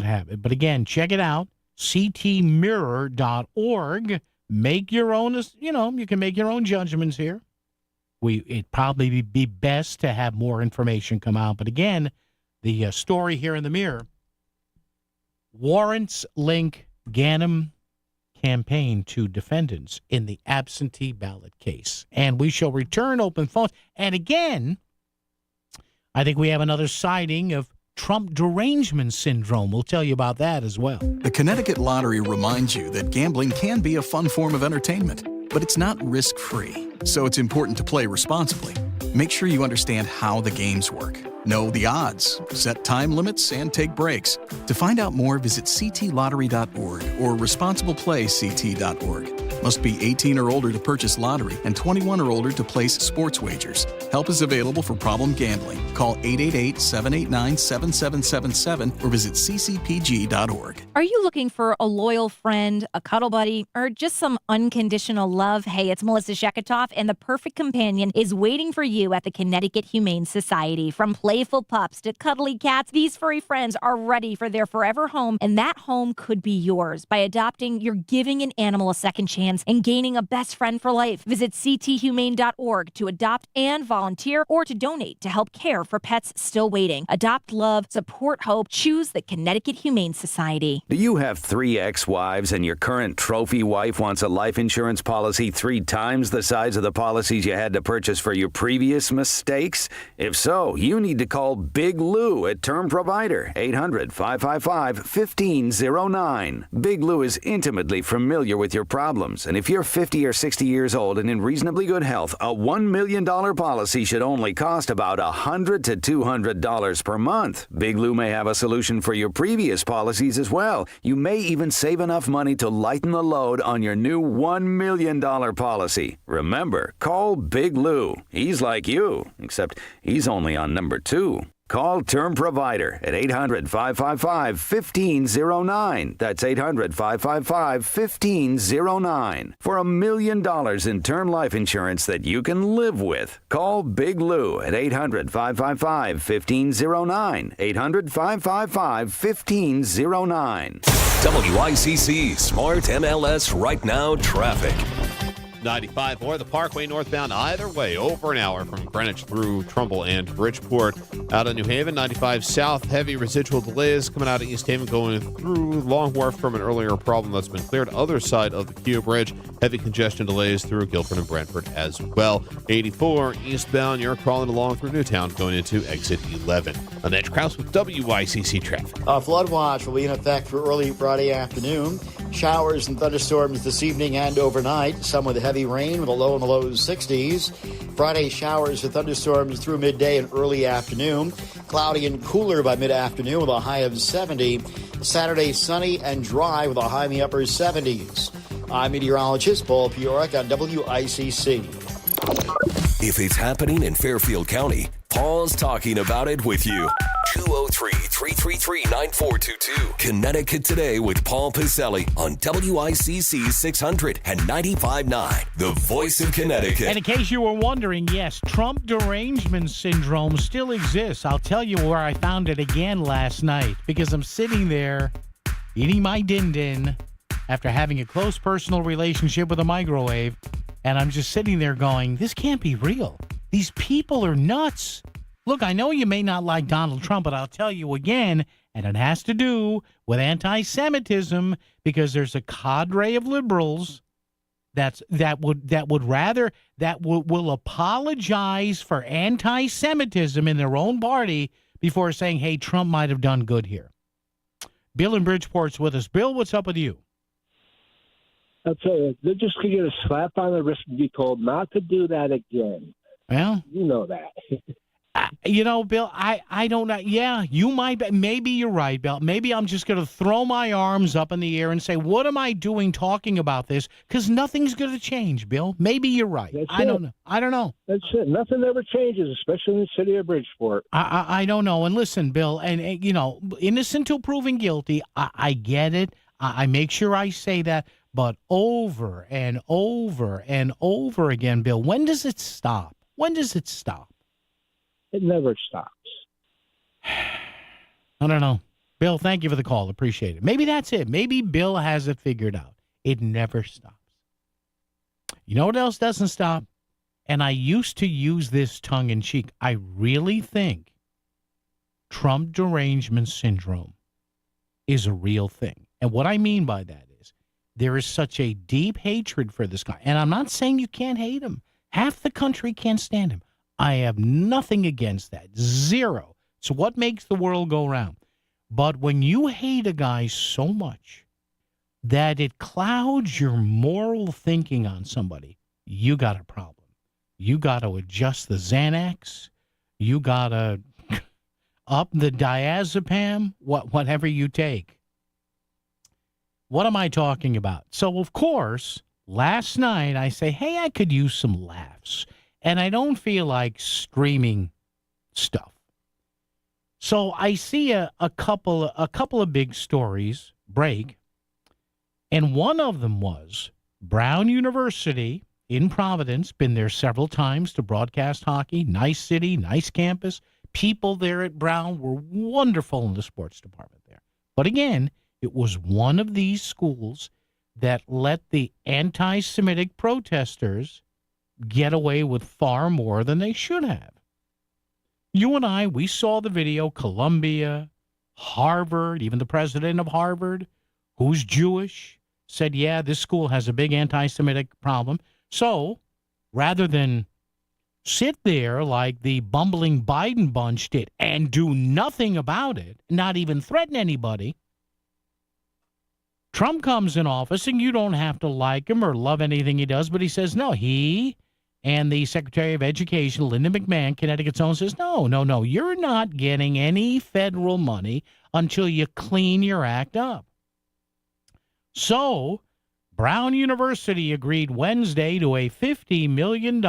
have it. But again, check it out, ctmirror.org. Make your own, you can make your own judgments here. It'd probably be best to have more information come out. But again, The story here in the Mirror, warrants link Ganim campaign to defendants in the absentee ballot case. And we shall return open phones. And again, I think we have another sighting of Trump derangement syndrome. We'll tell you about that as well. The Connecticut Lottery reminds you that gambling can be a fun form of entertainment, but it's not risk-free. So it's important to play responsibly. Make sure you understand how the games work. Know the odds, set time limits, and take breaks. To find out more, visit ctlottery.org or responsibleplayct.org. Must be 18 or older to purchase lottery and 21 or older to place sports wagers. Help is available for problem gambling. Call 888-789-7777 or visit ccpg.org. Are you looking for a loyal friend, a cuddle buddy, or just some unconditional love? Hey, it's Melissa Sheketoff, and the perfect companion is waiting for you at the Connecticut Humane Society. From playful pups to cuddly cats, these furry friends are ready for their forever home, and that home could be yours. By adopting, you're giving an animal a second chance and gaining a best friend for life. Visit cthumane.org to adopt and volunteer, or to donate to help care for pets still waiting. Adopt love, support hope, choose the Connecticut Humane Society. Do you have 3 ex-wives and your current trophy wife wants a life insurance policy 3 times the size of the policies you had to purchase for your previous mistakes? If so, you need to call Big Lou at Term Provider, 800-555-1509. Big Lou is intimately familiar with your problems, and if you're 50 or 60 years old and in reasonably good health, a $1 million policy should only cost about $100 to $200 per month. Big Lou may have a solution for your previous policies as well. You may even save enough money to lighten the load on your new $1 million policy. Remember, call Big Lou. He's like you, except he's only on number 2. Call Term Provider at 800-555-1509. That's 800-555-1509. For $1 million in term life insurance that you can live with. Call Big Lou at 800-555-1509. 800-555-1509. WICC Smart MLS Right Now Traffic. 95 or the Parkway northbound either way, over an hour from Greenwich through Trumbull and Bridgeport. Out of New Haven, 95 south, heavy residual delays coming out of East Haven going through Long Wharf from an earlier problem that's been cleared. Other side of the Q Bridge, heavy congestion delays through Guilford and Brantford as well. 84 eastbound, you're crawling along through Newtown going into exit 11. I'm Edge Krause with WICC Traffic. A flood watch will be in effect for early Friday afternoon. Showers and thunderstorms this evening and overnight, some with heavy rain with a low in the low 60s. Friday, showers and thunderstorms through midday and early afternoon. Cloudy and cooler by mid-afternoon with a high of 70. Saturday, sunny and dry with a high in the upper 70s. I'm meteorologist Paul Piorek on WICC. If it's happening in Fairfield County, Paul's talking about it with you. 203-333-9422. Connecticut Today with Paul Piselli on WICC 600 and 95.9, the voice of Connecticut. And in case you were wondering, yes, Trump derangement syndrome still exists. I'll tell you where I found it again last night, because I'm sitting there eating my din-din after having a close personal relationship with a microwave, and I'm just sitting there going, this can't be real. These people are nuts. Look, I know you may not like Donald Trump, but I'll tell you again, and it has to do with anti-Semitism, because there's a cadre of liberals that will apologize for anti-Semitism in their own party before saying, hey, Trump might have done good here. Bill in Bridgeport's with us. Bill, what's up with you? I'll tell you, they're just going to get a slap on the wrist and be told not to do that again. Well, you know that. Bill, I don't know. Yeah, you might be. Maybe you're right, Bill. Maybe I'm just going to throw my arms up in the air and say, what am I doing talking about this? Because nothing's going to change, Bill. Maybe you're right. I don't know. That's it. Nothing ever changes, especially in the city of Bridgeport. I don't know. And listen, Bill, and innocent till proven guilty, I get it. I make sure I say that. But over and over and over again, Bill, when does it stop? When does it stop? It never stops. I don't know. Bill, thank you for the call. Appreciate it. Maybe that's it. Maybe Bill has it figured out. It never stops. You know what else doesn't stop? And I used to use this tongue-in-cheek. I really think Trump derangement syndrome is a real thing. And what I mean by that is there is such a deep hatred for this guy. And I'm not saying you can't hate him. Half the country can't stand him. I have nothing against that. Zero. It's what makes the world go round. But when you hate a guy so much that it clouds your moral thinking on somebody, you got a problem. You got to adjust the Xanax. You got to up the diazepam, whatever you take. What am I talking about? So, of course, last night I say, hey, I could use some laughs. And I don't feel like streaming stuff. So I see a couple of big stories break. And one of them was Brown University in Providence, been there several times to broadcast hockey. Nice city, nice campus. People there at Brown were wonderful in the sports department there. But again, it was one of these schools that let the anti-Semitic protesters get away with far more than they should have. You and I, we saw the video, Columbia, Harvard, even the president of Harvard, who's Jewish, said, yeah, this school has a big anti-Semitic problem. So rather than sit there like the bumbling Biden bunch did and do nothing about it, not even threaten anybody, Trump comes in office, and you don't have to like him or love anything he does, but he says, no, he and the Secretary of Education, Linda McMahon, Connecticut's own, says, no, you're not getting any federal money until you clean your act up. So Brown University agreed Wednesday to a $50 million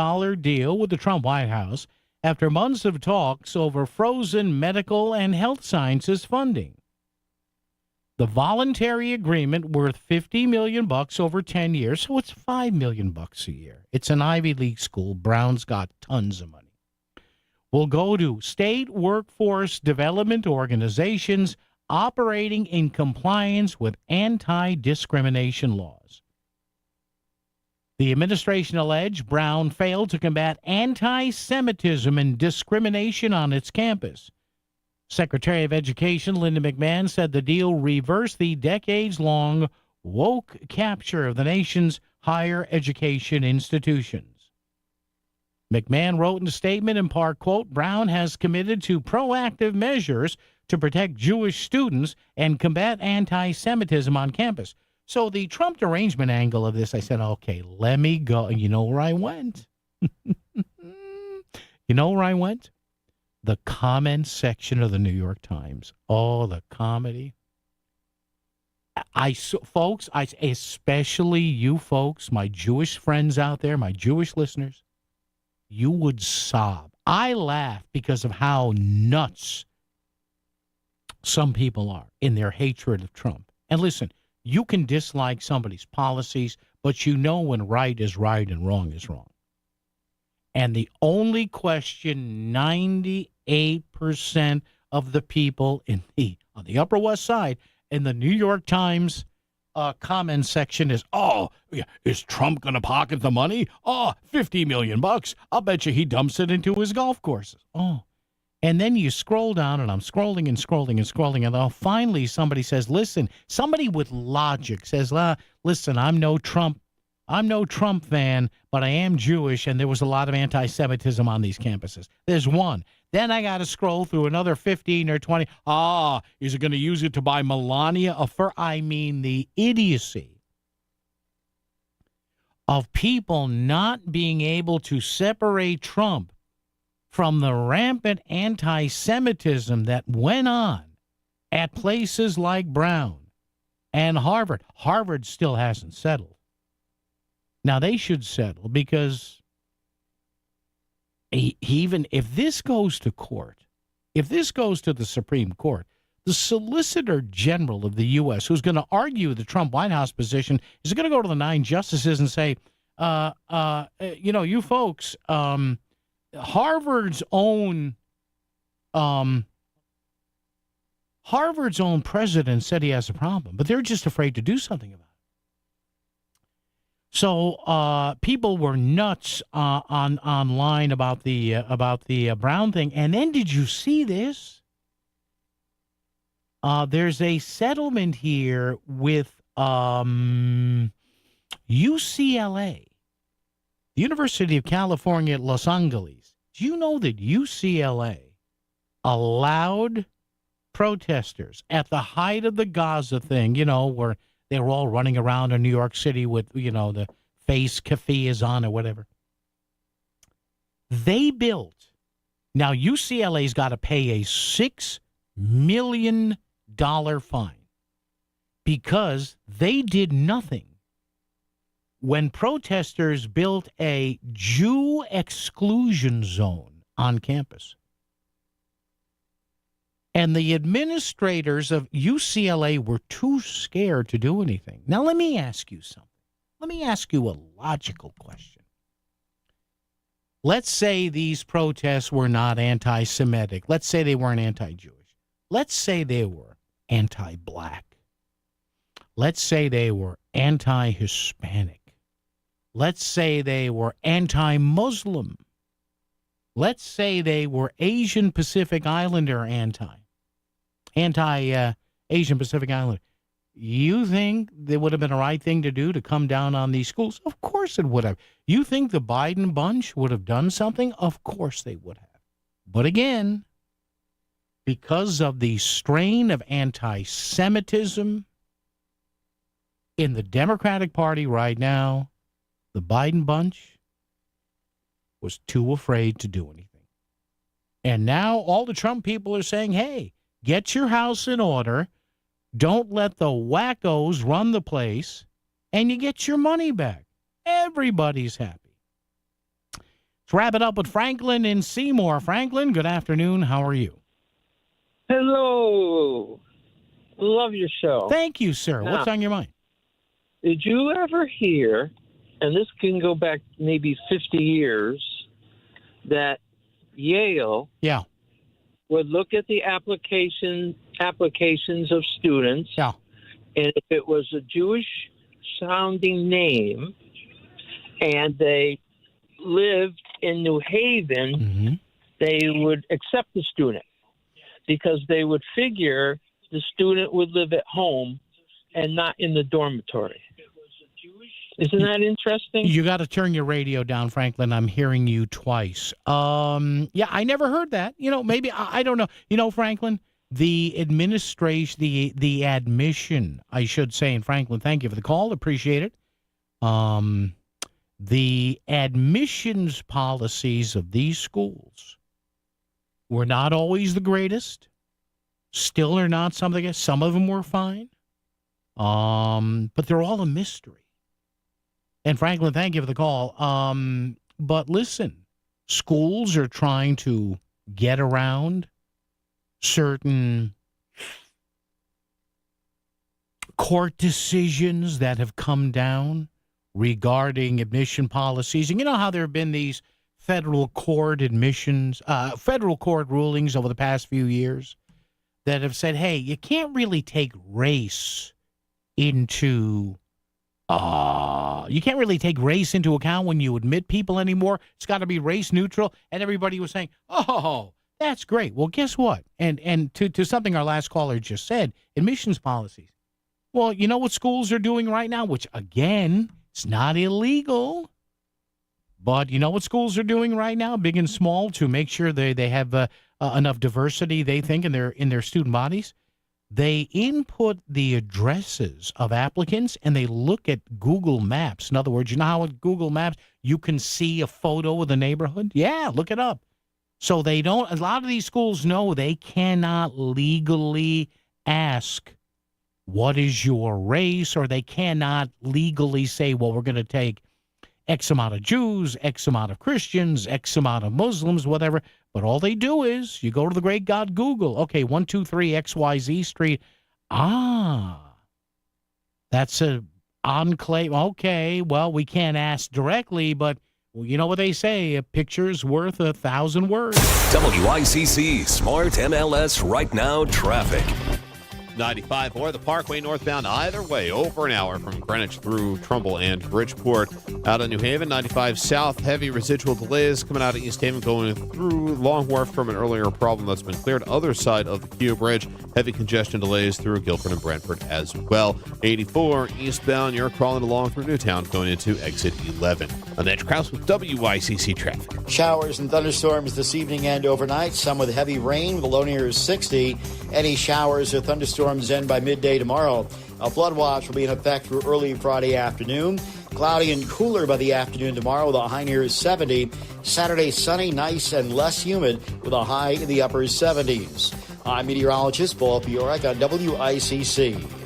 deal with the Trump White House after months of talks over frozen medical and health sciences funding. The voluntary agreement, worth $50 million over 10 years, so it's $5 million a year. It's an Ivy League school. Brown's got tons of money. Will go to state workforce development organizations operating in compliance with anti-discrimination laws. The administration alleged Brown failed to combat anti-Semitism and discrimination on its campus. Secretary of Education Linda McMahon said the deal reversed the decades-long woke capture of the nation's higher education institutions. McMahon wrote in a statement in part, quote, Brown has committed to proactive measures to protect Jewish students and combat anti-Semitism on campus. So the Trump derangement angle of this, I said, okay, let me go. You know where I went? You know where I went? The comment section of the New York Times. Oh, the comedy. Folks, especially you folks, my Jewish friends out there, my Jewish listeners, you would sob. I laugh because of how nuts some people are in their hatred of Trump. And listen, you can dislike somebody's policies, but you know when right is right and wrong is wrong. And the only question 98% of the people on the Upper West Side in the New York Times comment section is, is Trump going to pocket the money? $50 million. I'll bet you he dumps it into his golf courses. And then you scroll down, and I'm scrolling and scrolling and scrolling, and finally somebody says, listen, somebody with logic says, listen, I'm no Trump fan, but I am Jewish, and there was a lot of anti-Semitism on these campuses. There's one. Then I got to scroll through another 15 or 20. Is it going to use it to buy Melania a fur? I mean, the idiocy of people not being able to separate Trump from the rampant anti-Semitism that went on at places like Brown and Harvard. Harvard still hasn't settled. Now, they should settle because even if this goes to court, if this goes to the Supreme Court, the Solicitor General of the U.S., who's going to argue the Trump White House position, is going to go to the 9 justices and say, you folks, Harvard's own president said he has a problem, but they're just afraid to do something about it. So people were nuts online about the Brown thing. And then did you see this? There's a settlement here with UCLA, the University of California at Los Angeles. Do you know that UCLA allowed protesters at the height of the Gaza thing, where they were all running around in New York City with, the face cafe is on or whatever. They built, now UCLA's got to pay a $6 million fine because they did nothing when protesters built a Jew exclusion zone on campus. And the administrators of UCLA were too scared to do anything. Now, let me ask you something. Let me ask you a logical question. Let's say these protests were not anti-Semitic. Let's say they weren't anti-Jewish. Let's say they were anti-black. Let's say they were anti-Hispanic. Let's say they were anti-Muslim. Let's say they were Asian Pacific Islander anti-Asian Pacific Islander. You think it would have been the right thing to do to come down on these schools? Of course it would have. You think the Biden bunch would have done something? Of course they would have. But again, because of the strain of anti-Semitism in the Democratic Party right now, the Biden bunch was too afraid to do anything. And now all the Trump people are saying, hey, get your house in order. Don't let the wackos run the place, and you get your money back. Everybody's happy. Let's wrap it up with Franklin in Seymour. Franklin, good afternoon. How are you? Hello. Love your show. Thank you, sir. What's on your mind? Did you ever hear, and this can go back maybe 50 years, that Yale would look at the applications of students, and if it was a Jewish-sounding name and they lived in New Haven, they would accept the student because they would figure the student would live at home and not in the dormitory. Isn't that interesting? You got to turn your radio down, Franklin. I'm hearing you twice. Yeah, I never heard that. Maybe, I don't know. Franklin, the administration, the admission, I should say, and Franklin, thank you for the call. Appreciate it. The admissions policies of these schools were not always the greatest. Still are not something. Some of them were fine. But they're all a mystery. And Franklin, thank you for the call. But listen, schools are trying to get around certain court decisions that have come down regarding admission policies. And you know how there have been these federal court rulings over the past few years that have said, hey, you can't really take race into account when you admit people anymore. It's got to be race neutral. And everybody was saying, oh, that's great. Well, guess what? And to something our last caller just said, admissions policies. Well, you know what schools are doing right now, which, again, it's not illegal. But you know what schools are doing right now, big and small, to make sure they have enough diversity, they think, in their student bodies? They input the addresses of applicants, and they look at Google Maps. In other words, you know how at Google Maps you can see a photo of the neighborhood? Yeah, look it up. So a lot of these schools know they cannot legally ask, what is your race? Or they cannot legally say, well, we're going to take X amount of Jews, X amount of Christians, X amount of Muslims, whatever. But all they do is you go to the great God Google. Okay, 123 XYZ Street. That's a enclave. Okay, well, we can't ask directly, but you know what they say, a picture's worth 1,000 words. WICC Smart MLS Right Now Traffic. 95, or the Parkway northbound. Either way, over an hour from Greenwich through Trumbull and Bridgeport. Out of New Haven, 95 south, heavy residual delays coming out of East Haven going through Long Wharf from an earlier problem that's been cleared. Other side of the Q Bridge, heavy congestion delays through Guilford and Brantford as well. 84 eastbound, you're crawling along through Newtown going into exit 11. I'm Edge Krause with WICC traffic. Showers and thunderstorms this evening and overnight, some with heavy rain, with a low near 60. Any showers or thunderstorms end by midday tomorrow. A flood watch will be in effect through early Friday afternoon. Cloudy and cooler by the afternoon tomorrow with a high near 70. Saturday, sunny, nice, and less humid with a high in the upper 70s. I'm meteorologist Paul Piorek on WICC.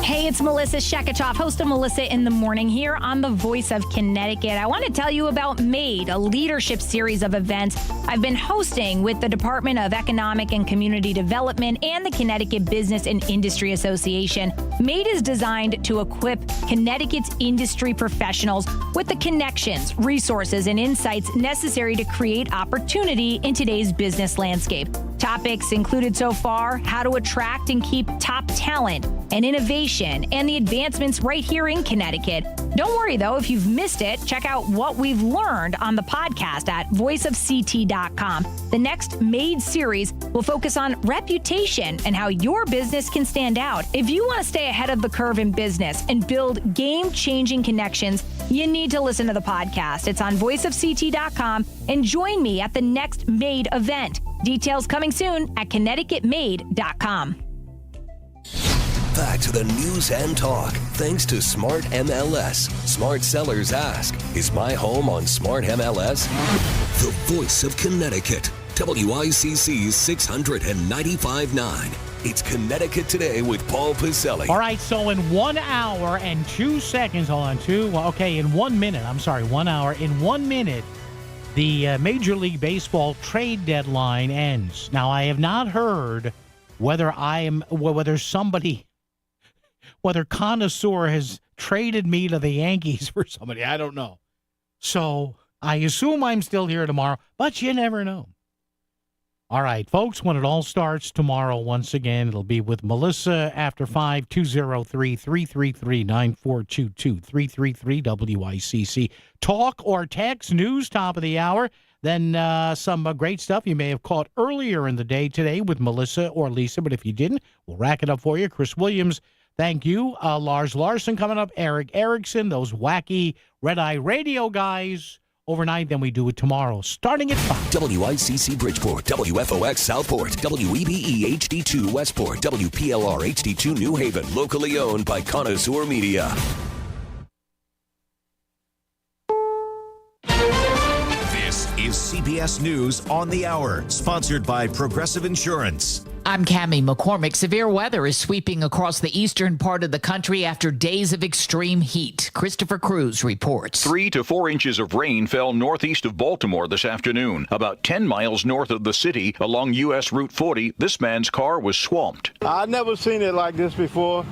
Hey, it's Melissa Sheketoff, host of Melissa in the Morning here on the Voice of Connecticut. I want to tell you about MADE, a leadership series of events I've been hosting with the Department of Economic and Community Development and the Connecticut Business and Industry Association. MADE is designed to equip Connecticut's industry professionals with the connections, resources, and insights necessary to create opportunity in today's business landscape. Topics included so far: how to attract and keep top talent, and innovation, and the advancements right here in Connecticut. Don't worry, though, if you've missed it, check out what we've learned on the podcast at voiceofct.com. The next MADE series will focus on reputation and how your business can stand out. If you want to stay ahead of the curve in business and build game-changing connections, you need to listen to the podcast. It's on voiceofct.com, and join me at the next MADE event. Details coming soon at ConnecticutMade.com. Back to the news and talk, thanks to Smart MLS. Smart Sellers Ask. Is my home on Smart MLS? The voice of Connecticut. WICC's 695.9. It's Connecticut Today with Paul Pacelli. All right, so in 1 hour and 2 seconds, in 1 minute, 1 hour, in 1 minute, the Major League Baseball trade deadline ends. Now, I have not heard whether Connoisseur has traded me to the Yankees for somebody. I don't know. So I assume I'm still here tomorrow, but you never know. All right, folks, when it all starts tomorrow, once again, it'll be with Melissa after 5, 203-333-9422, 333-WICC. Talk or text, news, top of the hour. Then some great stuff you may have caught earlier in the day today with Melissa or Lisa, but if you didn't, we'll rack it up for you. Chris Williams, thank you. Lars Larson coming up, Eric Erickson, those wacky Red Eye Radio guys. Overnight, then we do it tomorrow, starting at 5. WICC Bridgeport, WFOX Southport, WEBE HD2 Westport, WPLR HD2 New Haven, locally owned by Connoisseur Media. This is CBS News on the Hour, sponsored by Progressive Insurance. I'm Cammie McCormick. Severe weather is sweeping across the eastern part of the country after days of extreme heat. Christopher Cruz reports. 3 to 4 inches of rain fell northeast of Baltimore this afternoon. About 10 miles north of the city along U.S. Route 40, this man's car was swamped. I've never seen it like this before.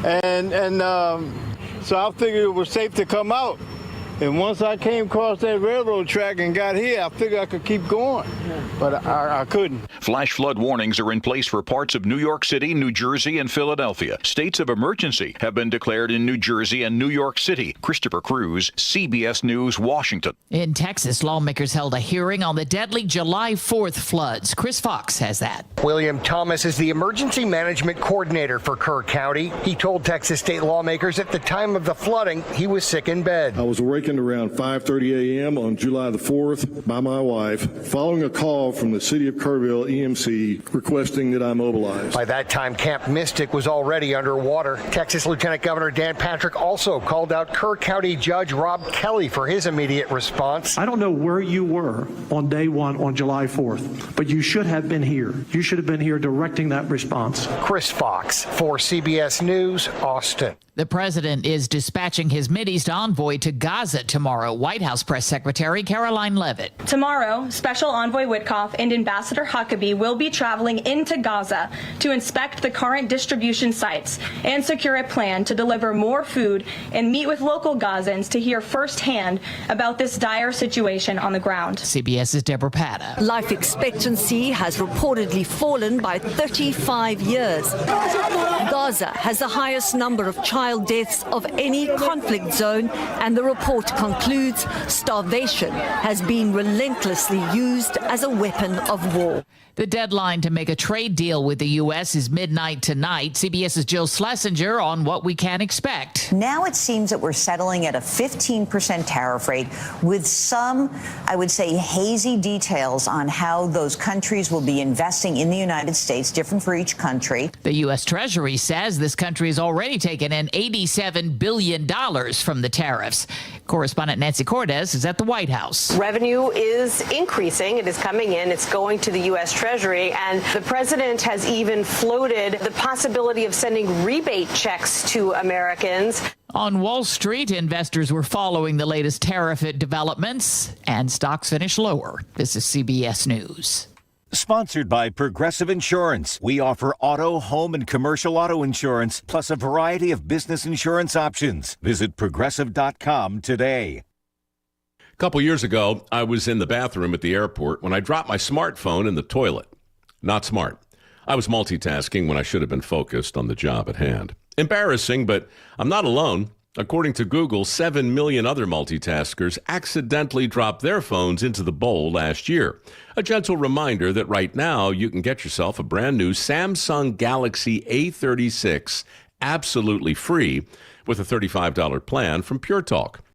And so I figured it was safe to come out. And once I came across that railroad track and got here, I figured I could keep going, but I couldn't. Flash flood warnings are in place for parts of New York City, New Jersey, and Philadelphia. States of emergency have been declared in New Jersey and New York City. Christopher Cruz, CBS News, Washington. In Texas, lawmakers held a hearing on the deadly July 4th floods. Chris Fox has that. William Thomas is the emergency management coordinator for Kerr County. He told Texas state lawmakers at the time of the flooding, he was sick in bed. I was awakened around 5:30 a.m. on July the 4th by my wife, following a call from the City of Kerrville EMC requesting that I mobilize. By that time, Camp Mystic was already underwater. Texas Lieutenant Governor Dan Patrick also called out Kerr County Judge Rob Kelly for his immediate response. I don't know where you were on day one on July 4th, but you should have been here. You should have been here directing that response. Chris Fox for CBS News, Austin. The president is dispatching his Mideast envoy to Gaza Gaza tomorrow. White House Press Secretary Caroline Leavitt. Tomorrow, Special Envoy Witkoff and Ambassador Huckabee will be traveling into Gaza to inspect the current distribution sites and secure a plan to deliver more food and meet with local Gazans to hear firsthand about this dire situation on the ground. CBS's Deborah Patta. Life expectancy has reportedly fallen by 35 years. Gaza has the highest number of child deaths of any conflict zone, and the report concludes starvation has been relentlessly used as a weapon of war. The deadline to make a trade deal with the U.S. is midnight tonight. CBS's Jill Schlesinger on what we can expect. Now it seems that we're settling at a 15% tariff rate with some, I would say, hazy details on how those countries will be investing in the United States, different for each country. The U.S. Treasury says this country has already taken in $87 billion from the tariffs. Correspondent Nancy Cordes is at the White House. Revenue is increasing. It is coming in. It's going to the U.S. Treasury. And the president has even floated the possibility of sending rebate checks to Americans. On Wall Street, investors were following the latest tariff developments, and stocks finished lower. This is CBS News. Sponsored by Progressive Insurance. We offer auto, home, and commercial auto insurance, plus a variety of business insurance options. Visit Progressive.com today. A couple years ago, I was in the bathroom at the airport when I dropped my smartphone in the toilet. Not smart. I was multitasking when I should have been focused on the job at hand. Embarrassing, but I'm not alone. According to Google, 7 million other multitaskers accidentally dropped their phones into the bowl last year. A gentle reminder that right now you can get yourself a brand new Samsung Galaxy A36 absolutely free with a $35 plan from Pure Talk.